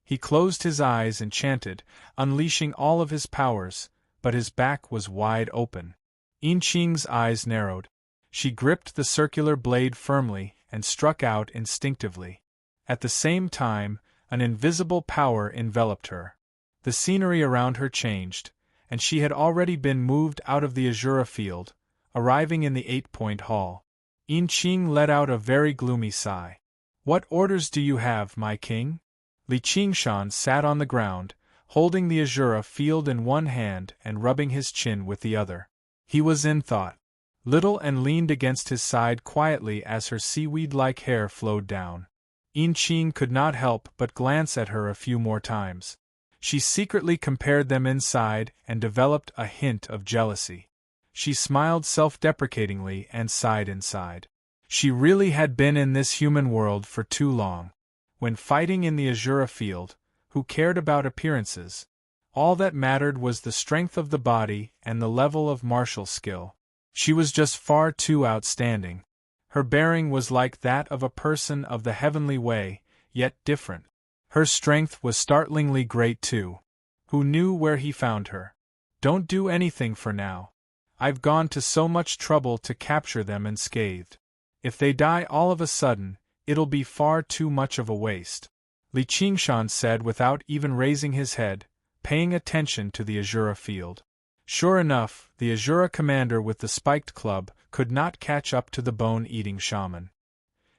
He closed his eyes and chanted, unleashing all of his powers, but his back was wide open. Yinqing's eyes narrowed. She gripped the circular blade firmly and struck out instinctively. At the same time, an invisible power enveloped her. The scenery around her changed, and she had already been moved out of the Azura field, arriving in the 8-point hall. Yinqing let out a very gloomy sigh. "What orders do you have, my king?" Li Qingshan sat on the ground, holding the Azura field in one hand and rubbing his chin with the other. He was in thought. Little and leaned against his side quietly as her seaweed-like hair flowed down. Yinqing could not help but glance at her a few more times. She secretly compared them inside and developed a hint of jealousy. She smiled self-deprecatingly and sighed inside. She really had been in this human world for too long. When fighting in the Azura field, who cared about appearances? All that mattered was the strength of the body and the level of martial skill. She was just far too outstanding. Her bearing was like that of a person of the heavenly way, yet different. Her strength was startlingly great too. Who knew where he found her? Don't do anything for now. I've gone to so much trouble to capture them unscathed. If they die all of a sudden, it'll be far too much of a waste. Li Qingshan said without even raising his head, paying attention to the Azura field. Sure enough, the Azura commander with the spiked club could not catch up to the bone-eating shaman.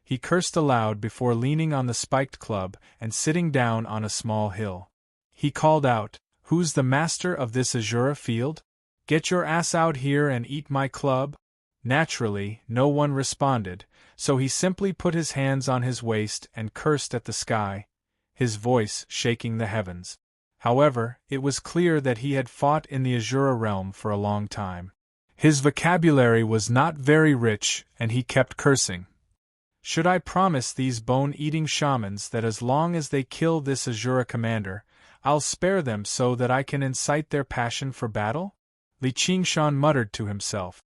He cursed aloud before leaning on the spiked club and sitting down on a small hill. He called out, "Who's the master of this Azura field? Get your ass out here and eat my club?" Naturally, no one responded, so he simply put his hands on his waist and cursed at the sky, his voice shaking the heavens. However, it was clear that he had fought in the Azura realm for a long time. His vocabulary was not very rich, and he kept cursing. Should I promise these bone-eating shamans that as long as they kill this Azura commander, I'll spare them so that I can incite their passion for battle? Li Qingshan muttered to himself.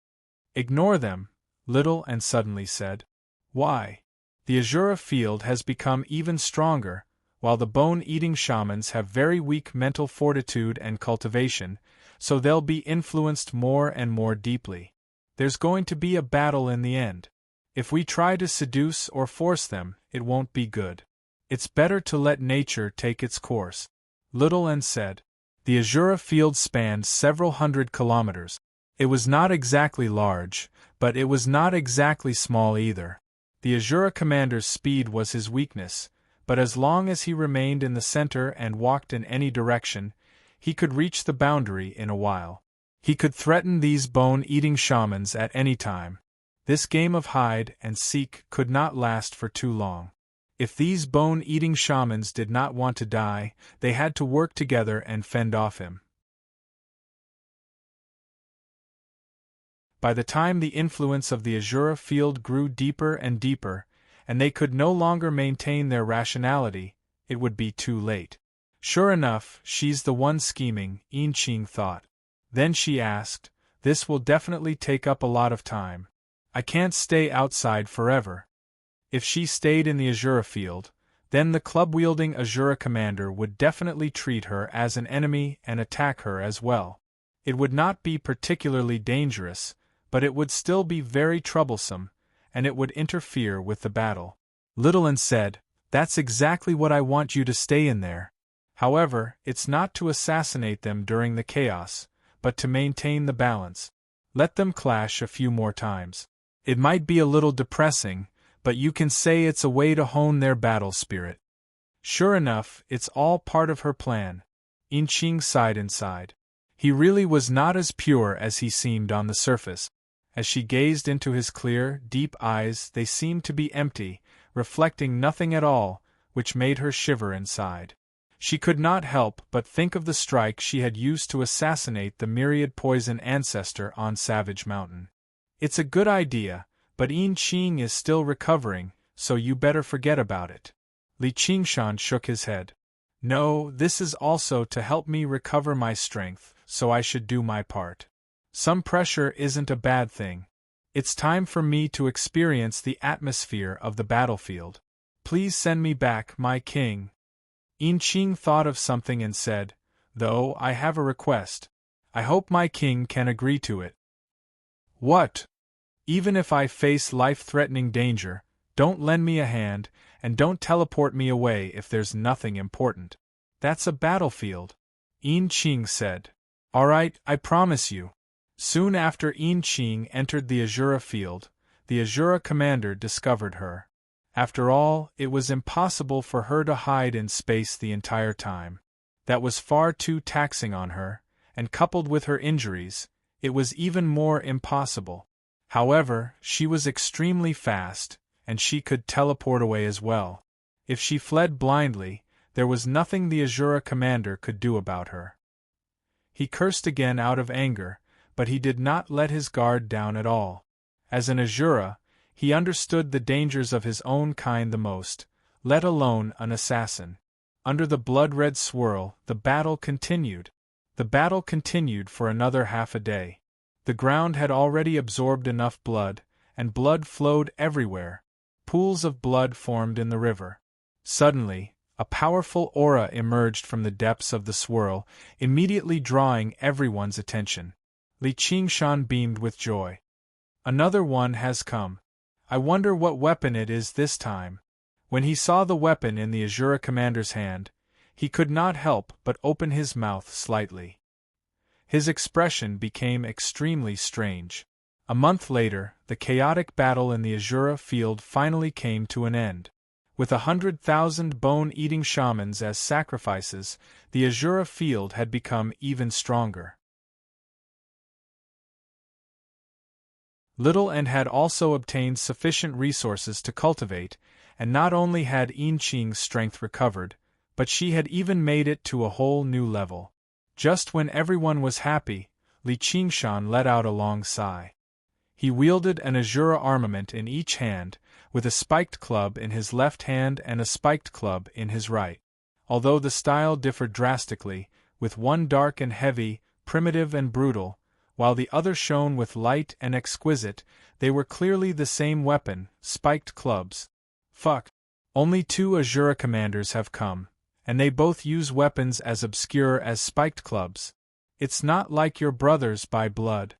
"Ignore them," Little and suddenly said. "Why? The Azura field has become even stronger, while the bone-eating shamans have very weak mental fortitude and cultivation, so they'll be influenced more and more deeply. There's going to be a battle in the end. If we try to seduce or force them, it won't be good. It's better to let nature take its course." Little and said. The Azura field spanned several hundred kilometers. It was not exactly large, but it was not exactly small either. The Azura commander's speed was his weakness, but as long as he remained in the center and walked in any direction, he could reach the boundary in a while. He could threaten these bone-eating shamans at any time. This game of hide and seek could not last for too long. If these bone-eating shamans did not want to die, they had to work together and fend off him. By the time the influence of the Azura field grew deeper and deeper, and they could no longer maintain their rationality, it would be too late. Sure enough, she's the one scheming, Yinqing thought. Then she asked, "This will definitely take up a lot of time. I can't stay outside forever." If she stayed in the Azura field, then the club-wielding Azura commander would definitely treat her as an enemy and attack her as well. It would not be particularly dangerous, but it would still be very troublesome, and it would interfere with the battle. Littleton said, "That's exactly what I want you to stay in there. However, it's not to assassinate them during the chaos, but to maintain the balance. Let them clash a few more times. It might be a little depressing, but you can say it's a way to hone their battle spirit." Sure enough, it's all part of her plan. Yinqing sighed inside. He really was not as pure as he seemed on the surface. As she gazed into his clear, deep eyes, they seemed to be empty, reflecting nothing at all, which made her shiver inside. She could not help but think of the strike she had used to assassinate the myriad poison ancestor on Savage Mountain. It's a good idea, but Yin Qing is still recovering, so you better forget about it. Li Qingshan shook his head. No, this is also to help me recover my strength, so I should do my part. Some pressure isn't a bad thing. It's time for me to experience the atmosphere of the battlefield. Please send me back, my king. Yin Qing thought of something and said, though I have a request. I hope my king can agree to it. What? Even if I face life-threatening danger, don't lend me a hand, and don't teleport me away if there's nothing important. That's a battlefield, Yin Qing said. All right, I promise you. Soon after Yin Qing entered the Azura field, the Azura commander discovered her. After all, it was impossible for her to hide in space the entire time. That was far too taxing on her, and coupled with her injuries, it was even more impossible. However, she was extremely fast, and she could teleport away as well. If she fled blindly, there was nothing the Azura commander could do about her. He cursed again out of anger, but he did not let his guard down at all. As an Azura, he understood the dangers of his own kind the most, let alone an assassin. Under the blood-red swirl, the battle continued. The battle continued for another half a day. The ground had already absorbed enough blood, and blood flowed everywhere. Pools of blood formed in the river. Suddenly, a powerful aura emerged from the depths of the swirl, immediately drawing everyone's attention. Li Qingshan beamed with joy. Another one has come. I wonder what weapon it is this time. When he saw the weapon in the Azura commander's hand, he could not help but open his mouth slightly. His expression became extremely strange. A month later, the chaotic battle in the Azura field finally came to an end. With 100,000 bone-eating shamans as sacrifices, the Azura field had become even stronger. Little and had also obtained sufficient resources to cultivate, and not only had Yin Qing's strength recovered, but she had even made it to a whole new level. Just when everyone was happy, Li Qingshan let out a long sigh. He wielded an Azura armament in each hand, with a spiked club in his left hand and a spiked club in his right. Although the style differed drastically, with one dark and heavy, primitive and brutal, while the other shone with light and exquisite, they were clearly the same weapon, spiked clubs. Fuck. Only 2 Azura commanders have come, and they both use weapons as obscure as spiked clubs. It's not like your brothers by blood.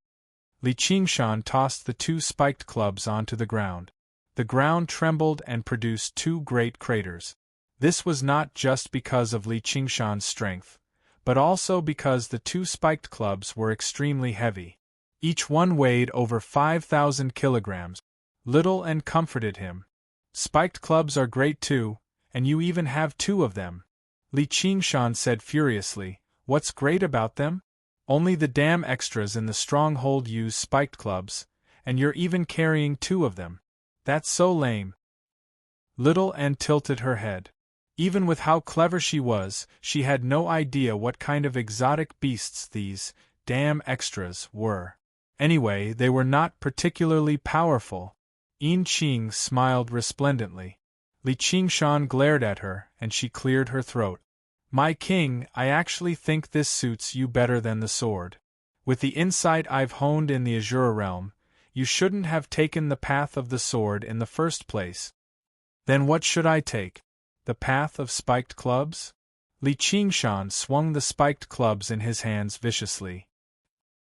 Li Qingshan tossed the 2 spiked clubs onto the ground. The ground trembled and produced 2 great craters. This was not just because of Li Qingshan's strength, but also because the 2 spiked clubs were extremely heavy. Each one weighed over 5,000 kilograms. Little and comforted him. Spiked clubs are great too, and you even have 2 of them. Li Qingshan said furiously, what's great about them? Only the damn extras in the stronghold use spiked clubs, and you're even carrying 2 of them. That's so lame. Little Ann tilted her head. Even with how clever she was, she had no idea what kind of exotic beasts these damn extras were. Anyway, they were not particularly powerful. Yin Qing smiled resplendently. Li Qingshan glared at her, and she cleared her throat. My king, I actually think this suits you better than the sword. With the insight I've honed in the Azura realm, you shouldn't have taken the path of the sword in the first place. Then what should I take? The path of spiked clubs? Li Qingshan swung the spiked clubs in his hands viciously.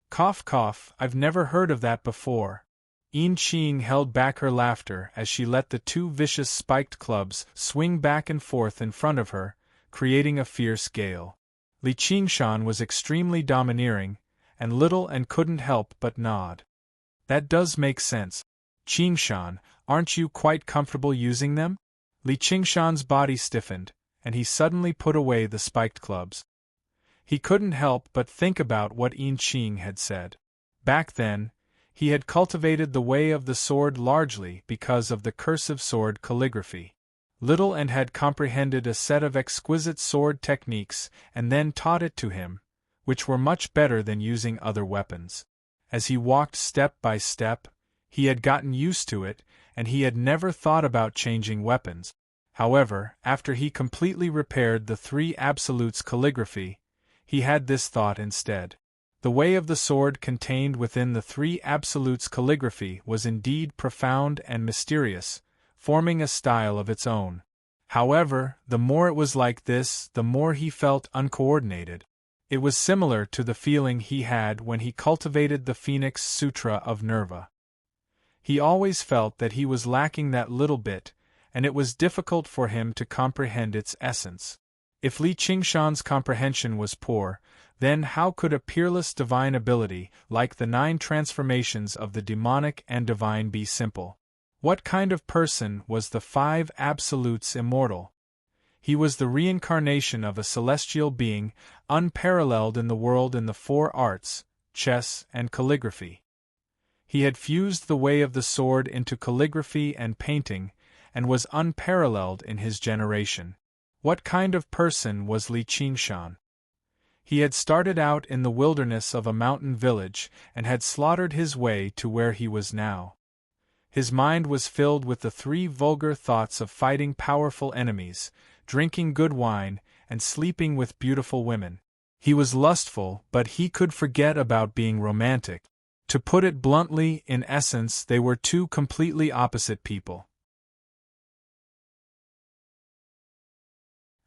Cough cough, I've never heard of that before. Yin Qing held back her laughter as she let the 2 vicious spiked clubs swing back and forth in front of her, creating a fierce gale. Li Qingshan was extremely domineering, and Little and couldn't help but nod. That does make sense. Qingshan, aren't you quite comfortable using them? Li Qingshan's body stiffened, and he suddenly put away the spiked clubs. He couldn't help but think about what Yin Qing had said. Back then, he had cultivated the way of the sword largely because of the cursive sword calligraphy. Little and had comprehended a set of exquisite sword techniques and then taught it to him, which were much better than using other weapons. As he walked step by step, he had gotten used to it, and he had never thought about changing weapons. However, after he completely repaired the three absolutes calligraphy, he had this thought instead. The way of the sword contained within the three absolutes calligraphy was indeed profound and mysterious, forming a style of its own. However, the more it was like this, the more he felt uncoordinated. It was similar to the feeling he had when he cultivated the Phoenix Sutra of Nerva. He always felt that he was lacking that little bit, and it was difficult for him to comprehend its essence. If Li Qingshan's comprehension was poor, then how could a peerless divine ability, like the 9 transformations of the demonic and divine, be simple? What kind of person was the 5 absolutes immortal? He was the reincarnation of a celestial being, unparalleled in the world in the 4 arts, chess and calligraphy. He had fused the way of the sword into calligraphy and painting, and was unparalleled in his generation. What kind of person was Li Qingshan? He had started out in the wilderness of a mountain village and had slaughtered his way to where he was now. His mind was filled with the 3 vulgar thoughts of fighting powerful enemies, drinking good wine, and sleeping with beautiful women. He was lustful, but he could forget about being romantic. To put it bluntly, in essence, they were 2 completely opposite people.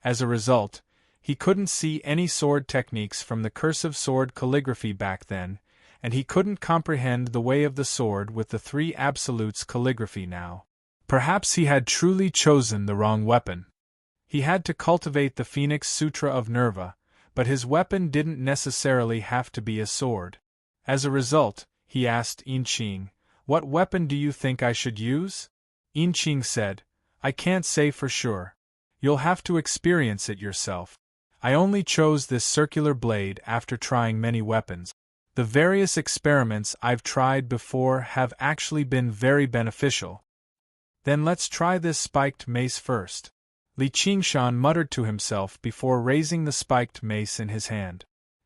As a result, he couldn't see any sword techniques from the cursive sword calligraphy back then, and he couldn't comprehend the way of the sword with the 3 absolutes calligraphy now. Perhaps he had truly chosen the wrong weapon. He had to cultivate the Phoenix Sutra of Nerva, but his weapon didn't necessarily have to be a sword. As a result, he asked Yinqing, "What weapon do you think I should use?" Yinqing said, "I can't say for sure. You'll have to experience it yourself. I only chose this circular blade after trying many weapons. The various experiments I've tried before have actually been very beneficial. Then let's try this spiked mace first." Li Qingshan muttered to himself before raising the spiked mace in his hand.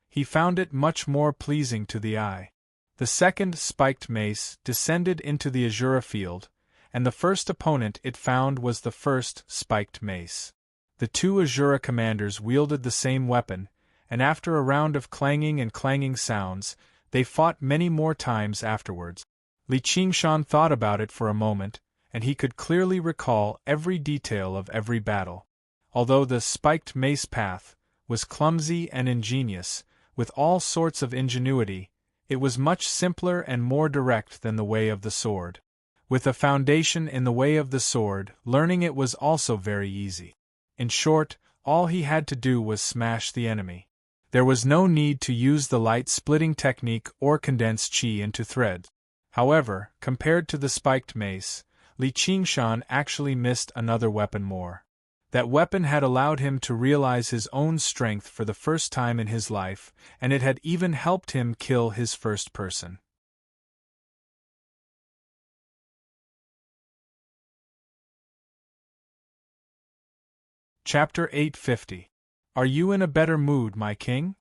He found it much more pleasing to the eye. The second spiked mace descended into the Azura field, and the first opponent it found was the first spiked mace. The 2 Azura commanders wielded the same weapon, and after a round of clanging and clanging sounds, they fought many more times afterwards. Li Qingshan thought about it for a moment, and he could clearly recall every detail of every battle. Although the spiked mace path was clumsy and ingenious, with all sorts of ingenuity, it was much simpler and more direct than the way of the sword. With a foundation in the way of the sword, learning it was also very easy. In short, all he had to do was smash the enemy. There was no need to use the light-splitting technique or condense qi into threads. However, compared to the spiked mace, Li Qingshan actually missed another weapon more. That weapon had allowed him to realize his own strength for the first time in his life, and it had even helped him kill his first person. Chapter 850. Are you in a better mood, my king?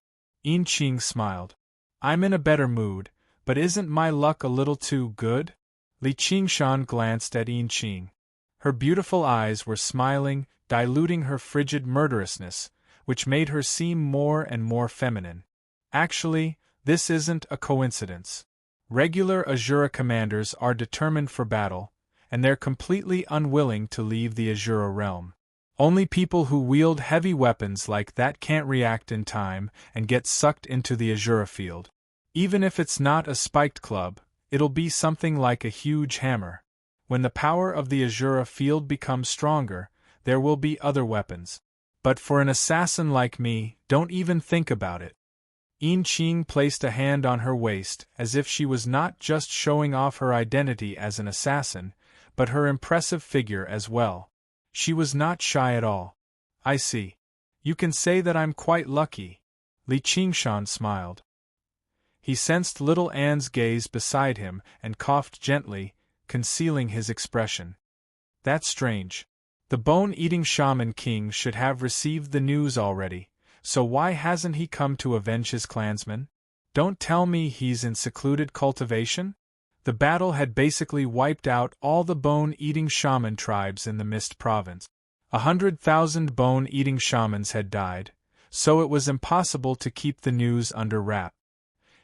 Yinqing smiled. I'm in a better mood, but isn't my luck a little too good? Li Qingshan glanced at Yinqing. Her beautiful eyes were smiling, diluting her frigid murderousness, which made her seem more and more feminine. Actually, this isn't a coincidence. Regular Azura commanders are determined for battle, and they're completely unwilling to leave the Azura realm. Only people who wield heavy weapons like that can't react in time and get sucked into the Azura field. Even if it's not a spiked club, it'll be something like a huge hammer. When the power of the Azura field becomes stronger, there will be other weapons. But for an assassin like me, don't even think about it. Yinqing placed a hand on her waist as if she was not just showing off her identity as an assassin, but her impressive figure as well. She was not shy at all. I see. You can say that I'm quite lucky. Li Qingshan smiled. He sensed little Anne's gaze beside him and coughed gently, concealing his expression. That's strange. The bone-eating shaman king should have received the news already, so why hasn't he come to avenge his clansmen? Don't tell me he's in secluded cultivation? The battle had basically wiped out all the bone-eating shaman tribes in the Mist Province. 100,000 bone-eating shamans had died, so it was impossible to keep the news under wrap.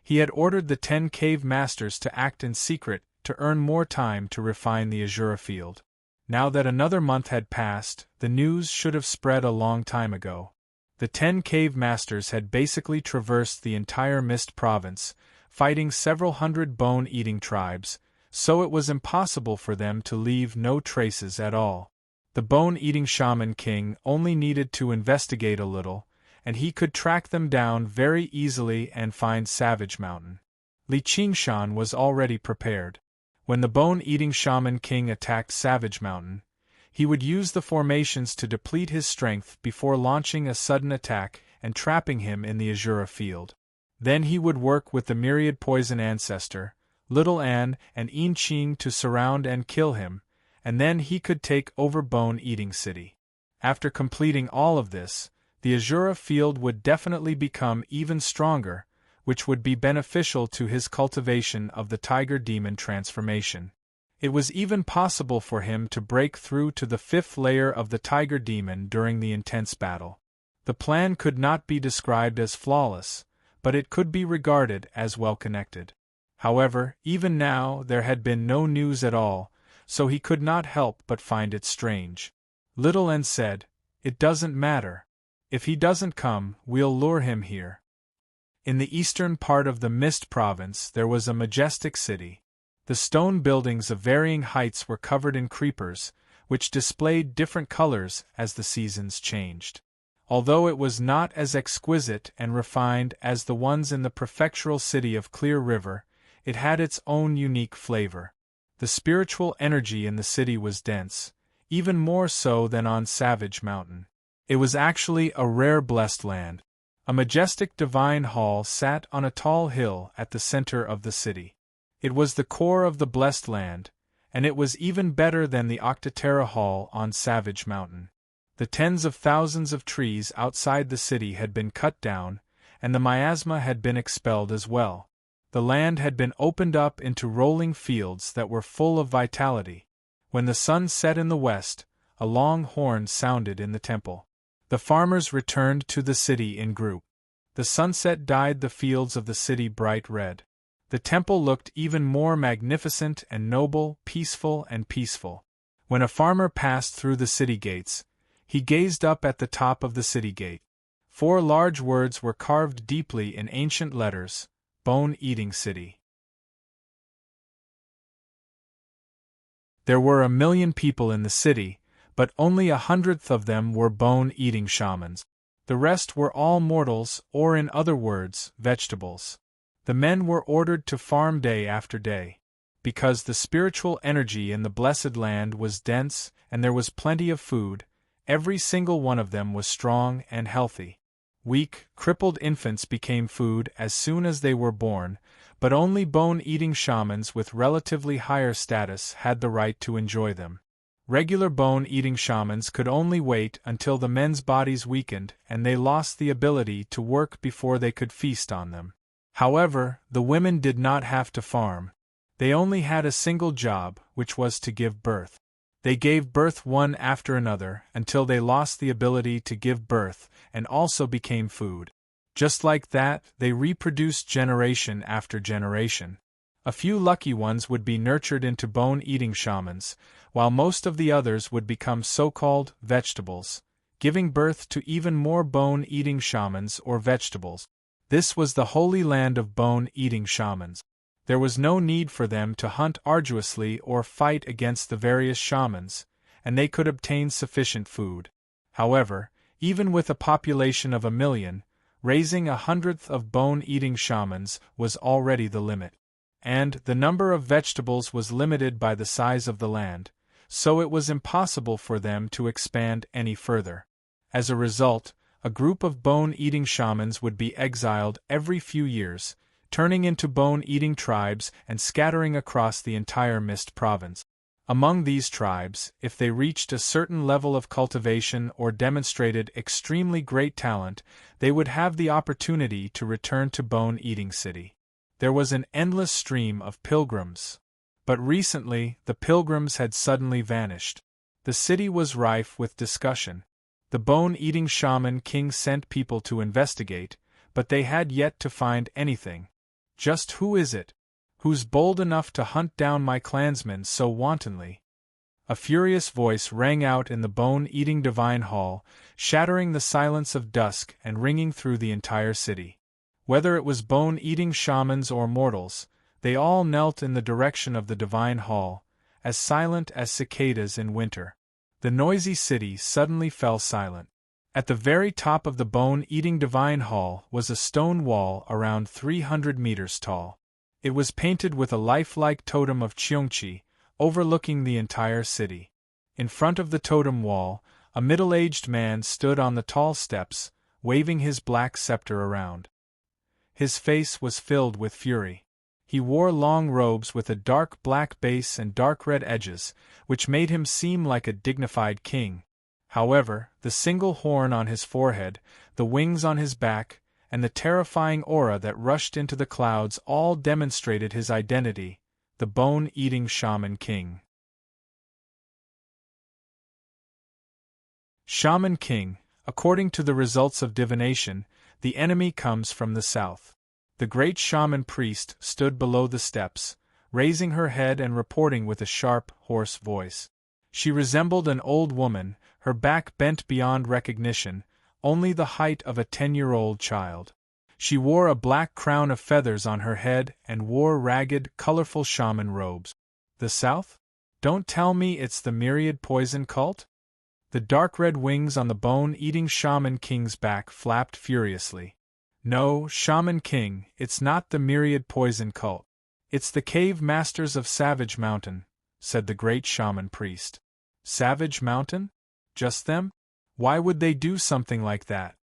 He had ordered the 10 cave masters to act in secret to earn more time to refine the Azura field. Now that another month had passed, the news should have spread a long time ago. The 10 cave masters had basically traversed the entire Mist Province, fighting several hundred bone-eating tribes, so it was impossible for them to leave no traces at all. The bone-eating shaman king only needed to investigate a little, and he could track them down very easily and find Savage Mountain. Li Qingshan was already prepared. When the bone-eating shaman king attacked Savage Mountain, he would use the formations to deplete his strength before launching a sudden attack and trapping him in the Azura field. Then he would work with the myriad poison ancestor, Little An and Yin Qing to surround and kill him, and then he could take over Bone-Eating City. After completing all of this, the Azura field would definitely become even stronger, which would be beneficial to his cultivation of the Tiger Demon transformation. It was even possible for him to break through to the 5th layer of the Tiger Demon during the intense battle. The plan could not be described as flawless, but it could be regarded as well-connected. However, even now there had been no news at all, so he could not help but find it strange. Little N said, "It doesn't matter. If he doesn't come, we'll lure him here." In the eastern part of the Mist Province there was a majestic city. The stone buildings of varying heights were covered in creepers, which displayed different colors as the seasons changed. Although it was not as exquisite and refined as the ones in the prefectural city of Clear River, it had its own unique flavor. The spiritual energy in the city was dense, even more so than on Savage Mountain. It was actually a rare blessed land. A majestic divine hall sat on a tall hill at the center of the city. It was the core of the blessed land, and it was even better than the Octaterra Hall on Savage Mountain. The tens of thousands of trees outside the city had been cut down, and the miasma had been expelled as well. The land had been opened up into rolling fields that were full of vitality. When the sun set in the west, a long horn sounded in the temple. The farmers returned to the city in group. The sunset dyed the fields of the city bright red. The temple looked even more magnificent and noble, peaceful and peaceful. When a farmer passed through the city gates, he gazed up at the top of the city gate. 4 large words were carved deeply in ancient letters, Bone-Eating City. There were 1,000,000 people in the city, but only 100th of them were bone-eating shamans. The rest were all mortals, or in other words, vegetables. The men were ordered to farm day after day. Because the spiritual energy in the blessed land was dense and there was plenty of food, every single one of them was strong and healthy. Weak, crippled infants became food as soon as they were born, but only bone-eating shamans with relatively higher status had the right to enjoy them. Regular bone-eating shamans could only wait until the men's bodies weakened and they lost the ability to work before they could feast on them. However, the women did not have to farm. They only had a single job, which was to give birth. They gave birth one after another until they lost the ability to give birth and also became food. Just like that, they reproduced generation after generation. A few lucky ones would be nurtured into bone-eating shamans, while most of the others would become so-called vegetables, giving birth to even more bone-eating shamans or vegetables. This was the holy land of bone-eating shamans. There was no need for them to hunt arduously or fight against the various shamans, and they could obtain sufficient food. However, even with a population of 1,000,000, raising 100th of bone-eating shamans was already the limit. And the number of vegetables was limited by the size of the land, so it was impossible for them to expand any further. As a result, a group of bone-eating shamans would be exiled every few years, turning into bone-eating tribes and scattering across the entire Mist Province. Among these tribes, if they reached a certain level of cultivation or demonstrated extremely great talent, they would have the opportunity to return to Bone-Eating City. There was an endless stream of pilgrims. But recently, the pilgrims had suddenly vanished. The city was rife with discussion. The Bone-Eating Shaman King sent people to investigate, but they had yet to find anything. Just who is it? Who's bold enough to hunt down my clansmen so wantonly? A furious voice rang out in the Bone-Eating Divine Hall, shattering the silence of dusk and ringing through the entire city. Whether it was bone-eating shamans or mortals, they all knelt in the direction of the Divine Hall, as silent as cicadas in winter. The noisy city suddenly fell silent. At the very top of the Bone-Eating Divine Hall was a stone wall around 300 meters tall. It was painted with a lifelike totem of Cheongchi, overlooking the entire city. In front of the totem wall, a middle-aged man stood on the tall steps, waving his black scepter around. His face was filled with fury. He wore long robes with a dark black base and dark red edges, which made him seem like a dignified king. However, the single horn on his forehead, the wings on his back, and the terrifying aura that rushed into the clouds all demonstrated his identity, the Bone-Eating Shaman King. Shaman King, according to the results of divination, the enemy comes from the south. The great shaman priest stood below the steps, raising her head and reporting with a sharp, hoarse voice. She resembled an old woman, her back bent beyond recognition, only the height of a 10-year-old child. She wore a black crown of feathers on her head and wore ragged, colorful shaman robes. The South? Don't tell me it's the myriad poison cult? The dark red wings on the Bone-Eating Shaman King's back flapped furiously. No, Shaman King, it's not the myriad poison cult. It's the cave masters of Savage Mountain, said the great shaman priest. Savage Mountain? Just them? Why would they do something like that?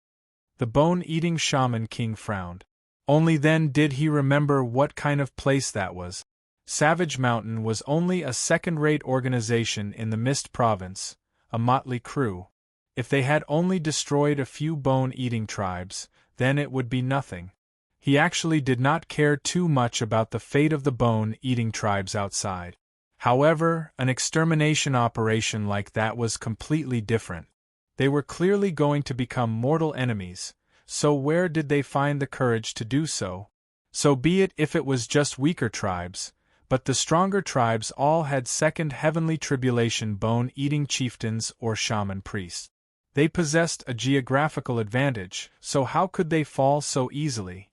The Bone-Eating Shaman King frowned. Only then did he remember what kind of place that was. Savage Mountain was only a second-rate organization in the Mist Province, a motley crew. If they had only destroyed a few bone-eating tribes, then it would be nothing. He actually did not care too much about the fate of the bone-eating tribes outside. However, an extermination operation like that was completely different. They were clearly going to become mortal enemies, so where did they find the courage to do so? So be it if it was just weaker tribes, but the stronger tribes all had second heavenly tribulation bone-eating chieftains or shaman priests. They possessed a geographical advantage, so how could they fall so easily?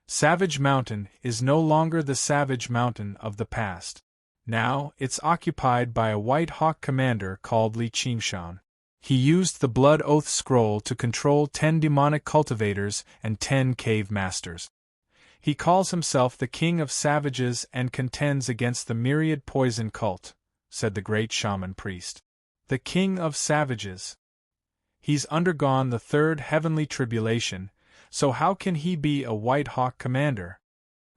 Savage Mountain is no longer the Savage Mountain of the past. Now, it's occupied by a White Hawk commander called Li Qingshan. He used the Blood Oath Scroll to control 10 demonic cultivators and 10 cave masters. He calls himself the King of Savages and contends against the Myriad Poison Cult, said the great shaman priest. The King of Savages. He's undergone the third heavenly tribulation, so how can he be a White Hawk commander?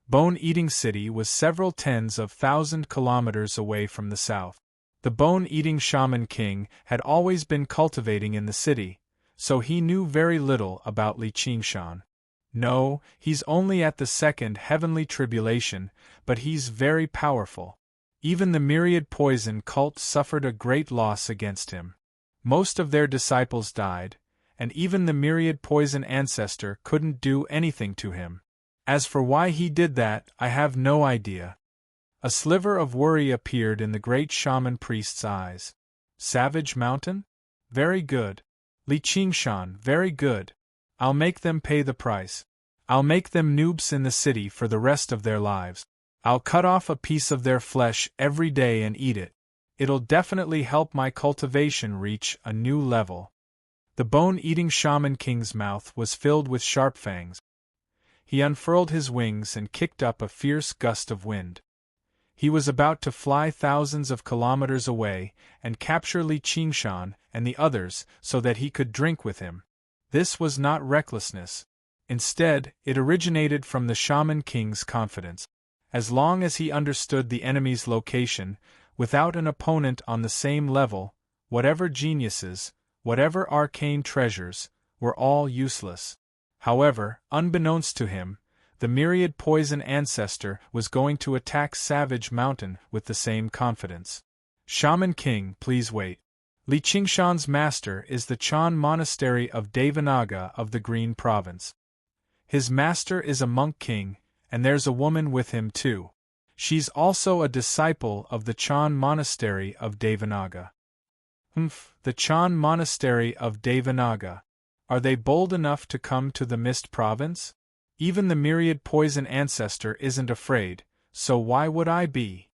Bone-Eating City was several tens of thousand kilometers away from the south. The Bone-Eating Shaman King had always been cultivating in the city, so he knew very little about Li Qingshan. No, he's only at the second heavenly tribulation, but he's very powerful. Even the Myriad Poison cult suffered a great loss against him. Most of their disciples died, and even the Myriad Poison ancestor couldn't do anything to him. As for why he did that, I have no idea. A sliver of worry appeared in the great shaman priest's eyes. Savage Mountain? Very good. Li Qingshan, very good. I'll make them pay the price. I'll make them noobs in the city for the rest of their lives. I'll cut off a piece of their flesh every day and eat it. It'll definitely help my cultivation reach a new level. The Bone-Eating Shaman King's mouth was filled with sharp fangs. He unfurled his wings and kicked up a fierce gust of wind. He was about to fly thousands of kilometers away and capture Li Qingshan and the others so that he could drink with him. This was not recklessness. Instead, it originated from the Shaman King's confidence. As long as he understood the enemy's location, Without an opponent on the same level, whatever geniuses, whatever arcane treasures, were all useless. However, unbeknownst to him, the myriad poison ancestor was going to attack Savage Mountain with the same confidence. Shaman King, please wait. Li Qingshan's master is the Chan Monastery of Devanaga of the Green Province. His master is a monk king, and there's a woman with him too. She's also a disciple of the Chan Monastery of Devanaga. The Chan Monastery of Devanaga. Are they bold enough to come to the Mist Province? Even the myriad poison ancestor isn't afraid, so why would I be?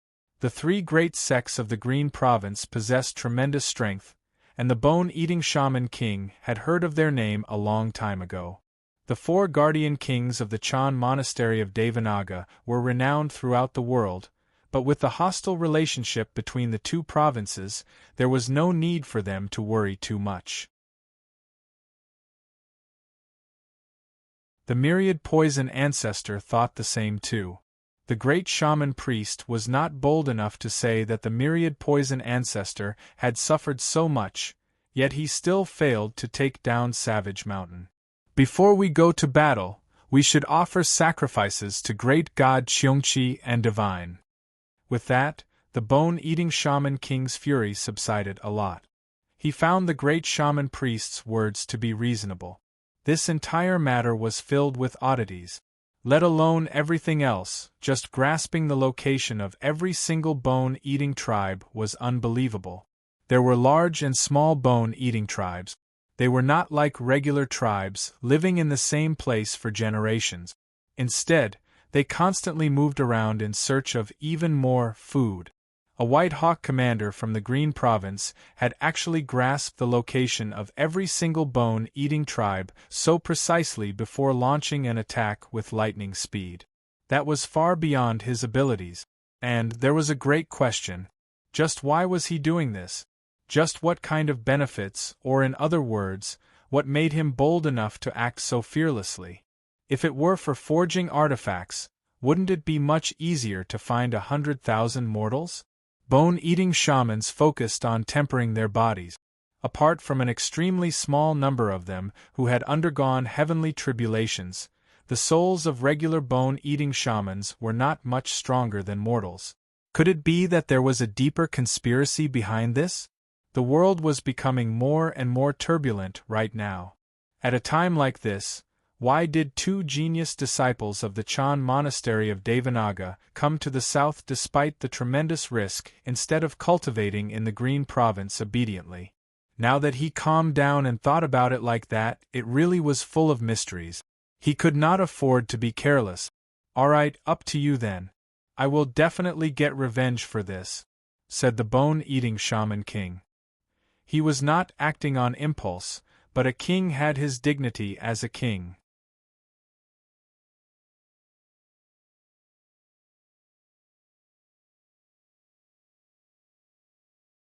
The three great sects of the Green Province possessed tremendous strength, and the bone-eating Shaman King had heard of their name a long time ago. The four guardian kings of the Chan Monastery of Devanaga were renowned throughout the world, but with the hostile relationship between the two provinces, there was no need for them to worry too much. The myriad poison ancestor thought the same too. The great shaman priest was not bold enough to say that the myriad poison ancestor had suffered so much, yet he still failed to take down Savage Mountain. Before we go to battle, we should offer sacrifices to great god Qiongqi and Divine. With that, the bone-eating shaman king's fury subsided a lot. He found the great shaman priest's words to be reasonable. This entire matter was filled with oddities. Let alone everything else, just grasping the location of every single bone-eating tribe was unbelievable. There were large and small bone-eating tribes. They were not like regular tribes, living in the same place for generations. Instead, they constantly moved around in search of even more food. A White Hawk commander from the Green Province had actually grasped the location of every single bone-eating tribe so precisely before launching an attack with lightning speed. That was far beyond his abilities. And there was a great question. Just why was he doing this? Just what kind of benefits, or in other words, what made him bold enough to act so fearlessly? If it were for forging artifacts, wouldn't it be much easier to find 100,000 mortals? Bone-eating shamans focused on tempering their bodies. Apart from an extremely small number of them who had undergone heavenly tribulations, the souls of regular bone-eating shamans were not much stronger than mortals. Could it be that there was a deeper conspiracy behind this? The world was becoming more and more turbulent right now. At a time like this, why did two genius disciples of the Chan Monastery of Devanaga come to the south despite the tremendous risk instead of cultivating in the Green Province obediently? Now that he calmed down and thought about it like that, it really was full of mysteries. He could not afford to be careless. "Alright, up to you then. I will definitely get revenge for this," said the bone-eating Shaman King. He was not acting on impulse, but a king had his dignity as a king.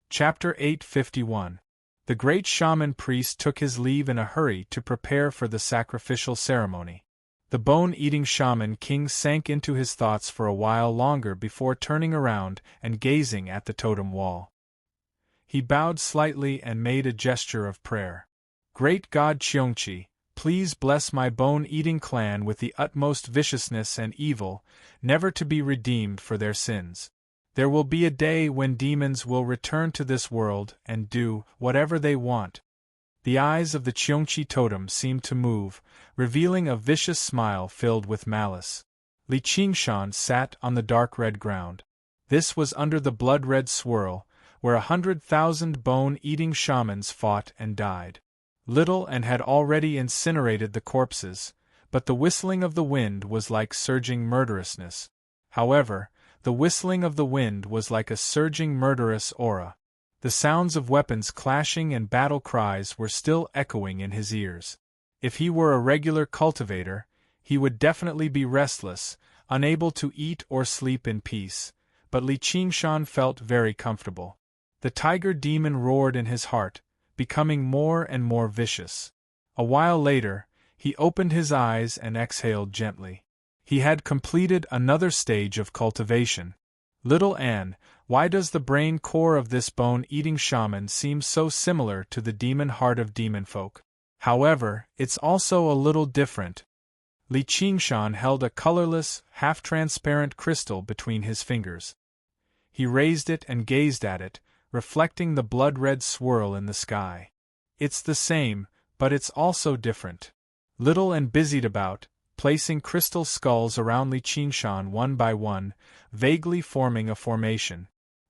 Chapter 851. The great shaman priest took his leave in a hurry to prepare for the sacrificial ceremony. The bone-eating shaman king sank into his thoughts for a while longer before turning around and gazing at the totem wall. He bowed slightly and made a gesture of prayer. "Great God Qiongqi, please bless my bone-eating clan with the utmost viciousness and evil, never to be redeemed for their sins. There will be a day when demons will return to this world and do whatever they want." The eyes of the Qiongqi totem seemed to move, revealing a vicious smile filled with malice. Li Qingshan sat on the dark red ground. This was under the blood-red swirl, where 100,000 bone-eating shamans fought and died. Little and had already incinerated the corpses, but the whistling of the wind was like surging murderousness. However, the whistling of the wind was like a surging murderous aura. The sounds of weapons clashing and battle cries were still echoing in his ears. If he were a regular cultivator, he would definitely be restless, unable to eat or sleep in peace, but Li Qingshan felt very comfortable. The tiger demon roared in his heart, becoming more and more vicious. A while later, he opened his eyes and exhaled gently. He had completed another stage of cultivation. Little Anne, why does the brain core of this bone-eating shaman seem so similar to the demon heart of demon folk? However, it's also a little different. Li Qingshan held a colorless, half-transparent crystal between his fingers. He raised it and gazed at it, reflecting the blood-red swirl in the sky. It's the same, but it's also different. Little Anne busied about, placing crystal skulls around Li Qingshan one by one, vaguely forming a formation.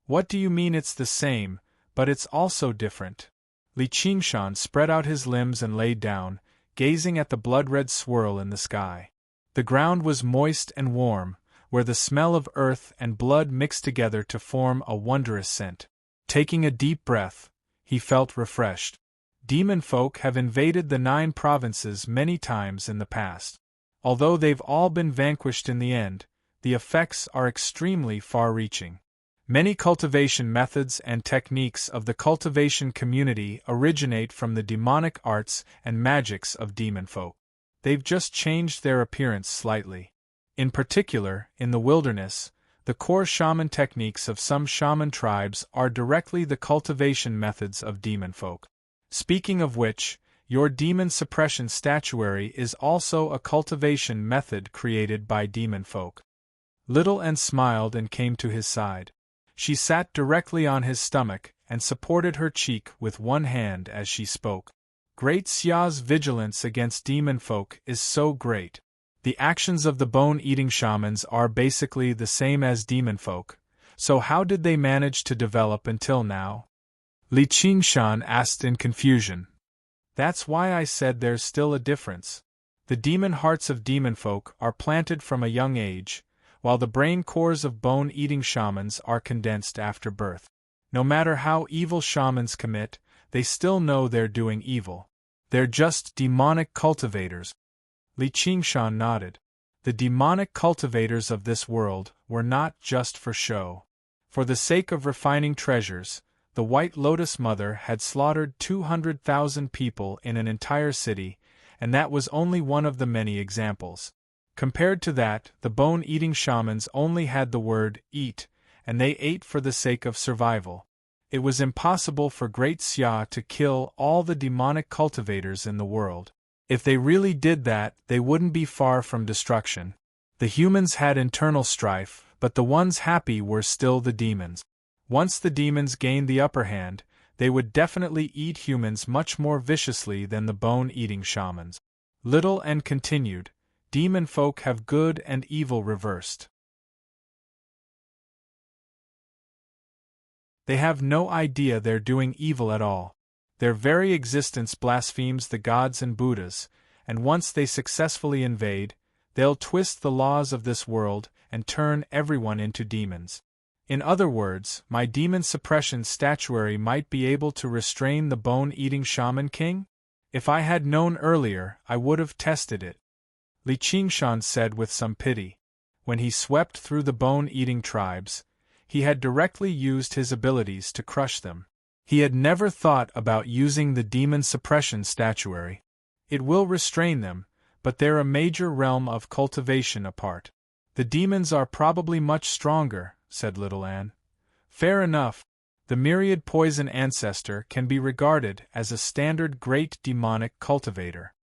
What do you mean it's the same, but it's also different? Li Qingshan spread out his limbs and laid down, gazing at the blood-red swirl in the sky. The ground was moist and warm, where the smell of earth and blood mixed together to form a wondrous scent. Taking a deep breath, he felt refreshed. Demon folk have invaded the 9 provinces many times in the past. Although they've all been vanquished in the end, the effects are extremely far-reaching. Many cultivation methods and techniques of the cultivation community originate from the demonic arts and magics of demon folk. They've just changed their appearance slightly. In particular, in the wilderness, the core shaman techniques of some shaman tribes are directly the cultivation methods of demon folk. Speaking of which, your demon suppression statuary is also a cultivation method created by demon folk. Little Anne smiled and came to his side. She sat directly on his stomach and supported her cheek with one hand as she spoke. Great Xia's vigilance against demon folk is so great. The actions of the bone-eating shamans are basically the same as demon folk, so how did they manage to develop until now? Li Qingshan asked in confusion. That's why I said there's still a difference. The demon hearts of demon folk are planted from a young age, while the brain cores of bone-eating shamans are condensed after birth. No matter how evil shamans commit, they still know they're doing evil. They're just demonic cultivators. Li Qingshan nodded. The demonic cultivators of this world were not just for show. For the sake of refining treasures, the White Lotus Mother had slaughtered 200,000 people in an entire city, and that was only one of the many examples. Compared to that, the bone-eating shamans only had the word eat, and they ate for the sake of survival. It was impossible for Great Xia to kill all the demonic cultivators in the world. If they really did that, they wouldn't be far from destruction. The humans had internal strife, but the ones happy were still the demons. Once the demons gained the upper hand, they would definitely eat humans much more viciously than the bone-eating shamans. Little Anne continued, demon folk have good and evil reversed. They have no idea they're doing evil at all. Their very existence blasphemes the gods and Buddhas, and once they successfully invade, they'll twist the laws of this world and turn everyone into demons. In other words, my demon suppression statuary might be able to restrain the bone-eating shaman king? If I had known earlier, I would have tested it. Li Qingshan said with some pity. When he swept through the bone-eating tribes, he had directly used his abilities to crush them. He had never thought about using the demon suppression statuary. It will restrain them, but they're a major realm of cultivation apart. The demons are probably much stronger, said Little Anne. Fair enough. The myriad poison ancestor can be regarded as a standard great demonic cultivator.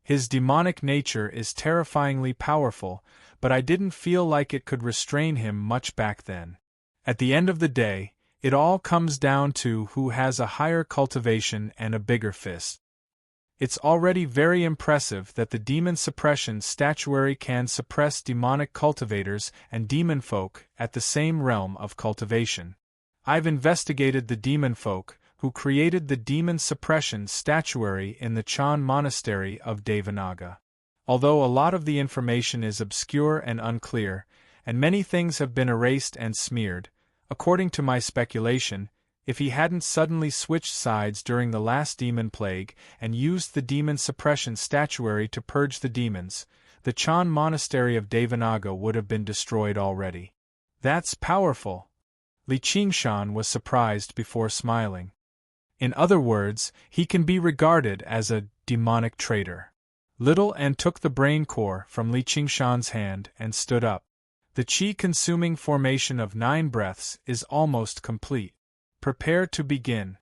His demonic nature is terrifyingly powerful, but I didn't feel like it could restrain him much back then. At the end of the day, it all comes down to who has a higher cultivation and a bigger fist. It's already very impressive that the demon suppression statuary can suppress demonic cultivators and demon folk at the same realm of cultivation. I've investigated the demon folk who created the demon suppression statuary in the Chan monastery of Devanaga. Although a lot of the information is obscure and unclear, and many things have been erased and smeared, according to my speculation, if he hadn't suddenly switched sides during the last demon plague and used the demon suppression statuary to purge the demons, the Chan monastery of Devanaga would have been destroyed already. That's powerful. Li Qingshan was surprised before smiling. In other words, he can be regarded as a demonic traitor. Little Anne took the brain core from Li Qingshan's hand and stood up. The chi-consuming formation of 9 breaths is almost complete. Prepare to begin.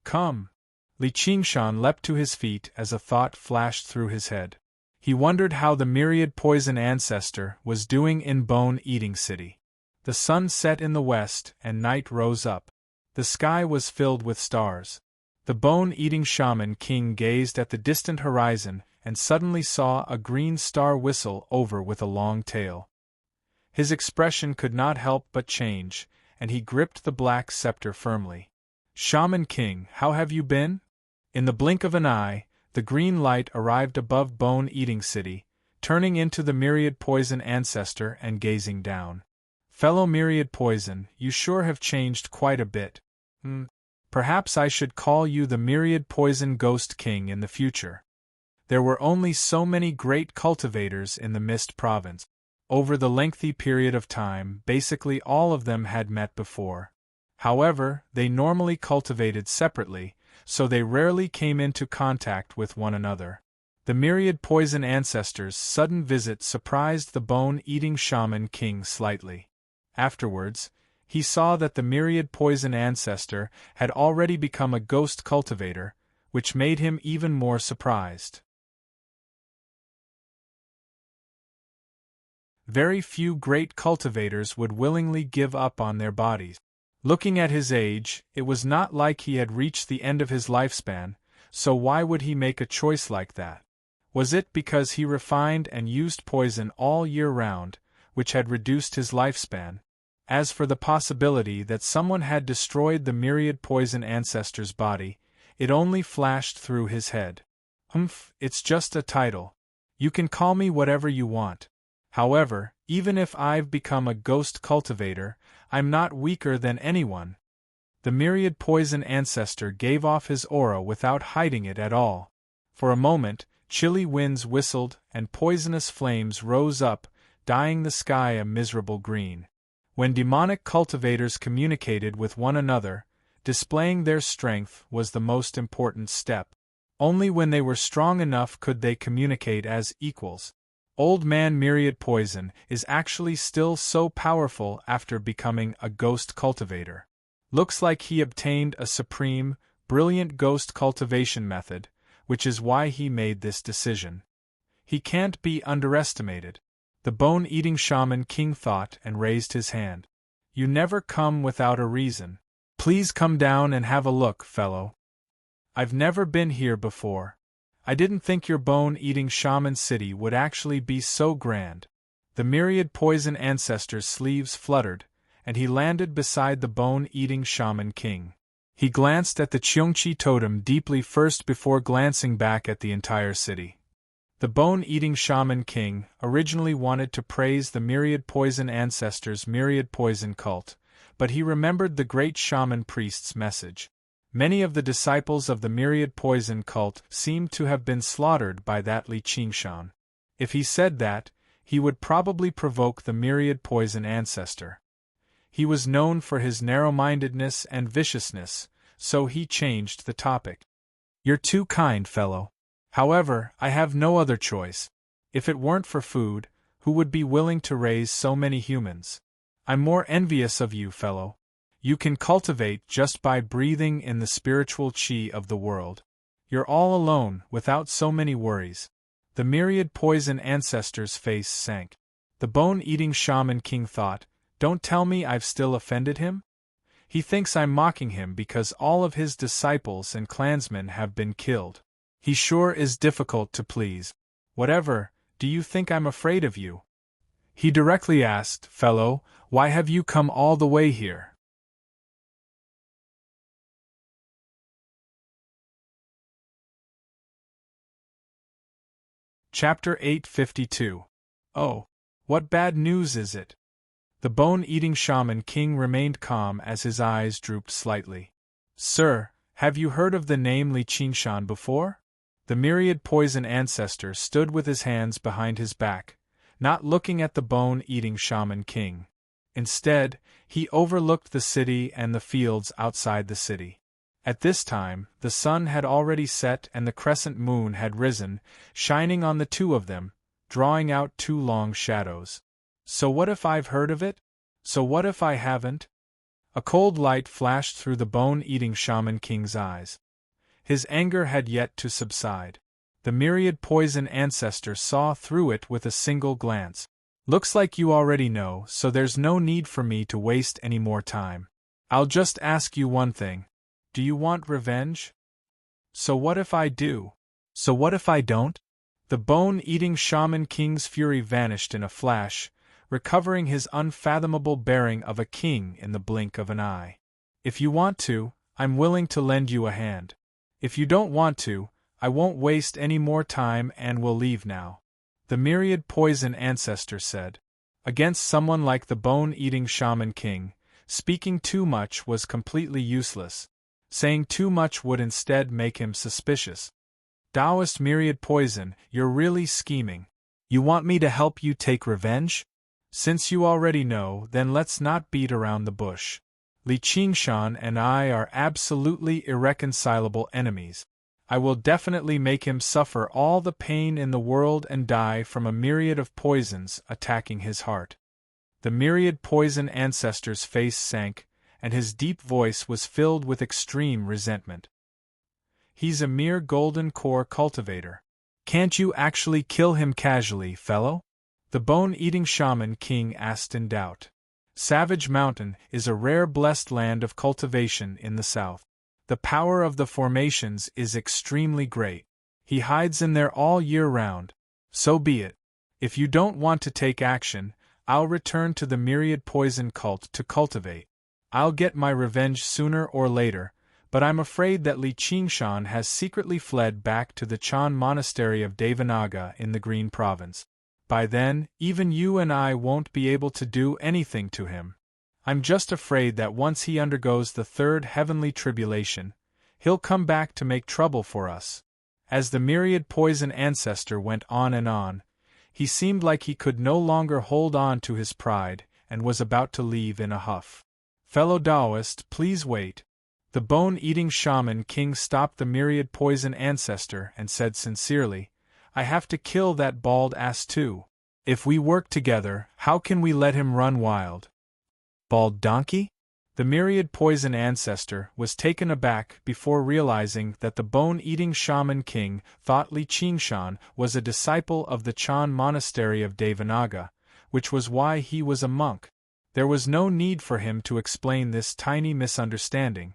Come. Li Qingshan leapt to his feet as a thought flashed through his head. He wondered how the myriad poison ancestor was doing in Bone-Eating City. The sun set in the west and night rose up. The sky was filled with stars. The bone-eating shaman king gazed at the distant horizon and suddenly saw a green star whistle over with a long tail. His expression could not help but change, and he gripped the black scepter firmly. Shaman King, how have you been? In the blink of an eye, the green light arrived above Bone-Eating City, turning into the myriad poison ancestor and gazing down. Fellow myriad poison, you sure have changed quite a bit. Perhaps I should call you the myriad poison ghost king in the future. There were only so many great cultivators in the Mist Province. Over the lengthy period of time, basically all of them had met before. However, they normally cultivated separately, so they rarely came into contact with one another. The myriad poison ancestor's sudden visit surprised the bone-eating shaman king slightly. Afterwards, he saw that the myriad poison ancestor had already become a ghost cultivator, which made him even more surprised. Very few great cultivators would willingly give up on their bodies. Looking at his age, it was not like he had reached the end of his lifespan, so why would he make a choice like that? Was it because he refined and used poison all year round, which had reduced his lifespan? As for the possibility that someone had destroyed the myriad poison ancestor's body, it only flashed through his head. It's just a title. You can call me whatever you want. However, even if I've become a ghost cultivator, I'm not weaker than anyone. The myriad poison ancestor gave off his aura without hiding it at all. For a moment, chilly winds whistled and poisonous flames rose up, dyeing the sky a miserable green. When demonic cultivators communicated with one another, displaying their strength was the most important step. Only when they were strong enough could they communicate as equals. Old Man Myriad Poison is actually still so powerful after becoming a ghost cultivator. Looks like he obtained a supreme, brilliant ghost cultivation method, which is why he made this decision. He can't be underestimated. The bone-eating shaman king thought and raised his hand. You never come without a reason. Please come down and have a look, fellow. I've never been here before. I didn't think your bone-eating shaman city would actually be so grand. The myriad poison ancestor's sleeves fluttered, and he landed beside the bone-eating shaman king. He glanced at the Cheongchi totem deeply first before glancing back at the entire city. The bone-eating shaman king originally wanted to praise the myriad poison ancestor's myriad poison cult, but he remembered the great shaman priest's message. Many of the disciples of the myriad poison cult seemed to have been slaughtered by that Li Qingshan. If he said that, he would probably provoke the myriad poison ancestor. He was known for his narrow-mindedness and viciousness, so he changed the topic. You're too kind, fellow. However, I have no other choice. If it weren't for food, who would be willing to raise so many humans? I'm more envious of you, fellow. You can cultivate just by breathing in the spiritual chi of the world. You're all alone, without so many worries. The myriad poison ancestor's face sank. The bone-eating shaman king thought, don't tell me I've still offended him? He thinks I'm mocking him because all of his disciples and clansmen have been killed. He sure is difficult to please. Whatever, do you think I'm afraid of you? He directly asked, fellow, why have you come all the way here? Chapter 852. Oh, what bad news is it? The bone-eating shaman king remained calm as his eyes drooped slightly. Sir, have you heard of the name Li Qingshan before? The myriad poison ancestor stood with his hands behind his back, not looking at the bone-eating shaman king. Instead, he overlooked the city and the fields outside the city. At this time, the sun had already set and the crescent moon had risen, shining on the two of them, drawing out 2 long shadows. So what if I've heard of it? So what if I haven't? A cold light flashed through the bone-eating shaman king's eyes. His anger had yet to subside. The myriad poison ancestor saw through it with a single glance. Looks like you already know, so there's no need for me to waste any more time. I'll just ask you one thing. Do you want revenge? So what if I do? So what if I don't? The bone-eating shaman king's fury vanished in a flash, recovering his unfathomable bearing of a king in the blink of an eye. If you want to, I'm willing to lend you a hand. If you don't want to, I won't waste any more time and will leave now. The myriad poison ancestor said. Against someone like the bone-eating shaman king, speaking too much was completely useless. Saying too much would instead make him suspicious. Taoist myriad poison, you're really scheming. You want me to help you take revenge? Since you already know, then let's not beat around the bush. Li Qingshan and I are absolutely irreconcilable enemies. I will definitely make him suffer all the pain in the world and die from a myriad of poisons attacking his heart. The myriad poison ancestor's face sank, and his deep voice was filled with extreme resentment. He's a mere golden core cultivator. Can't you actually kill him casually, fellow? The bone-eating shaman king asked in doubt. Savage Mountain is a rare blessed land of cultivation in the south. The power of the formations is extremely great. He hides in there all year round. So be it. If you don't want to take action, I'll return to the myriad poison cult to cultivate. I'll get my revenge sooner or later, but I'm afraid that Li Qingshan has secretly fled back to the Chan monastery of Devanaga in the Green Province. By then, even you and I won't be able to do anything to him. I'm just afraid that once he undergoes the third heavenly tribulation, he'll come back to make trouble for us. As the myriad poison ancestor went on, he seemed like he could no longer hold on to his pride and was about to leave in a huff. Fellow Taoist, please wait. The bone-eating shaman king stopped the myriad poison ancestor and said sincerely, I have to kill that bald ass too. If we work together, how can we let him run wild? Bald donkey? The myriad poison ancestor was taken aback before realizing that the bone-eating shaman king thought Li Qingshan was a disciple of the Chan monastery of Devanaga, which was why he was a monk. There was no need for him to explain this tiny misunderstanding.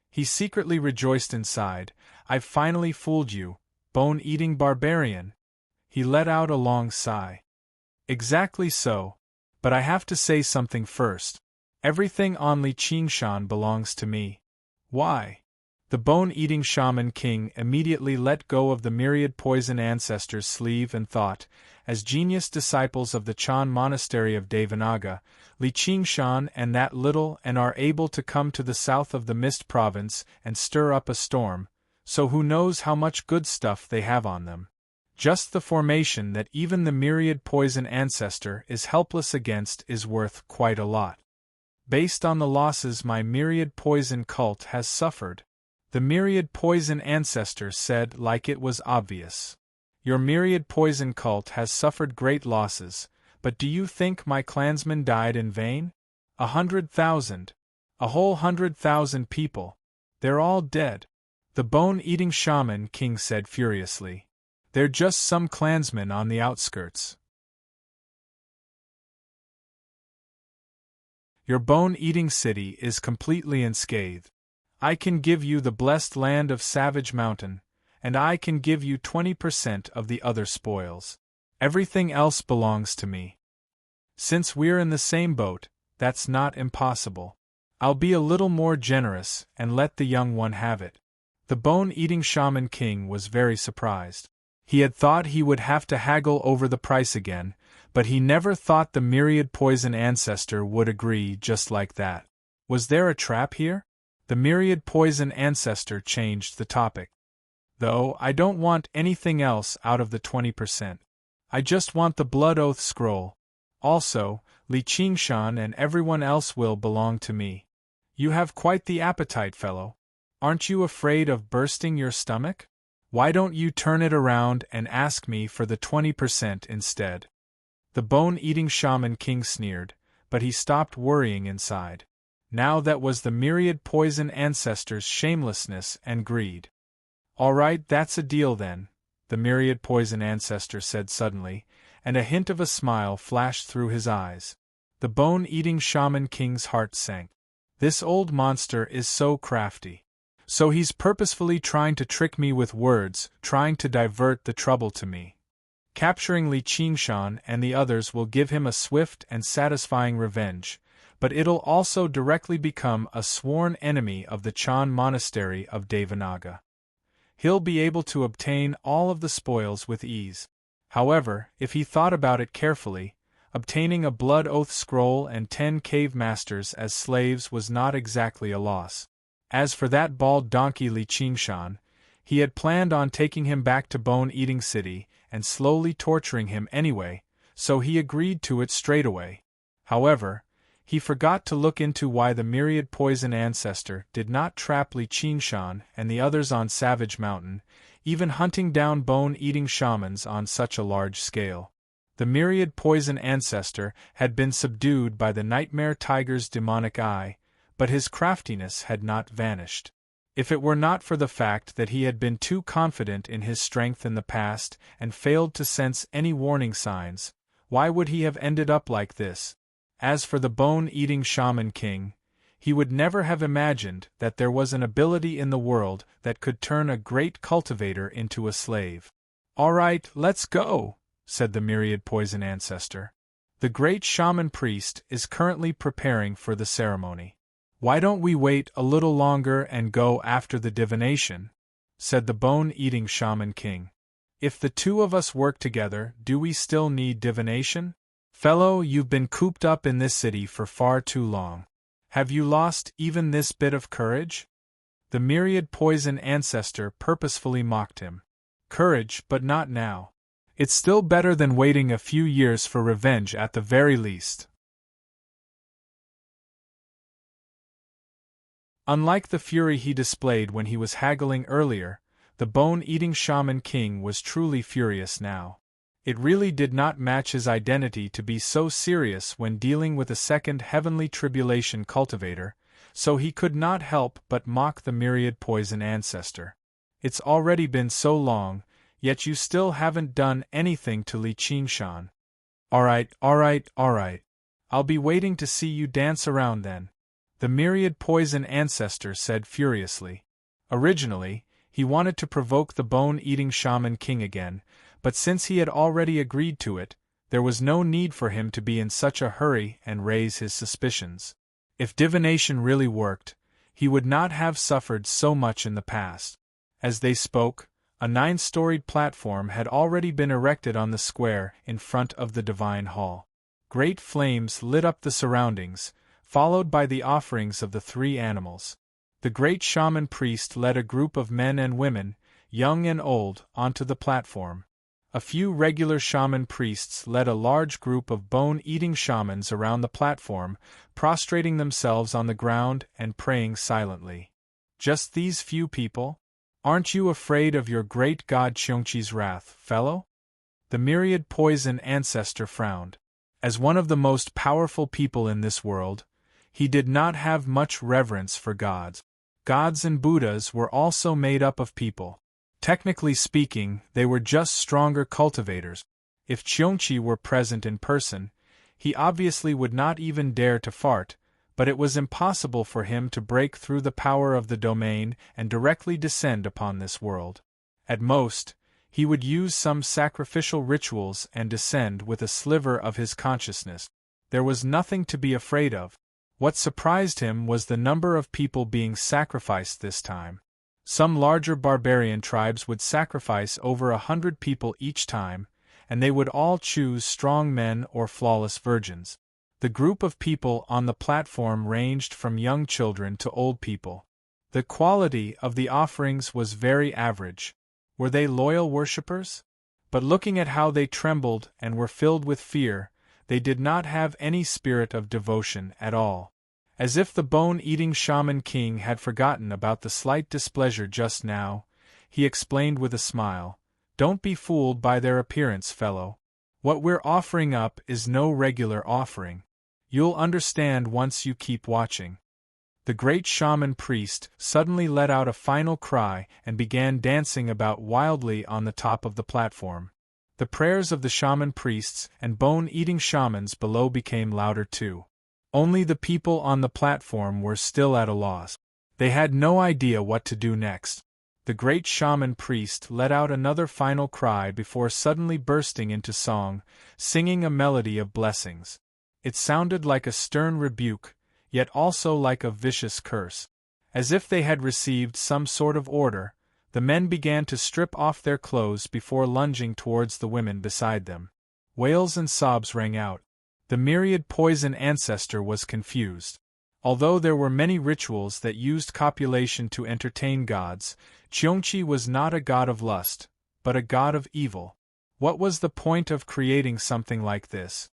He secretly rejoiced inside. I've finally fooled you, bone-eating barbarian. He let out a long sigh. Exactly so. But I have to say something first. Everything on Li Qingshan belongs to me. Why? The bone-eating shaman king immediately let go of the myriad poison ancestor's sleeve and thought, as genius disciples of the Chan monastery of Devanaga, Li Qingshan and that little and are able to come to the south of the Mist province and stir up a storm, so who knows how much good stuff they have on them. Just the formation that even the myriad poison ancestor is helpless against is worth quite a lot. Based on the losses my myriad poison cult has suffered, the myriad poison ancestor said like it was obvious. Your myriad poison cult has suffered great losses, but do you think my clansmen died in vain? 100,000. A whole 100,000 people. They're all dead. The bone-eating shaman king said furiously. They're just some clansmen on the outskirts. Your bone-eating city is completely unscathed. I can give you the blessed land of Savage Mountain, and I can give you 20% of the other spoils. Everything else belongs to me. Since we're in the same boat, that's not impossible. I'll be a little more generous and let the young one have it. The bone-eating shaman king was very surprised. He had thought he would have to haggle over the price again, but he never thought the myriad poison ancestor would agree just like that. Was there a trap here? The myriad poison ancestor changed the topic. Though I don't want anything else out of the 20%. I just want the blood oath scroll. Also, Li Qingshan and everyone else will belong to me. You have quite the appetite, fellow. Aren't you afraid of bursting your stomach? Why don't you turn it around and ask me for the 20% instead? The bone-eating shaman king sneered, but he stopped worrying inside. Now that was the myriad poison ancestor's shamelessness and greed. All right, that's a deal then, the myriad poison ancestor said suddenly, and a hint of a smile flashed through his eyes. The bone-eating shaman king's heart sank. This old monster is so crafty. So he's purposefully trying to trick me with words, trying to divert the trouble to me. Capturing Li Qingshan and the others will give him a swift and satisfying revenge, but it'll also directly become a sworn enemy of the Chan monastery of Devanaga. He'll be able to obtain all of the spoils with ease. However, if he thought about it carefully, obtaining a blood oath scroll and 10 cave masters as slaves was not exactly a loss. As for that bald donkey Li Qingshan, he had planned on taking him back to Bone-Eating City and slowly torturing him anyway, so he agreed to it straight away. However, he forgot to look into why the myriad poison ancestor did not trap Li Qingshan and the others on Savage Mountain, even hunting down bone-eating shamans on such a large scale. The myriad poison ancestor had been subdued by the nightmare tiger's demonic eye, but his craftiness had not vanished. If it were not for the fact that he had been too confident in his strength in the past and failed to sense any warning signs, why would he have ended up like this? As for the bone-eating shaman king, he would never have imagined that there was an ability in the world that could turn a great cultivator into a slave. "All right, let's go," said the myriad poison ancestor. "The great shaman priest is currently preparing for the ceremony. Why don't we wait a little longer and go after the divination?" said the bone-eating shaman king. "If the two of us work together, do we still need divination? Fellow, you've been cooped up in this city for far too long. Have you lost even this bit of courage?" The myriad poison ancestor purposefully mocked him. "Courage, but not now. It's still better than waiting a few years for revenge at the very least." Unlike the fury he displayed when he was haggling earlier, the bone-eating shaman king was truly furious now. It really did not match his identity to be so serious when dealing with a second heavenly tribulation cultivator, so he could not help but mock the myriad poison ancestor. "It's already been so long, yet you still haven't done anything to Li Qingshan." All right. I'll be waiting to see you dance around then," the myriad poison ancestor said furiously. Originally, he wanted to provoke the bone-eating shaman king again, but since he had already agreed to it, there was no need for him to be in such a hurry and raise his suspicions. If divination really worked, he would not have suffered so much in the past. As they spoke, a 9-storied platform had already been erected on the square in front of the divine hall. Great flames lit up the surroundings, followed by the offerings of the 3 animals. The great shaman priest led a group of men and women, young and old, onto the platform. A few regular shaman priests led a large group of bone-eating shamans around the platform, prostrating themselves on the ground and praying silently. "Just these few people? Aren't you afraid of your great god Qiongqi's wrath, fellow?" The myriad poison ancestor frowned. As one of the most powerful people in this world, he did not have much reverence for gods. Gods and Buddhas were also made up of people. Technically speaking, they were just stronger cultivators. If Qiongqi were present in person, he obviously would not even dare to fart, but it was impossible for him to break through the power of the domain and directly descend upon this world. At most, he would use some sacrificial rituals and descend with a sliver of his consciousness. There was nothing to be afraid of. What surprised him was the number of people being sacrificed this time. Some larger barbarian tribes would sacrifice over 100 people each time, and they would all choose strong men or flawless virgins. The group of people on the platform ranged from young children to old people. The quality of the offerings was very average. Were they loyal worshippers? But looking at how they trembled and were filled with fear, they did not have any spirit of devotion at all. As if the bone-eating shaman king had forgotten about the slight displeasure just now, he explained with a smile, "Don't be fooled by their appearance, fellow. What we're offering up is no regular offering. You'll understand once you keep watching. The great shaman priest suddenly let out a final cry and began dancing about wildly on the top of the platform. The prayers of the shaman priests and bone-eating shamans below became louder too. Only the people on the platform were still at a loss. They had no idea what to do next. The great shaman priest let out another final cry before suddenly bursting into song, singing a melody of blessings. It sounded like a stern rebuke, yet also like a vicious curse. As if they had received some sort of order, the men began to strip off their clothes before lunging towards the women beside them. Wails and sobs rang out. The myriad poison ancestor was confused. Although there were many rituals that used copulation to entertain gods, Cheongchi was not a god of lust, but a god of evil. What was the point of creating something like this?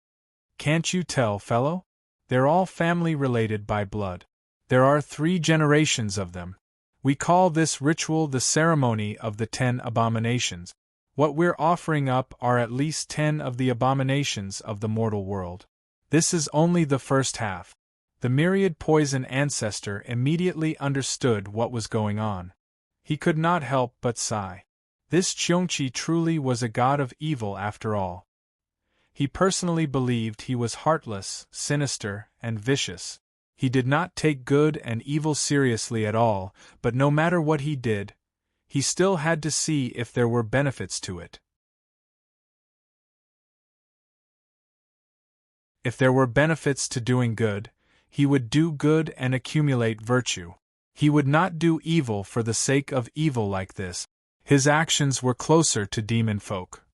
Can't you tell, fellow? They're all family related by blood. There are 3 generations of them. We call this ritual the ceremony of the 10 abominations. What we're offering up are at least 10 of the abominations of the mortal world. This is only the first half. The myriad poison ancestor immediately understood what was going on. He could not help but sigh. This Cheongchi truly was a god of evil after all. He personally believed he was heartless, sinister, and vicious. He did not take good and evil seriously at all, but no matter what he did, he still had to see if there were benefits to it. If there were benefits to doing good, he would do good and accumulate virtue. He would not do evil for the sake of evil like this. His actions were closer to demon folk.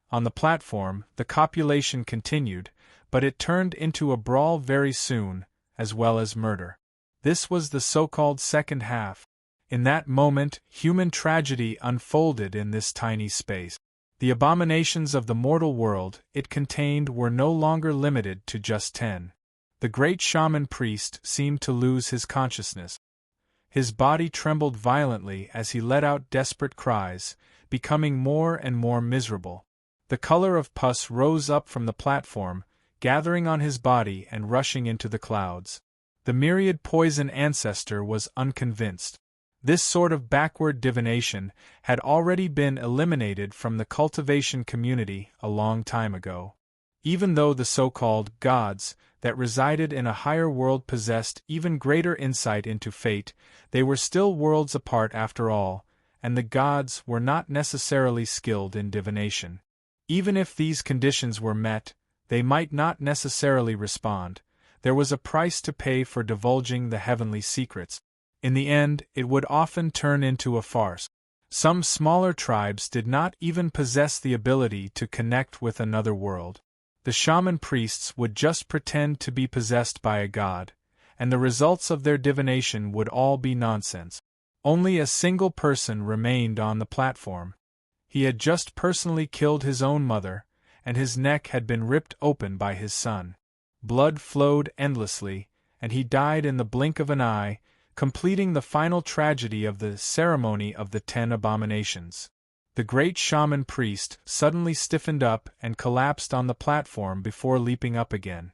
On the platform, the copulation continued, but it turned into a brawl very soon, as well as murder. This was the so-called second half. In that moment, human tragedy unfolded in this tiny space. The abominations of the mortal world it contained were no longer limited to just 10. The great shaman priest seemed to lose his consciousness. His body trembled violently as he let out desperate cries, becoming more and more miserable. The color of pus rose up from the platform, gathering on his body and rushing into the clouds. The myriad poison ancestor was unconvinced. This sort of backward divination had already been eliminated from the cultivation community a long time ago. Even though the so-called gods that resided in a higher world possessed even greater insight into fate, they were still worlds apart after all, and the gods were not necessarily skilled in divination. Even if these conditions were met, they might not necessarily respond. There was a price to pay for divulging the heavenly secrets. In the end, it would often turn into a farce. Some smaller tribes did not even possess the ability to connect with another world. The shaman priests would just pretend to be possessed by a god, and the results of their divination would all be nonsense. Only a single person remained on the platform. He had just personally killed his own mother, and his neck had been ripped open by his son. Blood flowed endlessly, and he died in the blink of an eye, completing the final tragedy of the ceremony of the 10 abominations. The great shaman priest suddenly stiffened up and collapsed on the platform before leaping up again.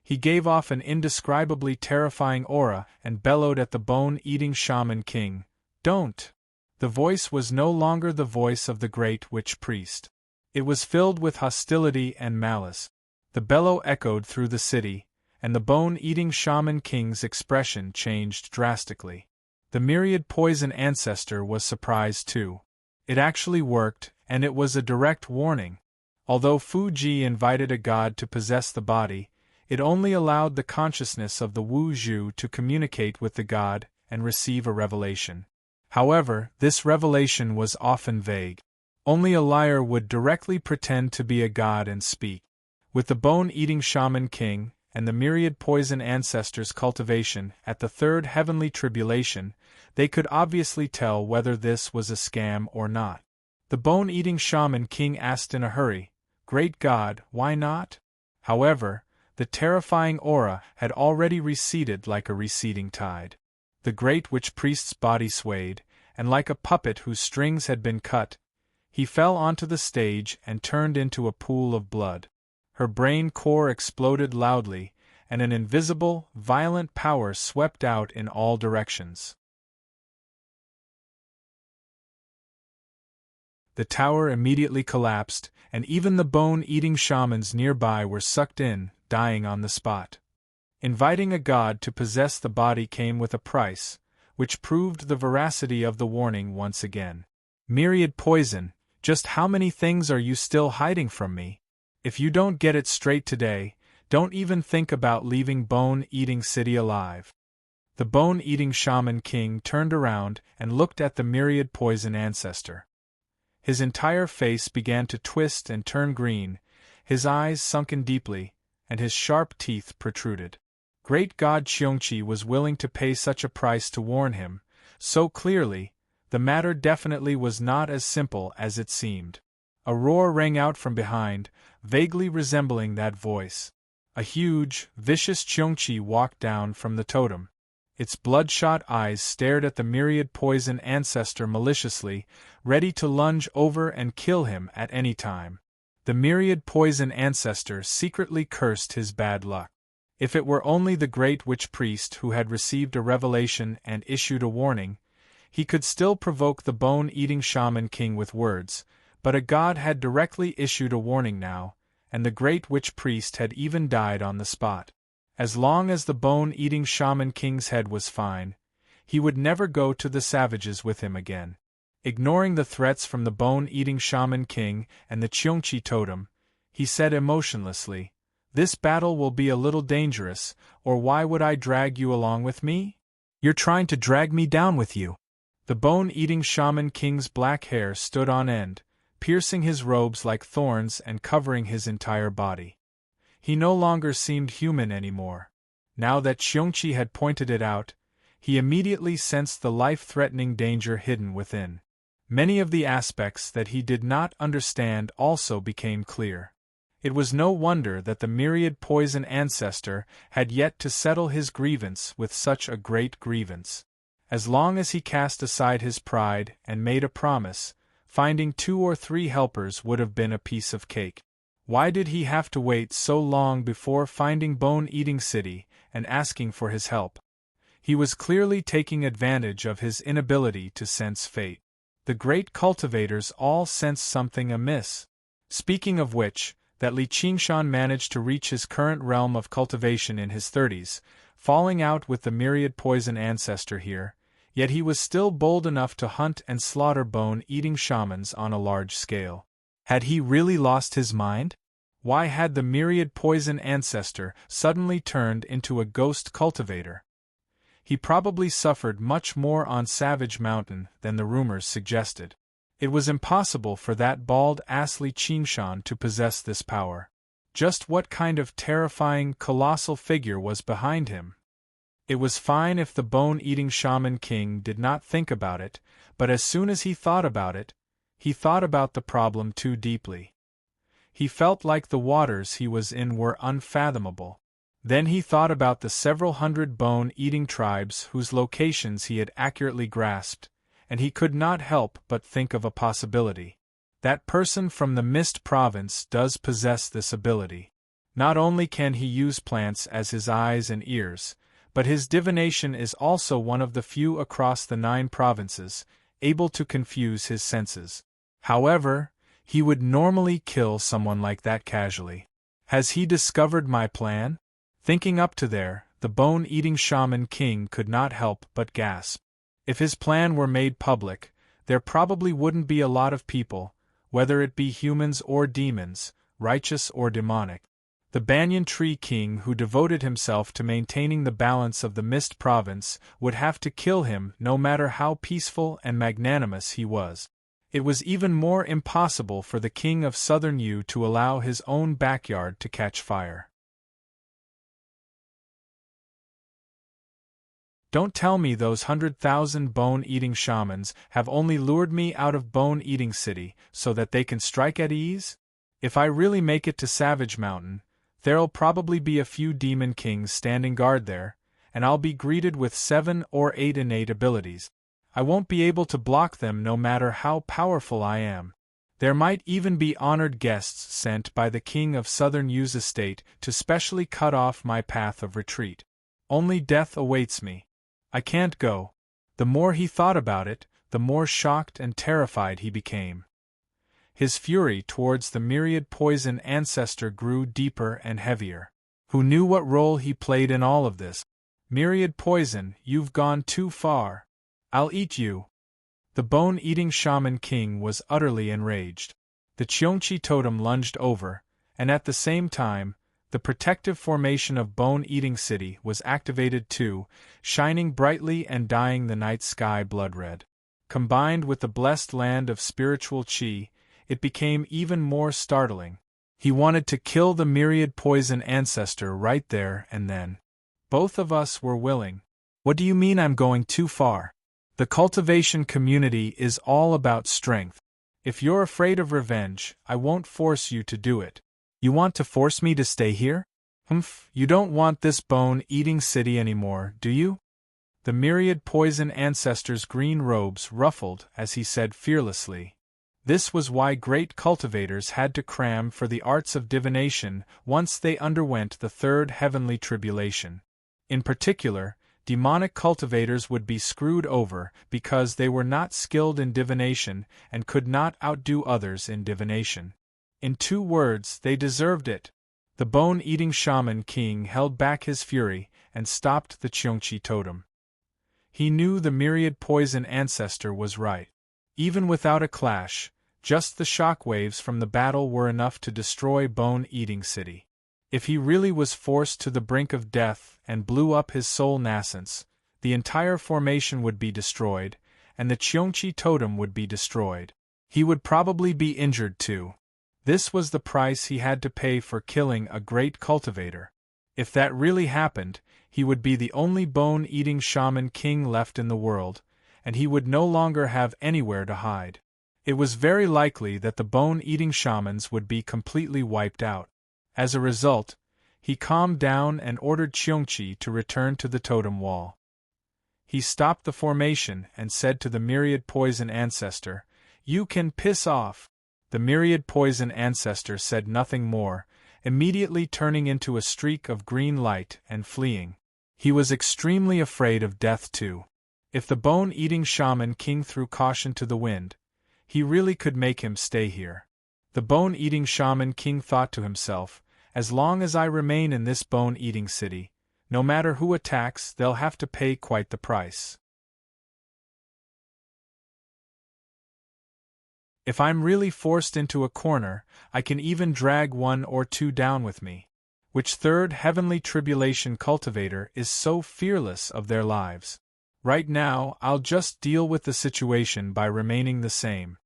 He gave off an indescribably terrifying aura and bellowed at the bone-eating shaman king, "Don't!" The voice was no longer the voice of the great witch priest. It was filled with hostility and malice. The bellow echoed through the city, and the bone-eating shaman king's expression changed drastically. The myriad poison ancestor was surprised too. It actually worked, and it was a direct warning. Although Fuji invited a god to possess the body, it only allowed the consciousness of the Wu Zhu to communicate with the god and receive a revelation. However, this revelation was often vague. Only a liar would directly pretend to be a god and speak. With the bone-eating shaman king and the myriad poison ancestors' cultivation at the third heavenly tribulation, they could obviously tell whether this was a scam or not. The bone-eating shaman king asked in a hurry, "Great God, why not?" However, the terrifying aura had already receded like a receding tide. The great witch priest's body swayed, and like a puppet whose strings had been cut, He fell onto the stage and turned into a pool of blood. Her brain core exploded loudly, and an invisible, violent power swept out in all directions. The tower immediately collapsed, and even the bone-eating shamans nearby were sucked in, dying on the spot. Inviting a god to possess the body came with a price, which proved the veracity of the warning once again. Myriad poison, just how many things are you still hiding from me? If you don't get it straight today, don't even think about leaving Bone-Eating City alive. The Bone-Eating Shaman King turned around and looked at the myriad poison ancestor. His entire face began to twist and turn green, his eyes sunken deeply, and his sharp teeth protruded. Great God Xiongqi was willing to pay such a price to warn him, so clearly, the matter definitely was not as simple as it seemed. A roar rang out from behind, vaguely resembling that voice. A huge, vicious Xiongqi walked down from the totem. Its bloodshot eyes stared at the myriad poison ancestor maliciously, ready to lunge over and kill him at any time. The myriad poison ancestor secretly cursed his bad luck. If it were only the great witch priest who had received a revelation and issued a warning, he could still provoke the bone-eating shaman king with words, but a god had directly issued a warning now, and the great witch priest had even died on the spot. As long as the bone-eating shaman king's head was fine, he would never go to the savages with him again. Ignoring the threats from the bone-eating shaman king and the Xiongqi totem, he said emotionlessly, "This battle will be a little dangerous, or why would I drag you along with me? You're trying to drag me down with you." The bone-eating shaman king's black hair stood on end, piercing his robes like thorns and covering his entire body. He no longer seemed human anymore. Now that Xiongqi had pointed it out, he immediately sensed the life-threatening danger hidden within. Many of the aspects that he did not understand also became clear. It was no wonder that the myriad poison ancestor had yet to settle his grievance with such a great grievance. As long as he cast aside his pride and made a promise, finding 2 or 3 helpers would have been a piece of cake. Why did he have to wait so long before finding Bone-Eating City and asking for his help? He was clearly taking advantage of his inability to sense fate. The great cultivators all sensed something amiss. Speaking of which, that Li Qingshan managed to reach his current realm of cultivation in his 30s, falling out with the myriad poison ancestor here, yet he was still bold enough to hunt and slaughter bone-eating shamans on a large scale. Had he really lost his mind? Why had the myriad poison ancestor suddenly turned into a ghost cultivator? He probably suffered much more on Savage Mountain than the rumors suggested. It was impossible for that bald-ass Li Qingshan to possess this power. Just what kind of terrifying, colossal figure was behind him? It was fine if the bone-eating shaman king did not think about it, but as soon as he thought about it, he thought about the problem too deeply. He felt like the waters he was in were unfathomable. Then he thought about the several hundred bone-eating tribes whose locations he had accurately grasped, and he could not help but think of a possibility. That person from the Mist Province does possess this ability. Not only can he use plants as his eyes and ears, but his divination is also one of the few across the 9 provinces, able to confuse his senses. However, he would normally kill someone like that casually. Has he discovered my plan? Thinking up to there, the bone-eating shaman king could not help but gasp. If his plan were made public, there probably wouldn't be a lot of people, whether it be humans or demons, righteous or demonic. The Banyan Tree King who devoted himself to maintaining the balance of the Mist Province would have to kill him no matter how peaceful and magnanimous he was. It was even more impossible for the King of Southern Yu to allow his own backyard to catch fire. Don't tell me those 100,000 bone-eating shamans have only lured me out of Bone-Eating City so that they can strike at ease? If I really make it to Savage Mountain, there'll probably be a few demon kings standing guard there, and I'll be greeted with 7 or 8 innate abilities. I won't be able to block them no matter how powerful I am. There might even be honored guests sent by the king of Southern Yu's estate to specially cut off my path of retreat. Only death awaits me. I can't go. The more he thought about it, the more shocked and terrified he became. His fury towards the myriad poison ancestor grew deeper and heavier. Who knew what role he played in all of this? Myriad poison, you've gone too far. I'll eat you. The bone-eating shaman king was utterly enraged. The Cheongchi totem lunged over, and at the same time, the protective formation of Bone-Eating City was activated too, shining brightly and dyeing the night sky blood-red. Combined with the blessed land of spiritual qi, it became even more startling. He wanted to kill the myriad poison ancestor right there and then. Both of us were willing. What do you mean I'm going too far? The cultivation community is all about strength. If you're afraid of revenge, I won't force you to do it. You want to force me to stay here? You don't want this bone-eating city anymore, do you? The myriad poison ancestor's green robes ruffled as he said fearlessly. This was why great cultivators had to cram for the arts of divination once they underwent the third heavenly tribulation. In particular, demonic cultivators would be screwed over because they were not skilled in divination and could not outdo others in divination. In 2 words, they deserved it. The bone-eating shaman king held back his fury and stopped the Cheongchi totem. He knew the myriad poison ancestor was right. Even without a clash, just the shock waves from the battle were enough to destroy Bone-Eating City. If he really was forced to the brink of death and blew up his soul nascence, the entire formation would be destroyed, and the Cheongchi totem would be destroyed. He would probably be injured too. This was the price he had to pay for killing a great cultivator. If that really happened, he would be the only bone-eating shaman king left in the world, and he would no longer have anywhere to hide. It was very likely that the bone-eating shamans would be completely wiped out. As a result, he calmed down and ordered Cheongchi to return to the totem wall. He stopped the formation and said to the myriad poison ancestor, "You can piss off." The myriad poison ancestor said nothing more, immediately turning into a streak of green light and fleeing. He was extremely afraid of death too. If the bone-eating shaman king threw caution to the wind, he really could make him stay here. The bone-eating shaman king thought to himself, as long as I remain in this bone-eating city, no matter who attacks, they'll have to pay quite the price. If I'm really forced into a corner, I can even drag 1 or 2 down with me. Which third heavenly tribulation cultivator is so fearless of their lives? Right now, I'll just deal with the situation by remaining the same.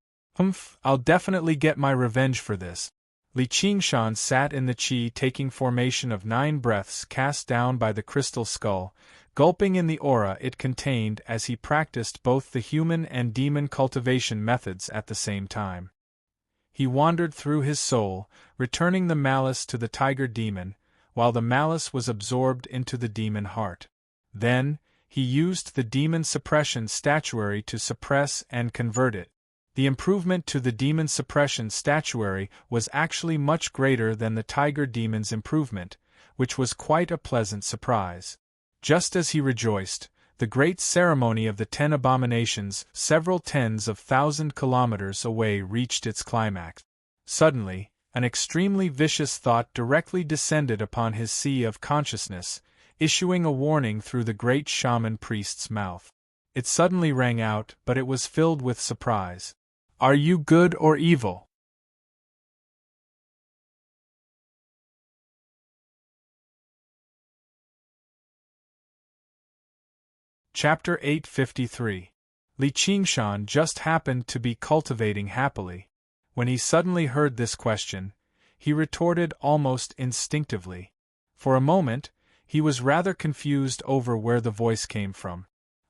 I'll definitely get my revenge for this. Li Qingshan sat in the qi taking formation of 9 breaths cast down by the crystal skull, gulping in the aura it contained as he practiced both the human and demon cultivation methods at the same time. He wandered through his soul, returning the malice to the tiger demon, while the malice was absorbed into the demon heart. Then, he used the demon suppression statuary to suppress and convert it. The improvement to the demon suppression statuary was actually much greater than the tiger demon's improvement, which was quite a pleasant surprise. Just as he rejoiced, the great ceremony of the 10 abominations several tens of thousand kilometers away reached its climax. Suddenly, an extremely vicious thought directly descended upon his sea of consciousness, issuing a warning through the great shaman priest's mouth. It suddenly rang out, but it was filled with surprise. Are you good or evil? Chapter 853. Li Qingshan just happened to be cultivating happily. When he suddenly heard this question, he retorted almost instinctively. For a moment, he was rather confused over where the voice came from.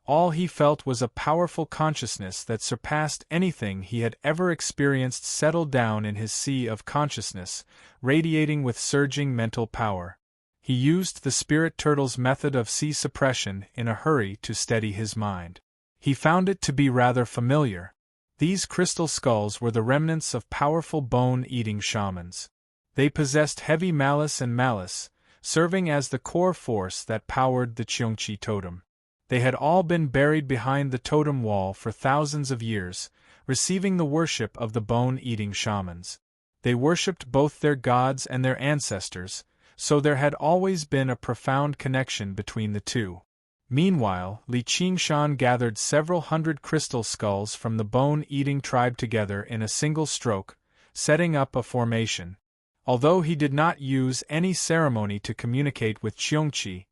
All he felt was a powerful consciousness that surpassed anything he had ever experienced settled down in his sea of consciousness, radiating with surging mental power. He used the spirit turtle's method of sea suppression in a hurry to steady his mind. He found it to be rather familiar. These crystal skulls were the remnants of powerful bone-eating shamans. They possessed heavy malice, serving as the core force that powered the Cheongchi totem. They had all been buried behind the totem wall for thousands of years, receiving the worship of the bone-eating shamans. They worshipped both their gods and their ancestors, so there had always been a profound connection between the two. Meanwhile, Li Qingshan gathered several hundred crystal skulls from the bone-eating tribe together in a single stroke, setting up a formation. Although he did not use any ceremony to communicate with Cheongchi,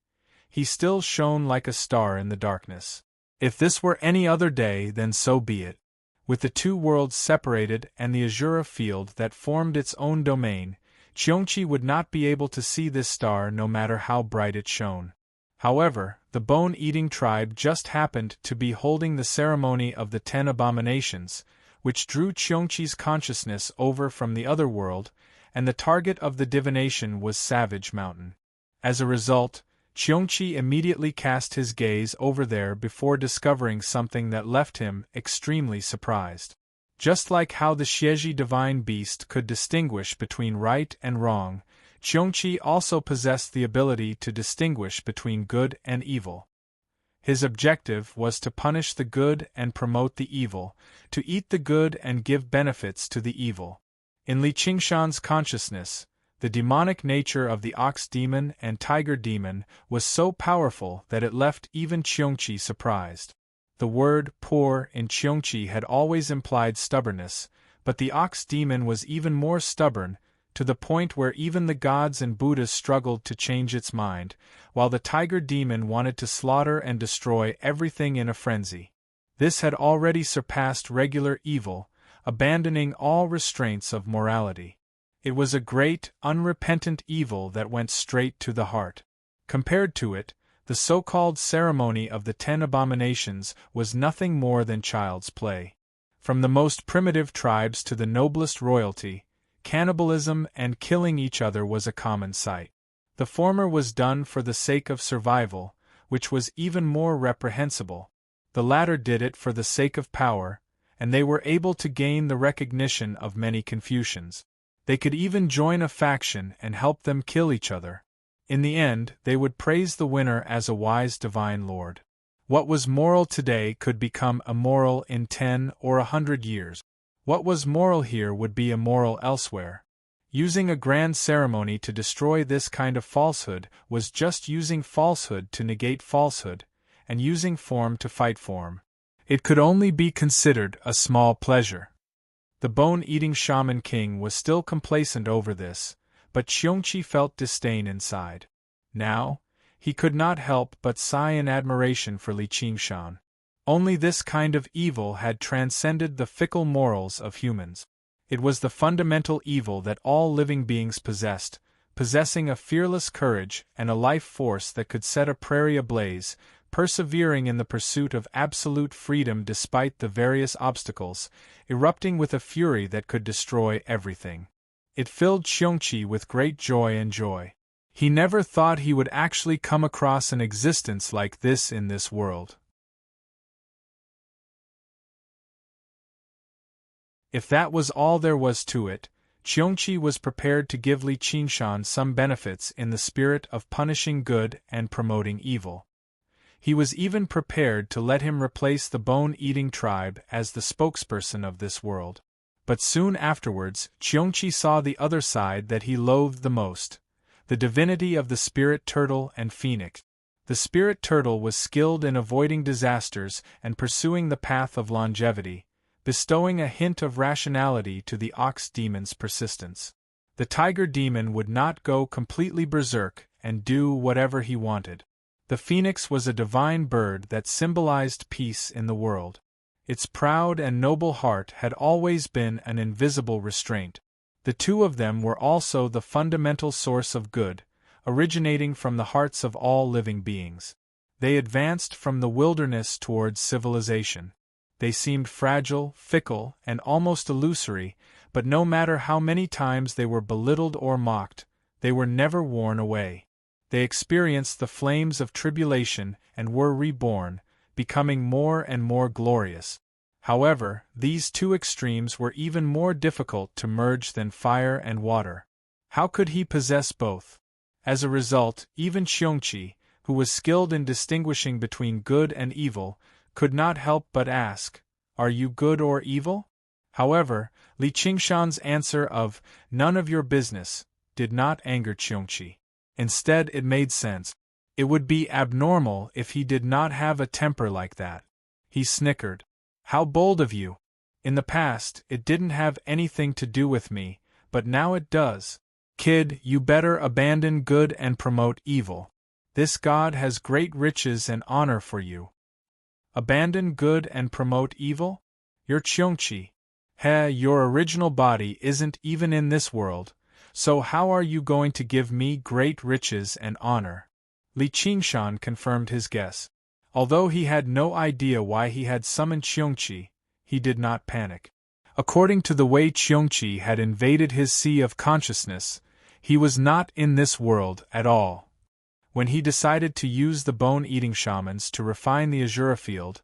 he still shone like a star in the darkness. If this were any other day, then so be it. With the two worlds separated and the azure field that formed its own domain, Cheongchi would not be able to see this star no matter how bright it shone. However, the bone-eating tribe just happened to be holding the ceremony of the 10 abominations, which drew Cheongchi's consciousness over from the other world, and the target of the divination was Savage Mountain. As a result, Cheongchi immediately cast his gaze over there before discovering something that left him extremely surprised. Just like how the Xieji divine beast could distinguish between right and wrong, Cheongchi also possessed the ability to distinguish between good and evil. His objective was to punish the good and promote the evil, to eat the good and give benefits to the evil. In Li Qingshan's consciousness, the demonic nature of the ox demon and tiger demon was so powerful that it left even Cheongchi surprised. The word poor in Cheongchi had always implied stubbornness, but the ox demon was even more stubborn, to the point where even the gods and Buddhas struggled to change its mind, while the tiger demon wanted to slaughter and destroy everything in a frenzy. This had already surpassed regular evil, abandoning all restraints of morality. It was a great, unrepentant evil that went straight to the heart. Compared to it, the so-called ceremony of the 10 abominations was nothing more than child's play. From the most primitive tribes to the noblest royalty, cannibalism and killing each other was a common sight. The former was done for the sake of survival, which was even more reprehensible. The latter did it for the sake of power, and they were able to gain the recognition of many Confucians. They could even join a faction and help them kill each other. In the end, they would praise the winner as a wise divine lord. What was moral today could become immoral in 10 or 100 years. What was moral here would be immoral elsewhere. Using a grand ceremony to destroy this kind of falsehood was just using falsehood to negate falsehood, and using form to fight form. It could only be considered a small pleasure. The bone-eating shaman king was still complacent over this, but Cheongchi felt disdain inside. Now, he could not help but sigh in admiration for Li Qingshan. Only this kind of evil had transcended the fickle morals of humans. It was the fundamental evil that all living beings possessed, possessing a fearless courage and a life force that could set a prairie ablaze, persevering in the pursuit of absolute freedom despite the various obstacles, erupting with a fury that could destroy everything. It filled Cheongchi with great joy and joy. He never thought he would actually come across an existence like this in this world. If that was all there was to it, Cheongchi was prepared to give Li Qingshan some benefits in the spirit of punishing good and promoting evil. He was even prepared to let him replace the bone-eating tribe as the spokesperson of this world. But soon afterwards, Cheongchi saw the other side that he loathed the most, the divinity of the spirit turtle and phoenix. The spirit turtle was skilled in avoiding disasters and pursuing the path of longevity, bestowing a hint of rationality to the ox demon's persistence. The tiger demon would not go completely berserk and do whatever he wanted. The phoenix was a divine bird that symbolized peace in the world. Its proud and noble heart had always been an invisible restraint. The two of them were also the fundamental source of good, originating from the hearts of all living beings. They advanced from the wilderness towards civilization. They seemed fragile, fickle, and almost illusory, but no matter how many times they were belittled or mocked, they were never worn away. They experienced the flames of tribulation and were reborn, becoming more and more glorious. However, these two extremes were even more difficult to merge than fire and water. How could he possess both? As a result, even Xiongqi, who was skilled in distinguishing between good and evil, could not help but ask, "Are you good or evil?" However, Li Qingshan's answer of, "None of your business," did not anger Xiongqi. Instead, it made sense. It would be abnormal if he did not have a temper like that. He snickered. "How bold of you! In the past, it didn't have anything to do with me, but now it does. Kid, you better abandon good and promote evil. This god has great riches and honor for you." Abandon good and promote evil? You're Qiongqi. Your original body isn't even in this world, so how are you going to give me great riches and honor? Li Qingshan confirmed his guess. Although he had no idea why he had summoned Qiongqi, he did not panic. According to the way Qiongqi had invaded his sea of consciousness, he was not in this world at all. When he decided to use the bone-eating shamans to refine the Azura field,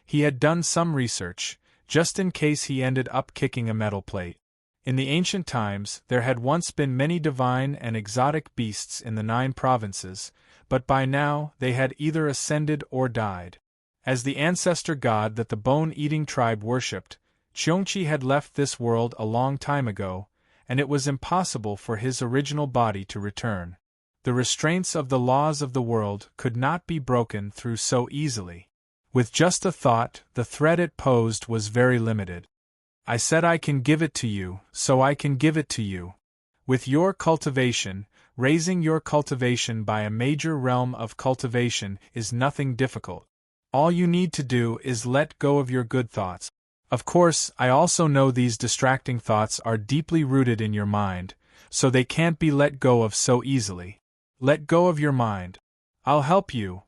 he had done some research, just in case he ended up kicking a metal plate. In the ancient times, there had once been many divine and exotic beasts in the 9 provinces, but by now they had either ascended or died. As the ancestor god that the bone-eating tribe worshipped, Qiongqi had left this world a long time ago, and it was impossible for his original body to return. The restraints of the laws of the world could not be broken through so easily. With just a thought, the threat it posed was very limited. I said I can give it to you, so I can give it to you. With your cultivation, raising your cultivation by a major realm of cultivation is nothing difficult. All you need to do is let go of your good thoughts. Of course, I also know these distracting thoughts are deeply rooted in your mind, so they can't be let go of so easily. Let go of your mind. I'll help you.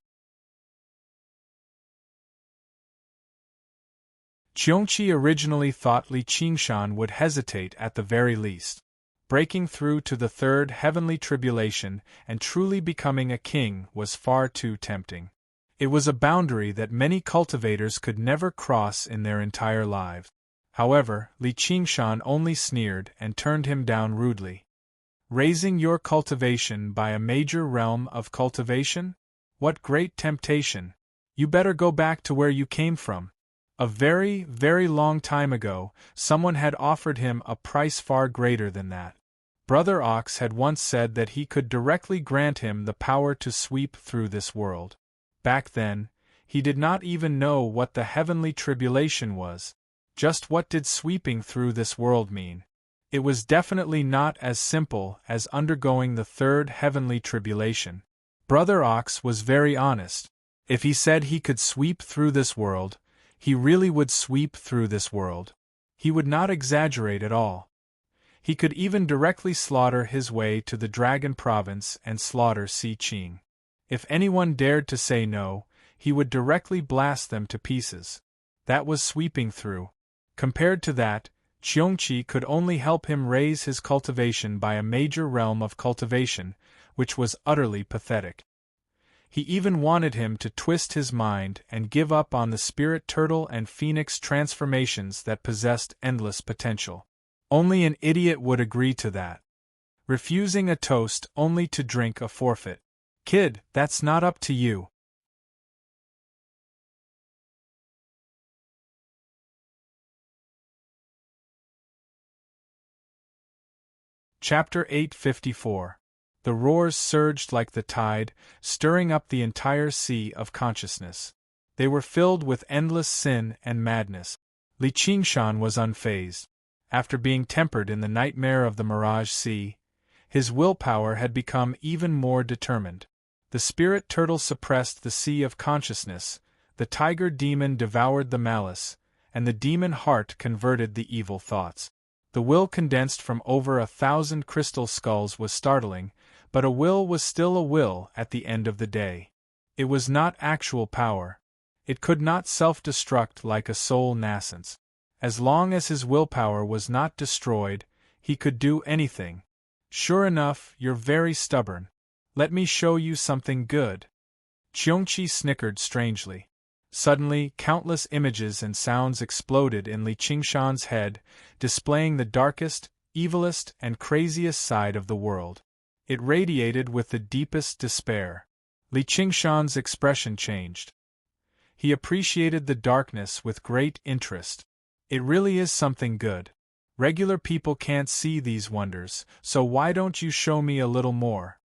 Qiongqi originally thought Li Qingshan would hesitate at the very least. Breaking through to the 3rd heavenly tribulation and truly becoming a king was far too tempting. It was a boundary that many cultivators could never cross in their entire lives. However, Li Qingshan only sneered and turned him down rudely. Raising your cultivation by a major realm of cultivation? What great temptation! You better go back to where you came from. A very, very long time ago, someone had offered him a price far greater than that. Brother Ox had once said that he could directly grant him the power to sweep through this world. Back then, he did not even know what the heavenly tribulation was. Just what did sweeping through this world mean? It was definitely not as simple as undergoing the 3rd heavenly tribulation. Brother Ox was very honest. If he said he could sweep through this world, he really would sweep through this world. He would not exaggerate at all. He could even directly slaughter his way to the Dragon Province and slaughter Si Qing. If anyone dared to say no, he would directly blast them to pieces. That was sweeping through. Compared to that, Qiongqi could only help him raise his cultivation by a major realm of cultivation, which was utterly pathetic. He even wanted him to twist his mind and give up on the spirit turtle and phoenix transformations that possessed endless potential. Only an idiot would agree to that. Refusing a toast only to drink a forfeit. Kid, that's not up to you. Chapter 854. The roars surged like the tide, stirring up the entire sea of consciousness. They were filled with endless sin and madness. Li Qingshan was unfazed. After being tempered in the nightmare of the Mirage Sea, his willpower had become even more determined. The spirit turtle suppressed the sea of consciousness, the tiger demon devoured the malice, and the demon heart converted the evil thoughts. The will condensed from over 1,000 crystal skulls was startling, but a will was still a will at the end of the day. It was not actual power. It could not self-destruct like a soul nascence. As long as his willpower was not destroyed, he could do anything. Sure enough, you're very stubborn. Let me show you something good. Qiongqi snickered strangely. Suddenly, countless images and sounds exploded in Li Qingshan's head, displaying the darkest, evilest, and craziest side of the world. It radiated with the deepest despair. Li Qingshan's expression changed. He appreciated the darkness with great interest. It really is something good. Regular people can't see these wonders, so why don't you show me a little more?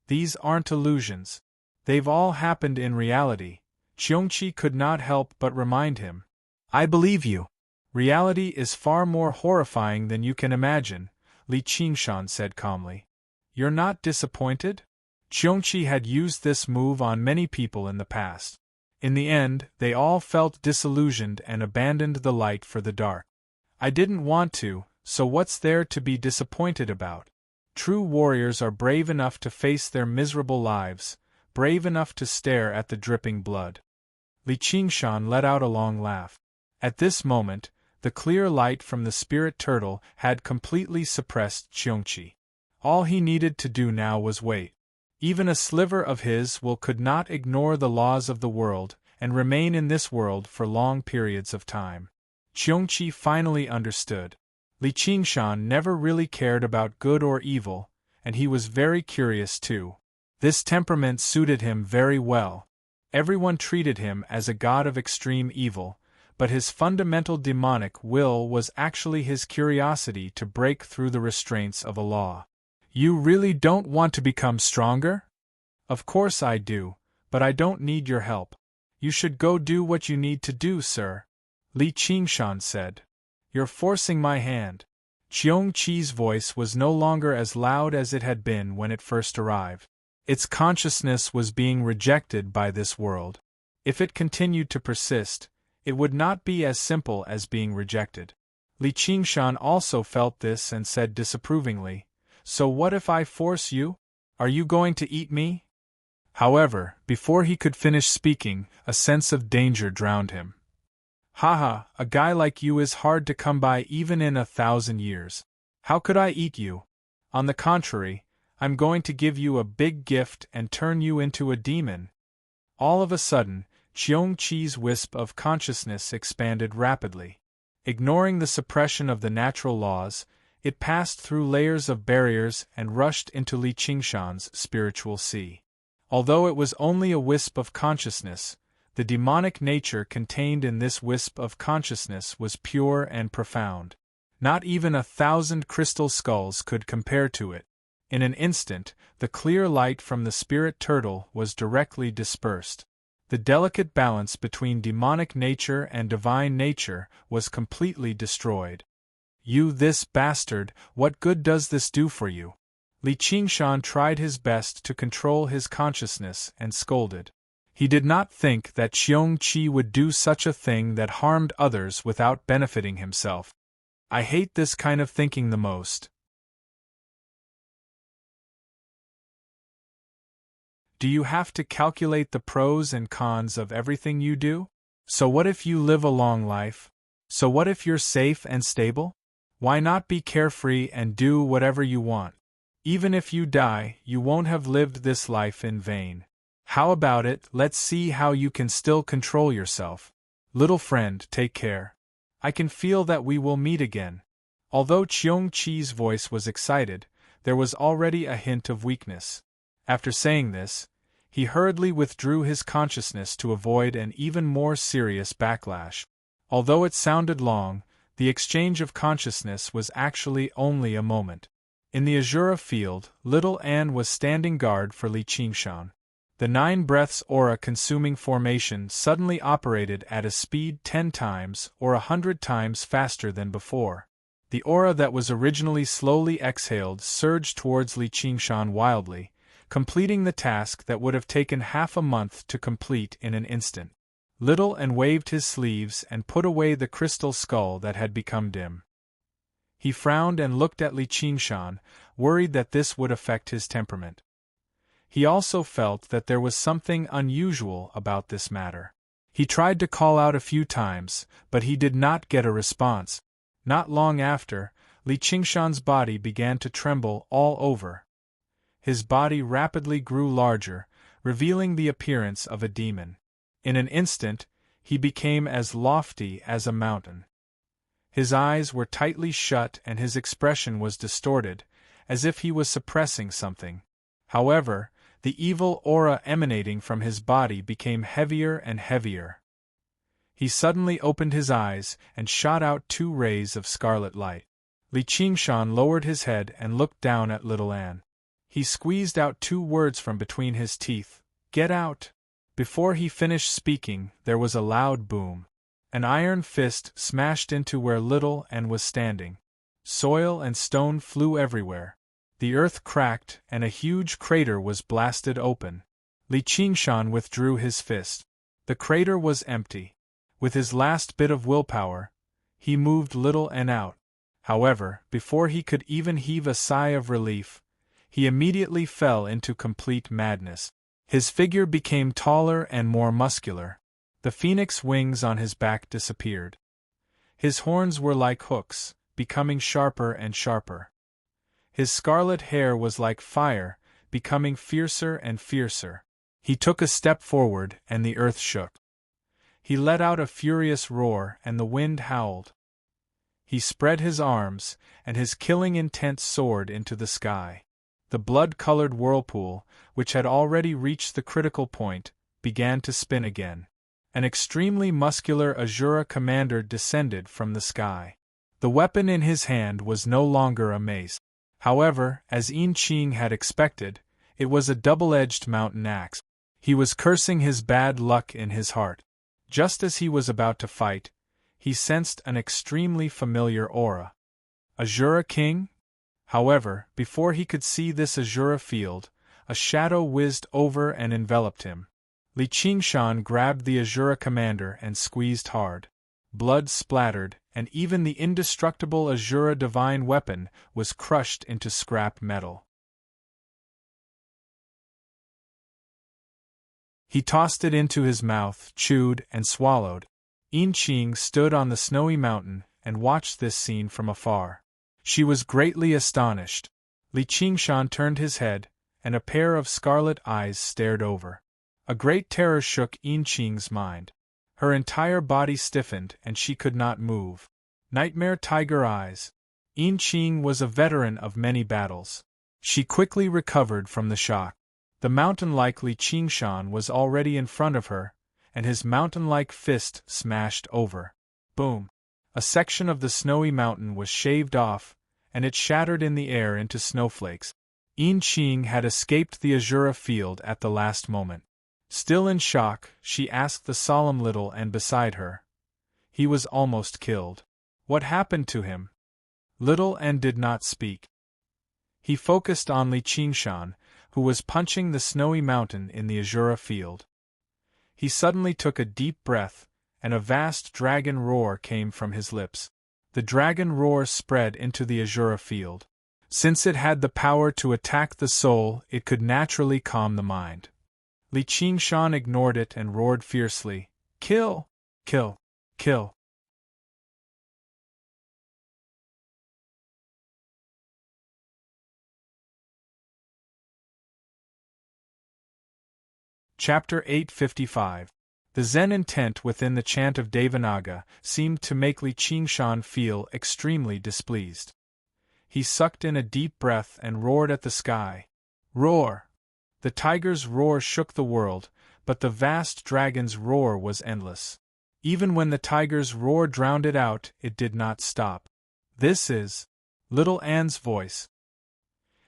These aren't illusions. They've all happened in reality. Qiongqi could not help but remind him. I believe you. Reality is far more horrifying than you can imagine, Li Qingshan said calmly. You're not disappointed? Qiongqi had used this move on many people in the past. In the end, they all felt disillusioned and abandoned the light for the dark. I didn't want to, so what's there to be disappointed about? True warriors are brave enough to face their miserable lives, brave enough to stare at the dripping blood. Li Qingshan let out a long laugh. At this moment, the clear light from the spirit turtle had completely suppressed Qiongqi. All he needed to do now was wait. Even a sliver of his will could not ignore the laws of the world and remain in this world for long periods of time. Qiongqi finally understood. Li Qingshan never really cared about good or evil, and he was very curious too. This temperament suited him very well. Everyone treated him as a god of extreme evil, but his fundamental demonic will was actually his curiosity to break through the restraints of a law. You really don't want to become stronger? Of course I do, but I don't need your help. You should go do what you need to do, sir, Li Qingshan said. You're forcing my hand. Qiongqi's voice was no longer as loud as it had been when it first arrived. Its consciousness was being rejected by this world. If it continued to persist, it would not be as simple as being rejected. Li Qingshan also felt this and said disapprovingly, So what if I force you? Are you going to eat me? However, before he could finish speaking, a sense of danger drowned him. Haha, a guy like you is hard to come by even in 1,000 years. How could I eat you? On the contrary, I'm going to give you a big gift and turn you into a demon. All of a sudden, Qiongqi's wisp of consciousness expanded rapidly. Ignoring the suppression of the natural laws, it passed through layers of barriers and rushed into Li Qingshan's spiritual sea. Although it was only a wisp of consciousness, the demonic nature contained in this wisp of consciousness was pure and profound. Not even 1,000 crystal skulls could compare to it. In an instant, the clear light from the spirit turtle was directly dispersed. The delicate balance between demonic nature and divine nature was completely destroyed. You this bastard, what good does this do for you? Li Qingshan tried his best to control his consciousness and scolded. He did not think that Qiongqi would do such a thing that harmed others without benefiting himself. I hate this kind of thinking the most. Do you have to calculate the pros and cons of everything you do? So what if you live a long life? So what if you're safe and stable? Why not be carefree and do whatever you want? Even if you die, you won't have lived this life in vain. How about it, let's see how you can still control yourself. Little friend, take care. I can feel that we will meet again. Although Qiongqi's voice was excited, there was already a hint of weakness. After saying this, he hurriedly withdrew his consciousness to avoid an even more serious backlash. Although it sounded long, the exchange of consciousness was actually only a moment. In the Azura field, little Anne was standing guard for Li Qingshan. The 9 breaths aura-consuming formation suddenly operated at a speed 10 times or 100 times faster than before. The aura that was originally slowly exhaled surged towards Li Qingshan wildly, completing the task that would have taken half a month to complete in an instant. Little Anne waved his sleeves and put away the crystal skull that had become dim. He frowned and looked at Li Qingshan, worried that this would affect his temperament. He also felt that there was something unusual about this matter. He tried to call out a few times, but he did not get a response. Not long after, Li Qingshan's body began to tremble all over. His body rapidly grew larger, revealing the appearance of a demon. In an instant, he became as lofty as a mountain. His eyes were tightly shut and his expression was distorted, as if he was suppressing something. However, the evil aura emanating from his body became heavier and heavier. He suddenly opened his eyes and shot out 2 rays of scarlet light. Li Qingshan lowered his head and looked down at little Anne. He squeezed out 2 words from between his teeth, "Get out!" Before he finished speaking, there was a loud boom. An iron fist smashed into where little Anne was standing. Soil and stone flew everywhere. The earth cracked and a huge crater was blasted open. Li Qingshan withdrew his fist. The crater was empty. With his last bit of willpower, he moved little Anne out. However, before he could even heave a sigh of relief, he immediately fell into complete madness. His figure became taller and more muscular. The phoenix wings on his back disappeared. His horns were like hooks, becoming sharper and sharper. His scarlet hair was like fire, becoming fiercer and fiercer. He took a step forward and the earth shook. He let out a furious roar and the wind howled. He spread his arms, and his killing intent soared into the sky. The blood-colored whirlpool, which had already reached the critical point, began to spin again. An extremely muscular Azura commander descended from the sky. The weapon in his hand was no longer a mace. However, as Yin Qing had expected, it was a double-edged mountain axe. He was cursing his bad luck in his heart. Just as he was about to fight, he sensed an extremely familiar aura. Azura King? However, before he could see this Azura field, a shadow whizzed over and enveloped him. Li Qingshan grabbed the Azura commander and squeezed hard. Blood splattered, and even the indestructible Azura divine weapon was crushed into scrap metal. He tossed it into his mouth, chewed, and swallowed. Yin Qing stood on the snowy mountain and watched this scene from afar. She was greatly astonished. Li Qingshan turned his head, and a pair of scarlet eyes stared over. A great terror shook Yin Qing's mind. Her entire body stiffened and she could not move. Nightmare tiger eyes. Yin Qing was a veteran of many battles. She quickly recovered from the shock. The mountain-like Li Qingshan was already in front of her, and his mountain-like fist smashed over. Boom! A section of the snowy mountain was shaved off, and it shattered in the air into snowflakes. Yin Qing had escaped the Azura field at the last moment. Still in shock, she asked the solemn little Anne beside her. He was almost killed. What happened to him? Little Anne did not speak. He focused on Li Qingshan, who was punching the snowy mountain in the Azura field. He suddenly took a deep breath, and a vast dragon roar came from his lips. The dragon roar spread into the Azura field. Since it had the power to attack the soul, it could naturally calm the mind. Li Qingshan ignored it and roared fiercely, "Kill! Kill! Kill!" Chapter 855. The Zen intent within the chant of Devanaga seemed to make Li Qingshan feel extremely displeased. He sucked in a deep breath and roared at the sky. Roar! The tiger's roar shook the world, but the vast dragon's roar was endless. Even when the tiger's roar drowned it out, it did not stop. This is Little Anne's voice.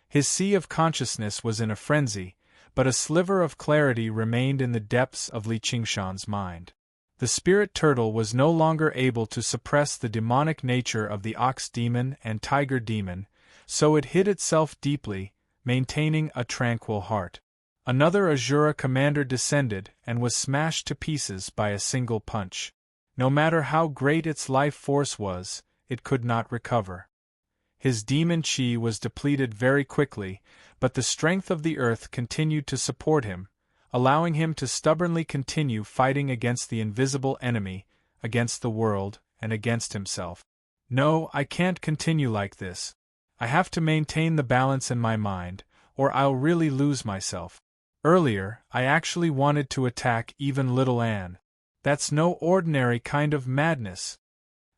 His sea of consciousness was in a frenzy, but a sliver of clarity remained in the depths of Li Qingshan's mind. The spirit turtle was no longer able to suppress the demonic nature of the ox demon and tiger demon, so it hid itself deeply, maintaining a tranquil heart. Another Azura commander descended and was smashed to pieces by a single punch. No matter how great its life force was, it could not recover. His demon chi was depleted very quickly, but the strength of the earth continued to support him, allowing him to stubbornly continue fighting against the invisible enemy, against the world, and against himself. No, I can't continue like this. I have to maintain the balance in my mind, or I'll really lose myself. Earlier, I actually wanted to attack even little Anne. That's no ordinary kind of madness.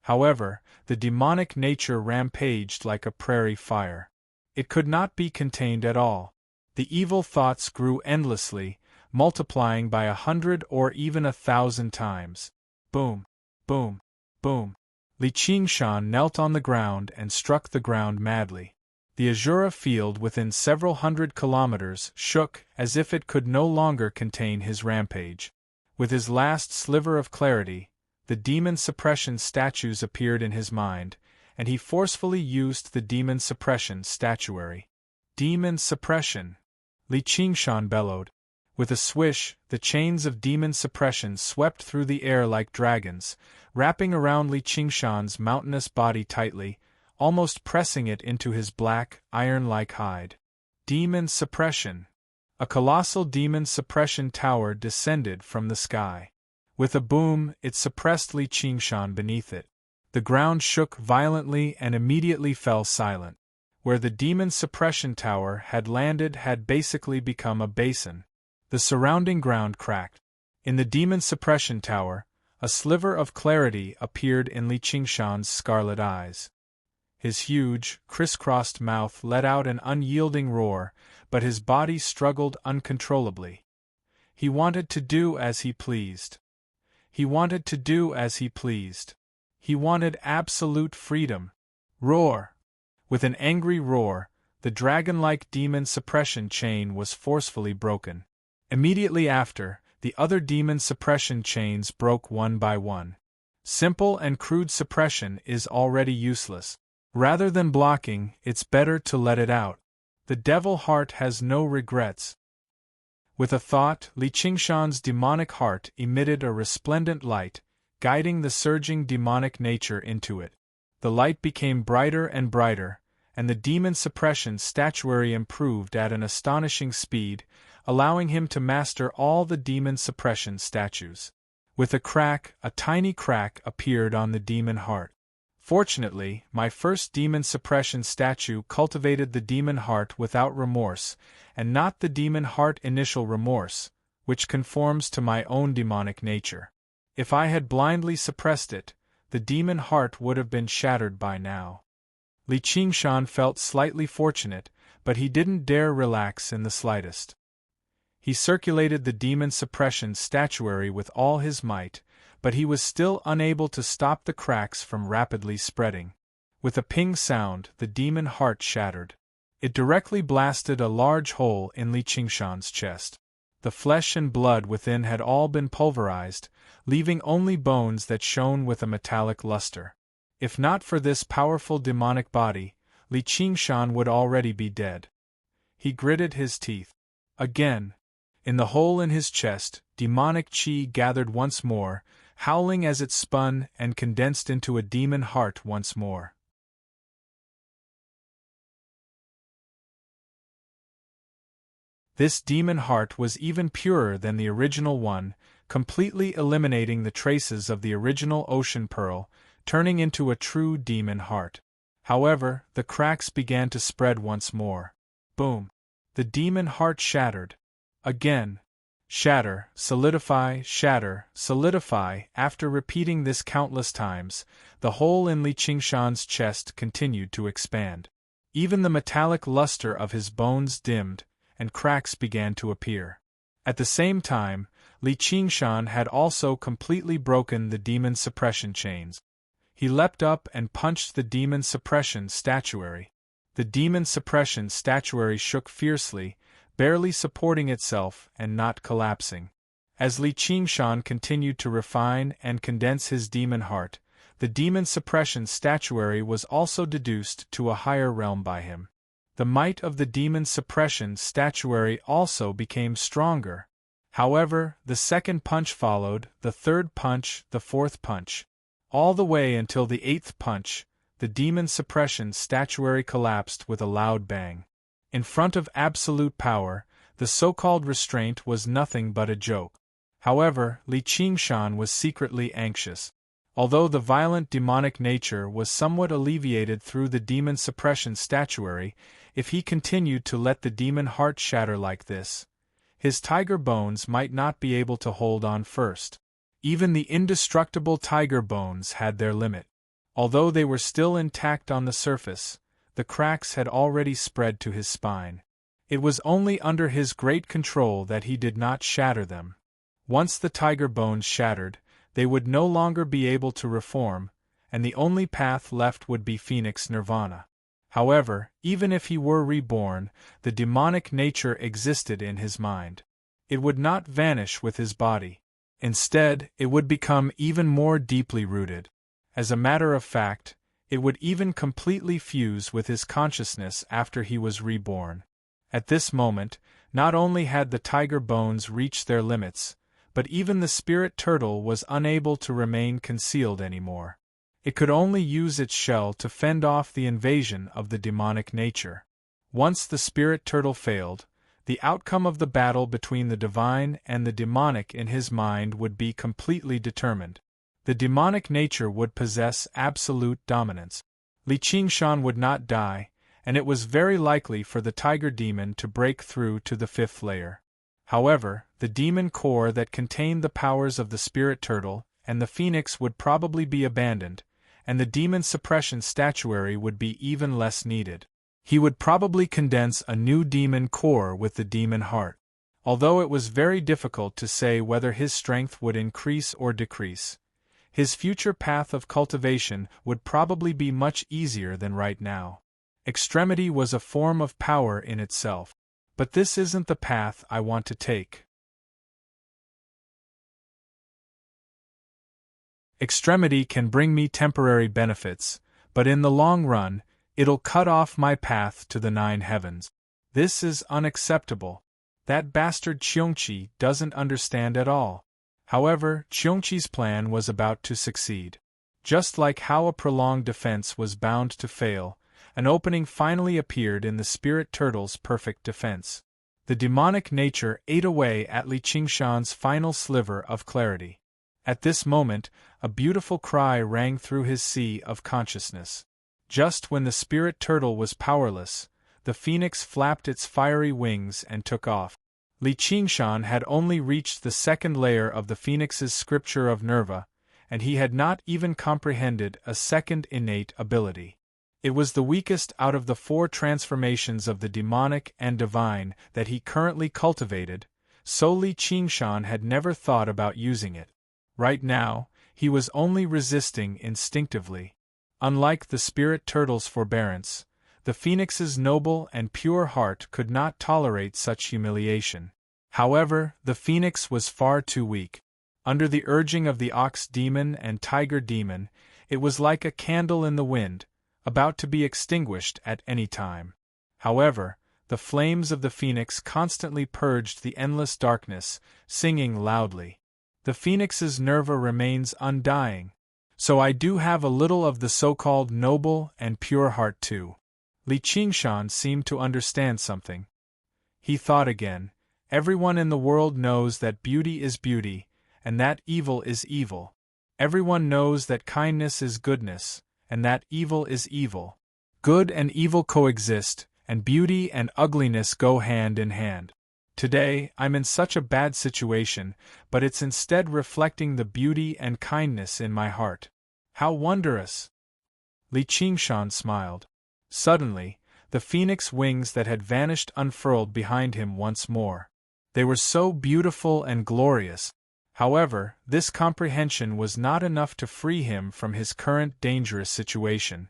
However, the demonic nature rampaged like a prairie fire. It could not be contained at all. The evil thoughts grew endlessly, multiplying by 100 or even 1,000 times. Boom, boom, boom. Li Qingshan knelt on the ground and struck the ground madly. The Azura field within several hundred kilometers shook as if it could no longer contain his rampage. With his last sliver of clarity, the demon suppression statues appeared in his mind, and he forcefully used the demon suppression statuary. Demon suppression! Li Qingshan bellowed. With a swish, the chains of demon suppression swept through the air like dragons, wrapping around Li Qingshan's mountainous body tightly, almost pressing it into his black, iron-like hide. Demon suppression! A colossal demon suppression tower descended from the sky. With a boom, it suppressed Li Qingshan beneath it. The ground shook violently and immediately fell silent. Where the demon suppression tower had landed had basically become a basin. The surrounding ground cracked. In the demon suppression tower, a sliver of clarity appeared in Li Qingshan's scarlet eyes. His huge, crisscrossed mouth let out an unyielding roar, but his body struggled uncontrollably. He wanted to do as he pleased. He wanted to do as he pleased. He wanted absolute freedom. Roar! With an angry roar, the dragon-like demon suppression chain was forcefully broken. Immediately after, the other demon suppression chains broke one by one. Simple and crude suppression is already useless. Rather than blocking, it's better to let it out. The devil heart has no regrets. With a thought, Li Qingshan's demonic heart emitted a resplendent light, guiding the surging demonic nature into it. The light became brighter and brighter, and the demon suppression statuary improved at an astonishing speed, allowing him to master all the demon suppression statues. With a crack, a tiny crack appeared on the demon heart. Fortunately, my first demon suppression statue cultivated the demon heart without remorse, and not the demon heart initial remorse, which conforms to my own demonic nature. If I had blindly suppressed it, the demon heart would have been shattered by now. Li Qingshan felt slightly fortunate, but he didn't dare relax in the slightest. He circulated the demon suppression statuary with all his might, but he was still unable to stop the cracks from rapidly spreading. With a ping sound, the demon heart shattered. It directly blasted a large hole in Li Qingshan's chest. The flesh and blood within had all been pulverized, leaving only bones that shone with a metallic luster. If not for this powerful demonic body, Li Qingshan would already be dead. He gritted his teeth. Again. In the hole in his chest, demonic qi gathered once more, howling as it spun and condensed into a demon heart once more. This demon heart was even purer than the original one, completely eliminating the traces of the original ocean pearl, turning into a true demon heart. However, the cracks began to spread once more. Boom! The demon heart shattered. Again. Shatter, solidify, shatter, solidify. After repeating this countless times, the hole in Li Qingshan's chest continued to expand. Even the metallic luster of his bones dimmed, and cracks began to appear. At the same time, Li Qingshan had also completely broken the demon suppression chains. He leapt up and punched the demon suppression statuary. The demon suppression statuary shook fiercely, barely supporting itself and not collapsing. As Li Qingshan continued to refine and condense his demon heart, the demon suppression statuary was also deduced to a higher realm by him. The might of the demon suppression statuary also became stronger. However, the second punch followed, the third punch, the fourth punch. All the way until the eighth punch, the demon suppression statuary collapsed with a loud bang. In front of absolute power, the so-called restraint was nothing but a joke. However, Li Qingshan was secretly anxious. Although the violent demonic nature was somewhat alleviated through the demon suppression statuary, if he continued to let the demon heart shatter like this, His tiger bones might not be able to hold on first. Even the indestructible tiger bones had their limit. Although they were still intact on the surface, the cracks had already spread to his spine. It was only under his great control that he did not shatter them. Once the tiger bones shattered, they would no longer be able to reform, and the only path left would be Phoenix Nirvana. However, even if he were reborn, the demonic nature existed in his mind. It would not vanish with his body. Instead, it would become even more deeply rooted. As a matter of fact, it would even completely fuse with his consciousness after he was reborn. At this moment, not only had the tiger bones reached their limits, but even the spirit turtle was unable to remain concealed anymore. It could only use its shell to fend off the invasion of the demonic nature. Once the spirit turtle failed, the outcome of the battle between the divine and the demonic in his mind would be completely determined. The demonic nature would possess absolute dominance. Li Qingshan would not die, and it was very likely for the tiger demon to break through to the fifth layer. However, the demon core that contained the powers of the spirit turtle and the phoenix would probably be abandoned, and the demon suppression statuary would be even less needed. He would probably condense a new demon core with the demon heart. Although it was very difficult to say whether his strength would increase or decrease, his future path of cultivation would probably be much easier than right now. Extremity was a form of power in itself. But this isn't the path I want to take. Extremity can bring me temporary benefits, but in the long run, it'll cut off my path to the 9 heavens. This is unacceptable. That bastard Qiongqi doesn't understand at all. However, Qiongqi's plan was about to succeed. Just like how a prolonged defense was bound to fail, an opening finally appeared in the spirit turtle's perfect defense. The demonic nature ate away at Li Qingshan's final sliver of clarity. At this moment, a beautiful cry rang through his sea of consciousness. Just when the spirit turtle was powerless, the phoenix flapped its fiery wings and took off. Li Qingshan had only reached the second layer of the phoenix's scripture of Nerva, and he had not even comprehended a second innate ability. It was the weakest out of the 4 transformations of the demonic and divine that he currently cultivated, so Li Qingshan had never thought about using it. Right now, he was only resisting instinctively. Unlike the spirit turtle's forbearance, the phoenix's noble and pure heart could not tolerate such humiliation. However, the phoenix was far too weak. Under the urging of the ox demon and tiger demon, it was like a candle in the wind, about to be extinguished at any time. However, the flames of the phoenix constantly purged the endless darkness, singing loudly. The phoenix's nerva remains undying, so I do have a little of the so-called noble and pure heart too. Li Qingshan seemed to understand something. He thought again, everyone in the world knows that beauty is beauty, and that evil is evil. Everyone knows that kindness is goodness, and that evil is evil. Good and evil coexist, and beauty and ugliness go hand in hand. Today, I'm in such a bad situation, but it's instead reflecting the beauty and kindness in my heart. How wondrous! Li Qingshan smiled. Suddenly, the phoenix wings that had vanished unfurled behind him once more. They were so beautiful and glorious. However, this comprehension was not enough to free him from his current dangerous situation.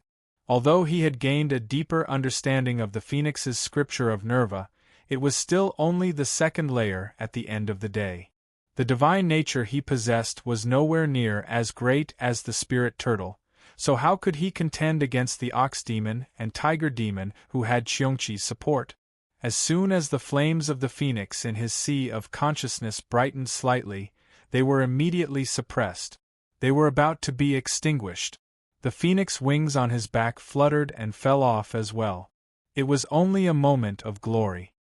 Although he had gained a deeper understanding of the phoenix's scripture of Nerva, it was still only the second layer at the end of the day. The divine nature he possessed was nowhere near as great as the spirit turtle, so how could he contend against the ox demon and tiger demon who had Qiongqi's support? As soon as the flames of the phoenix in his sea of consciousness brightened slightly, they were immediately suppressed. They were about to be extinguished. The phoenix wings on his back fluttered and fell off as well. It was only a moment of glory.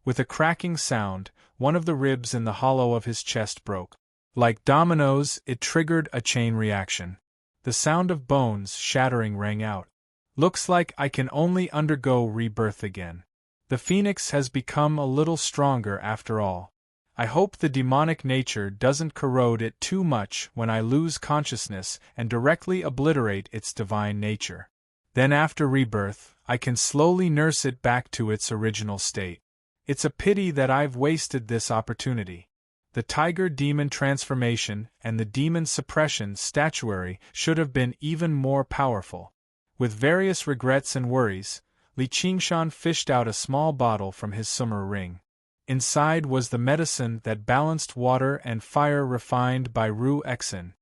With a cracking sound, one of the ribs in the hollow of his chest broke. Like dominoes, it triggered a chain reaction. The sound of bones shattering rang out. Looks like I can only undergo rebirth again. The phoenix has become a little stronger after all. I hope the demonic nature doesn't corrode it too much when I lose consciousness and directly obliterate its divine nature. Then after rebirth, I can slowly nurse it back to its original state. It's a pity that I've wasted this opportunity. The tiger-demon transformation and the demon suppression statuary should have been even more powerful. With various regrets and worries, Li Qingshan fished out a small bottle from his summer ring. Inside was the medicine that balanced water and fire refined by Ru Exin.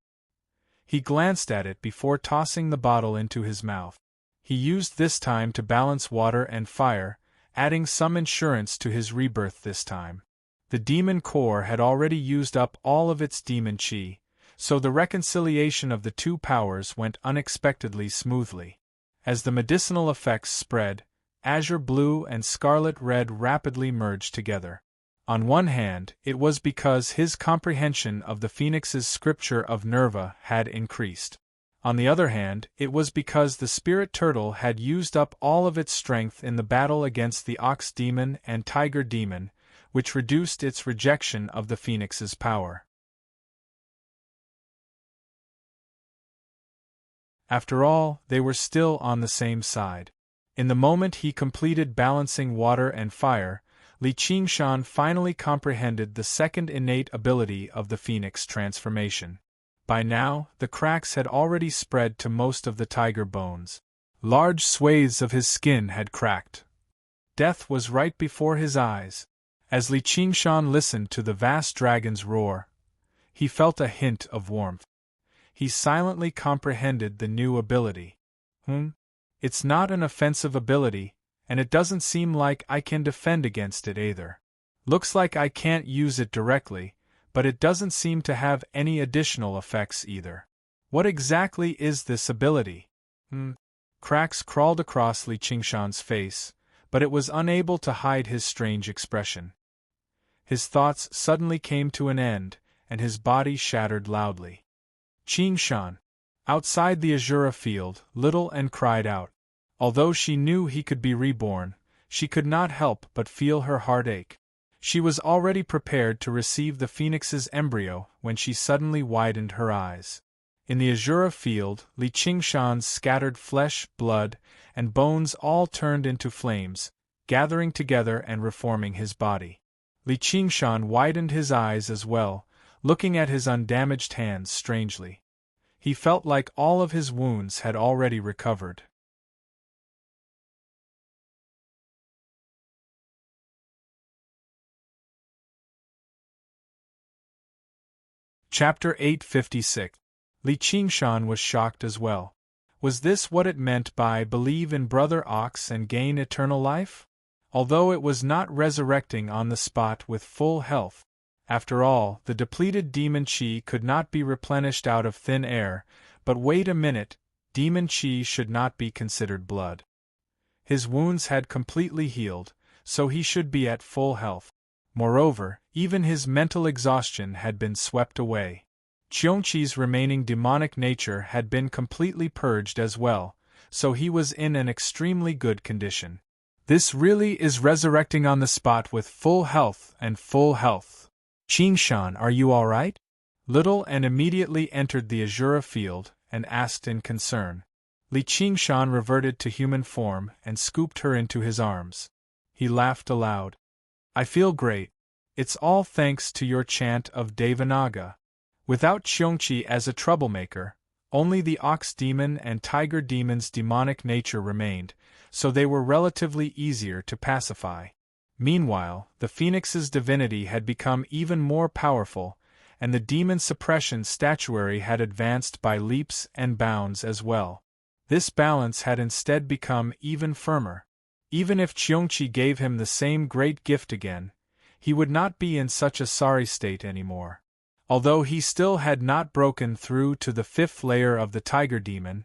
He glanced at it before tossing the bottle into his mouth. He used this time to balance water and fire, adding some insurance to his rebirth this time. The demon core had already used up all of its demon chi, so the reconciliation of the two powers went unexpectedly smoothly. As the medicinal effects spread, azure blue and scarlet red rapidly merged together. On one hand, it was because his comprehension of the Phoenix's scripture of Nerva had increased. On the other hand, it was because the spirit turtle had used up all of its strength in the battle against the ox demon and tiger demon, which reduced its rejection of the Phoenix's power. After all, they were still on the same side. In the moment he completed balancing water and fire, Li Qingshan finally comprehended the second innate ability of the Phoenix transformation. By now, the cracks had already spread to most of the tiger bones. Large swathes of his skin had cracked. Death was right before his eyes. As Li Qingshan listened to the vast dragon's roar, he felt a hint of warmth. He silently comprehended the new ability. It's not an offensive ability, and it doesn't seem like I can defend against it either. Looks like I can't use it directly, but it doesn't seem to have any additional effects either. What exactly is this ability? Cracks crawled across Li Qingshan's face, but it was unable to hide his strange expression. His thoughts suddenly came to an end, and his body shattered loudly. Qingshan! Outside the Azura field, Little N cried out. Although she knew he could be reborn, she could not help but feel her heart ache. She was already prepared to receive the Phoenix's embryo when she suddenly widened her eyes. In the Azura field, Li Qingshan's scattered flesh, blood, and bones all turned into flames, gathering together and reforming his body. Li Qingshan widened his eyes as well, looking at his undamaged hands strangely. He felt like all of his wounds had already recovered. Chapter 856. Li Qingshan was shocked as well. Was this what it meant by believe in Brother Ox and gain eternal life? Although it was not resurrecting on the spot with full health. After all, the depleted demon chi could not be replenished out of thin air, but wait a minute, demon chi should not be considered blood. His wounds had completely healed, so he should be at full health. Moreover, even his mental exhaustion had been swept away. Qiongqi's remaining demonic nature had been completely purged as well, so he was in an extremely good condition. This really is resurrecting on the spot with full health and full health. Qingshan, are you all right? Little N immediately entered the Azura field and asked in concern. Li Qingshan reverted to human form and scooped her into his arms. He laughed aloud. I feel great. It's all thanks to your chant of Devanaga. Without Qiongqi as a troublemaker, only the ox demon and tiger demon's demonic nature remained, so they were relatively easier to pacify. Meanwhile, the Phoenix's divinity had become even more powerful, and the demon suppression statuary had advanced by leaps and bounds as well. This balance had instead become even firmer. Even if Qiongqi gave him the same great gift again, he would not be in such a sorry state anymore. Although he still had not broken through to the 5th layer of the tiger demon,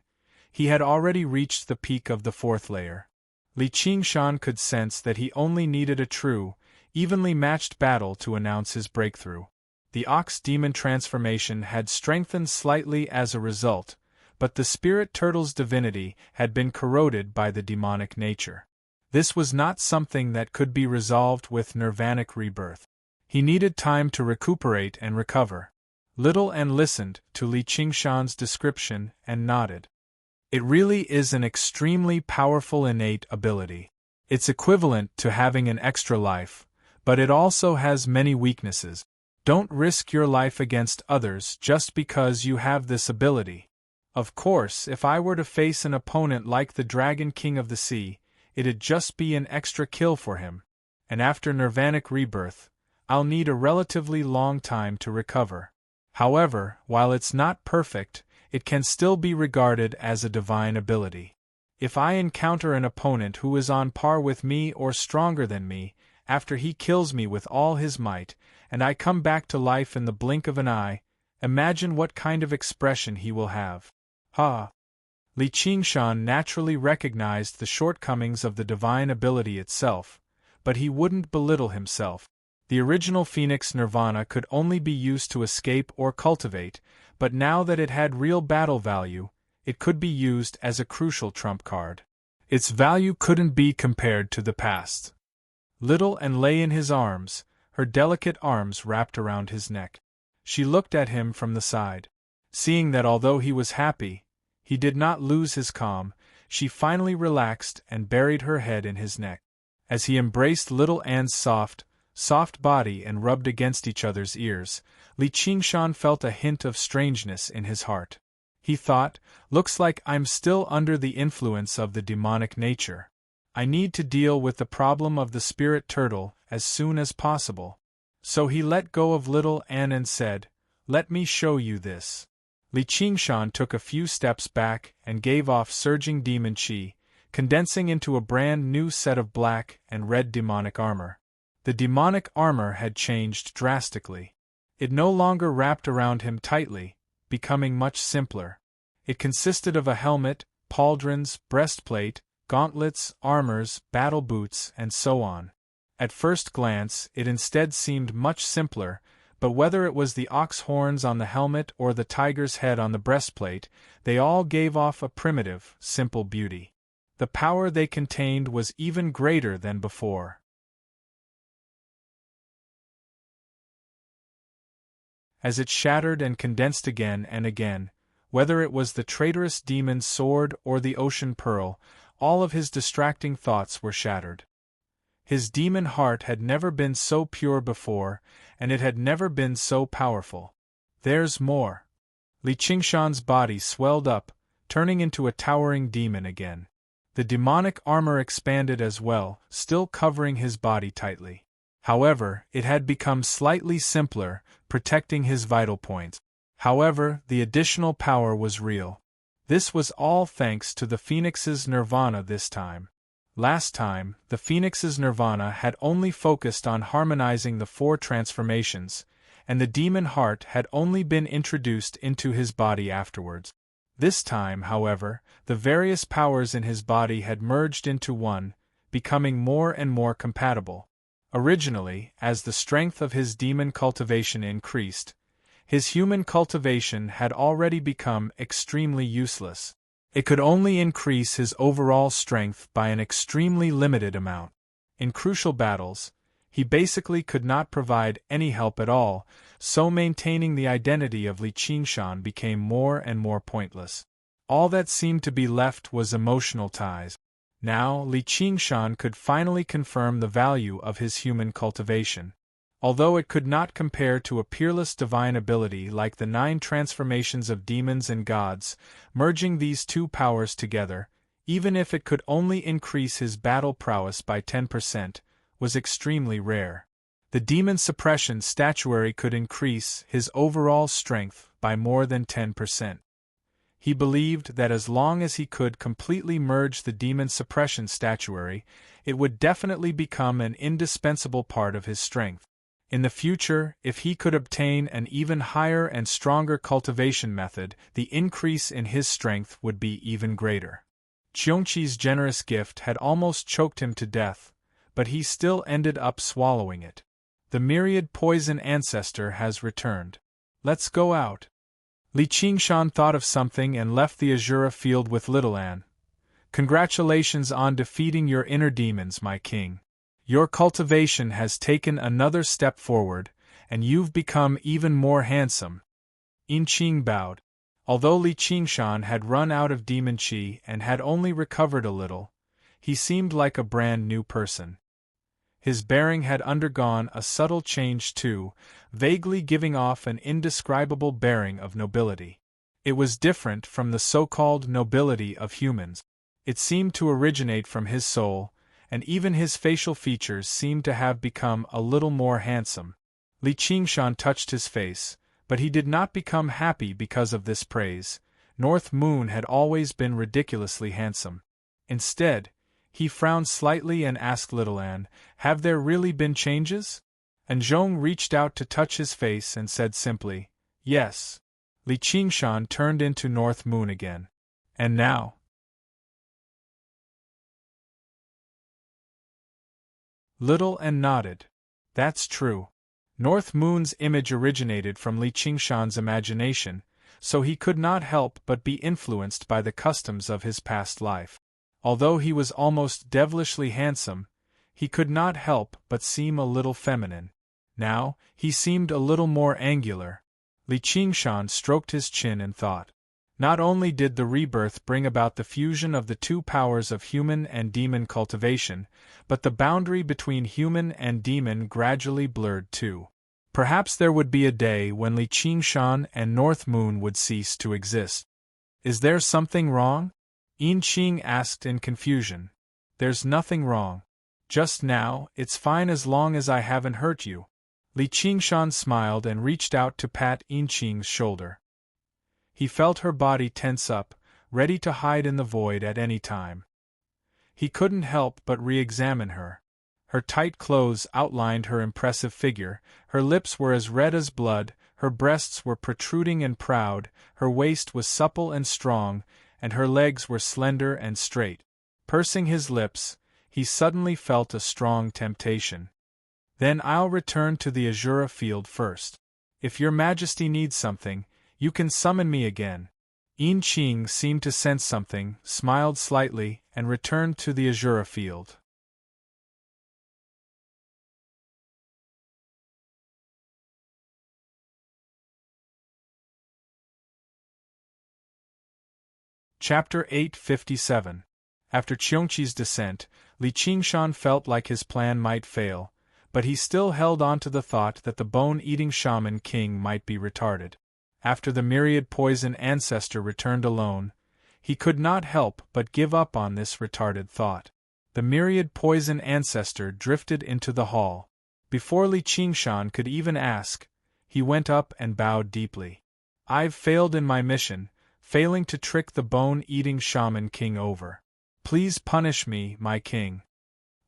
he had already reached the peak of the 4th layer. Li Qingshan could sense that he only needed a true, evenly matched battle to announce his breakthrough. The ox demon transformation had strengthened slightly as a result, but the spirit turtle's divinity had been corroded by the demonic nature. This was not something that could be resolved with nirvanic rebirth. He needed time to recuperate and recover. Little Anne listened to Li Qingshan's description and nodded. It really is an extremely powerful innate ability. It's equivalent to having an extra life, but it also has many weaknesses. Don't risk your life against others just because you have this ability. Of course, if I were to face an opponent like the Dragon King of the Sea, it'd just be an extra kill for him. And after Nirvanic rebirth, I'll need a relatively long time to recover. However, while it's not perfect, it can still be regarded as a divine ability. If I encounter an opponent who is on par with me or stronger than me, after he kills me with all his might, and I come back to life in the blink of an eye, imagine what kind of expression he will have. Ha! Li Qingshan naturally recognized the shortcomings of the divine ability itself, but he wouldn't belittle himself. The original Phoenix Nirvana could only be used to escape or cultivate, but now that it had real battle value, it could be used as a crucial trump card. Its value couldn't be compared to the past. Little Anne lay in his arms, her delicate arms wrapped around his neck. She looked at him from the side. Seeing that although he was happy, he did not lose his calm, she finally relaxed and buried her head in his neck. As he embraced Little Anne's soft body and rubbed against each other's ears, Li Qingshan felt a hint of strangeness in his heart. He thought, looks like I'm still under the influence of the demonic nature. I need to deal with the problem of the spirit turtle as soon as possible. So he let go of Little Anne and said, "Let me show you this." Li Qingshan took a few steps back and gave off surging demon chi, condensing into a brand new set of black and red demonic armor. The demonic armor had changed drastically. It no longer wrapped around him tightly, becoming much simpler. It consisted of a helmet, pauldrons, breastplate, gauntlets, armors, battle boots, and so on. At first glance, it instead seemed much simpler, but whether it was the ox horns on the helmet or the tiger's head on the breastplate, they all gave off a primitive, simple beauty. The power they contained was even greater than before. As it shattered and condensed again and again, whether it was the traitorous demon's sword or the ocean pearl, all of his distracting thoughts were shattered. His demon heart had never been so pure before, and it had never been so powerful. There's more. Li Qingshan's body swelled up, turning into a towering demon again. The demonic armor expanded as well, still covering his body tightly. However, it had become slightly simpler, protecting his vital points. However, the additional power was real. This was all thanks to the Phoenix's Nirvana this time. Last time, the Phoenix's Nirvana had only focused on harmonizing the 4 transformations, and the demon heart had only been introduced into his body afterwards. This time, however, the various powers in his body had merged into one, becoming more and more compatible. Originally, as the strength of his demon cultivation increased, his human cultivation had already become extremely useless. It could only increase his overall strength by an extremely limited amount. In crucial battles, he basically could not provide any help at all, so maintaining the identity of Li Qingshan became more and more pointless. All that seemed to be left was emotional ties. Now, Li Qingshan could finally confirm the value of his human cultivation. Although it could not compare to a peerless divine ability like the 9 transformations of demons and gods, merging these 2 powers together, even if it could only increase his battle prowess by 10%, was extremely rare. The demon suppression statuary could increase his overall strength by more than 10%. He believed that as long as he could completely merge the demon suppression statuary, it would definitely become an indispensable part of his strength. In the future, if he could obtain an even higher and stronger cultivation method, the increase in his strength would be even greater. Qiongqi's generous gift had almost choked him to death, but he still ended up swallowing it. The myriad poison ancestor has returned. Let's go out. Li Qingshan thought of something and left the Azura field with Little Anne. Congratulations on defeating your inner demons, my king. Your cultivation has taken another step forward, and you've become even more handsome. Yin Qing bowed. Although Li Qingshan had run out of demon qi and had only recovered a little, he seemed like a brand new person. His bearing had undergone a subtle change too, vaguely giving off an indescribable bearing of nobility. It was different from the so-called nobility of humans. It seemed to originate from his soul, and even his facial features seemed to have become a little more handsome. Li Qingshan touched his face, but he did not become happy because of this praise. North Moon had always been ridiculously handsome. Instead, he frowned slightly and asked Little Anne, "Have there really been changes?" And Zhong reached out to touch his face and said simply, "Yes." Li Qingshan turned into North Moon again. "And now?" Little Anne nodded. "That's true." North Moon's image originated from Li Qingshan's imagination, so he could not help but be influenced by the customs of his past life. Although he was almost devilishly handsome, he could not help but seem a little feminine. Now, he seemed a little more angular. Li Qingshan stroked his chin and thought. Not only did the rebirth bring about the fusion of the two powers of human and demon cultivation, but the boundary between human and demon gradually blurred too. Perhaps there would be a day when Li Qingshan and North Moon would cease to exist. "Is there something wrong?" Yin Qing asked in confusion. "There's nothing wrong. Just now, it's fine as long as I haven't hurt you." Li Qingshan smiled and reached out to pat Yin Qing's shoulder. He felt her body tense up, ready to hide in the void at any time. He couldn't help but re-examine her. Her tight clothes outlined her impressive figure, her lips were as red as blood, her breasts were protruding and proud, her waist was supple and strong, and her legs were slender and straight. Pursing his lips, he suddenly felt a strong temptation. "Then I'll return to the Azura field first. If your Majesty needs something, you can summon me again." Yin Qing seemed to sense something, smiled slightly, and returned to the Azura field. Chapter 857. After Qiongqi's descent, Li Qingshan felt like his plan might fail, but he still held on to the thought that the bone-eating shaman king might be retarded. After the myriad poison ancestor returned alone, he could not help but give up on this retarded thought. The myriad poison ancestor drifted into the hall. Before Li Qingshan could even ask, he went up and bowed deeply. "I've failed in my mission, failing to trick the bone-eating shaman king over. Please punish me, my king."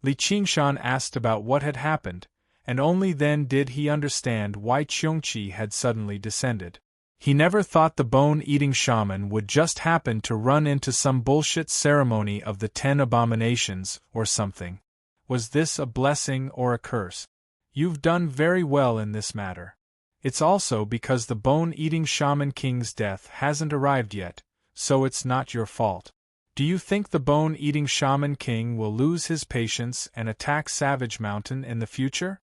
Li Qingshan asked about what had happened, and only then did he understand why Qiongqi had suddenly descended. He never thought the bone-eating shaman would just happen to run into some bullshit ceremony of the 10 abominations, or something. Was this a blessing or a curse? "You've done very well in this matter. It's also because the bone-eating shaman king's death hasn't arrived yet, so it's not your fault. Do you think the bone-eating shaman king will lose his patience and attack Savage Mountain in the future?"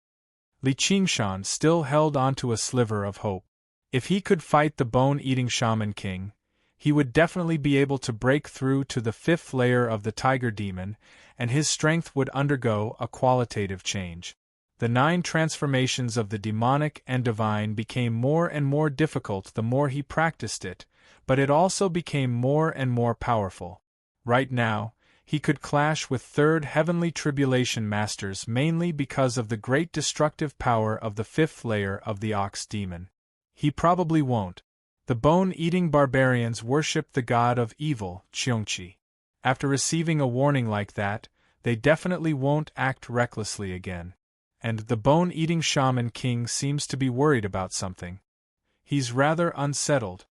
Li Qingshan still held onto a sliver of hope. If he could fight the bone-eating shaman king, he would definitely be able to break through to the 5th layer of the tiger demon, and his strength would undergo a qualitative change. The 9 transformations of the demonic and divine became more and more difficult the more he practiced it, but it also became more and more powerful. Right now, he could clash with 3rd heavenly tribulation masters mainly because of the great destructive power of the 5th layer of the ox demon. He probably won't. The bone-eating barbarians worship the god of evil, Qiongqi. After receiving a warning like that, they definitely won't act recklessly again. And the bone-eating shaman king seems to be worried about something. He's rather unsettled.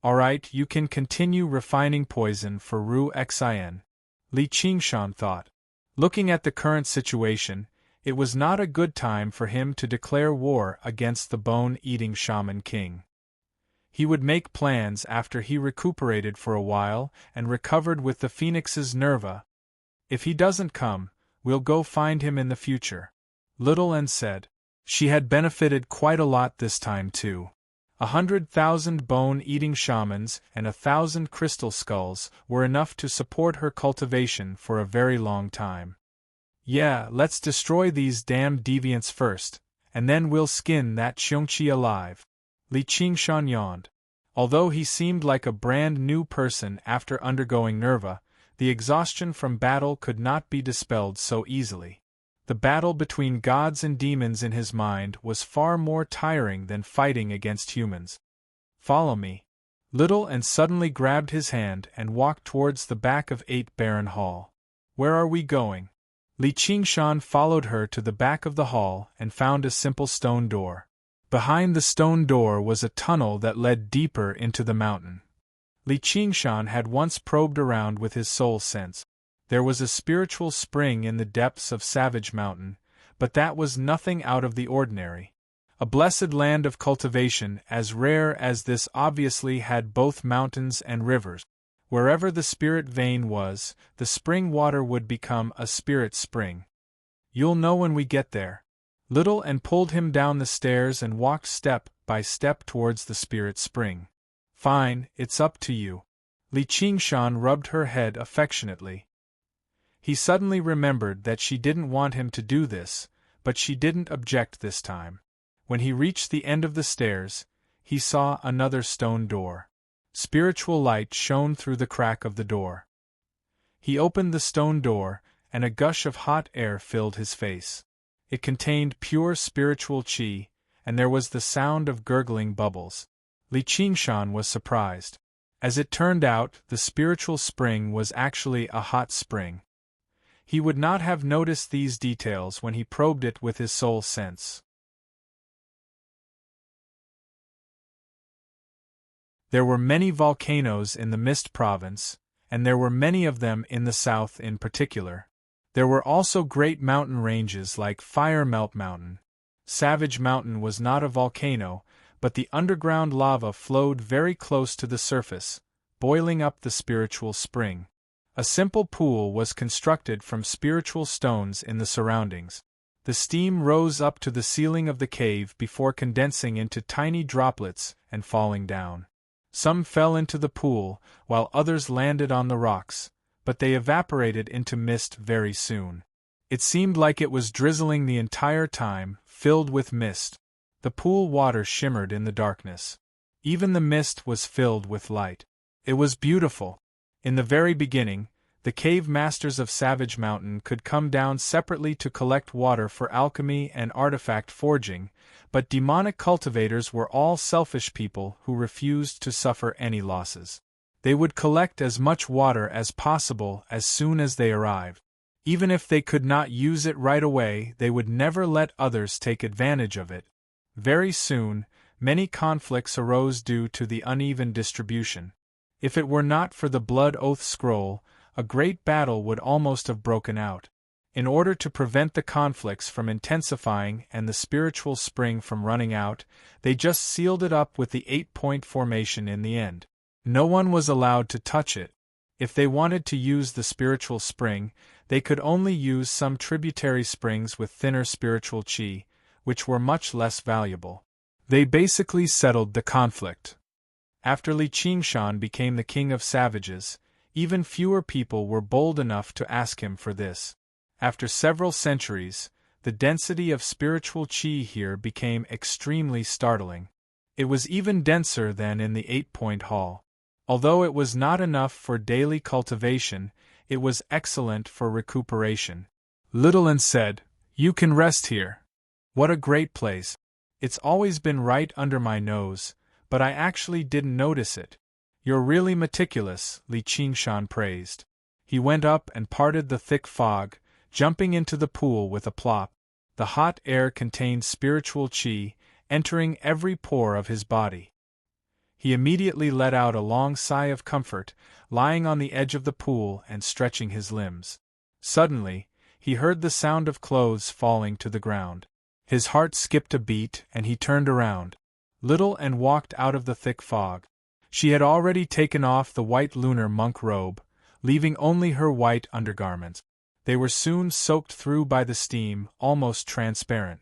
"Alright, you can continue refining poison for Ru Xin," Li Qingshan thought. Looking at the current situation, it was not a good time for him to declare war against the bone-eating shaman king. He would make plans after he recuperated for a while and recovered with the phoenix's nerva. If he doesn't come, We'll go find him in the future. Little N said. She had benefited quite a lot this time too. 100,000 bone-eating shamans and 1,000 crystal skulls were enough to support her cultivation for a very long time. Yeah, let's destroy these damned deviants first, and then we'll skin that Xiongqi alive. Li Qingshan yawned. Although he seemed like a brand new person after undergoing Nerva, the exhaustion from battle could not be dispelled so easily. The battle between gods and demons in his mind was far more tiring than fighting against humans. Follow me. Little and suddenly grabbed his hand and walked towards the back of 8 Baron Hall. Where are we going? Li Qingshan followed her to the back of the hall and found a simple stone door. Behind the stone door was a tunnel that led deeper into the mountain. Li Qingshan had once probed around with his soul sense. There was a spiritual spring in the depths of Savage Mountain, but that was nothing out of the ordinary. A blessed land of cultivation as rare as this obviously had both mountains and rivers. Wherever the spirit vein was, the spring water would become a spirit spring. You'll know when we get there. Little and pulled him down the stairs and walked step by step towards the spirit spring. Fine, it's up to you. Li Qingshan rubbed her head affectionately. He suddenly remembered that she didn't want him to do this, but she didn't object this time. When he reached the end of the stairs, he saw another stone door. Spiritual light shone through the crack of the door. He opened the stone door, and a gush of hot air filled his face. It contained pure spiritual qi, and there was the sound of gurgling bubbles. Li Qingshan was surprised. As it turned out, the spiritual spring was actually a hot spring. He would not have noticed these details when he probed it with his soul sense. There were many volcanoes in the Mist Province, and there were many of them in the south in particular. There were also great mountain ranges like Fire Melt Mountain. Savage Mountain was not a volcano, but the underground lava flowed very close to the surface, boiling up the spiritual spring. A simple pool was constructed from spiritual stones in the surroundings. The steam rose up to the ceiling of the cave before condensing into tiny droplets and falling down. Some fell into the pool, while others landed on the rocks, but they evaporated into mist very soon. It seemed like it was drizzling the entire time, filled with mist. The pool water shimmered in the darkness. Even the mist was filled with light. It was beautiful. In the very beginning, the cave masters of Savage Mountain could come down separately to collect water for alchemy and artifact forging, but demonic cultivators were all selfish people who refused to suffer any losses. They would collect as much water as possible as soon as they arrived. Even if they could not use it right away, they would never let others take advantage of it. Very soon, many conflicts arose due to the uneven distribution. If it were not for the Blood Oath Scroll, a great battle would almost have broken out. In order to prevent the conflicts from intensifying and the spiritual spring from running out, they just sealed it up with the 8-point formation in the end. No one was allowed to touch it. If they wanted to use the spiritual spring, they could only use some tributary springs with thinner spiritual qi, which were much less valuable. They basically settled the conflict. After Li Qingshan became the king of savages, even fewer people were bold enough to ask him for this. After several centuries, the density of spiritual qi here became extremely startling. It was even denser than in the 8-point hall. Although it was not enough for daily cultivation, it was excellent for recuperation. Littleton said, "You can rest here. What a great place. It's always been right under my nose, but I actually didn't notice it." "You're really meticulous," Li Qingshan praised. He went up and parted the thick fog, jumping into the pool with a plop. The hot air contained spiritual qi, entering every pore of his body. He immediately let out a long sigh of comfort, lying on the edge of the pool and stretching his limbs. Suddenly, he heard the sound of clothes falling to the ground. His heart skipped a beat and he turned around. Little and walked out of the thick fog. She had already taken off the white lunar monk robe, leaving only her white undergarments. They were soon soaked through by the steam, almost transparent.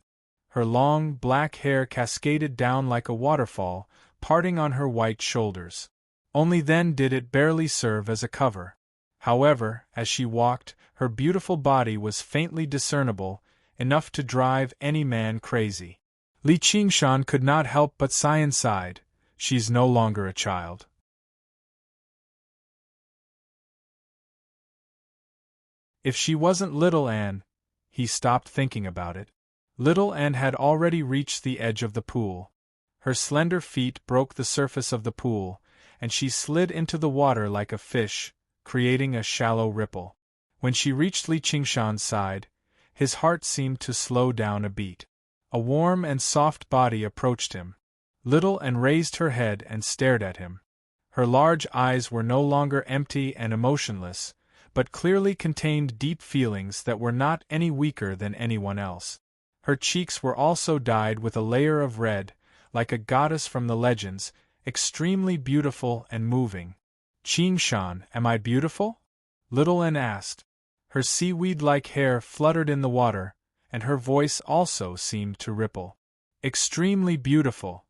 Her long, black hair cascaded down like a waterfall, parting on her white shoulders. Only then did it barely serve as a cover. However, as she walked, her beautiful body was faintly discernible, enough to drive any man crazy. Li Qingshan could not help but sigh inside. She's no longer a child. If she wasn't little Anne, he stopped thinking about it. Little Anne had already reached the edge of the pool. Her slender feet broke the surface of the pool, and she slid into the water like a fish, creating a shallow ripple. When she reached Li Qingshan's side, his heart seemed to slow down a beat. A warm and soft body approached him. Little Anne raised her head and stared at him. Her large eyes were no longer empty and emotionless, but clearly contained deep feelings that were not any weaker than anyone else. Her cheeks were also dyed with a layer of red, like a goddess from the legends, extremely beautiful and moving. Qingshan, am I beautiful? Little Anne asked. Her seaweed-like hair fluttered in the water, and her voice also seemed to ripple. Extremely beautiful,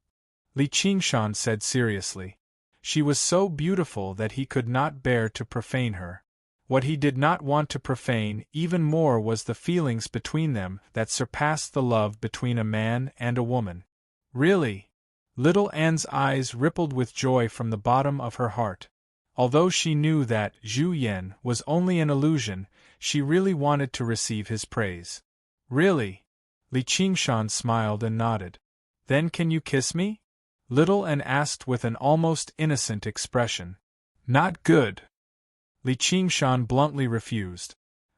Li Qingshan said seriously. She was so beautiful that he could not bear to profane her. What he did not want to profane even more was the feelings between them that surpassed the love between a man and a woman. Really? Little Anne's eyes rippled with joy from the bottom of her heart. Although she knew that Zhu Yan was only an illusion, she really wanted to receive his praise. Really? Li Qingshan smiled and nodded. Then can you kiss me? Little Anne asked with an almost innocent expression. Not good. Li Qingshan bluntly refused.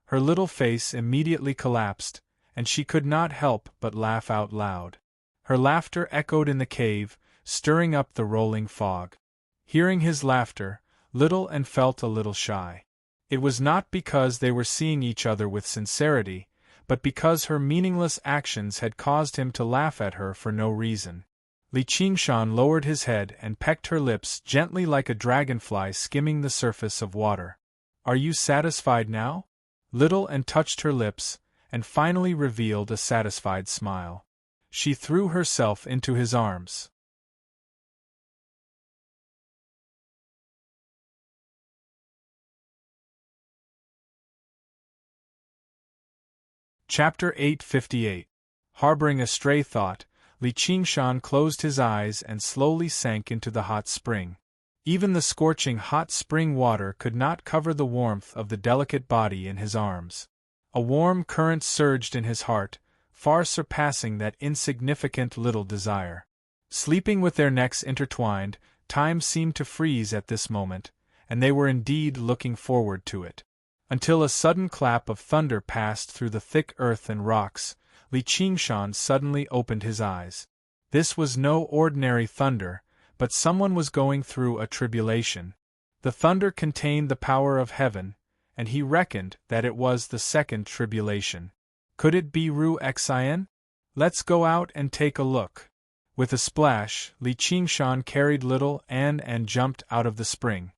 Her little face immediately collapsed, and she could not help but laugh out loud. Her laughter echoed in the cave, stirring up the rolling fog. Hearing his laughter, Little Anne felt a little shy. It was not because they were seeing each other with sincerity, but because her meaningless actions had caused him to laugh at her for no reason. Li Qingshan lowered his head and pecked her lips gently like a dragonfly skimming the surface of water. Are you satisfied now? Little Anne touched her lips, and finally revealed a satisfied smile. She threw herself into his arms. Chapter 858. Harboring a stray thought, Li Qingshan closed his eyes and slowly sank into the hot spring. Even the scorching hot spring water could not cover the warmth of the delicate body in his arms. A warm current surged in his heart, far surpassing that insignificant little desire. Sleeping with their necks intertwined, time seemed to freeze at this moment, and they were indeed looking forward to it. Until a sudden clap of thunder passed through the thick earth and rocks, Li Qingshan suddenly opened his eyes. This was no ordinary thunder, but someone was going through a tribulation. The thunder contained the power of heaven, and he reckoned that it was the second tribulation. Could it be Ru Xian? Let's go out and take a look. With a splash, Li Qingshan carried Little Anne and jumped out of the spring.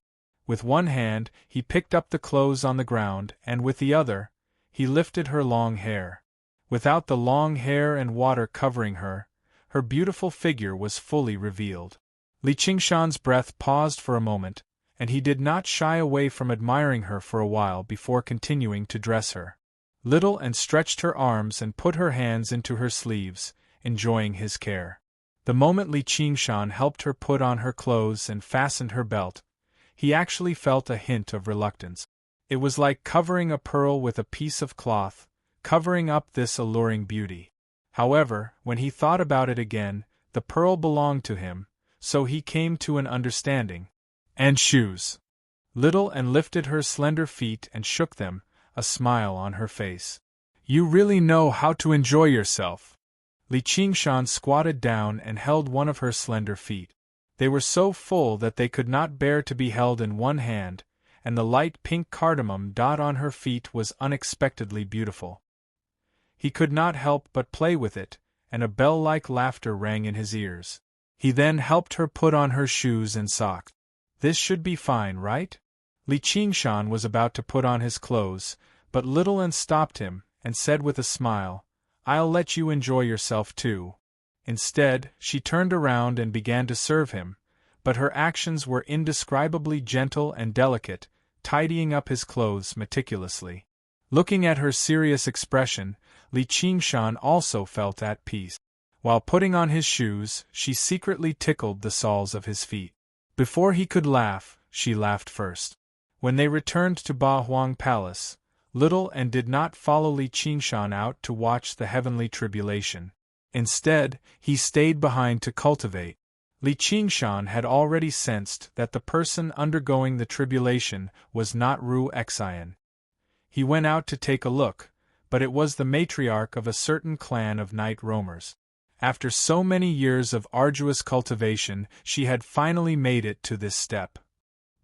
With one hand, he picked up the clothes on the ground, and with the other, he lifted her long hair. Without the long hair and water covering her, her beautiful figure was fully revealed. Li Qingshan's breath paused for a moment, and he did not shy away from admiring her for a while before continuing to dress her. Little Anne stretched her arms and put her hands into her sleeves, enjoying his care. The moment Li Qingshan helped her put on her clothes and fastened her belt, he actually felt a hint of reluctance. It was like covering a pearl with a piece of cloth, covering up this alluring beauty. However, when he thought about it again, the pearl belonged to him, so he came to an understanding. And shoes. Little Anne lifted her slender feet and shook them, a smile on her face. You really know how to enjoy yourself. Li Qingshan squatted down and held one of her slender feet. They were so full that they could not bear to be held in one hand, and the light pink cardamom dot on her feet was unexpectedly beautiful. He could not help but play with it, and a bell-like laughter rang in his ears. He then helped her put on her shoes and socks. This should be fine, right? Li Qingshan was about to put on his clothes, but Little An stopped him, and said with a smile, "I'll let you enjoy yourself too." Instead, she turned around and began to serve him, but her actions were indescribably gentle and delicate, tidying up his clothes meticulously. Looking at her serious expression, Li Qingshan also felt at peace. While putting on his shoes, she secretly tickled the soles of his feet. Before he could laugh, she laughed first. When they returned to Ba Huang Palace, Little An did not follow Li Qingshan out to watch the heavenly tribulation. Instead, he stayed behind to cultivate. Li Qingshan had already sensed that the person undergoing the tribulation was not Ru Xian. He went out to take a look, but it was the matriarch of a certain clan of night roamers. After so many years of arduous cultivation, she had finally made it to this step.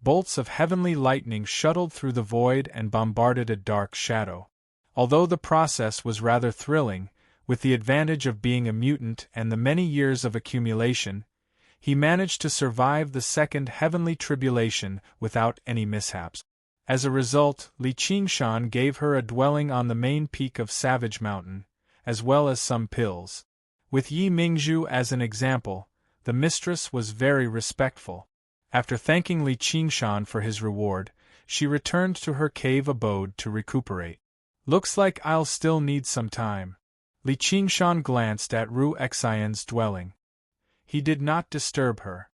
Bolts of heavenly lightning shuttled through the void and bombarded a dark shadow. Although the process was rather thrilling, with the advantage of being a mutant and the many years of accumulation, he managed to survive the second heavenly tribulation without any mishaps. As a result, Li Qingshan gave her a dwelling on the main peak of Savage Mountain, as well as some pills. With Yi Mingzhu as an example, the mistress was very respectful. After thanking Li Qingshan for his reward, she returned to her cave abode to recuperate. "Looks like I'll still need some time." Li Qingshan glanced at Ru Xian's dwelling. He did not disturb her.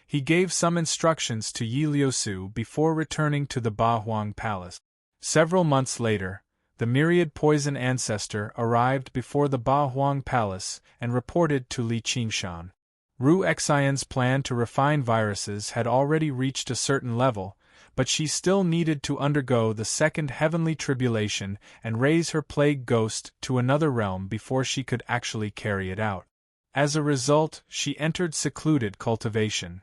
He gave some instructions to Yi Liusu before returning to the Ba Huang Palace. Several months later, the myriad poison ancestor arrived before the Ba Huang Palace and reported to Li Qingshan. Ru Xian's plan to refine viruses had already reached a certain level, but she still needed to undergo the second heavenly tribulation and raise her plague ghost to another realm before she could actually carry it out. As a result, she entered secluded cultivation.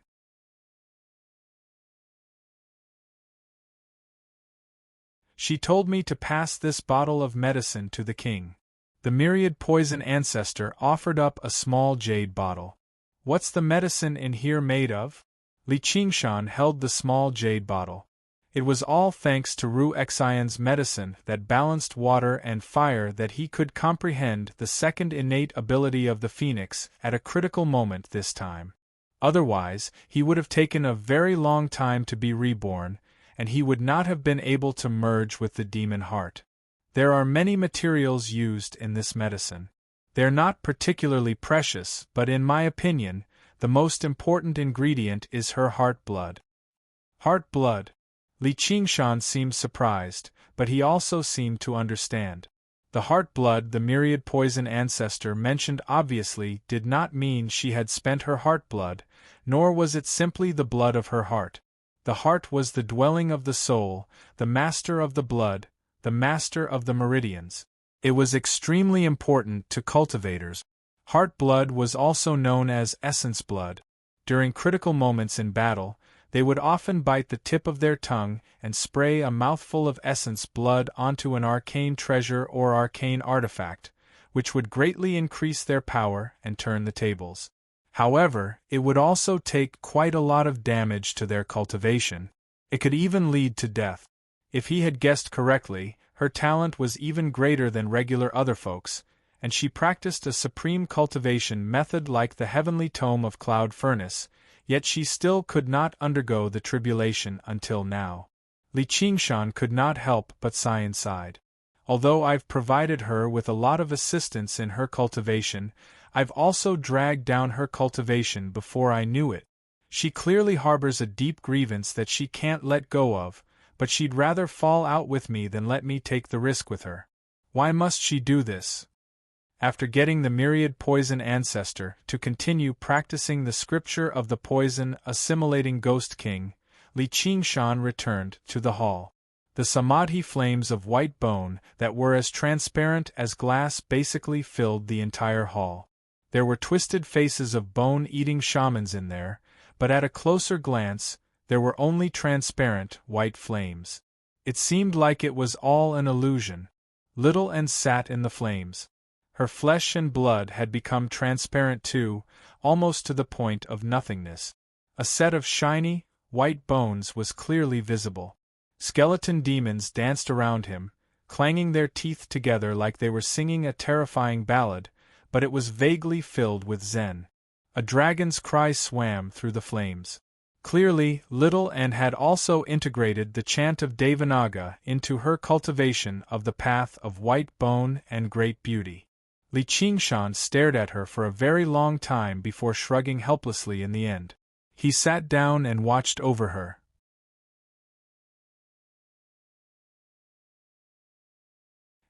She told me to pass this bottle of medicine to the king. The myriad poison ancestor offered up a small jade bottle. "What's the medicine in here made of?" Li Qingshan held the small jade bottle. It was all thanks to Ru Xian's medicine that balanced water and fire that he could comprehend the second innate ability of the phoenix at a critical moment this time. Otherwise, he would have taken a very long time to be reborn, and he would not have been able to merge with the demon heart. There are many materials used in this medicine. They're not particularly precious, but in my opinion, the most important ingredient is her heart blood. Heart blood? Li Qingshan seemed surprised, but he also seemed to understand. The heart blood the myriad poison ancestor mentioned obviously did not mean she had spent her heart blood, nor was it simply the blood of her heart. The heart was the dwelling of the soul, the master of the blood, the master of the meridians. It was extremely important to cultivators. Heart blood was also known as essence blood. During critical moments in battle, they would often bite the tip of their tongue and spray a mouthful of essence blood onto an arcane treasure or arcane artifact, which would greatly increase their power and turn the tables. However, it would also take quite a lot of damage to their cultivation. It could even lead to death. If he had guessed correctly, her talent was even greater than regular other folks, and she practiced a supreme cultivation method like the heavenly tome of Cloud Furnace, yet she still could not undergo the tribulation until now. Li Qingshan could not help but sigh inside. Although I've provided her with a lot of assistance in her cultivation, I've also dragged down her cultivation before I knew it. She clearly harbors a deep grievance that she can't let go of, but she'd rather fall out with me than let me take the risk with her. Why must she do this? After getting the myriad poison ancestor to continue practicing the scripture of the poison assimilating Ghost King, Li Qingshan returned to the hall. The samadhi flames of white bone that were as transparent as glass basically filled the entire hall. There were twisted faces of bone-eating shamans in there, but at a closer glance, there were only transparent, white flames. It seemed like it was all an illusion. Little An sat in the flames. Her flesh and blood had become transparent too, almost to the point of nothingness. A set of shiny, white bones was clearly visible. Skeleton demons danced around him, clanging their teeth together like they were singing a terrifying ballad, but it was vaguely filled with zen. A dragon's cry swam through the flames. Clearly, Little N had also integrated the chant of Devanaga into her cultivation of the path of white bone and great beauty. Li Qingshan stared at her for a very long time before shrugging helplessly in the end. He sat down and watched over her.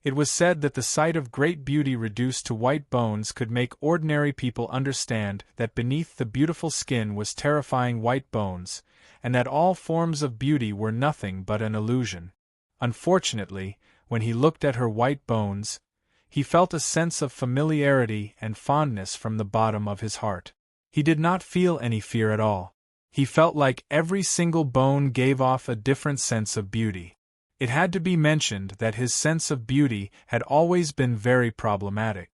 It was said that the sight of great beauty reduced to white bones could make ordinary people understand that beneath the beautiful skin was terrifying white bones, and that all forms of beauty were nothing but an illusion. Unfortunately, when he looked at her white bones, he felt a sense of familiarity and fondness from the bottom of his heart. He did not feel any fear at all. He felt like every single bone gave off a different sense of beauty. It had to be mentioned that his sense of beauty had always been very problematic.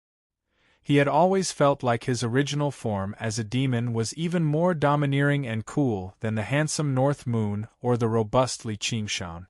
He had always felt like his original form as a demon was even more domineering and cool than the handsome North Moon or the robust Li Qingshan.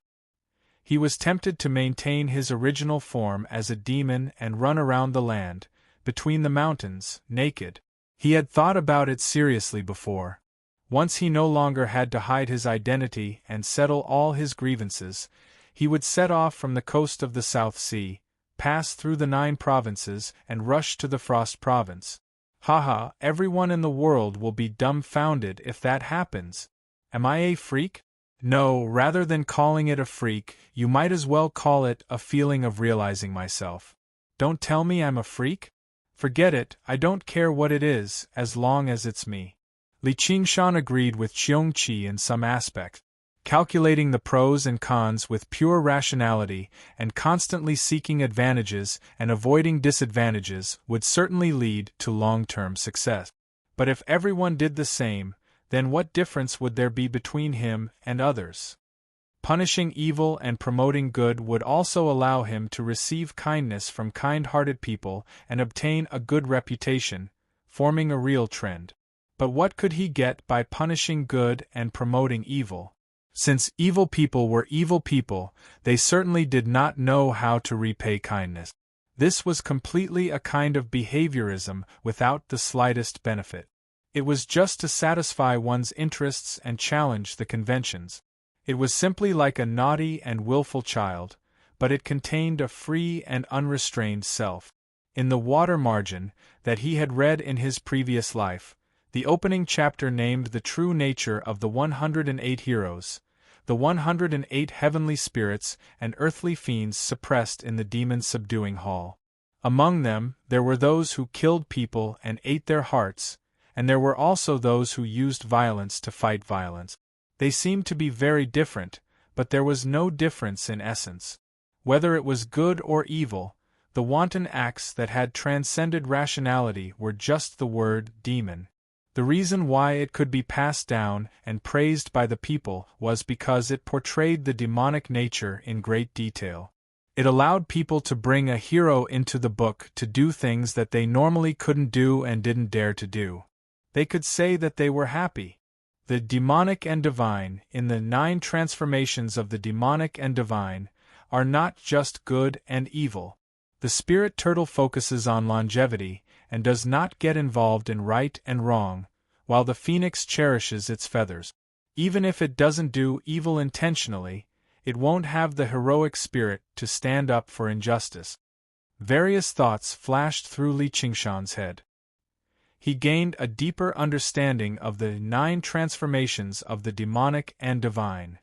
He was tempted to maintain his original form as a demon and run around the land, between the mountains, naked. He had thought about it seriously before. Once he no longer had to hide his identity and settle all his grievances, he would set off from the coast of the South Sea, pass through the 9 provinces, and rush to the Frost Province. Haha, everyone in the world will be dumbfounded if that happens. Am I a freak? No, rather than calling it a freak, you might as well call it a feeling of realizing myself. Don't tell me I'm a freak? Forget it, I don't care what it is, as long as it's me. Li Qingshan agreed with Qiongqi in some aspects. Calculating the pros and cons with pure rationality and constantly seeking advantages and avoiding disadvantages would certainly lead to long-term success. But if everyone did the same, then what difference would there be between him and others? Punishing evil and promoting good would also allow him to receive kindness from kind-hearted people and obtain a good reputation, forming a real trend. But what could he get by punishing good and promoting evil? Since evil people were evil people, they certainly did not know how to repay kindness. This was completely a kind of behaviorism without the slightest benefit. It was just to satisfy one's interests and challenge the conventions. It was simply like a naughty and willful child, but it contained a free and unrestrained self. In the water margin that he had read in his previous life, the opening chapter named the true nature of the 108 heroes, the 108 heavenly spirits and earthly fiends suppressed in the demon-subduing hall. Among them, there were those who killed people and ate their hearts, and there were also those who used violence to fight violence. They seemed to be very different, but there was no difference in essence. Whether it was good or evil, the wanton acts that had transcended rationality were just the word demon. The reason why it could be passed down and praised by the people was because it portrayed the demonic nature in great detail. It allowed people to bring a hero into the book to do things that they normally couldn't do and didn't dare to do. They could say that they were happy. The demonic and divine, in the 9 transformations of the demonic and divine, are not just good and evil. The spirit turtle focuses on longevity and does not get involved in right and wrong, while the phoenix cherishes its feathers. Even if it doesn't do evil intentionally, it won't have the heroic spirit to stand up for injustice. Various thoughts flashed through Li Qingshan's head. He gained a deeper understanding of the 9 transformations of the demonic and divine.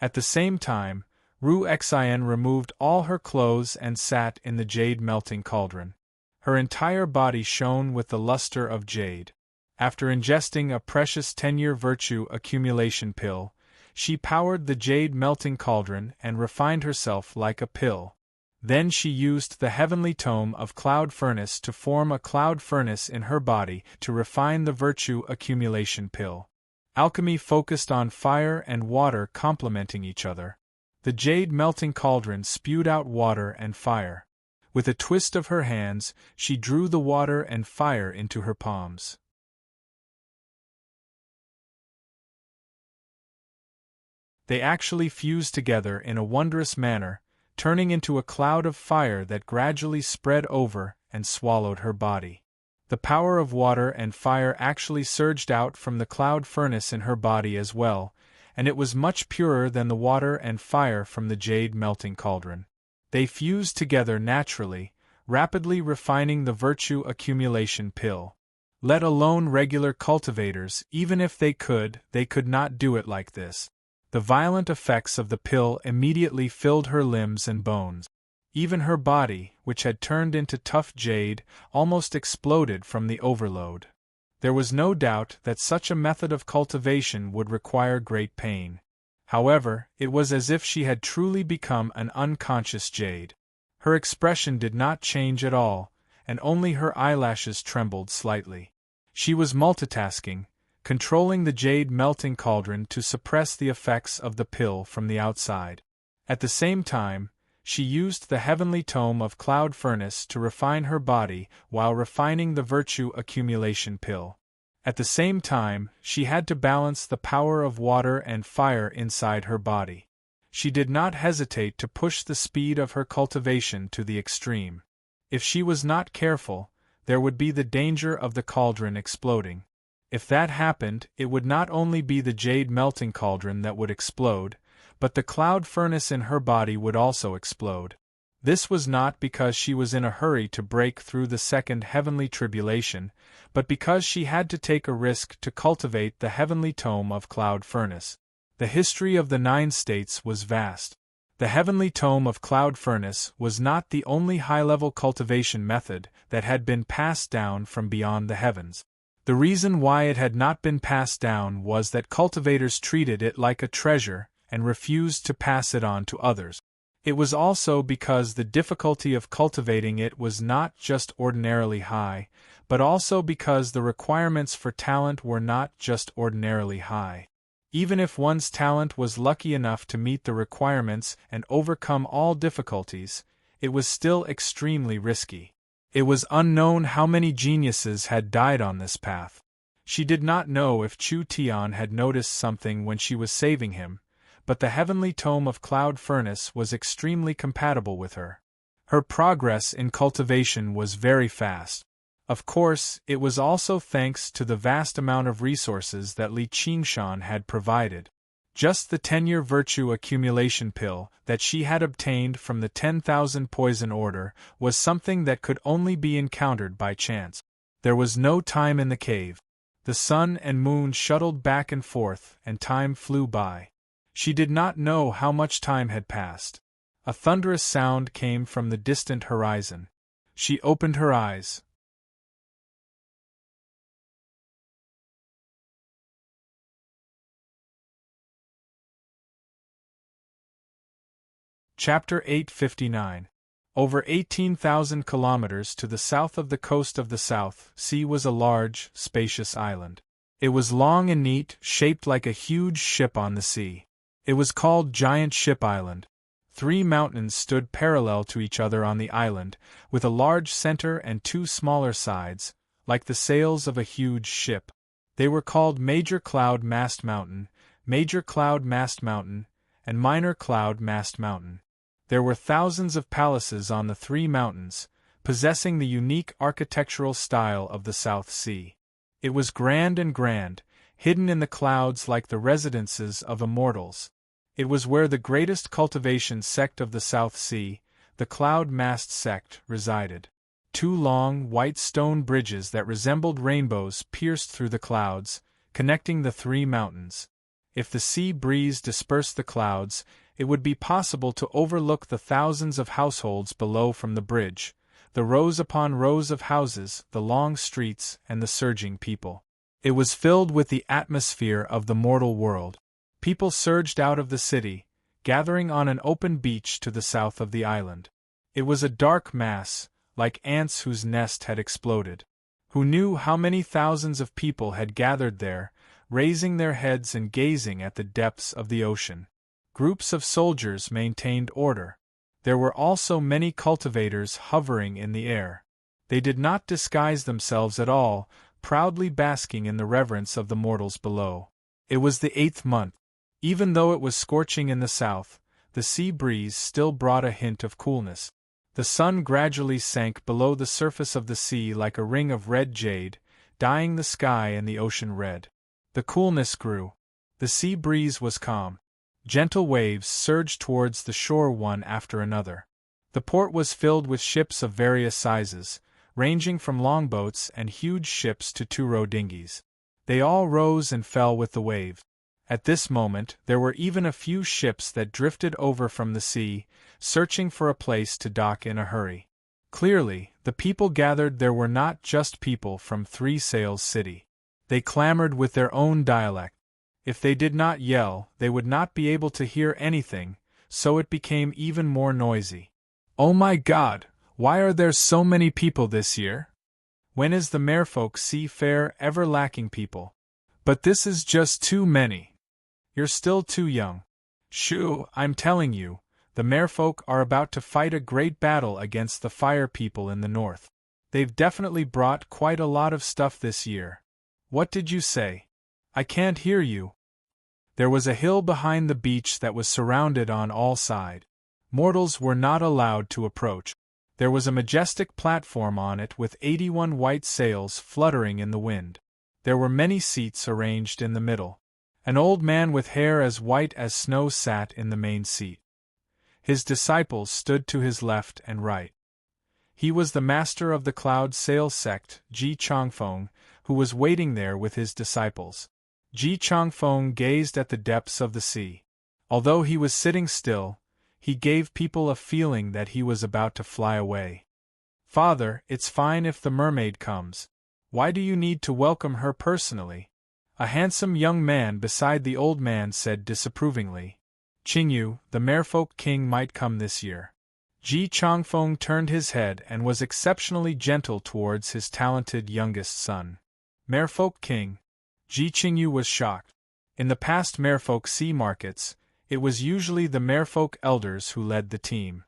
At the same time, Ru Xian removed all her clothes and sat in the jade melting cauldron. Her entire body shone with the luster of jade. After ingesting a precious 10-year virtue accumulation pill, she powered the jade melting cauldron and refined herself like a pill. Then she used the heavenly tome of cloud furnace to form a cloud furnace in her body to refine the virtue accumulation pill. Alchemy focused on fire and water complementing each other. The jade melting cauldron spewed out water and fire. With a twist of her hands, she drew the water and fire into her palms. They actually fused together in a wondrous manner, turning into a cloud of fire that gradually spread over and swallowed her body. The power of water and fire actually surged out from the cloud furnace in her body as well, and it was much purer than the water and fire from the jade melting cauldron. They fused together naturally, rapidly refining the virtue accumulation pill. Let alone regular cultivators, even if they could not do it like this. The violent effects of the pill immediately filled her limbs and bones. Even her body, which had turned into tough jade, almost exploded from the overload. There was no doubt that such a method of cultivation would require great pain. However, it was as if she had truly become an unconscious jade. Her expression did not change at all, and only her eyelashes trembled slightly. She was multitasking, controlling the jade melting cauldron to suppress the effects of the pill from the outside. At the same time, she used the heavenly tome of cloud furnace to refine her body while refining the virtue accumulation pill. At the same time, she had to balance the power of water and fire inside her body. She did not hesitate to push the speed of her cultivation to the extreme. If she was not careful, there would be the danger of the cauldron exploding. If that happened, it would not only be the jade melting cauldron that would explode, but the cloud furnace in her body would also explode. This was not because she was in a hurry to break through the second heavenly tribulation, but because she had to take a risk to cultivate the heavenly tome of cloud furnace. The history of the 9 states was vast. The heavenly tome of cloud furnace was not the only high-level cultivation method that had been passed down from beyond the heavens. The reason why it had not been passed down was that cultivators treated it like a treasure and refused to pass it on to others. It was also because the difficulty of cultivating it was not just ordinarily high, but also because the requirements for talent were not just ordinarily high. Even if one's talent was lucky enough to meet the requirements and overcome all difficulties, it was still extremely risky. It was unknown how many geniuses had died on this path. She did not know if Chu Tian had noticed something when she was saving him, but the heavenly tome of cloud furnace was extremely compatible with her. Her progress in cultivation was very fast. Of course, it was also thanks to the vast amount of resources that Li Qingshan had provided. Just the 10-year virtue accumulation pill that she had obtained from the 10,000 poison order was something that could only be encountered by chance. There was no time in the cave. The sun and moon shuttled back and forth, and time flew by. She did not know how much time had passed. A thunderous sound came from the distant horizon. She opened her eyes. Chapter 859. Over 18,000 kilometers to the south of the coast of the South Sea was a large, spacious island. It was long and neat, shaped like a huge ship on the sea. It was called Giant Ship Island. 3 mountains stood parallel to each other on the island, with a large center and 2 smaller sides, like the sails of a huge ship. They were called Major Cloud Mast Mountain, Major Cloud Mast Mountain, and Minor Cloud Mast Mountain. There were thousands of palaces on the 3 mountains, possessing the unique architectural style of the South Sea. It was grand and grand, hidden in the clouds like the residences of immortals. It was where the greatest cultivation sect of the South Sea, the Cloud Mast sect, resided. 2 long, white stone bridges that resembled rainbows pierced through the clouds, connecting the 3 mountains. If the sea breeze dispersed the clouds, it would be possible to overlook the thousands of households below from the bridge, the rows upon rows of houses, the long streets, and the surging people. It was filled with the atmosphere of the mortal world. People surged out of the city, gathering on an open beach to the south of the island. It was a dark mass, like ants whose nest had exploded. Who knew how many thousands of people had gathered there, raising their heads and gazing at the depths of the ocean? Groups of soldiers maintained order. There were also many cultivators hovering in the air. They did not disguise themselves at all, proudly basking in the reverence of the mortals below. It was the 8th month. Even though it was scorching in the south, the sea breeze still brought a hint of coolness. The sun gradually sank below the surface of the sea like a ring of red jade, dyeing the sky and the ocean red. The coolness grew. The sea breeze was calm. Gentle waves surged towards the shore one after another. The port was filled with ships of various sizes, ranging from longboats and huge ships to two-row dinghies. They all rose and fell with the wave. At this moment there were even a few ships that drifted over from the sea, searching for a place to dock in a hurry. Clearly, the people gathered there were not just people from Three Sails City. They clamored with their own dialect. If they did not yell, they would not be able to hear anything, so it became even more noisy. "Oh my God, why are there so many people this year? When is the Merfolk Sea Fair ever lacking people? But this is just too many. You're still too young. Shoo, I'm telling you, the Merfolk are about to fight a great battle against the Fire people in the north. They've definitely brought quite a lot of stuff this year." "What did you say? I can't hear you." There was a hill behind the beach that was surrounded on all sides. Mortals were not allowed to approach. There was a majestic platform on it with 81 white sails fluttering in the wind. There were many seats arranged in the middle. An old man with hair as white as snow sat in the main seat. His disciples stood to his left and right. He was the master of the Cloud Sail sect, Ji Changfeng, who was waiting there with his disciples. Ji Changfeng gazed at the depths of the sea. Although he was sitting still, he gave people a feeling that he was about to fly away. "Father, it's fine if the mermaid comes. Why do you need to welcome her personally?" A handsome young man beside the old man said disapprovingly. "Qingyu, the Merfolk king might come this year." Ji Changfeng turned his head and was exceptionally gentle towards his talented youngest son. "Merfolk king?" Ji Qingyu was shocked. In the past Merfolk sea markets, it was usually the Merfolk elders who led the team.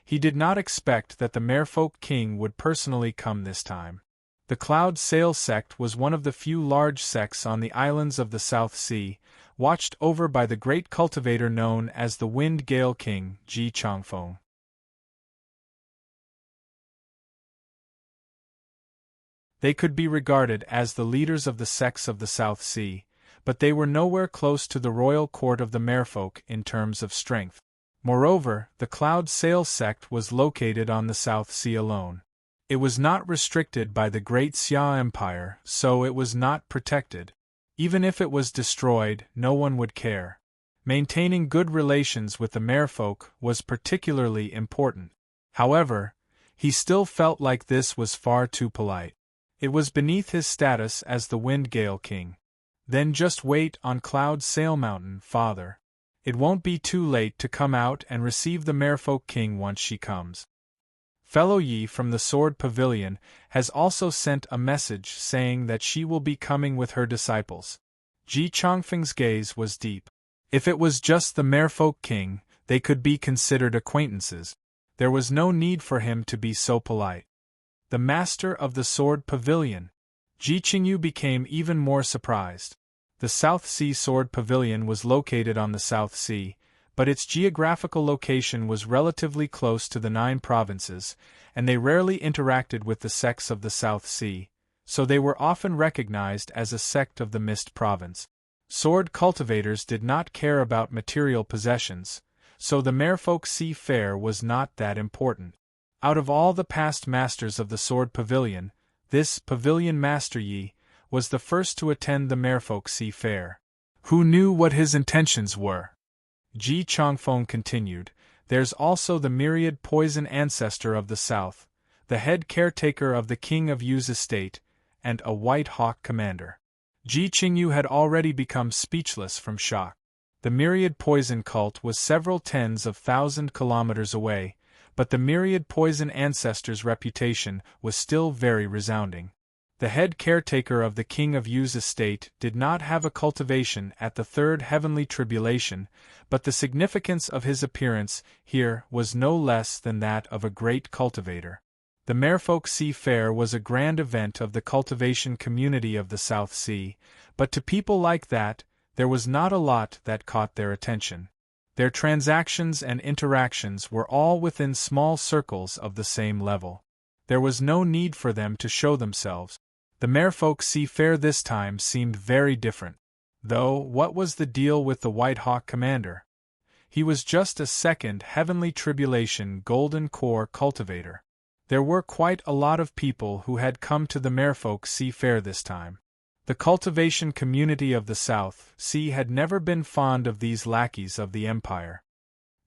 He did not expect that the Merfolk king would personally come this time. The Cloud Sail sect was one of the few large sects on the islands of the South Sea, watched over by the great cultivator known as the Wind Gale King, Ji Changfeng. They could be regarded as the leaders of the sects of the South Sea, but they were nowhere close to the royal court of the Merfolk in terms of strength. Moreover, the Cloud Sail sect was located on the South Sea alone. It was not restricted by the Great Xia Empire, so it was not protected. Even if it was destroyed, no one would care. Maintaining good relations with the Merfolk was particularly important. However, he still felt like this was far too polite. It was beneath his status as the Wind Gale King. "Then just wait on Cloud Sail Mountain, father. It won't be too late to come out and receive the Merfolk king once she comes." Fellow Yi from the Sword Pavilion has also sent a message saying that she will be coming with her disciples. Ji Changfeng's gaze was deep. If it was just the Merfolk king, they could be considered acquaintances. There was no need for him to be so polite. The master of the Sword Pavilion. Ji Qingyu became even more surprised. The South Sea Sword Pavilion was located on the South Sea, but its geographical location was relatively close to the 9 provinces, and they rarely interacted with the sects of the South Sea, so they were often recognized as a sect of the Mist Province. Sword cultivators did not care about material possessions, so the Merfolk Sea Fair was not that important. Out of all the past masters of the Sword Pavilion, this Pavilion Master Yi was the first to attend the Merfolk Sea Fair. Who knew what his intentions were? Ji Changfeng continued, "There's also the myriad poison ancestor of the south, the head caretaker of the King of Yu's estate, and a White Hawk commander." Ji Qingyu had already become speechless from shock. The myriad poison cult was several tens of thousand kilometers away, but the myriad poison ancestor's reputation was still very resounding. The head caretaker of the King of Yu's estate did not have a cultivation at the third heavenly tribulation, but the significance of his appearance here was no less than that of a great cultivator. The Merfolk Sea Fair was a grand event of the cultivation community of the South Sea, but to people like that, there was not a lot that caught their attention. Their transactions and interactions were all within small circles of the same level. There was no need for them to show themselves. The merfolk seafarer this time seemed very different. Though, what was the deal with the White Hawk commander? He was just a second Heavenly Tribulation Golden Core cultivator. There were quite a lot of people who had come to the merfolk seafarer this time. The cultivation community of the South Sea had never been fond of these lackeys of the Empire.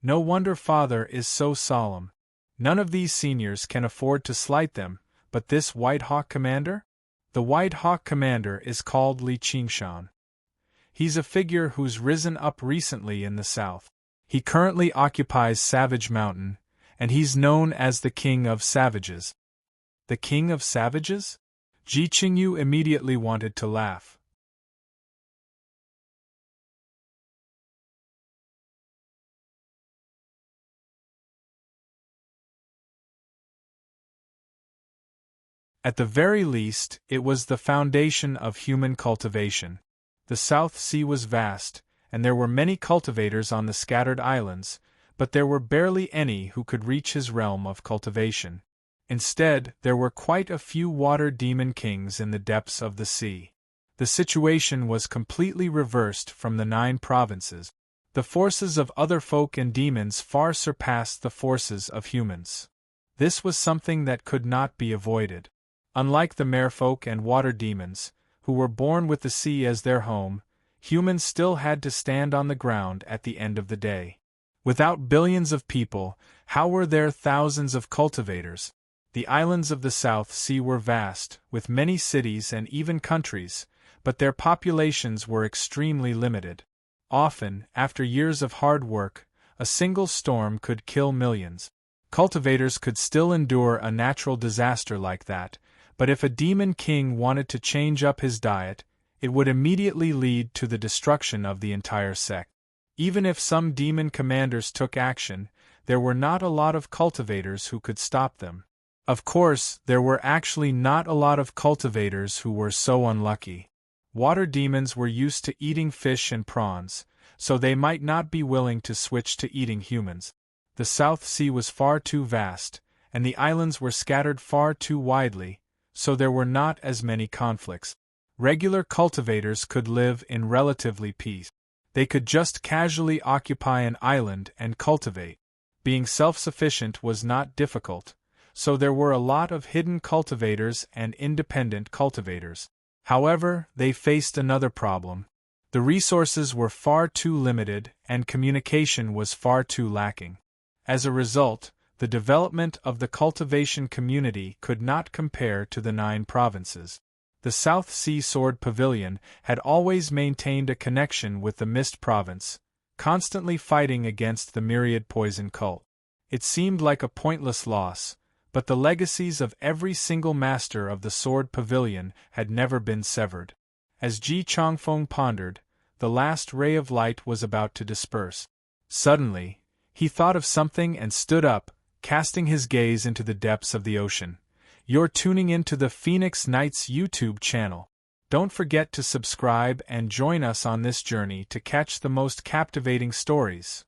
No wonder Father is so solemn. None of these seniors can afford to slight them, but this White Hawk commander? The White Hawk commander is called Li Qingshan. He's a figure who's risen up recently in the South. He currently occupies Savage Mountain, and he's known as the King of Savages. The King of Savages? Ji Qingyu immediately wanted to laugh. At the very least, it was the foundation of human cultivation. The South Sea was vast, and there were many cultivators on the scattered islands, but there were barely any who could reach his realm of cultivation. Instead, there were quite a few water demon kings in the depths of the sea. The situation was completely reversed from the 9 provinces. The forces of other folk and demons far surpassed the forces of humans. This was something that could not be avoided. Unlike the merfolk and water demons, who were born with the sea as their home, humans still had to stand on the ground at the end of the day. Without billions of people, how were there thousands of cultivators? The islands of the South Sea were vast, with many cities and even countries, but their populations were extremely limited. Often, after years of hard work, a single storm could kill millions. Cultivators could still endure a natural disaster like that, but if a demon king wanted to change up his diet, it would immediately lead to the destruction of the entire sect. Even if some demon commanders took action, there were not a lot of cultivators who could stop them. Of course, there were actually not a lot of cultivators who were so unlucky. Water demons were used to eating fish and prawns, so they might not be willing to switch to eating humans. The South Sea was far too vast, and the islands were scattered far too widely, so there were not as many conflicts. Regular cultivators could live in relatively peace. They could just casually occupy an island and cultivate. Being self-sufficient was not difficult, so there were a lot of hidden cultivators and independent cultivators. However, they faced another problem. The resources were far too limited and communication was far too lacking. As a result, the development of the cultivation community could not compare to the 9 provinces. The South Sea Sword Pavilion had always maintained a connection with the Mist Province, constantly fighting against the myriad poison cult. It seemed like a pointless loss, but the legacies of every single master of the Sword Pavilion had never been severed. As Ji Chongfeng pondered, the last ray of light was about to disperse. Suddenly, he thought of something and stood up, casting his gaze into the depths of the ocean. You're tuning into the Phoenix Nights YouTube channel. Don't forget to subscribe and join us on this journey to catch the most captivating stories.